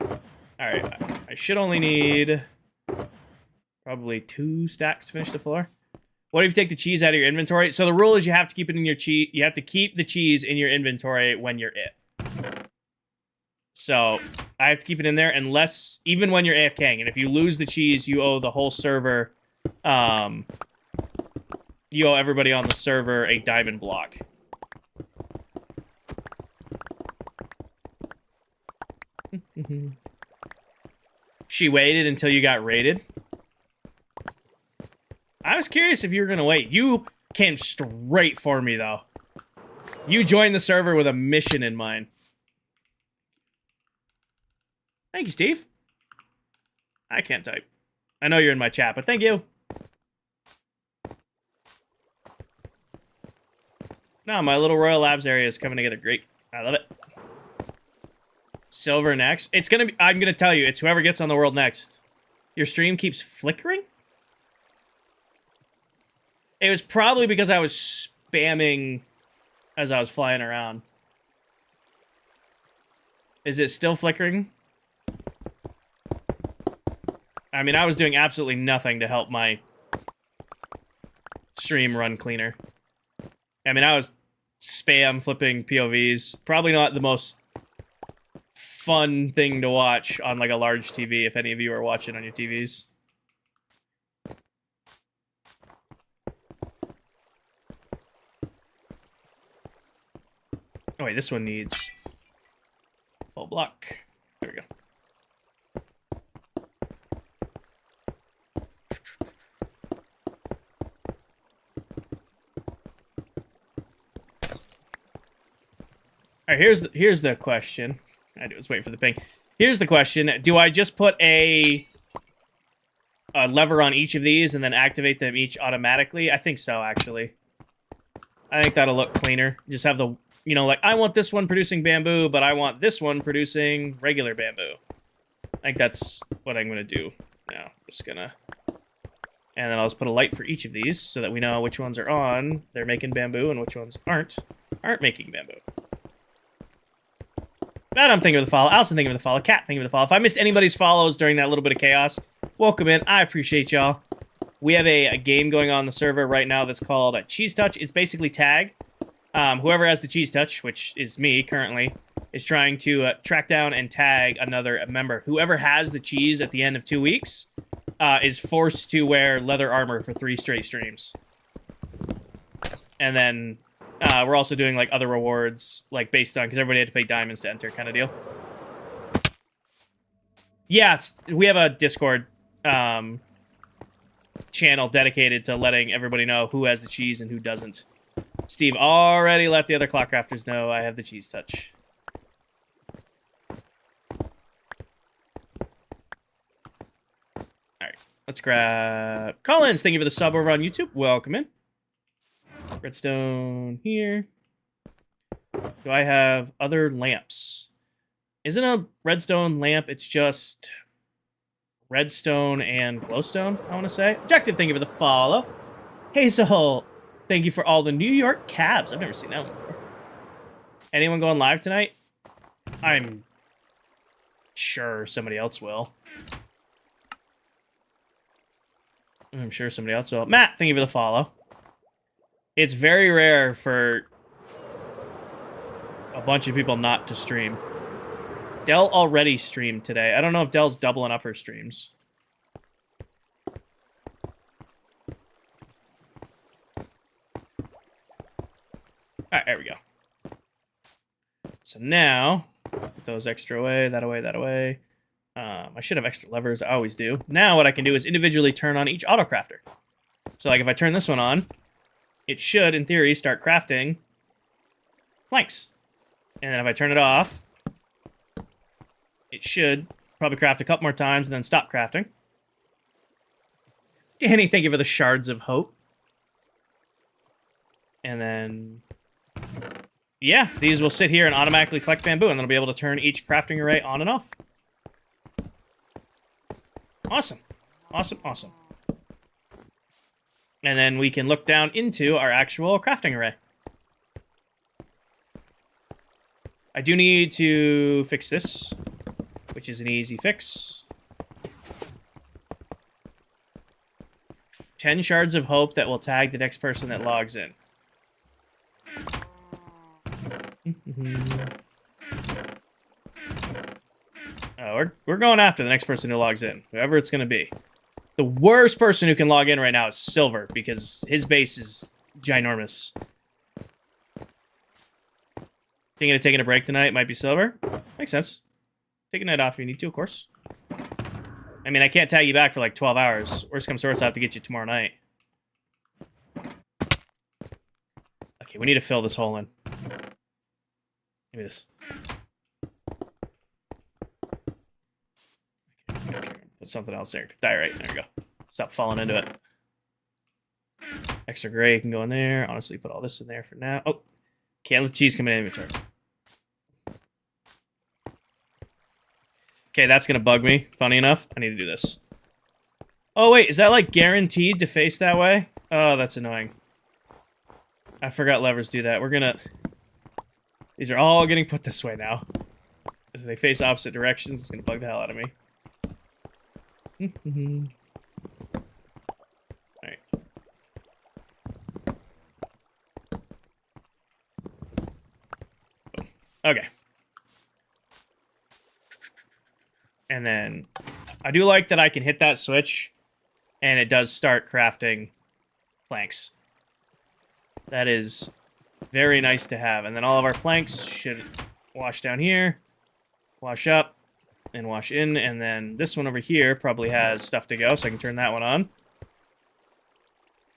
All right, I should only need probably 2 stacks to finish the floor. What if you take the cheese out of your inventory? So the rule is you have to keep it in your cheese. You have to keep the cheese in your inventory when you're it. So I have to keep it in there unless, even when you're AFKing. And if you lose the cheese, you owe the whole server, you owe everybody on the server a diamond block. She waited until you got raided. I was curious if you were going to wait. You came straight for me, though. You joined the server with a mission in mind. Thank you, Steve. I can't type. I know you're in my chat, but thank you. No, my little Royal Labs area is coming together great. I love it. Silver next. It's going to be... I'm going to tell you, it's whoever gets on the world next. Your stream keeps flickering? It was probably because I was spamming as I was flying around. Is it still flickering? I mean, I was doing absolutely nothing to help my stream run cleaner. I mean, I was spam flipping POVs. Probably not the most fun thing to watch on like a large TV, if any of you are watching on your TVs. Oh wait, this one needs full block. There we go. All right, here's the question. I was waiting for the ping. Here's the question: do I just put a lever on each of these and then activate them each automatically? I think so, actually. I think that'll look cleaner. Just have the, you know, like, I want this one producing bamboo, but I want this one producing regular bamboo. I think that's what I'm going to do. Now, just gonna... And then I'll just put a light for each of these so that we know which ones are on, they're making bamboo, and which ones aren't making bamboo. That I'm thinking of the follow. Allison thinking of the follow. Cat thinking of the follow. If I missed anybody's follows during that little bit of chaos, welcome in. I appreciate y'all. We have a game going on the server right now that's called Cheese Touch. It's basically tag. Whoever has the Cheese Touch, which is me currently, is trying to track down and tag another member. Whoever has the cheese at the end of 2 weeks is forced to wear leather armor for 3 straight streams. And then we're also doing like other rewards, like based on, because everybody had to pay diamonds to enter, kind of deal. Yeah, we have a Discord channel dedicated to letting everybody know who has the cheese and who doesn't. Steve already let the other ClockCrafters know I have the Cheese Touch. Alright, let's grab... Collins, thank you for the sub over on YouTube. Welcome in. Redstone here. Do I have other lamps? Isn't a redstone lamp, it's just redstone and glowstone, I want to say. Objective, thank you for the follow. Hazel, thank you for all the New York cabs. I've never seen that one before. Anyone going live tonight? I'm sure somebody else will. I'm sure somebody else will. Matt, thank you for the follow. It's very rare for a bunch of people not to stream. Dell already streamed today. I don't know if Dell's doubling up her streams. Alright, there we go. So now, put those extra away, that away, that away. I should have extra levers, I always do. Now what I can do is individually turn on each autocrafter. So like if I turn this one on, it should, in theory, start crafting planks. And then if I turn it off, it should probably craft a couple more times and then stop crafting. Danny, thank you for the shards of hope. And then, yeah, these will sit here and automatically collect bamboo, and then I'll be able to turn each crafting array on and off. Awesome. Awesome, awesome. And then we can look down into our actual crafting array. I do need to fix this, which is an easy fix. 10 shards of hope that will tag the next person that logs in. We're going after the next person who logs in, whoever it's going to be. The worst person who can log in right now is Silver, because his base is ginormous. Thinking of taking a break tonight might be Silver. Makes sense. Take a night off if you need to, of course. I mean, I can't tag you back for like 12 hours. Worst comes to worst, I have to get you tomorrow night. Okay, we need to fill this hole in. Give me this. Put something else there. Diorite. There we go. Stop falling into it. Extra gray can go in there. Honestly, put all this in there for now. Oh, can't let cheese come in inventory. Okay, that's gonna bug me. Funny enough, I need to do this. Oh wait, is that like guaranteed to face that way? Oh, that's annoying. I forgot levers do that. We're gonna... These are all getting put this way now. As they face opposite directions, it's gonna bug the hell out of me. Alright. Okay. And then I do like that I can hit that switch and it does start crafting planks. That is very nice to have. And then all of our planks should wash down here, wash up, and wash in. And then this one over here probably has stuff to go, so I can turn that one on.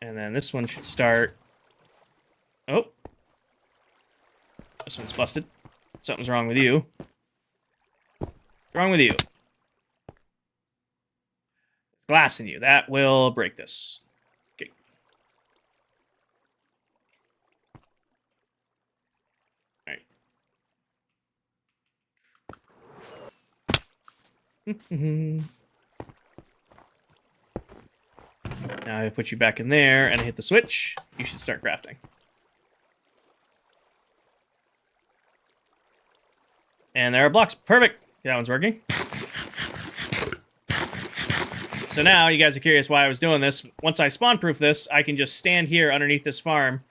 And then this one should start... Oh. This one's busted. Something's wrong with you. What's wrong with you? Glass in you. That will break this. Okay. Alright. Now I put you back in there and I hit the switch. You should start crafting. And there are blocks. Perfect. That one's working. So now you guys are curious why I was doing this. Once I spawn-proof this, I can just stand here underneath this farm,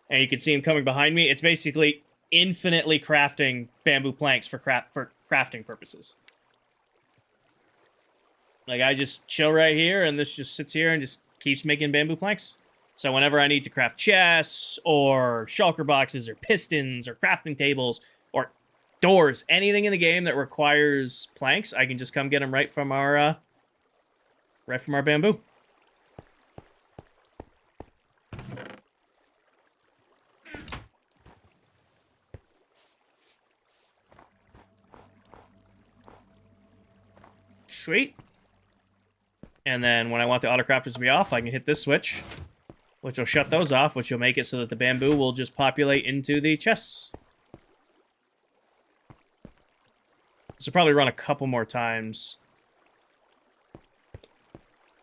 and you can see him coming behind me. It's basically infinitely crafting bamboo planks for crafting purposes. Like, I just chill right here, and this just sits here and just keeps making bamboo planks. So whenever I need to craft chests, or shulker boxes, or pistons, or crafting tables, or doors, anything in the game that requires planks, I can just come get them right from our bamboo. Sweet. And then when I want the autocrafters to be off, I can hit this switch, which will shut those off, which will make it so that the bamboo will just populate into the chests. So probably run a couple more times.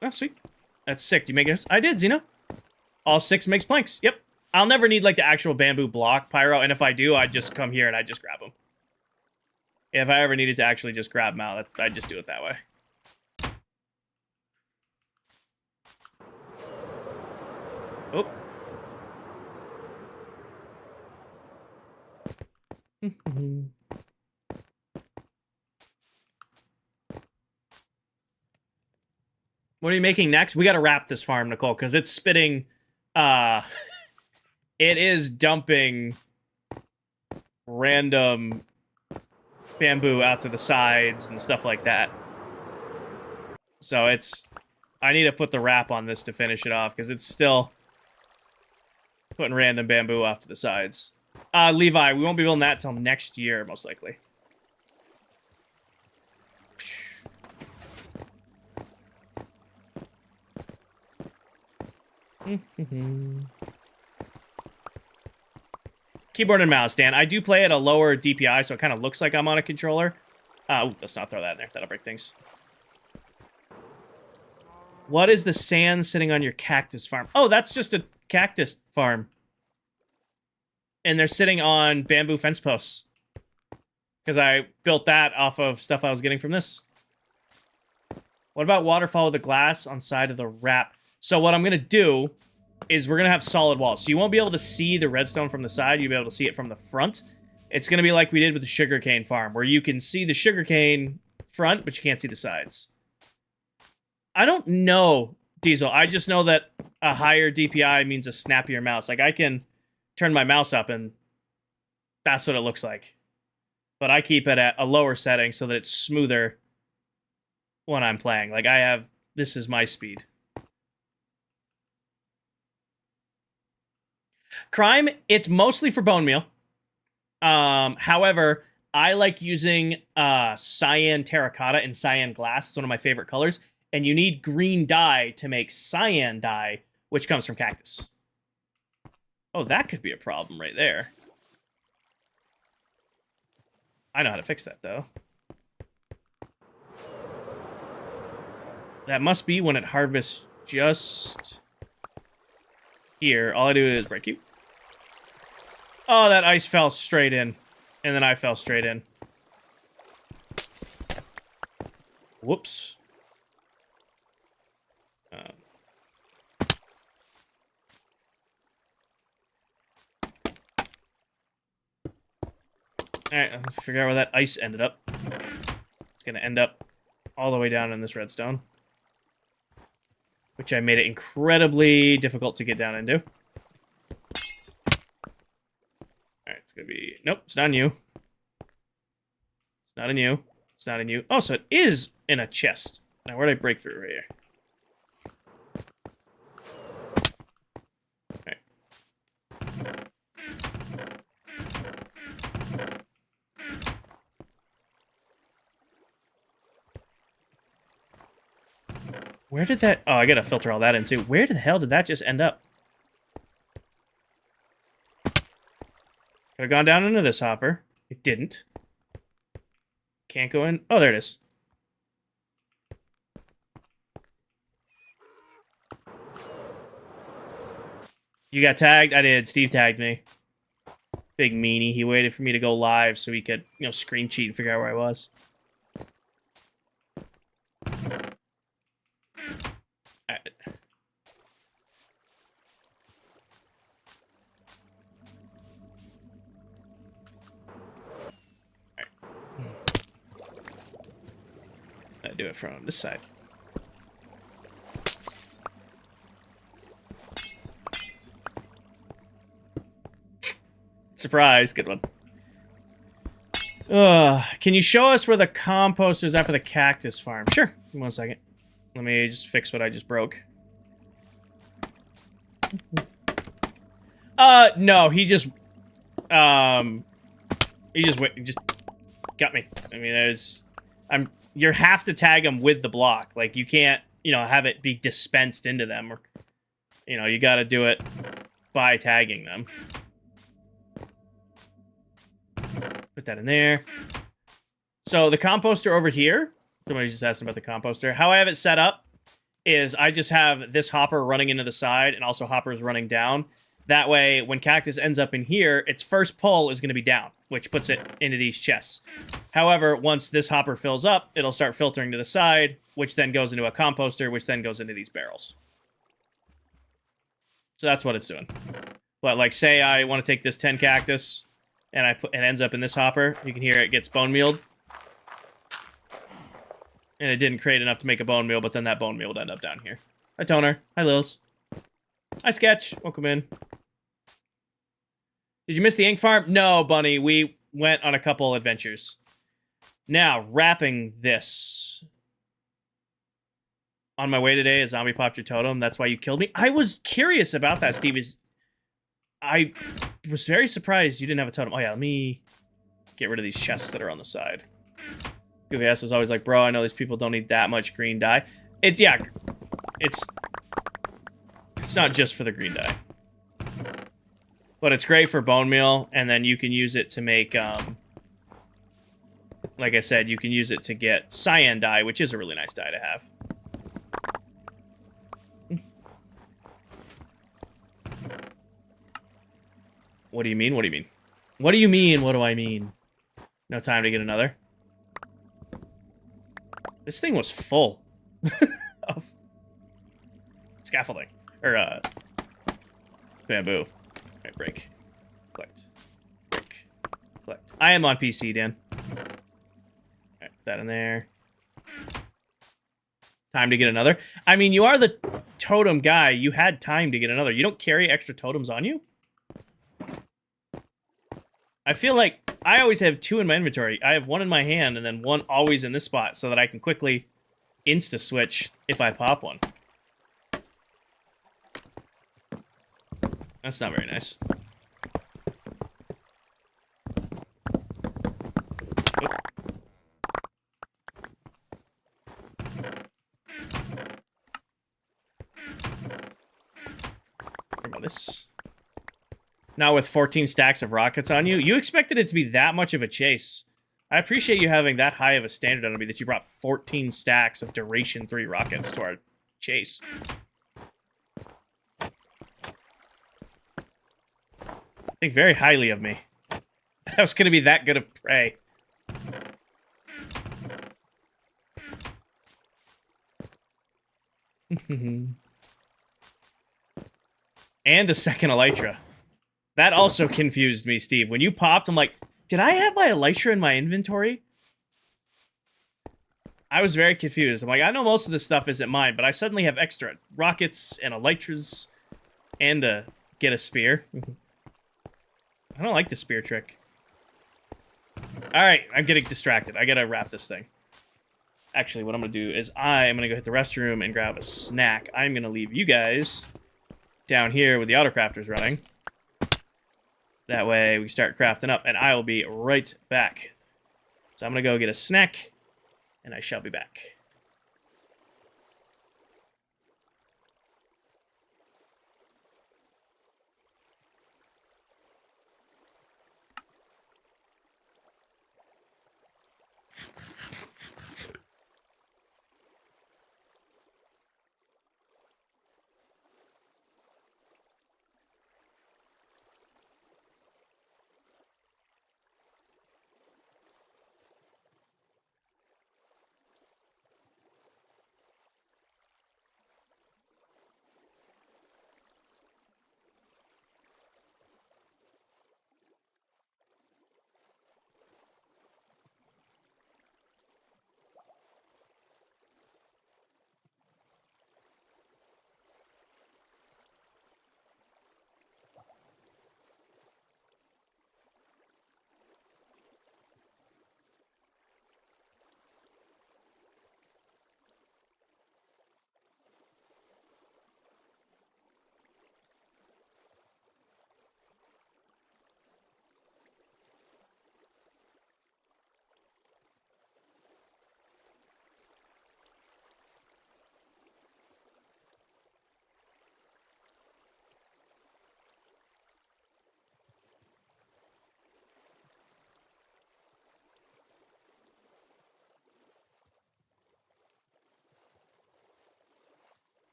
Oh, sweet. That's sick. Do you make it? I did, Xeno. All 6 makes planks. Yep. I'll never need, like, the actual bamboo block, Pyro, and if I do, I just come here and I just grab them. If I ever needed to actually just grab them out, I'd just do it that way. Oh. What are you making next? We got to wrap this farm, Nicole, because it's spitting... it is dumping random bamboo out to the sides and stuff like that. So it's... I need to put the wrap on this to finish it off, because it's still putting random bamboo off to the sides. Levi, we won't be building that till next year, most likely. Keyboard and mouse, Dan. I do play at a lower DPI, so it kind of looks like I'm on a controller. Let's not throw that in there. That'll break things. What is the sand sitting on your cactus farm? Oh, that's just a cactus farm. And they're sitting on bamboo fence posts. Because I built that off of stuff I was getting from this. What about waterfall with the glass on side of the wrap? So what I'm going to do is we're going to have solid walls. So you won't be able to see the redstone from the side. You'll be able to see it from the front. It's going to be like we did with the sugarcane farm, where you can see the sugarcane front, but you can't see the sides. I don't know, Diesel. I just know that a higher DPI means a snappier mouse. Like, I can turn my mouse up, and that's what it looks like. But I keep it at a lower setting so that it's smoother when I'm playing. Like, I have... This is my speed. Crime, it's mostly for bone meal. However, I like using cyan terracotta and cyan glass. It's one of my favorite colors. And you need green dye to make cyan dye, which comes from cactus. Oh, that could be a problem right there. I know how to fix that, though. That must be when it harvests just here. All I do is break you. Oh, that ice fell straight in. And then I fell straight in. Whoops. Alright, let's figure out where that ice ended up. It's gonna end up all the way down in this redstone. Which I made it incredibly difficult to get down into. Alright, it's gonna be... Nope, it's not in you. It's not in you. It's not in you. Oh, so it is in a chest. Now, where did I break through right here? Alright. Where did that... Oh, I gotta filter all that in, too. Where the hell did that just end up? Could have gone down into this hopper. It didn't. Can't go in. Oh, there it is. You got tagged? I did. Steve tagged me. Big meanie. He waited for me to go live so he could, you know, screen cheat and figure out where I was. I do it from this side. Surprise, good one. Can you show us where the compost is after the cactus farm? Sure. Give me 1 second. Let me just fix what I just broke. No, he just got me. I mean, you have to tag them with the block. Like, you can't, you know, have it be dispensed into them, or, you know, you got to do it by tagging them. Put that in there. So the composter over here, somebody just asked about the composter. How I have it set up is I just have this hopper running into the side and also hoppers running down. That way, when cactus ends up in here, its first pull is going to be down, which puts it into these chests. However, once this hopper fills up, it'll start filtering to the side, which then goes into a composter, which then goes into these barrels. So that's what it's doing. But like, say I want to take this 10 cactus, and it ends up in this hopper. You can hear it gets bone mealed. And it didn't create enough to make a bone meal, but then that bone meal would end up down here. Hi, Toner. Hi, Lils. Hi, Sketch. Welcome in. Did you miss the ink farm? No, Bunny. We went on a couple adventures. Now, wrapping this. On my way today, a zombie popped your totem. That's why you killed me. I was curious about that, Steve. I was very surprised you didn't have a totem. Oh, yeah. Let me get rid of these chests that are on the side. QVS was always like, bro, I know these people don't need that much green dye. It's not just for the green dye. But it's great for bone meal, and then you can use it to make, like I said, you can use it to get cyan dye, which is a really nice dye to have. What do you mean? What do you mean? What do you mean? What do I mean? No time to get another? This thing was full of scaffolding. Or, bamboo. Alright, break. Collect. Break. Collect. I am on PC, Dan. Alright, put that in there. Time to get another. I mean, you are the totem guy. You had time to get another. You don't carry extra totems on you? I feel like I always have 2 in my inventory. I have 1 in my hand and then 1 always in this spot so that I can quickly insta-switch if I pop one. That's not very nice. Oop. What about this? Now with 14 stacks of rockets on you, you expected it to be that much of a chase. I appreciate you having that high of a standard on me that you brought 14 stacks of duration 3 rockets to our chase. Think very highly of me. I was going to be that good of prey. And a second elytra. That also confused me, Steve. When you popped, I'm like, did I have my elytra in my inventory? I was very confused. I'm like, I know most of this stuff isn't mine, but I suddenly have extra rockets and elytras and get a spear. I don't like the spear trick. Alright, I'm getting distracted. I gotta wrap this thing. Actually, what I'm gonna do is I am gonna go hit the restroom and grab a snack. I'm gonna leave you guys down here with the autocrafters running. That way we start crafting up, and I will be right back. So I'm gonna go get a snack, and I shall be back.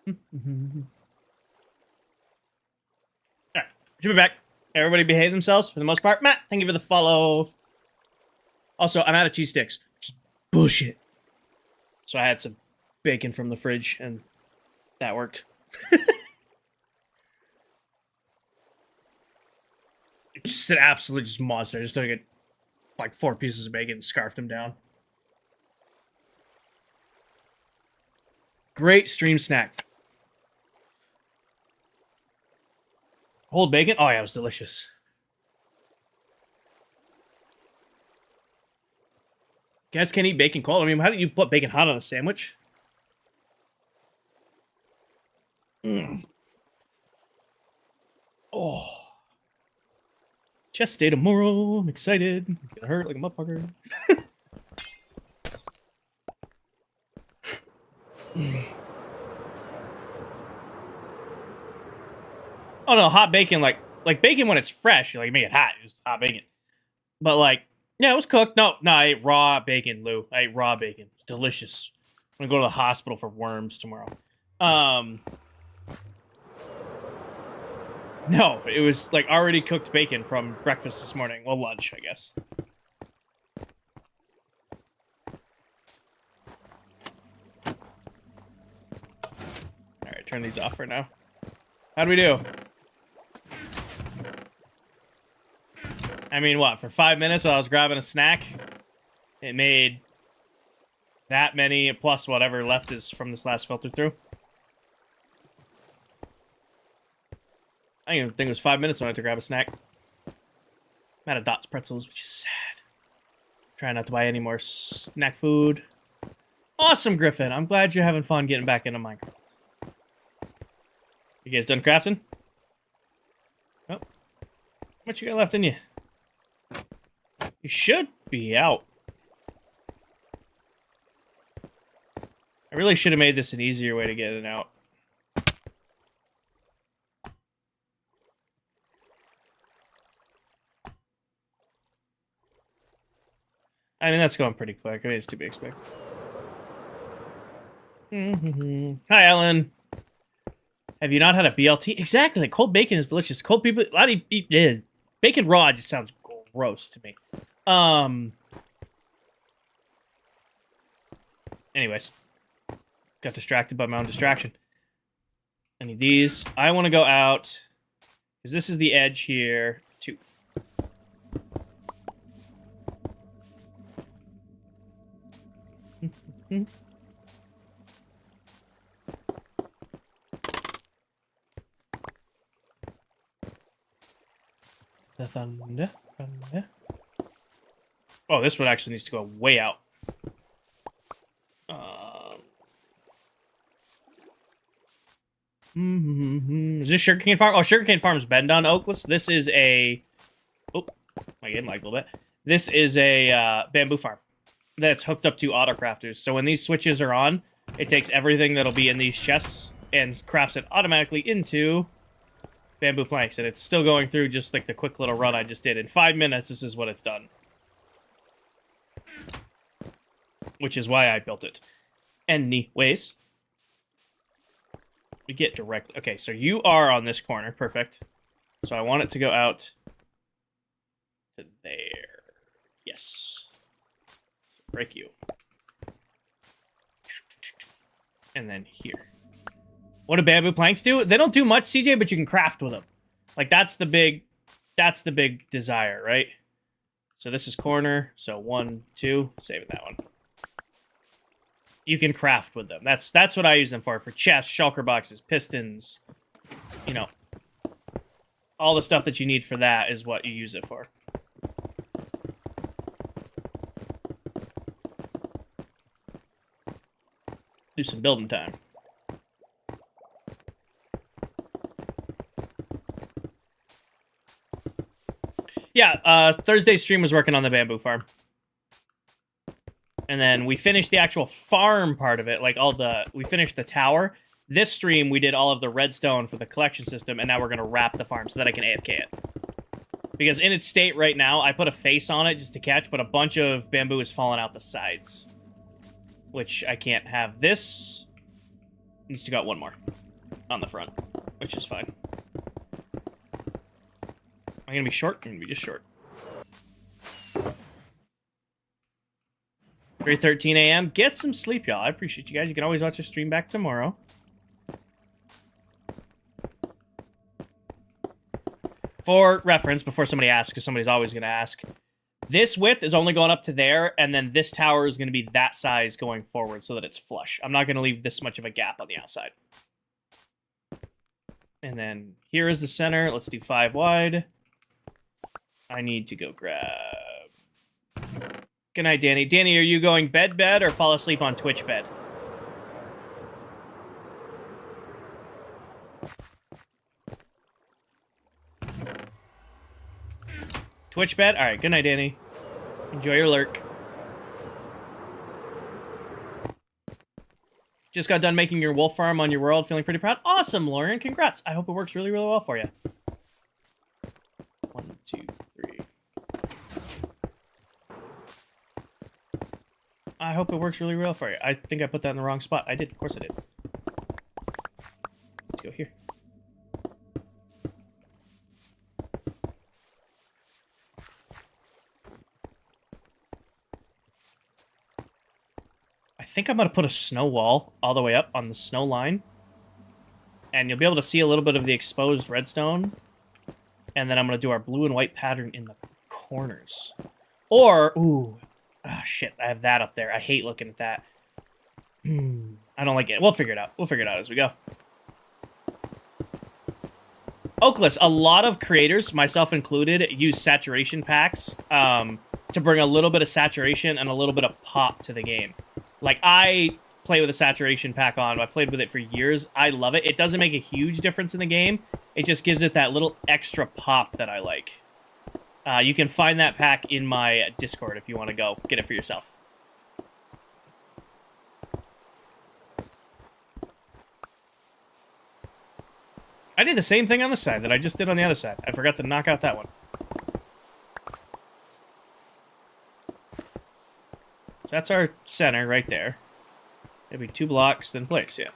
Alright, should be back. Everybody behave themselves for the most part. Matt, thank you for the follow. Also, I'm out of cheese sticks. Just bullshit. So I had some bacon from the fridge, and that worked. Just an absolute just monster. I just took it like 4 pieces of bacon and scarfed them down. Great stream snack. Whole bacon? Oh yeah, it was delicious. Guys can't eat bacon cold. I mean, how do you put bacon hot on a sandwich? Oh. Chest day tomorrow. I'm excited. It's gonna hurt like a motherfucker. Oh no, hot bacon, like bacon when it's fresh, you like make it hot. It was hot bacon. But like, yeah, it was cooked. No, I ate raw bacon, Lou. I ate raw bacon. It's delicious. I'm gonna go to the hospital for worms tomorrow. No, it was like already cooked bacon from breakfast this morning. Well, lunch, I guess. Alright, turn these off for now. How'd we do? I mean, what, for 5 minutes while I was grabbing a snack, it made that many, plus whatever left is from this last filter through. I didn't even think it was 5 minutes when I had to grab a snack. I'm out of Dots pretzels, which is sad. Trying not to buy any more snack food. Awesome, Griffin. I'm glad you're having fun getting back into Minecraft. You guys done crafting? Oh. What you got left in you? You should be out. I really should have made this an easier way to get it out. I mean, that's going pretty quick. I mean, it's to be expected. Hi, Ellen. Have you not had a BLT? Exactly. Cold bacon is delicious. Cold people... A lot of eat bacon raw just sounds gross to me. Anyways. Got distracted by my own distraction. I need these. I want to go out. Because this is the edge here. 2. The thunder. Oh, this one actually needs to go way out. Is this Sugarcane Farm? Oh, Sugarcane Farm's been done, Oakless. This is a... Oh, my game lagged a little bit. This is a bamboo farm that's hooked up to autocrafters. So when these switches are on, it takes everything that'll be in these chests and crafts it automatically into bamboo planks. And it's still going through just like the quick little run I just did. In 5 minutes, this is what it's done. Which is why I built it. Anyways. We get directly... Okay, so you are on this corner. Perfect. So I want it to go out to there. Yes. Break you. And then here. What do bamboo planks do? They don't do much, CJ, but you can craft with them. Like, that's the big desire, right? So this is corner. So 1, 2. Saving that one. You can craft with them. That's what I use them for chests, shulker boxes, pistons. You know, all the stuff that you need for that is what you use it for. Do some building time. Yeah, Thursday's stream was working on the bamboo farm. And then we finished the actual farm part of it, like we finished the tower. This stream, we did all of the redstone for the collection system, and now we're going to wrap the farm so that I can AFK it. Because in its state right now, I put a face on it just to catch, but a bunch of bamboo is falling out the sides. Which I can't have this Needs to go out one more on the front, which is fine. Am I gonna be short? I'm gonna be just short. 3:13 a.m. Get some sleep, y'all. I appreciate you guys. You can always watch the stream back tomorrow. For reference, before somebody asks, because somebody's always going to ask, this width is only going up to there, and then this tower is going to be that size going forward so that it's flush. I'm not going to leave this much of a gap on the outside. And then here is the center. Let's do 5 wide. I need to go grab... Good night, Danny. Danny, are you going bed or fall asleep on Twitch bed? Twitch bed? Alright, good night, Danny. Enjoy your lurk. Just got done making your wolf farm on your world. Feeling pretty proud? Awesome, Lauren. Congrats. I hope it works really, really well for you. 1, 2, 3. I hope it works really well for you. I think I put that in the wrong spot. I did. Of course I did. Let's go here. I think I'm going to put a snow wall all the way up on the snow line. And you'll be able to see a little bit of the exposed redstone. And then I'm going to do our blue and white pattern in the corners. Or, ooh, ah, shit, I have that up there. I hate looking at that. I don't like it. We'll figure it out. We'll figure it out as we go. Oakless, a lot of creators, myself included, use saturation packs to bring a little bit of saturation and a little bit of pop to the game. Like, I play with a saturation pack on. I played with it for years. I love it. It doesn't make a huge difference in the game. It just gives it that little extra pop that I like. You can find that pack in my Discord if you want to go get it for yourself. I did the same thing on this side that I just did on the other side. I forgot to knock out that one. So that's our center right there. It'll be 2 blocks, then place, yeah.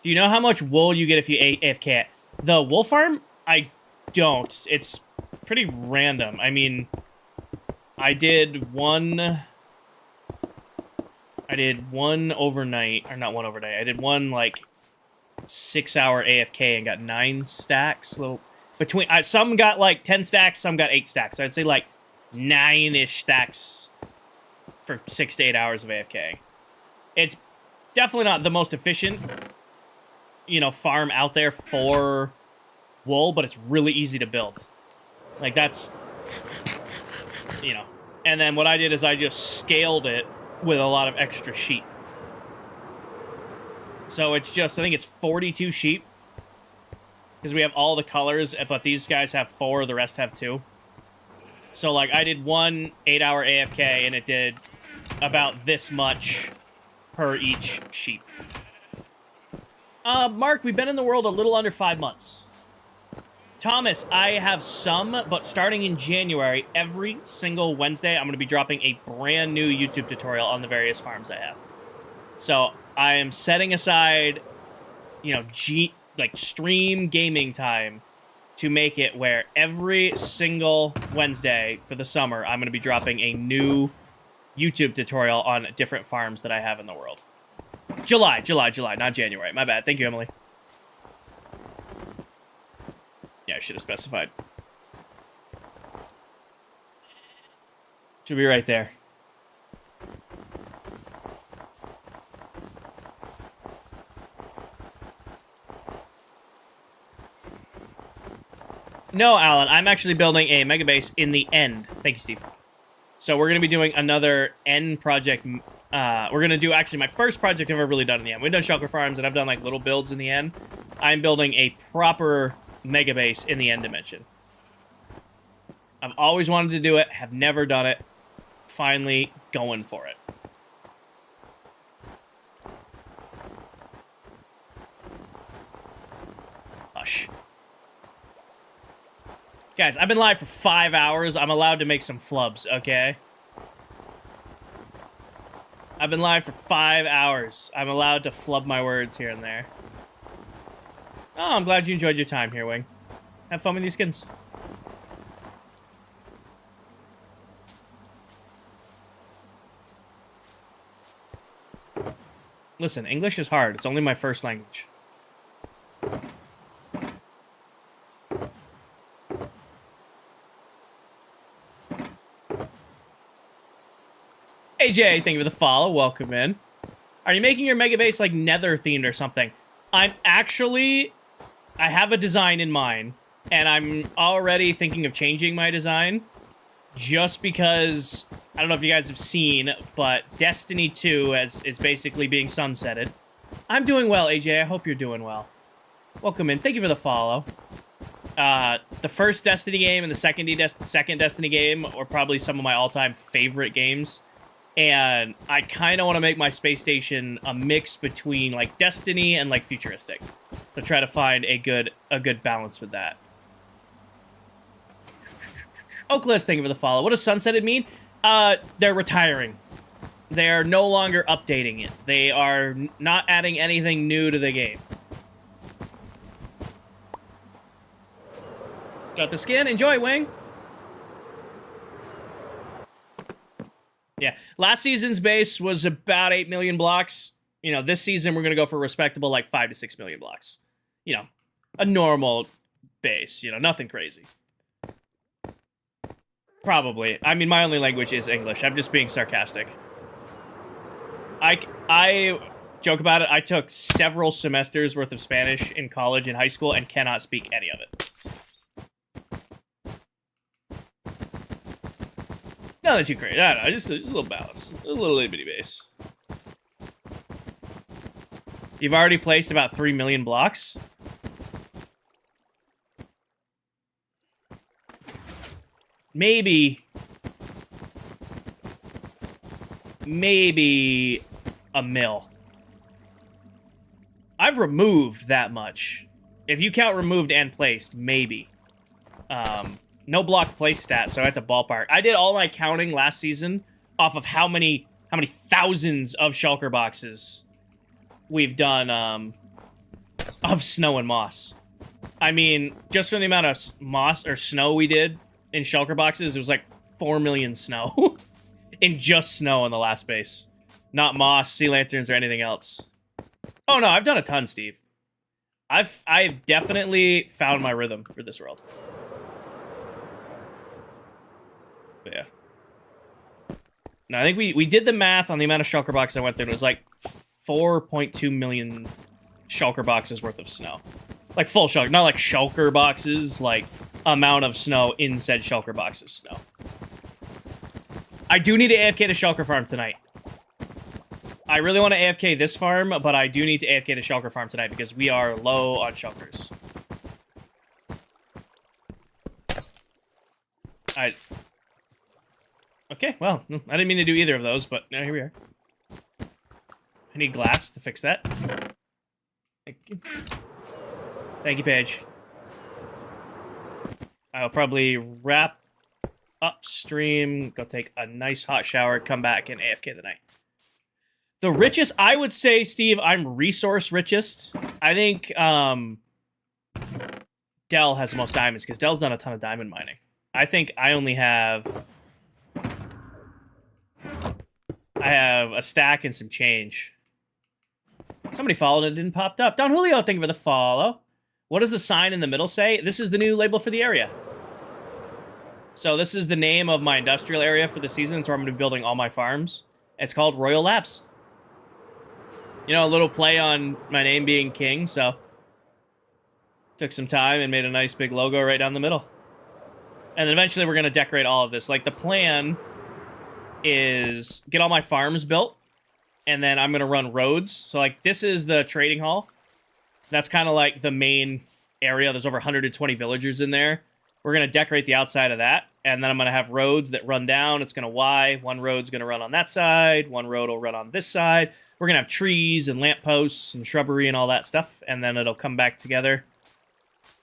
Do you know how much wool you get if you AFK? The wool farm? I don't. It's pretty random. I mean, I did one overnight, or not one overnight. I did one, like, 6-hour AFK and got 9 stacks. Between some got, like, 10 stacks, some got 8 stacks. So I'd say, like, 9-ish stacks for 6 to 8 hours of AFK. It's definitely not the most efficient, you know, farm out there for wool, but it's really easy to build. Like, that's, you know. And then what I did is I just scaled it with a lot of extra sheep. So it's just, I think it's 42 sheep. Because we have all the colors, but these guys have 4, the rest have 2. So, like, I did one 8-hour AFK, and it did about this much per each sheep. Mark, we've been in the world a little under 5 months. Thomas, I have some, but starting in January, every single Wednesday, I'm going to be dropping a brand new YouTube tutorial on the various farms I have. So, I am setting aside, you know, stream gaming time to make it where every single Wednesday for the summer, I'm going to be dropping a new YouTube tutorial on different farms that I have in the world. July, not January. My bad. Thank you, Emily. Yeah, I should have specified. Should be right there. No, Alan, I'm actually building a mega base in the end. Thank you, Steve. So we're going to be doing another end project. We're going to do actually my first project I've ever really done in the end. We've done shulker farms, and I've done like little builds in the end. I'm building a proper mega base in the end dimension. I've always wanted to do it, have never done it. Finally going for it. Hush. Guys, I've been live for 5 hours. I'm allowed to make some flubs, okay? I've been live for 5 hours. I'm allowed to flub my words here and there. Oh, I'm glad you enjoyed your time here, Wing. Have fun with your skins. Listen, English is hard. It's only my first language. AJ, thank you for the follow. Welcome in. Are you making your mega base like nether themed or something? I have a design in mind, and I'm already thinking of changing my design just because, I don't know if you guys have seen, but Destiny 2 is basically being sunsetted. I'm doing well, AJ. I hope you're doing well. Welcome in. Thank you for the follow. The first Destiny game and the second Destiny game are probably some of my all-time favorite games. And I kind of want to make my space station a mix between, like, Destiny and, like, futuristic. To try to find a good balance with that. Oakless, thank you for the follow. What does sunsetted mean? They're retiring. They're no longer updating it. They are not adding anything new to the game. Got the skin? Enjoy, Wing! Yeah, last season's base was about 8 million blocks. You know, this season we're going to go for respectable, like, 5 to 6 million blocks. You know, a normal base. You know, nothing crazy. Probably. I mean, my only language is English. I'm just being sarcastic. I joke about it. I took several semesters worth of Spanish in college and high school and cannot speak any of it. Nothing too crazy. I don't know. Just a little balance. A little itty bitty base. You've already placed about 3 million blocks. Maybe a mil. I've removed that much. If you count removed and placed, maybe. No block place stat, so I have to ballpark. I did all my counting last season off of how many thousands of shulker boxes we've done of snow and moss. I mean, just from the amount of moss or snow we did in shulker boxes, it was like 4 million snow in just snow in the last base. Not moss, sea lanterns, or anything else. Oh no, I've done a ton, Steve. I've definitely found my rhythm for this world. But yeah. No, I think we did the math on the amount of shulker boxes I went through, and it was like 4.2 million shulker boxes worth of snow. Like full shulker, not like shulker boxes, like amount of snow in said shulker boxes snow. I do need to AFK the shulker farm tonight. I really want to AFK this farm, but I do need to AFK the shulker farm tonight because we are low on shulkers. Okay, well, I didn't mean to do either of those, but now here we are. I need glass to fix that. Thank you. Thank you, Paige. I'll probably wrap up stream, go take a nice hot shower, come back, and AFK the night. The richest, I would say, Steve, I'm resource richest. I think Dell has the most diamonds, because Dell's done a ton of diamond mining. I think I only have... I have a stack and some change. Somebody followed and it didn't pop up. Don Julio, thank you for the follow. What does the sign in the middle say? This is the new label for the area. So this is the name of my industrial area for the season. It's where I'm going to be building all my farms. It's called Royal Labs. You know, a little play on my name being King, so... Took some time and made a nice big logo right down the middle. And then eventually we're going to decorate all of this. Like, the plan is get all my farms built, and then I'm going to run roads. So, like, this is the trading hall. That's kind of like the main area. There's over 120 villagers in there. We're going to decorate the outside of that, and then I'm going to have roads that run down. It's going to Y. One road's going to run on that side. One road will run on this side. We're going to have trees and lampposts and shrubbery and all that stuff, and then it'll come back together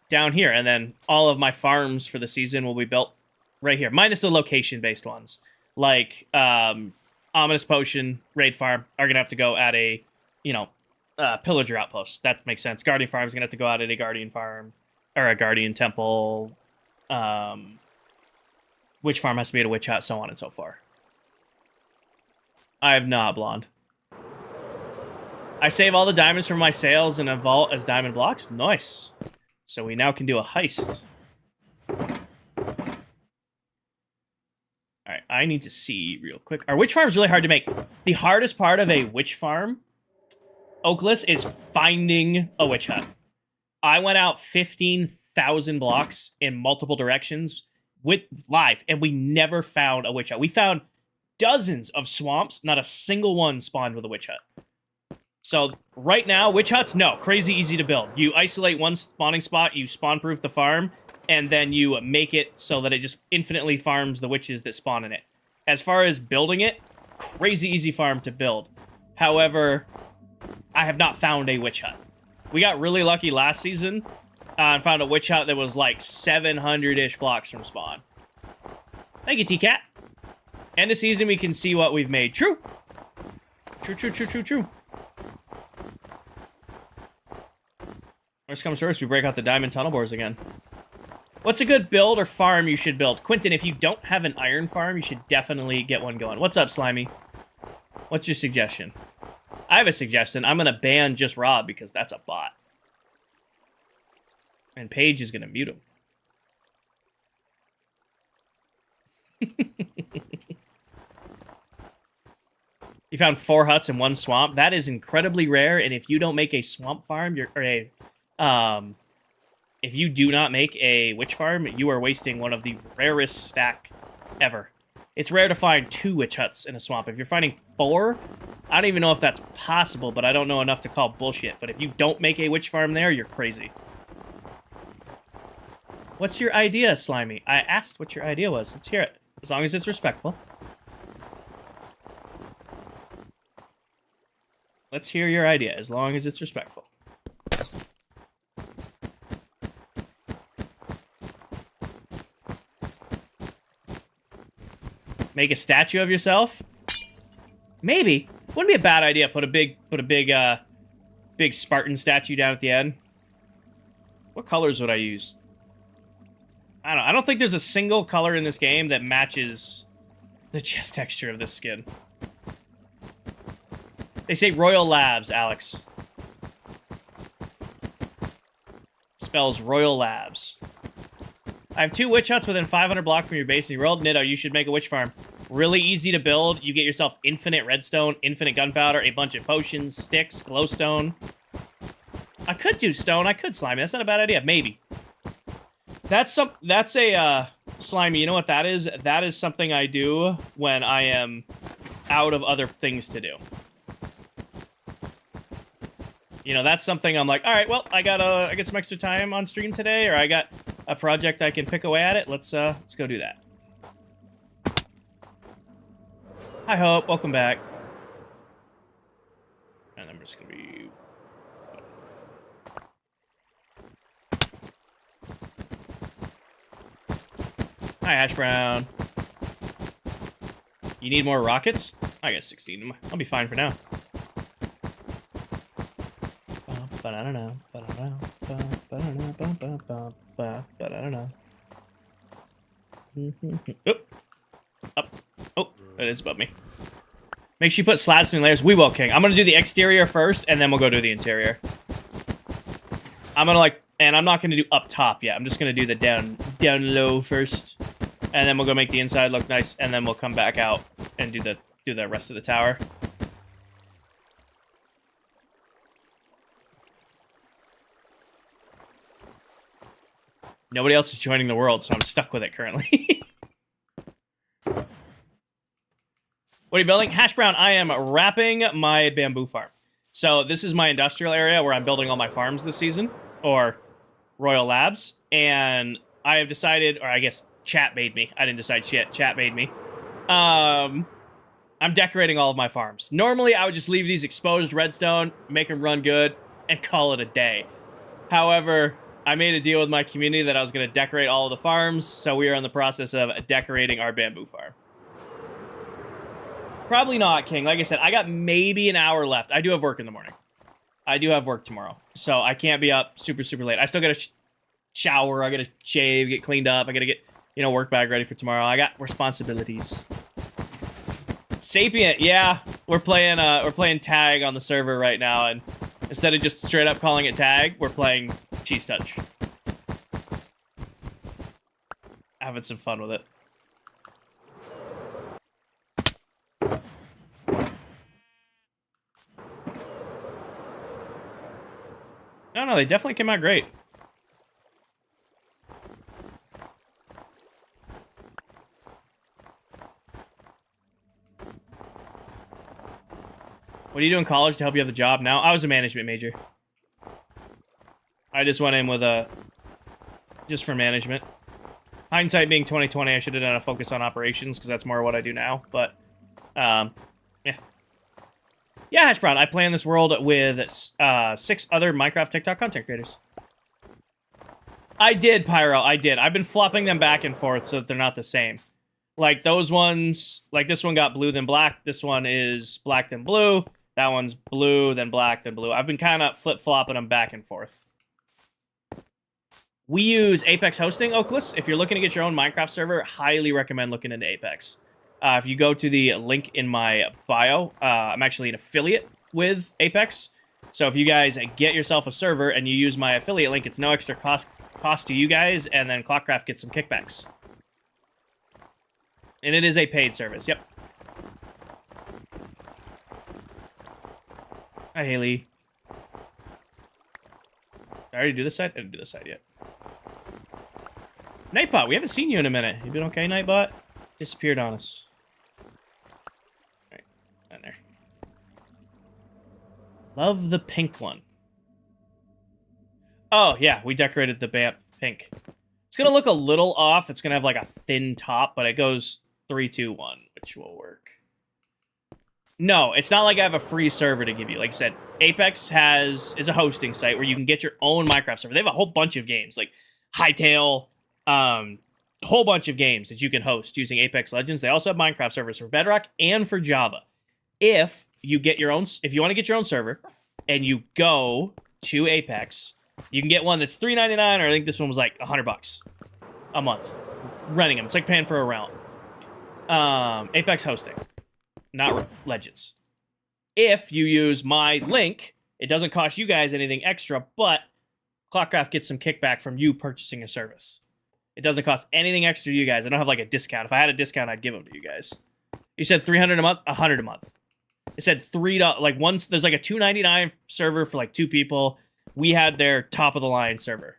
down here. And then all of my farms for the season will be built right here, minus the location-based ones. Like, Ominous Potion, Raid Farm are going to have to go at a, Pillager Outpost. That makes sense. Guardian Farm is going to have to go out at a Guardian Farm, or a Guardian Temple. Witch Farm has to be at a Witch Hut, so on and so forth. I have not, Blonde. I save all the diamonds from my sales in a vault as diamond blocks. Nice. So we now can do a heist. Alright, I need to see real quick. Our witch farm is really hard to make. The hardest part of a witch farm, Oakless, is finding a witch hut. I went out 15,000 blocks in multiple directions with live, and we never found a witch hut. We found dozens of swamps. Not a single one spawned with a witch hut. So right now, witch huts, no, crazy easy to build. You isolate one spawning spot, you spawn-proof the farm, and then you make it so that it just infinitely farms the witches that spawn in it. As far as building it, crazy easy farm to build. However, I have not found a witch hut. We got really lucky last season and found a witch hut that was like 700-ish blocks from spawn. Thank you, T-Cat. End of season, we can see what we've made. True. True, true, true, true, true. Worst comes to worst, we break out the diamond tunnel bores again. What's a good build or farm you should build? Quentin, if you don't have an iron farm, you should definitely get one going. What's up, Slimy? What's your suggestion? I have a suggestion. I'm going to ban just Rob because that's a bot. And Paige is going to mute him. You found 4 huts in one swamp. That is incredibly rare, and if you don't make a swamp farm, if you do not make a witch farm, you are wasting one of the rarest stack ever. It's rare to find 2 witch huts in a swamp. If you're finding 4, I don't even know if that's possible, but I don't know enough to call bullshit. But if you don't make a witch farm there, you're crazy. What's your idea, Slimy? I asked what your idea was. Let's hear it. As long as it's respectful. Let's hear your idea, as long as it's respectful. Make a statue of yourself? Maybe. Wouldn't be a bad idea. Put a big Spartan statue down at the end. What colors would I use? I don't know. I don't think there's a single color in this game that matches the chest texture of this skin. They say Royal Labs, Alex. Spells Royal Labs. I have 2 witch huts within 500 blocks from your base in your world. Nitto, you should make a witch farm. Really easy to build. You get yourself infinite redstone, infinite gunpowder, a bunch of potions, sticks, glowstone. I could do stone. I could slimy. That's not a bad idea. Maybe. That's a slimy. You know what that is? That is something I do when I am out of other things to do. You know, that's something I'm like, all right, well, I get some extra time on stream today, or I got a project I can pick away at it. Let's go do that. Hi, Hope. Welcome back. And I'm just gonna be. Hi, Ash Brown. You need more rockets? I got 16. I'll be fine for now. Oop. Up. Oh, it is above me. Make sure you put slabs between layers. We will, King. I'm gonna do the exterior first, and then we'll go do the interior. I'm gonna and I'm not gonna do up top yet. I'm just gonna do the down low first, and then we'll go make the inside look nice, and then we'll come back out and do the rest of the tower. Nobody else is joining the world, so I'm stuck with it currently. What are you building? Hash Brown, I am wrapping my bamboo farm. So this is my industrial area where I'm building all my farms this season, or Royal Labs. And I have decided, or I guess chat made me. I didn't decide shit. Chat made me. I'm decorating all of my farms. Normally, I would just leave these exposed redstone, make them run good, and call it a day. However, I made a deal with my community that I was going to decorate all of the farms, so we are in the process of decorating our bamboo farm. Probably not, King. Like I said, I got maybe an hour left. I do have work in the morning. I do have work tomorrow, so I can't be up super, super late. I still gotta shower. I gotta shave, get cleaned up. I gotta get, work bag ready for tomorrow. I got responsibilities. Sapient, yeah, we're playing tag on the server right now, and instead of just straight up calling it tag, we're playing cheese touch. Having some fun with it. No, they definitely came out great. What do you do in college to help you have the job now? I was a management major. I just went in with just for management. Hindsight being 2020, I should have done a focus on operations because that's more what I do now. But, yeah. Yeah, Hash Brown, I play in this world with 6 other Minecraft TikTok content creators. I did, Pyro, I did. I've been flopping them back and forth so that they're not the same. Like, those ones, like this one got blue then black. This one is black then blue. That one's blue, then black, then blue. I've been kind of flip-flopping them back and forth. We use Apex hosting, Oakless. If you're looking to get your own Minecraft server, highly recommend looking into Apex. If you go to the link in my bio, I'm actually an affiliate with Apex. So if you guys get yourself a server and you use my affiliate link, it's no extra cost to you guys, and then ClockCraft gets some kickbacks. And it is a paid service, yep. Hi, Haley. Did I already do this side? I didn't do this side yet. Nightbot, we haven't seen you in a minute. You been okay, Nightbot? Disappeared on us. Alright, down there. Love the pink one. Oh, yeah, we decorated the BAMP pink. It's gonna look a little off. It's gonna have like a thin top, but it goes 3, 2, 1, which will work. No, it's not like I have a free server to give you. Like I said, Apex is a hosting site where you can get your own Minecraft server. They have a whole bunch of games, like Hightail, a whole bunch of games that you can host using Apex Legends. They also have Minecraft servers for Bedrock and for Java. If you want to get your own server and you go to Apex, you can get one that's $3.99, or I think this one was like $100 a month. Renting them. It's like paying for a round. Apex hosting, not Legends. If you use my link, it doesn't cost you guys anything extra, but ClockCraft gets some kickback from you purchasing a service. It doesn't cost anything extra to you guys. I don't have like a discount. If I had a discount, I'd give them to you guys. You said $300 a month, $100 a month. It said $3. Like once there's like a $2.99 server for like 2 people. We had their top of the line server.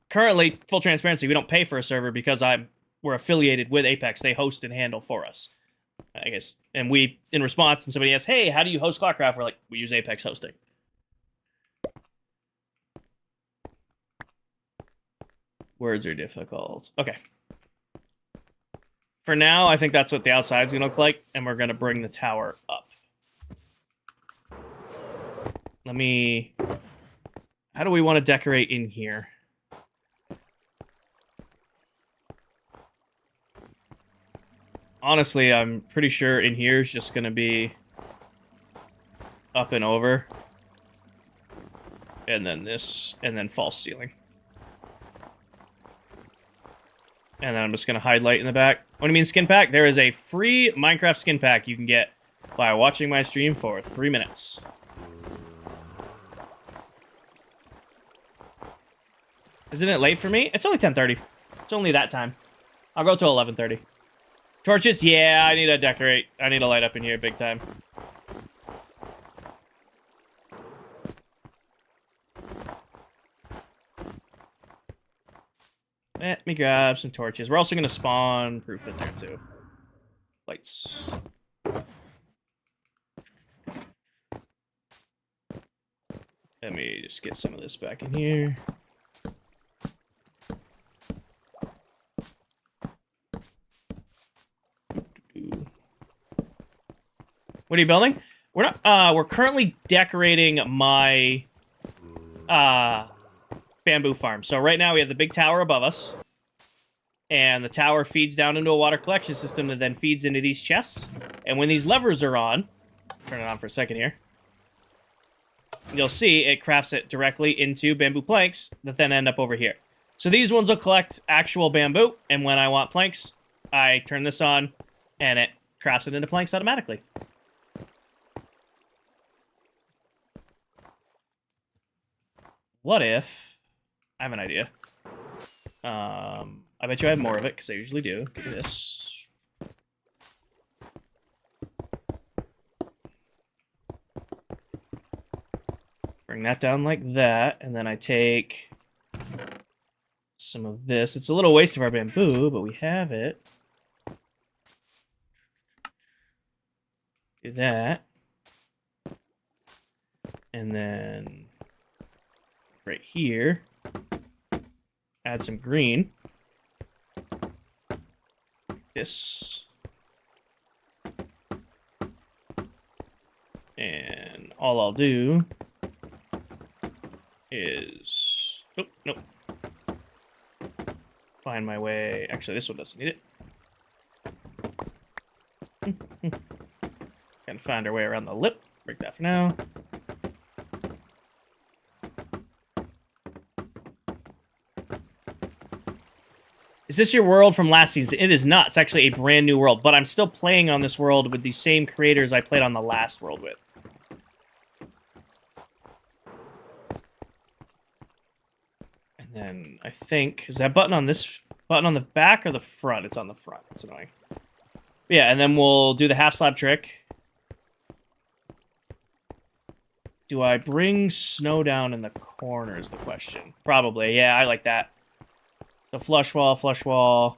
Currently, full transparency, we don't pay for a server because we're affiliated with Apex. They host and handle for us, I guess. And we, in response, and somebody asks, "Hey, how do you host ClockCraft?" We're like, we use Apex hosting. Words are difficult. Okay. For now, I think that's what the outside's gonna look like, and we're gonna bring the tower up. How do we want to decorate in here? Honestly, I'm pretty sure in here is just going to be up and over. And then this, and then false ceiling. And then I'm just going to highlight in the back. What do you mean skin pack? There is a free Minecraft skin pack you can get by watching my stream for 3 minutes. Isn't it late for me? It's only 10:30. It's only that time. I'll go till 11:30. Torches? Yeah, I need to decorate. I need to light up in here big time. Let me grab some torches. We're also going to spawn proof in there too. Lights. Let me just get some of this back in here. What are you building? We're not. We're currently decorating my bamboo farm. So right now we have the big tower above us. And the tower feeds down into a water collection system that then feeds into these chests. And when these levers are on, turn it on for a second here, you'll see it crafts it directly into bamboo planks that then end up over here. So these ones will collect actual bamboo, and when I want planks, I turn this on, and it crafts it into planks automatically. What if... I have an idea. I bet you I have more of it, because I usually do. Give me this. Bring that down like that, and then I take some of this. It's a little waste of our bamboo, but we have it. Do that. And then right here, add some green. This. And all I'll do is... Oh, nope. Find my way... Actually, this one doesn't need it. Can find our way around the lip. Break that for now. Is this your world from last season? It is not. It's actually a brand new world, but I'm still playing on this world with the same creators I played on the last world with. And then I think, is that button on this button on the back or the front? It's on the front. It's annoying. Yeah, and then we'll do the half slab trick. Do I bring snow down in the corner is the question. Probably. Yeah, I like that. So flush wall, flush wall.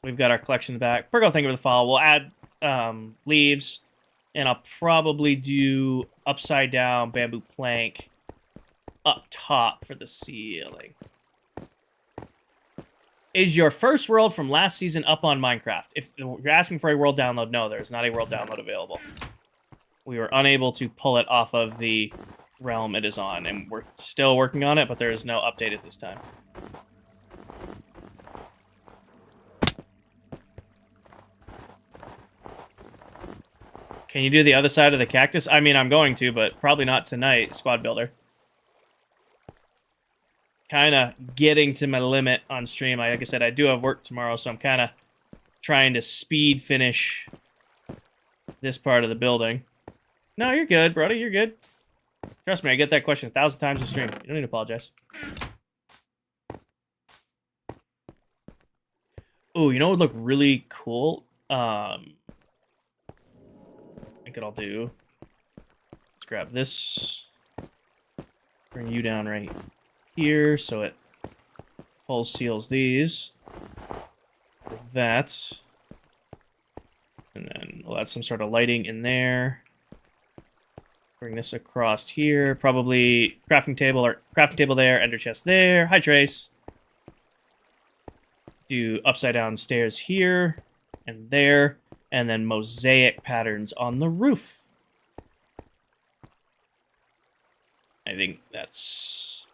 We've got our collection in the back. Pergo, thank you for the follow. We'll add leaves, and I'll probably do upside down bamboo plank up top for the ceiling. Is your first world from last season up on Minecraft? If you're asking for a world download, no, there's not a world download available. We were unable to pull it off of the realm it is on, and we're still working on it, but there is no update at this time. Can you do the other side of the cactus? I mean, I'm going to, but probably not tonight, Squad Builder. Kind of getting to my limit on stream. Like I said, I do have work tomorrow, so I'm kind of trying to speed finish this part of the building. No, you're good, brother. You're good. Trust me, I get that question 1,000 times a stream. You don't need to apologize. Ooh, you know what would look really cool? I think what I'll do. Let's grab this. Bring you down right here so it full seals these. Like that. And then we'll add some sort of lighting in there. Bring this across here. Probably crafting table there, ender chest there. Hi, Trace. Do upside down stairs here and there, and then mosaic patterns on the roof. I think that's...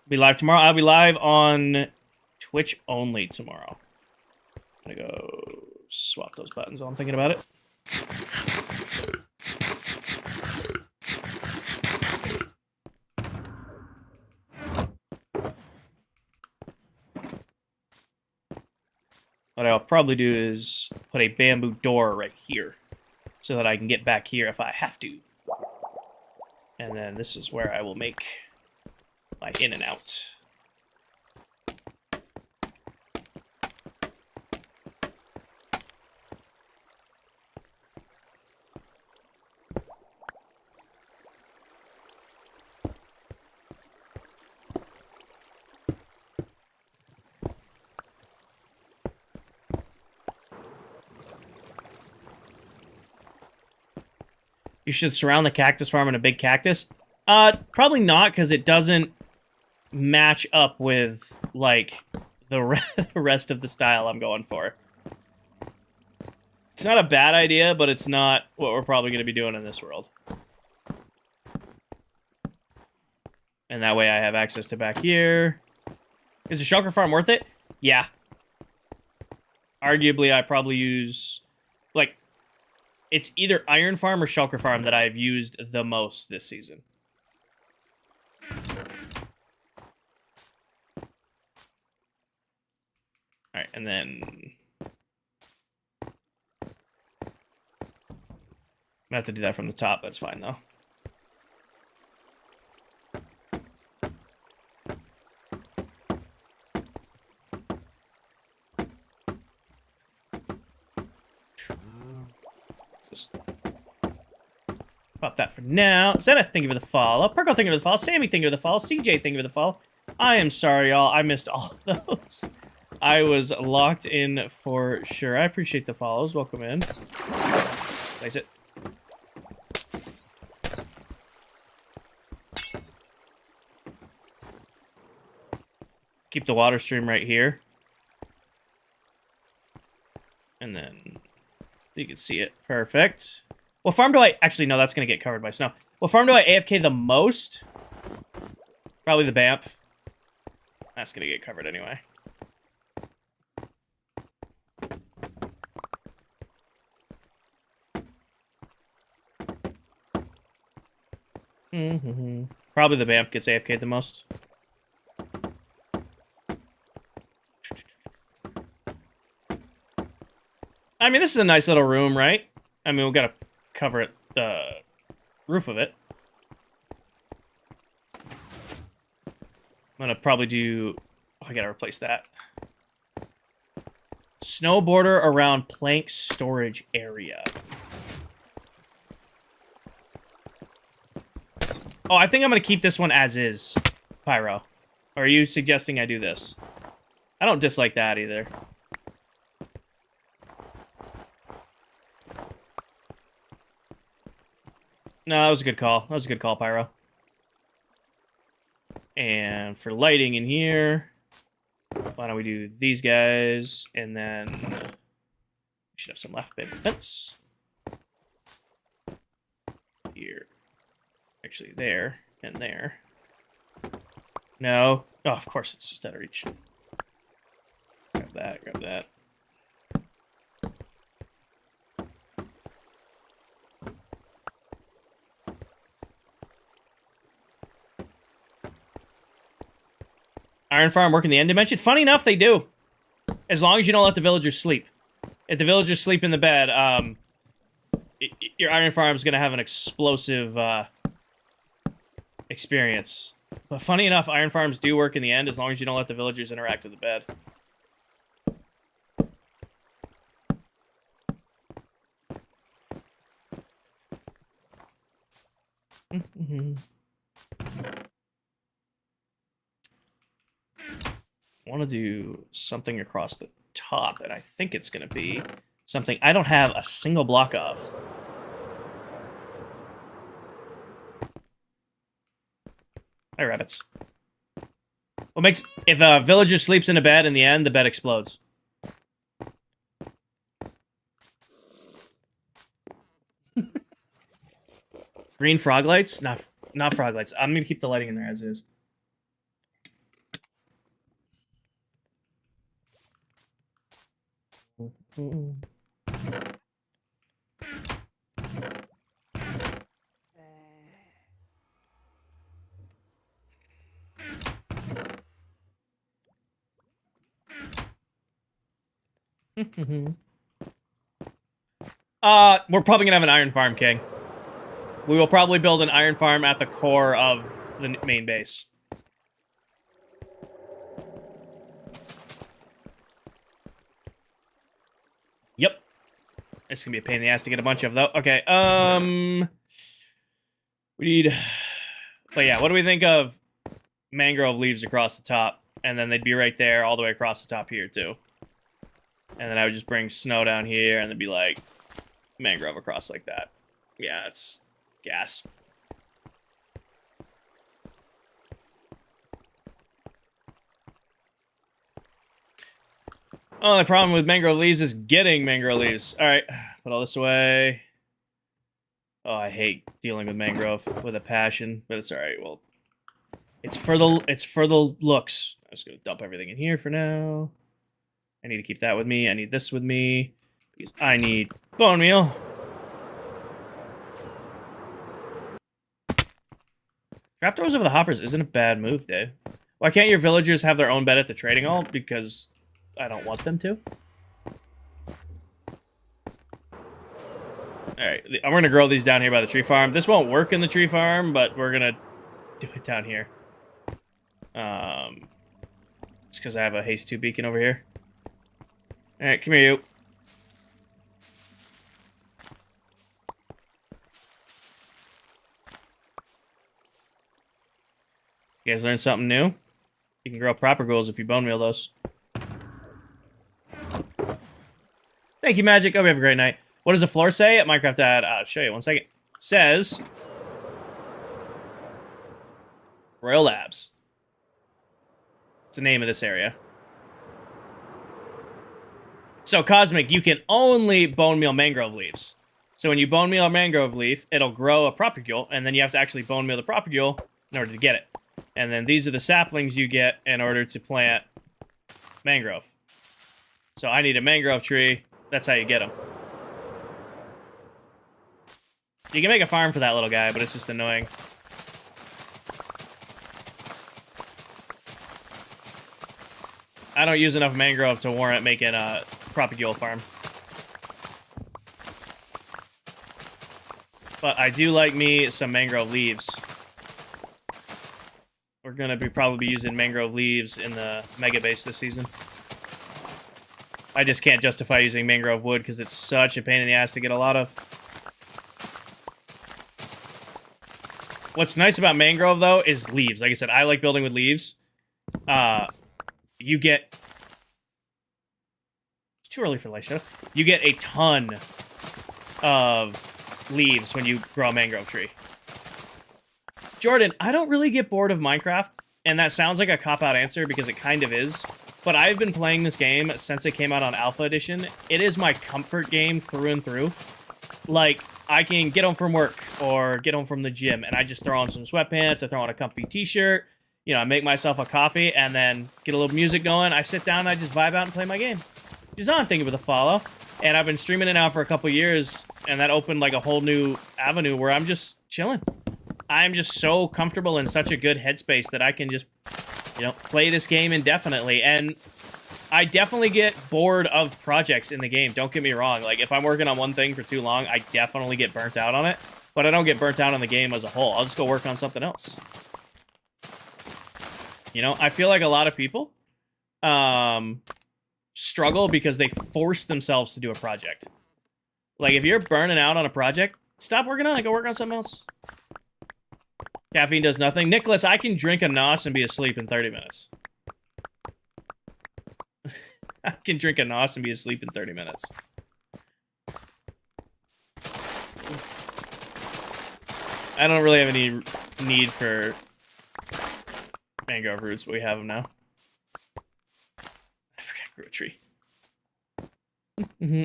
Be live tomorrow. I'll be live on Twitch only tomorrow. I'm gonna go swap those buttons while I'm thinking about it. What I'll probably do is put a bamboo door right here so that I can get back here if I have to. And then this is where I will make my in and out. You should surround the cactus farm in a big cactus. Probably not, because it doesn't match up with, like, the rest of the style I'm going for. It's not a bad idea, but it's not what we're probably going to be doing in this world. And that way I have access to back here. Is the shulker farm worth it? Yeah. Arguably, I probably use, like, it's either Iron Farm or Shulker Farm that I've used the most this season. All right, and then I'm gonna have to do that from the top. That's fine though. Just pop that for now. Zenith, thank you for the follow. Perko, thank you for the follow. Sammy, thank you for the follow. CJ, thank you for the follow. I am sorry, y'all. I missed all of those. I was locked in for sure. I appreciate the follows. Welcome in. Place it. Keep the water stream right here. And then you can see it. Perfect. What farm do I... Actually, no, that's going to get covered by snow. What farm do I AFK the most? Probably the Banff. That's going to get covered anyway. Probably the Banff gets AFK'd the most. I mean, this is a nice little room, right? I mean, we've got to cover it, the roof of it. I'm gonna probably do... Oh, I gotta replace that. Snow border around plank storage area. Oh, I think I'm gonna keep this one as is, Pyro. Or are you suggesting I do this? I don't dislike that either. No, that was a good call. That was a good call, Pyro. And for lighting in here, why don't we do these guys, and then we should have some left bamboo fence. Here. Actually, there and there. No. Oh, of course, it's just out of reach. Grab that, grab that. Iron Farm work in the end dimension? Funny enough, they do. As long as you don't let the villagers sleep. If the villagers sleep in the bed, your Iron Farm is going to have an explosive experience. But funny enough, Iron Farms do work in the end as long as you don't let the villagers interact with the bed. I want to do something across the top, and I think it's going to be something I don't have a single block of. Hi, rabbits. What makes... If a villager sleeps in a bed, in the end, the bed explodes. Green frog lights? Not frog lights. I'm going to keep the lighting in there as is. We're probably gonna have an iron farm, King. We will probably build an iron farm at the core of the main base. Yep. It's gonna be a pain in the ass to get a bunch of, though. Okay, we need... But yeah, what do we think of mangrove leaves across the top? And then they'd be right there, all the way across the top here, too. And then I would just bring snow down here, and it'd be like mangrove across like that. Yeah, it's gas. Oh, the problem with mangrove leaves is getting mangrove leaves. All right, put all this away. Oh, I hate dealing with mangrove with a passion, but it's all right. Well, it's for the looks. I'm just gonna dump everything in here for now. I need to keep that with me. I need this with me. Because I need bone meal. Trap doors over the hoppers isn't a bad move, Dave. Why can't your villagers have their own bed at the trading hall? Because I don't want them to. Alright, I'm going to grow these down here by the tree farm. This won't work in the tree farm, but we're going to do it down here. Just because I have a haste 2 beacon over here. Alright, come here, you. You guys learned something new? You can grow proper ghouls if you bone meal those. Thank you, Magic. Hope you have a great night. What does the floor say at Minecraft Dad? I'll show you 1 second. It says Royal Labs. It's the name of this area. So, Cosmic, you can only bone meal mangrove leaves. So when you bone meal a mangrove leaf, it'll grow a propagule, and then you have to actually bone meal the propagule in order to get it. And then these are the saplings you get in order to plant mangrove. So I need a mangrove tree. That's how you get them. You can make a farm for that little guy, but it's just annoying. I don't use enough mangrove to warrant making a propagule farm. But I do like me some mangrove leaves. We're going to probably be using mangrove leaves in the mega base this season. I just can't justify using mangrove wood because it's such a pain in the ass to get a lot of. What's nice about mangrove, though, is leaves. Like I said, I like building with leaves. You get... It's too early for light show. You get a ton of leaves when you grow a mangrove tree. Jordan, I don't really get bored of Minecraft, and that sounds like a cop-out answer because it kind of is. But I've been playing this game since it came out on Alpha Edition. It is my comfort game through and through. Like, I can get home from work or get home from the gym, and I just throw on some sweatpants, I throw on a comfy t-shirt, you know, I make myself a coffee, and then get a little music going. I sit down, and I just vibe out and play my game. Jazan, thank you for the follow. And I've been streaming it now for a couple years, and that opened like a whole new avenue where I'm just chilling. I'm just so comfortable in such a good headspace that I can just, you know, play this game indefinitely. And I definitely get bored of projects in the game. Don't get me wrong. Like, if I'm working on one thing for too long, I definitely get burnt out on it. But I don't get burnt out on the game as a whole. I'll just go work on something else. You know, I feel like a lot of people struggle because they force themselves to do a project. Like, if you're burning out on a project, stop working on it. Go work on something else. Caffeine does nothing. Nicholas, I can drink a NOS and be asleep in 30 minutes. I can drink a NOS and be asleep in 30 minutes. I don't really have any need for mangrove roots, but we have them now. I forgot to grow a tree.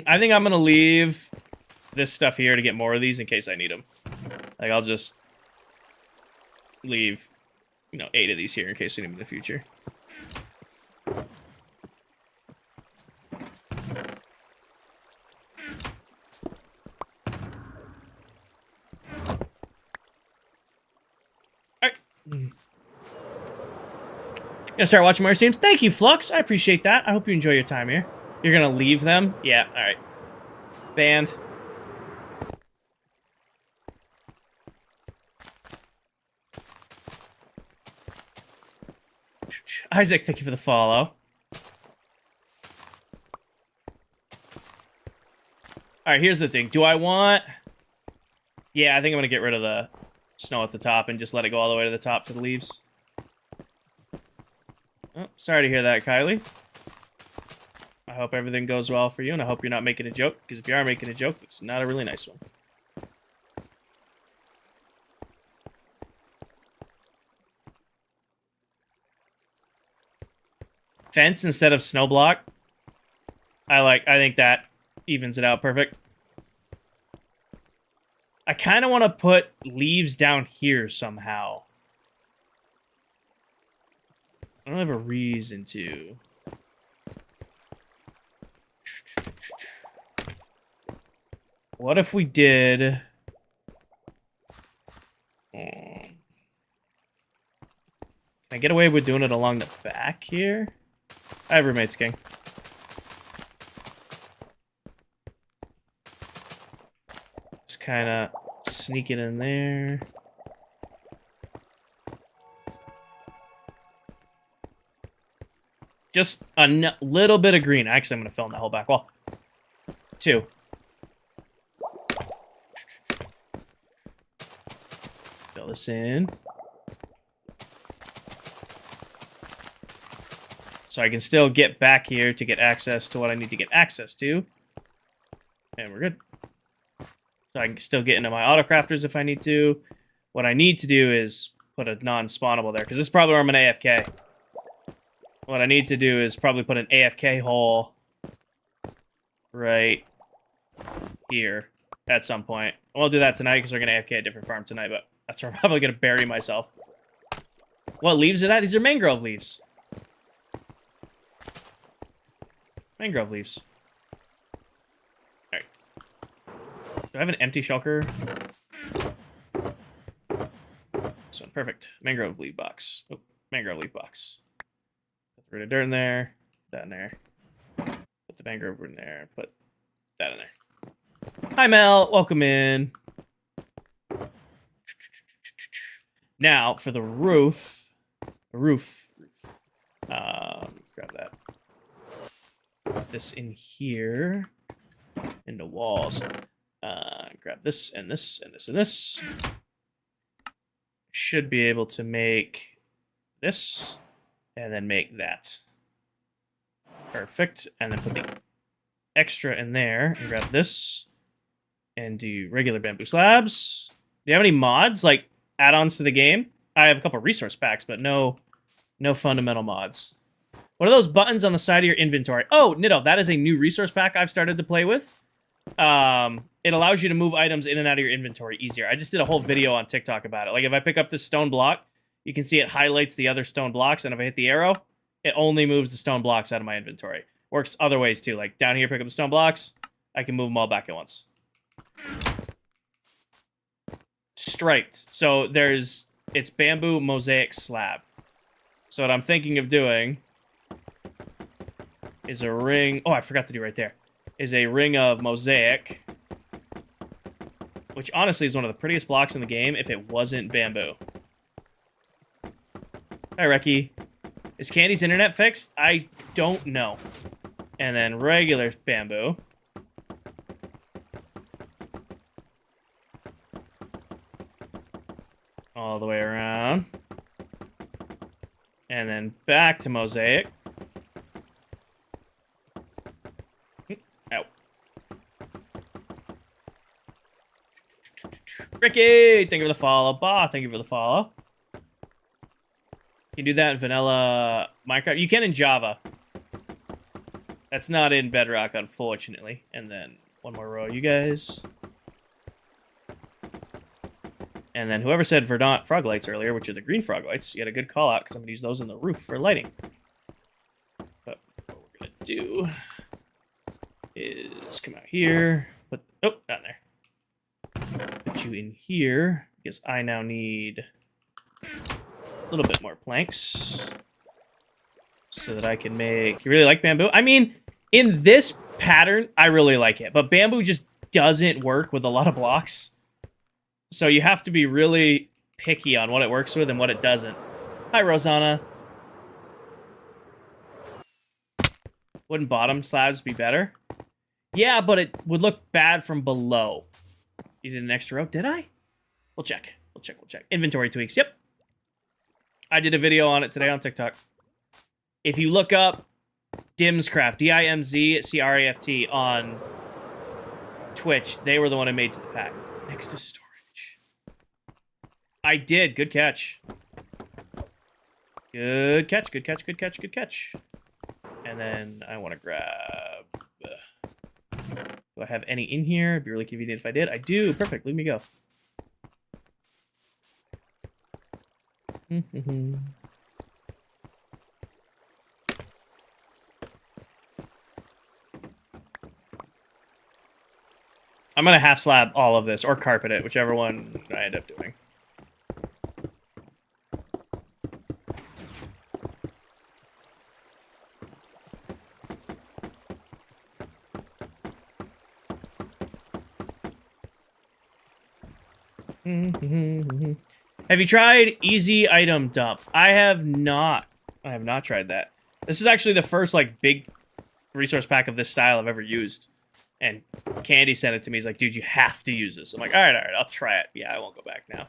I think I'm going to leave this stuff here to get more of these in case I need them. Like, I'll just leave, you know, 8 of these here in case I need them in the future. Gonna start watching more streams. Thank you, Flux. I appreciate that. I hope you enjoy your time here. You're gonna leave them? Yeah, alright. Banned. Isaac, thank you for the follow. Alright, here's the thing. Do I want... Yeah, I think I'm gonna get rid of the snow at the top and just let it go all the way to the top to the leaves. Oh, sorry to hear that, Kylie. I hope everything goes well for you, and I hope you're not making a joke, because if you are making a joke, it's not a really nice one. Fence instead of snow block. I think that evens it out perfect. I kind of want to put leaves down here somehow. I don't have a reason to. What if we did... Can I get away with doing it along the back here? I have roommates, King. Just kind of sneak it in there. Just a little bit of green. Actually, I'm going to fill in that whole back wall. 2. Fill this in. So I can still get back here to get access to what I need to get access to. And we're good. So I can still get into my auto-crafters if I need to. What I need to do is put a non-spawnable there, because this is probably where I'm going to AFK. What I need to do is probably put an AFK hole right here at some point. I won't do that tonight because we're going to AFK a different farm tonight, but that's where I'm probably going to bury myself. What leaves are that? These are mangrove leaves. Mangrove leaves. Alright. Do I have an empty shulker? This one, perfect. Mangrove leaf box. Oh, mangrove leaf box. Put the rid of dirt in there. That in there. Put the mangrove in there. Put that in there. Hi, Mel. Welcome in. Now, for the roof. Grab that. Put this in here. Into walls. Grab this and this and this and this. Should be able to make this. And then make that. Perfect. And then put the extra in there. And grab this. And do regular bamboo slabs. Do you have any mods? Like, add-ons to the game? I have a couple resource packs, but no fundamental mods. What are those buttons on the side of your inventory? Oh, Nitto, that is a new resource pack I've started to play with. It allows you to move items in and out of your inventory easier. I just did a whole video on TikTok about it. Like, if I pick up this stone block, you can see it highlights the other stone blocks, and if I hit the arrow, it only moves the stone blocks out of my inventory. Works other ways, too. Like, down here, pick up the stone blocks, I can move them all back at once. Striped. So, it's bamboo mosaic slab. So what I'm thinking of doing is a ring... Oh, I forgot to do right there. Is a ring of mosaic, which honestly is one of the prettiest blocks in the game if it wasn't bamboo. Hi, Reki. Is Candy's internet fixed? I don't know. And then regular bamboo. All the way around. And then back to mosaic. Ow. Ricky, thank you for the follow. Bah, thank you for the follow. You can do that in vanilla Minecraft. You can in Java. That's not in Bedrock, unfortunately. And then one more row, you guys. And then whoever said Verdant frog lights earlier, which are the green frog lights, you had a good call out because I'm going to use those on the roof for lighting. But what we're going to do is come out here. Put, oh, down there. Put you in here because I now need a little bit more planks so that I can make... You really like bamboo? I mean, in this pattern, I really like it. But bamboo just doesn't work with a lot of blocks. So you have to be really picky on what it works with and what it doesn't. Hi, Rosanna. Wouldn't bottom slabs be better? Yeah, but it would look bad from below. You did an extra row? Did I? We'll check. We'll check. Inventory tweaks. Yep. I did a video on it today on TikTok. If you look up Dimzcraft, DIMZCRAFT on Twitch, they were the one who made to the pack. Next to storage. I did. Good catch. Good catch. And then I want to grab... do I have any in here? It'd be really convenient if I did. I do. Perfect. Leave me go. I'm gonna half slab all of this, or carpet it, whichever one I end up doing. Have you tried easy item dump? I have not. I have not tried that. This is actually the first like big resource pack of this style I've ever used. And Candy sent it to me. He's like, dude, you have to use this. I'm like, all right, I'll try it. Yeah, I won't go back now.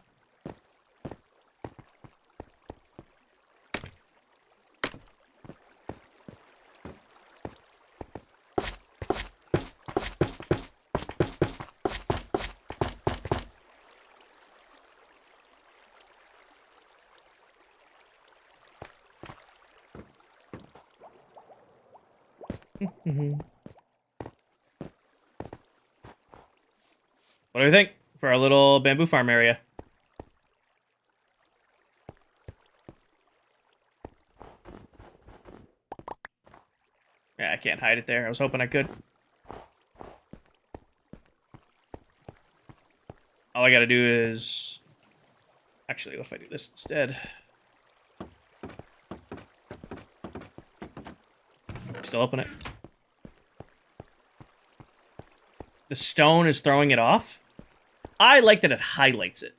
What do you think for our little bamboo farm area? Yeah, I can't hide it there. I was hoping I could. All I gotta do is... Actually, what if I do this instead? Still open it. The stone is throwing it off? I like that it highlights it.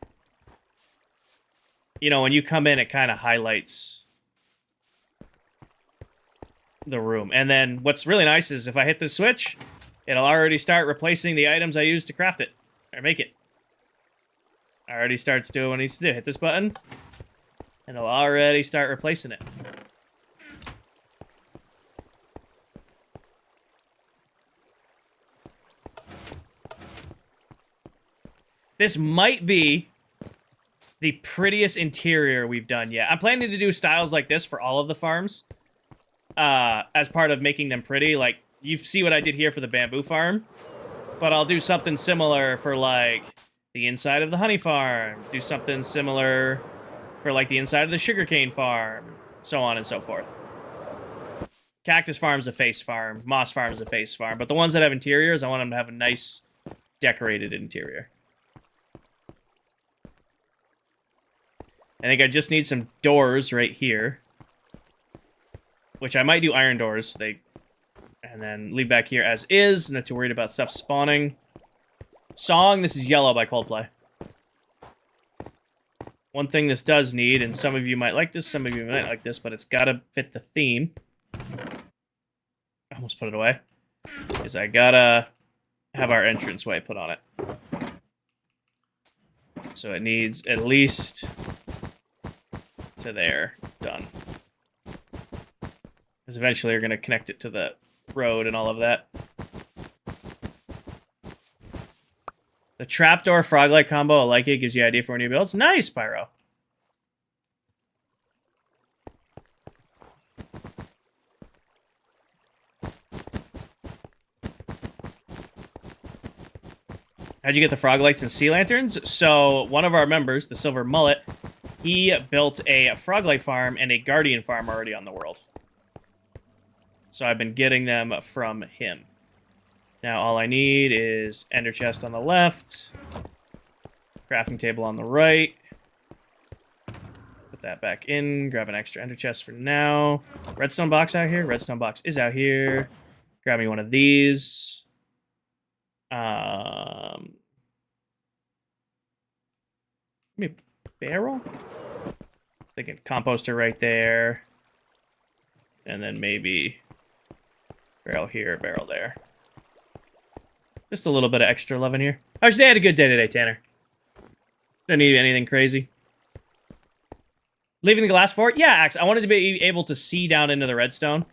You know, when you come in, it kind of highlights the room. And then what's really nice is if I hit the switch, it'll already start replacing the items I used to craft it. Or make it. Already starts doing what it needs to do. Hit this button, and it'll already start replacing it. This might be the prettiest interior we've done yet. I'm planning to do styles like this for all of the farms. As part of making them pretty. Like, you see what I did here for the bamboo farm. But I'll do something similar for, like, the inside of the honey farm. Do something similar for, like, the inside of the sugarcane farm. So on and so forth. Cactus farm's a face farm. Moss farm's a face farm. But the ones that have interiors, I want them to have a nice, decorated interior. I think I just need some doors right here. Which I might do iron doors. And then leave back here as is. Not too worried about stuff spawning. Song, this is Yellow by Coldplay. One thing this does need, and some of you might like this, some of you might like this, but it's gotta fit the theme. I almost put it away. Is I gotta have our entranceway put on it. So it needs at least to there. Done. Because eventually you're going to connect it to the road and all of that. The trapdoor frog-like combo, I like it. Gives you an idea for new builds. Nice, Pyro. How'd you get the frog lights and sea lanterns? So one of our members, the Silver Mullet, he built a frog light farm and a guardian farm already on the world. So I've been getting them from him. Now all I need is ender chest on the left, crafting table on the right. Put that back in, grab an extra ender chest for now. Redstone box out here? Redstone box is out here. Grab me one of these. Give me a barrel? Thinking composter right there. And then maybe barrel here, barrel there. Just a little bit of extra love in here. How's your day? Had a good day today, Tanner. Don't need anything crazy. Leaving the glass fort? Yeah, Axe. I wanted to be able to see down into the redstone.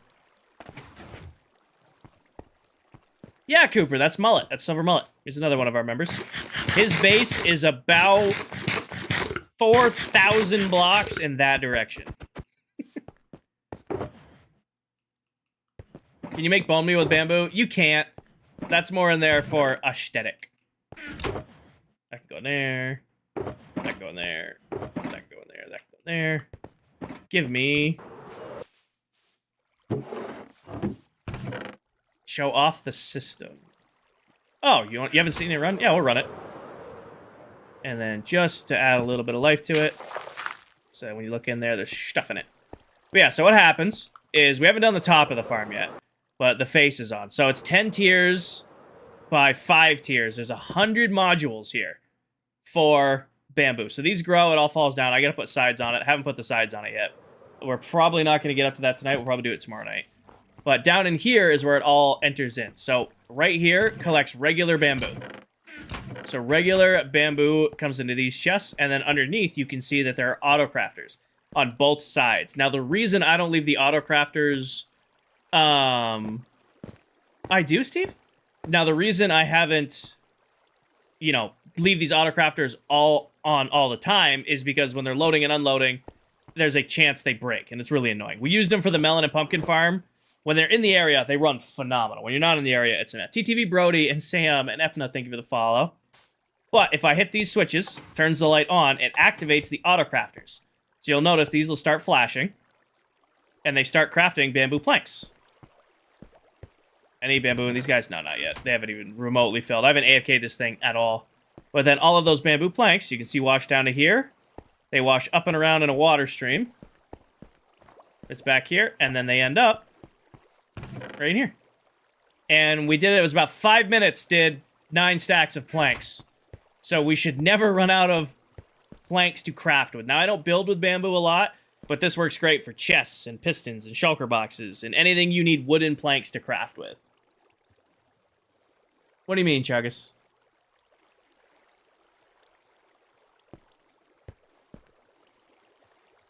Yeah, Cooper, that's Mullet. That's Silver Mullet. He's another one of our members. His base is about 4,000 blocks in that direction. Can you make bone meal with bamboo? You can't. That's more in there for aesthetic. That can go in there. That can go in there. That can go in there. That can go in there. Give me... Show off the system. Oh, you haven't seen it run? Yeah, we'll run it. And then just to add a little bit of life to it, so when you look in there, there's stuff in it. But yeah, so what happens is we haven't done the top of the farm yet, but the face is on. So it's 10 tiers by 5 tiers. There's 100 modules here for bamboo. So these grow, it all falls down. I got to put sides on it. I haven't put the sides on it yet. We're probably not going to get up to that tonight. We'll probably do it tomorrow night. But down in here is where it all enters in. So right here collects regular bamboo. So regular bamboo comes into these chests, and then underneath you can see that there are auto crafters on both sides. Now the reason I don't leave the auto crafters, I do, Steve? Now the reason I haven't, you know, leave these auto crafters all on all the time is because when they're loading and unloading, there's a chance they break, and it's really annoying. We used them for the melon and pumpkin farm. When they're in the area, they run phenomenal. When you're not in the area, it's a mess. TTV Brody and Sam and Epna, thank you for the follow. But if I hit these switches, turns the light on, it activates the auto crafters. So you'll notice these will start flashing, and they start crafting bamboo planks. Any bamboo in these guys? No, not yet. They haven't even remotely filled. I haven't AFK'd this thing at all. But then all of those bamboo planks, you can see wash down to here. They wash up and around in a water stream. It's back here, and then they end up right in here. And we did it. It was about 5 minutes, did 9 stacks of planks. So we should never run out of planks to craft with. Now, I don't build with bamboo a lot, but this works great for chests and pistons and shulker boxes and anything you need wooden planks to craft with. What do you mean, Chuggus?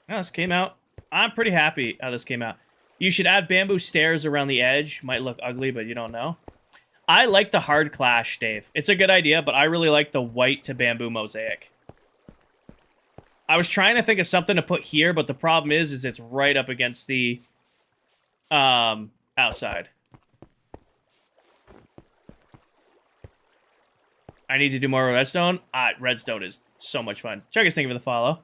Oh, this came out. I'm pretty happy how this came out. You should add bamboo stairs around the edge. Might look ugly, but you don't know. I like the hard clash, Dave. It's a good idea, but I really like the white to bamboo mosaic. I was trying to think of something to put here, but the problem is it's right up against the outside. I need to do more redstone. Redstone is so much fun. Chuggus, thank you for the follow.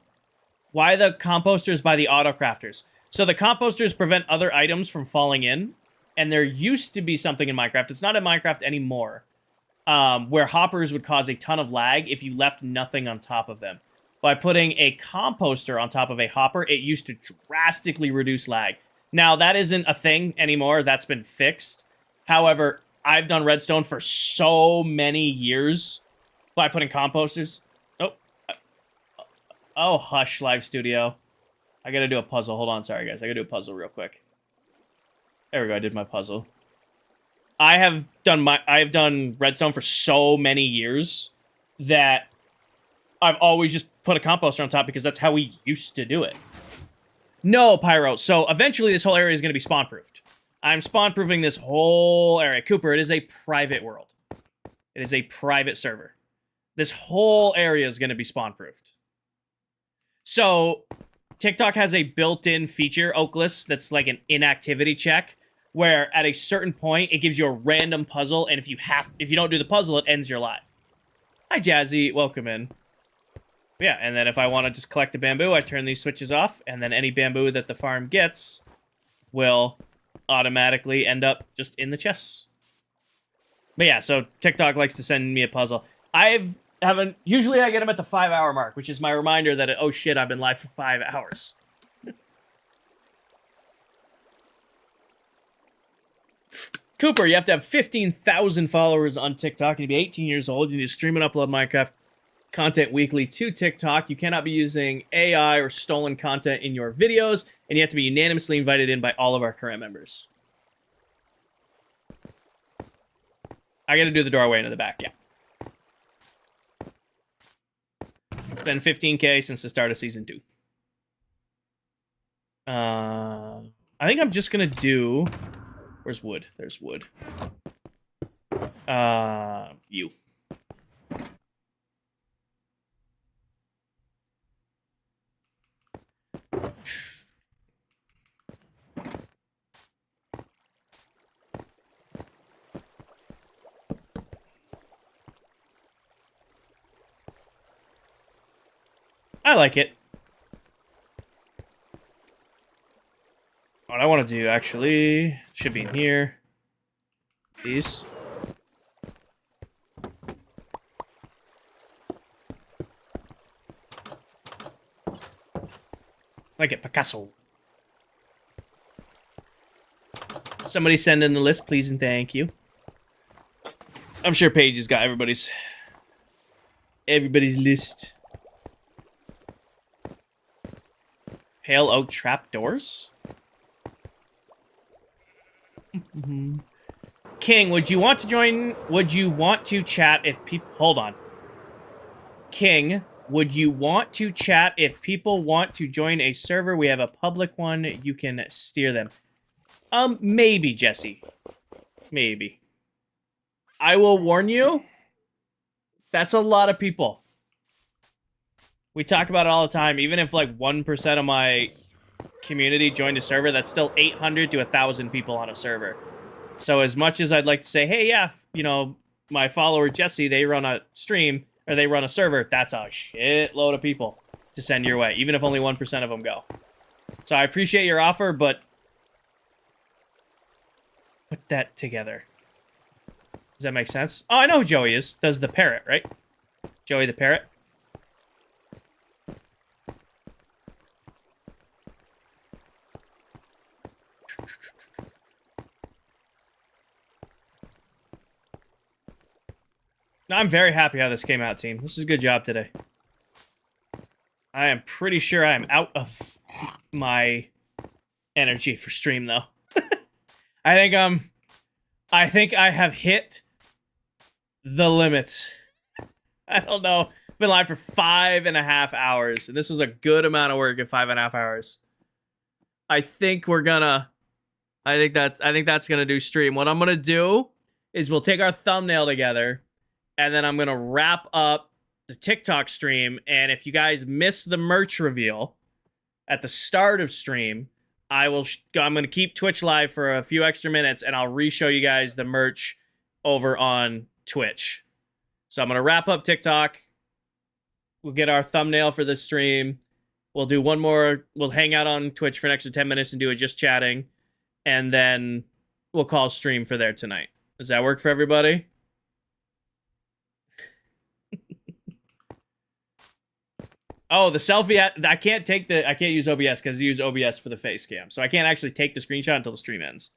Why the composters by the auto crafters? So the composters prevent other items from falling in, and there used to be something in Minecraft. It's not in Minecraft anymore, where hoppers would cause a ton of lag if you left nothing on top of them. By putting a composter on top of a hopper, it used to drastically reduce lag. Now, that isn't a thing anymore. That's been fixed. However, I've done redstone for so many years by putting composters. Oh, hush, live studio. I gotta do a puzzle. Hold on, sorry, guys. I gotta do a puzzle real quick. There we go, I did my puzzle. I have done redstone for so many years that I've always just put a composter on top because that's how we used to do it. No, Pyro. So eventually this whole area is going to be spawn-proofed. I'm spawn-proofing this whole area. Cooper, it is a private world. It is a private server. This whole area is going to be spawn-proofed. So TikTok has a built-in feature, Oakless, that's like an inactivity check, where at a certain point it gives you a random puzzle, and if you don't do the puzzle, it ends your live. Hi, Jazzy. Welcome in. Yeah, and then if I want to just collect the bamboo, I turn these switches off, and then any bamboo that the farm gets will automatically end up just in the chests. But yeah, so TikTok likes to send me a puzzle. Usually I get them at the 5-hour mark, which is my reminder that, oh shit, I've been live for 5 hours. Cooper, you have to have 15,000 followers on TikTok. You need to be 18 years old. You need to stream and upload Minecraft content weekly to TikTok. You cannot be using AI or stolen content in your videos, and you have to be unanimously invited in by all of our current members. I gotta do the doorway into the back, yeah. It's been 15K since the start of Season 2. I think I'm just gonna do... Where's wood? There's wood. You. I like it. What I want to do, actually, should be in here. These. Like it, Picasso. Somebody send in the list, please and thank you. I'm sure Paige has got everybody's list. Pale oak trapdoors. King, would you want to join? Would you want to chat if people? Hold on. King, would you want to chat if people want to join a server? We have a public one. You can steer them. Maybe, Jesse. Maybe. I will warn you. That's a lot of people. We talk about it all the time. Even if like 1% of my community joined a server, that's still 800 to 1,000 people on a server. So as much as I'd like to say, hey, yeah, you know, my follower Jesse, they run a stream or they run a server, that's a shitload of people to send your way, even if only 1% of them go. So I appreciate your offer, but put that together. Does that make sense? Oh, I know who Joey is. Does the parrot, right? Joey the parrot. No, I'm very happy how this came out, team. This is a good job today. I am pretty sure I am out of my energy for stream, though. I think I have hit the limit. I don't know. I've been live for 5.5 hours, and this was a good amount of work in 5.5 hours. I think that's gonna do stream. What I'm gonna do is we'll take our thumbnail together, and then I'm gonna wrap up the TikTok stream. And if you guys miss the merch reveal at the start of stream, I'm gonna keep Twitch live for a few extra minutes, and I'll re-show you guys the merch over on Twitch. So I'm gonna wrap up TikTok. We'll get our thumbnail for the stream. We'll do one more. We'll hang out on Twitch for an extra 10 minutes and do it just chatting. And then we'll call stream for there tonight. Does that work for everybody? Oh, the selfie. I can't use OBS because I use OBS for the face cam. So I can't actually take the screenshot until the stream ends.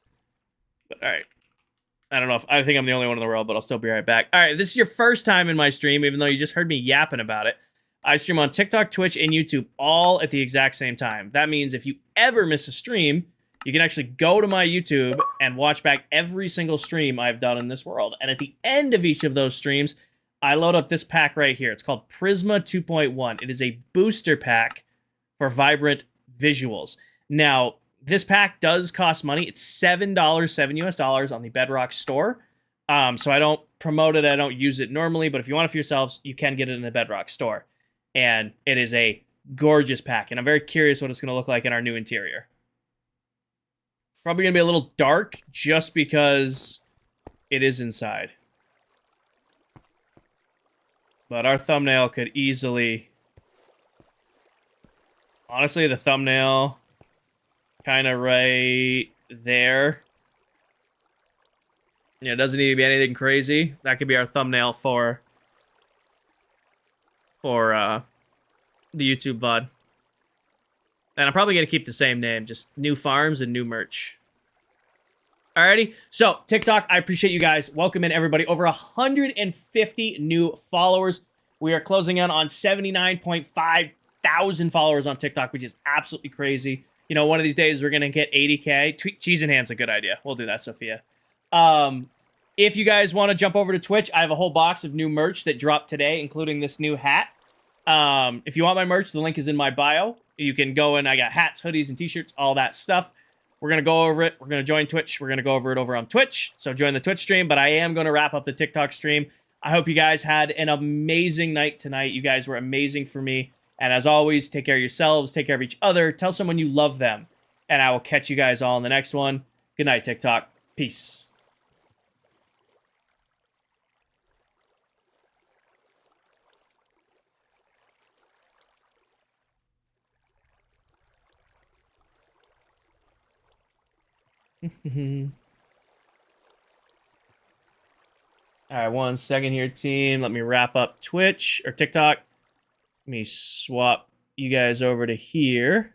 But all right. I don't know I think I'm the only one in the world, but I'll still be right back. All right, this is your first time in my stream, even though you just heard me yapping about it. I stream on TikTok, Twitch, and YouTube all at the exact same time. That means if you ever miss a stream, you can actually go to my YouTube and watch back every single stream I've done in this world. And at the end of each of those streams, I load up this pack right here. It's called Prisma 2.1. It is a booster pack for vibrant visuals. Now, this pack does cost money. It's $7, $7 US on the Bedrock store. So I don't promote it. I don't use it normally, but if you want it for yourselves, you can get it in the Bedrock store. And it is a gorgeous pack, and I'm very curious what it's going to look like in our new interior. Probably going to be a little dark just because it is inside. But our thumbnail could easily... Honestly, the thumbnail kind of right there. Yeah, it doesn't need to be anything crazy. That could be our thumbnail for the YouTube VOD. And I'm probably going to keep the same name, just new farms and new merch. Alrighty, so TikTok, I appreciate you guys. Welcome in, everybody. Over 150 new followers. We are closing in on 79.5 thousand followers on TikTok, which is absolutely crazy. You know, one of these days we're going to get 80K. Cheese in hand's a good idea. We'll do that, Sophia. If you guys want to jump over to Twitch, I have a whole box of new merch that dropped today, including this new hat. If you want my merch, the link is in my bio. You can go and I got hats, hoodies, and t-shirts, all that stuff. We're going to go over it. We're going to join Twitch. We're going to go over it over on Twitch. So join the Twitch stream, but I am going to wrap up the TikTok stream. I hope you guys had an amazing night tonight. You guys were amazing for me. And as always, take care of yourselves. Take care of each other. Tell someone you love them. And I will catch you guys all in the next one. Good night, TikTok. Peace. All right, 1 second here, team. Let me wrap up Twitch or TikTok. Let me swap you guys over to here.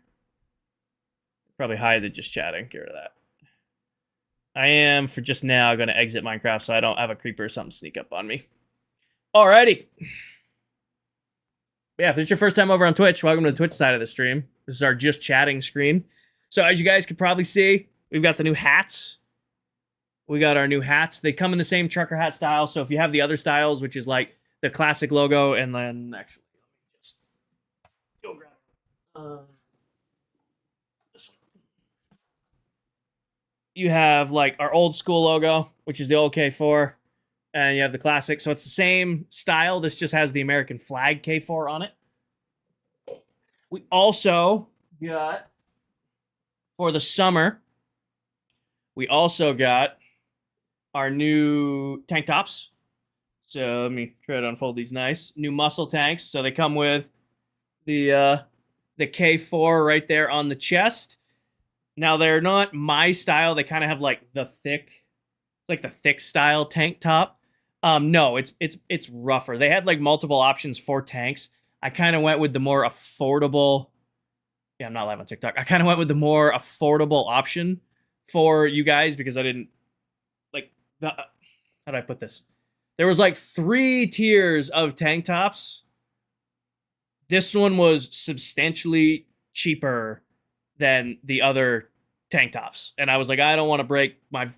Probably hide the just chatting. Get rid of that. I am, for just now, going to exit Minecraft so I don't have a creeper or something sneak up on me. Alrighty. Yeah, if this is your first time over on Twitch, welcome to the Twitch side of the stream. This is our just chatting screen. So as you guys can probably see, we've got the new hats. We got our new hats. They come in the same trucker hat style. So if you have the other styles, which is like the classic logo, and then actually, just go grab this one. You have like our old school logo, which is the old K4, and you have the classic. So it's the same style. This just has the American flag K4 on it. We also got, for the summer, we also got our new tank tops. So let me try to unfold these nice. New muscle tanks. So they come with the K4 right there on the chest. Now they're not my style. They kind of have like the thick, it's like the thick style tank top. No, it's rougher. They had like multiple options for tanks. I kind of went with the more affordable. Yeah, I'm not live on TikTok. I kind of went with the more affordable option for you guys because I didn't like the. How do I put this? There was like 3 tiers of tank tops. This one was substantially cheaper than the other tank tops, and I was like, I don't want to break my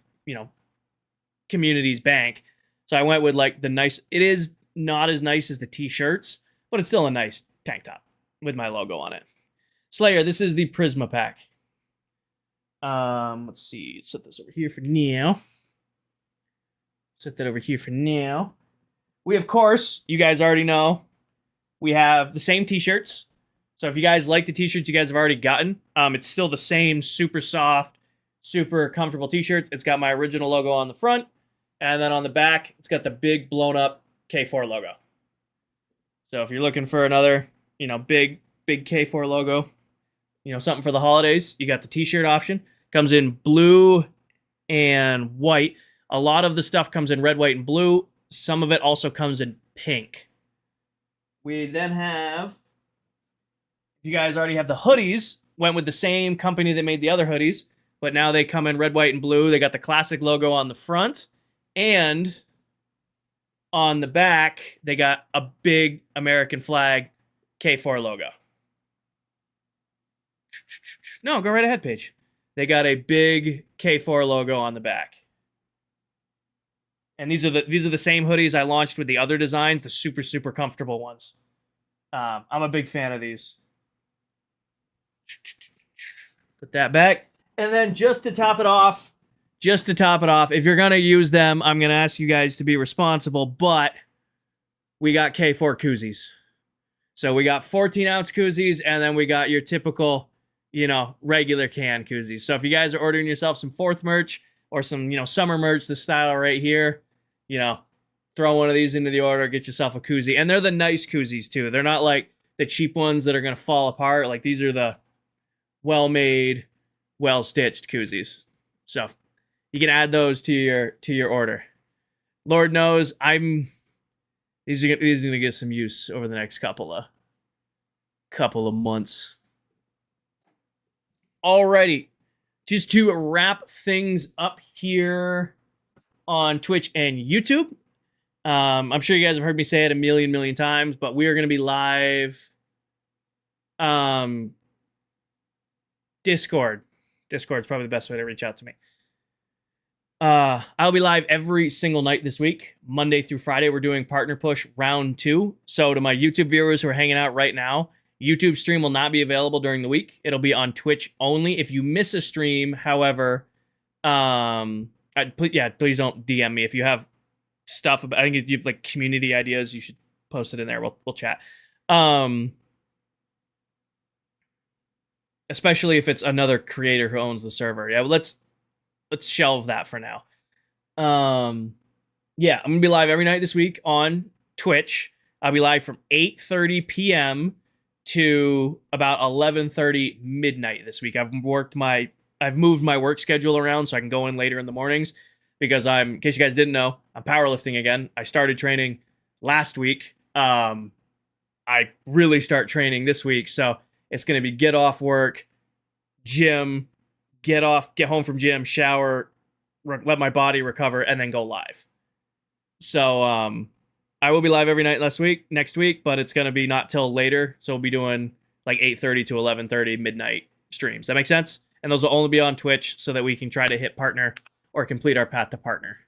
community's bank, so I went with like the nice. It is not as nice as the t-shirts, but it's still a nice tank top with my logo on it. Slayer, this is the Prisma pack. Let's see. Set this over here for now. Set that over here for now. We, of course, you guys already know, we have the same t-shirts. So if you guys like the t-shirts you guys have already gotten, it's still the same super soft, super comfortable t-shirts. It's got my original logo on the front, and then on the back, it's got the big blown up K4 logo. So if you're looking for another, big K4 logo, something for the holidays, you got the t-shirt option. Comes in blue and white. A lot of the stuff comes in red, white, and blue. Some of it also comes in pink. We then have, if you guys already have the hoodies, went with the same company that made the other hoodies, but now they come in red, white, and blue. They got the classic logo on the front, and on the back, they got a big American flag K4 logo. No, go right ahead, Paige. They got a big K4 logo on the back. And these are the same hoodies I launched with the other designs, the super, super comfortable ones. I'm a big fan of these. Put that back. And then just to top it off, if you're going to use them, I'm going to ask you guys to be responsible, but we got K4 koozies. So we got 14-ounce koozies, and then we got your typical, regular can koozies. So if you guys are ordering yourself some 4th merch or some, summer merch, this style right here, throw one of these into the order, get yourself a koozie. And they're the nice koozies, too. They're not like the cheap ones that are going to fall apart. Like, these are the well-made, well-stitched koozies. So you can add those to your order. Lord knows, these are going to get some use over the next couple of months. Alrighty, just to wrap things up here on Twitch and YouTube. I'm sure you guys have heard me say it a million times, but we are going to be live. Discord. Discord's probably the best way to reach out to me. I'll be live every single night this week, Monday through Friday. We're doing Partner Push Round 2. So to my YouTube viewers who are hanging out right now, YouTube stream will not be available during the week. It'll be on Twitch only. If you miss a stream, however, please don't DM me. If you have stuff about, I think if you have like community ideas, you should post it in there. We'll chat. Especially if it's another creator who owns the server. Yeah, let's shelve that for now. I'm gonna be live every night this week on Twitch. I'll be live from 8:30 p.m. to about 11:30 midnight this week. I've moved my work schedule around so I can go in later in the mornings because in case you guys didn't know, I'm powerlifting again. I started training last week. I really start training this week, so it's going to be get off work, gym, get home from gym, shower, let my body recover, and then go live. So I will be live every night next week, but it's going to be not till later. So we'll be doing like 8:30 to 11:30 midnight streams. That makes sense? And those will only be on Twitch so that we can try to hit partner or complete our path to partner.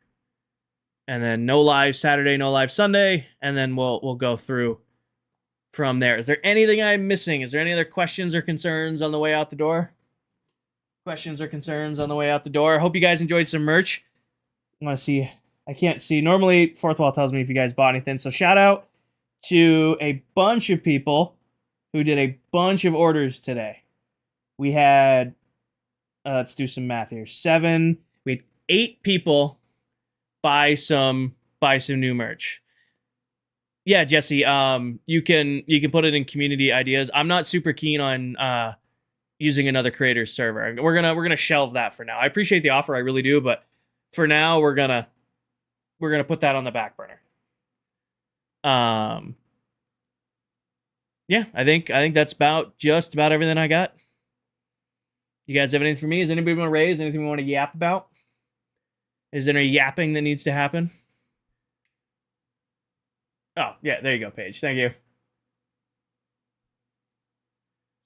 And then no live Saturday, no live Sunday, and then we'll go through from there. Is there anything I'm missing? Is there any other questions or concerns on the way out the door? Questions or concerns on the way out the door? I hope you guys enjoyed some merch. I want to see. I can't see. Normally, Fourth Wall tells me if you guys bought anything. So shout out to a bunch of people who did a bunch of orders today. We had, let's do some math here. We had 8 people buy some new merch. Yeah, Jesse. You can put it in community ideas. I'm not super keen on using another creator's server. We're gonna shelve that for now. I appreciate the offer, I really do, but for now we're gonna put that on the back burner. Yeah, I think that's just about everything I got. You guys have anything for me? Is anybody want to raise anything we want to yap about? Is there any yapping that needs to happen? Oh, yeah, there you go, Paige. Thank you. Is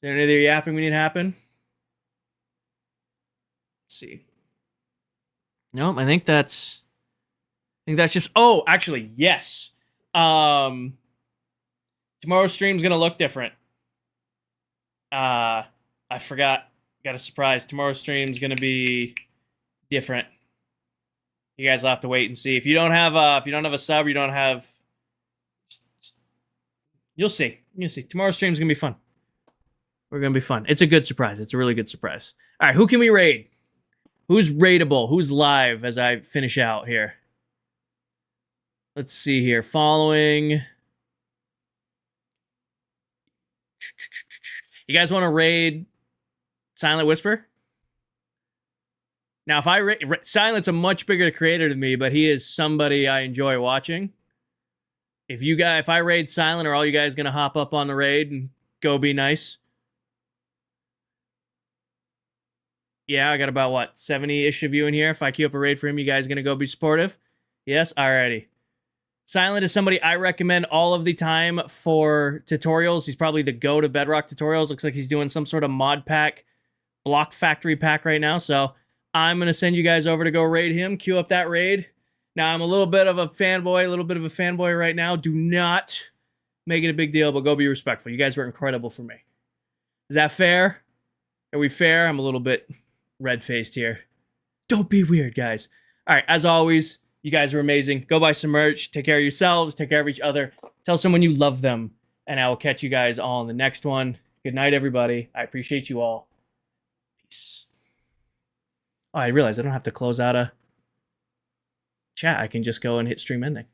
there any other yapping we need to happen? Let's see. Nope, I think that's just... Oh, actually, yes. Tomorrow's stream's going to look different. I forgot. Got a surprise. Tomorrow's stream's going to be different. You guys will have to wait and see. If you don't have a sub, you don't have... You'll see. You'll see. Tomorrow's stream's going to be fun. We're going to be fun. It's a good surprise. It's a really good surprise. All right, who can we raid? Who's raidable? Who's live as I finish out here? Let's see here. Following. You guys want to raid Silent Whisper? Now, if I Silent's a much bigger creator than me, but he is somebody I enjoy watching. If I raid Silent, are all you guys gonna hop up on the raid and go be nice? Yeah, I got about, what, 70-ish of you in here. If I queue up a raid for him, you guys gonna go be supportive? Yes? Alrighty. Silent is somebody I recommend all of the time for tutorials. He's probably the GOAT of Bedrock tutorials. Looks like he's doing some sort of mod pack, block factory pack right now. So I'm going to send you guys over to go raid him. Queue up that raid. Now, I'm a little bit of a fanboy right now. Do not make it a big deal, but go be respectful. You guys were incredible for me. Is that fair? Are we fair? I'm a little bit red-faced here. Don't be weird, guys. All right, as always, you guys are amazing. Go buy some merch. Take care of yourselves. Take care of each other. Tell someone you love them. And I will catch you guys all in the next one. Good night, everybody. I appreciate you all. Peace. Oh, I realized I don't have to close out a chat. I can just go and hit stream ending.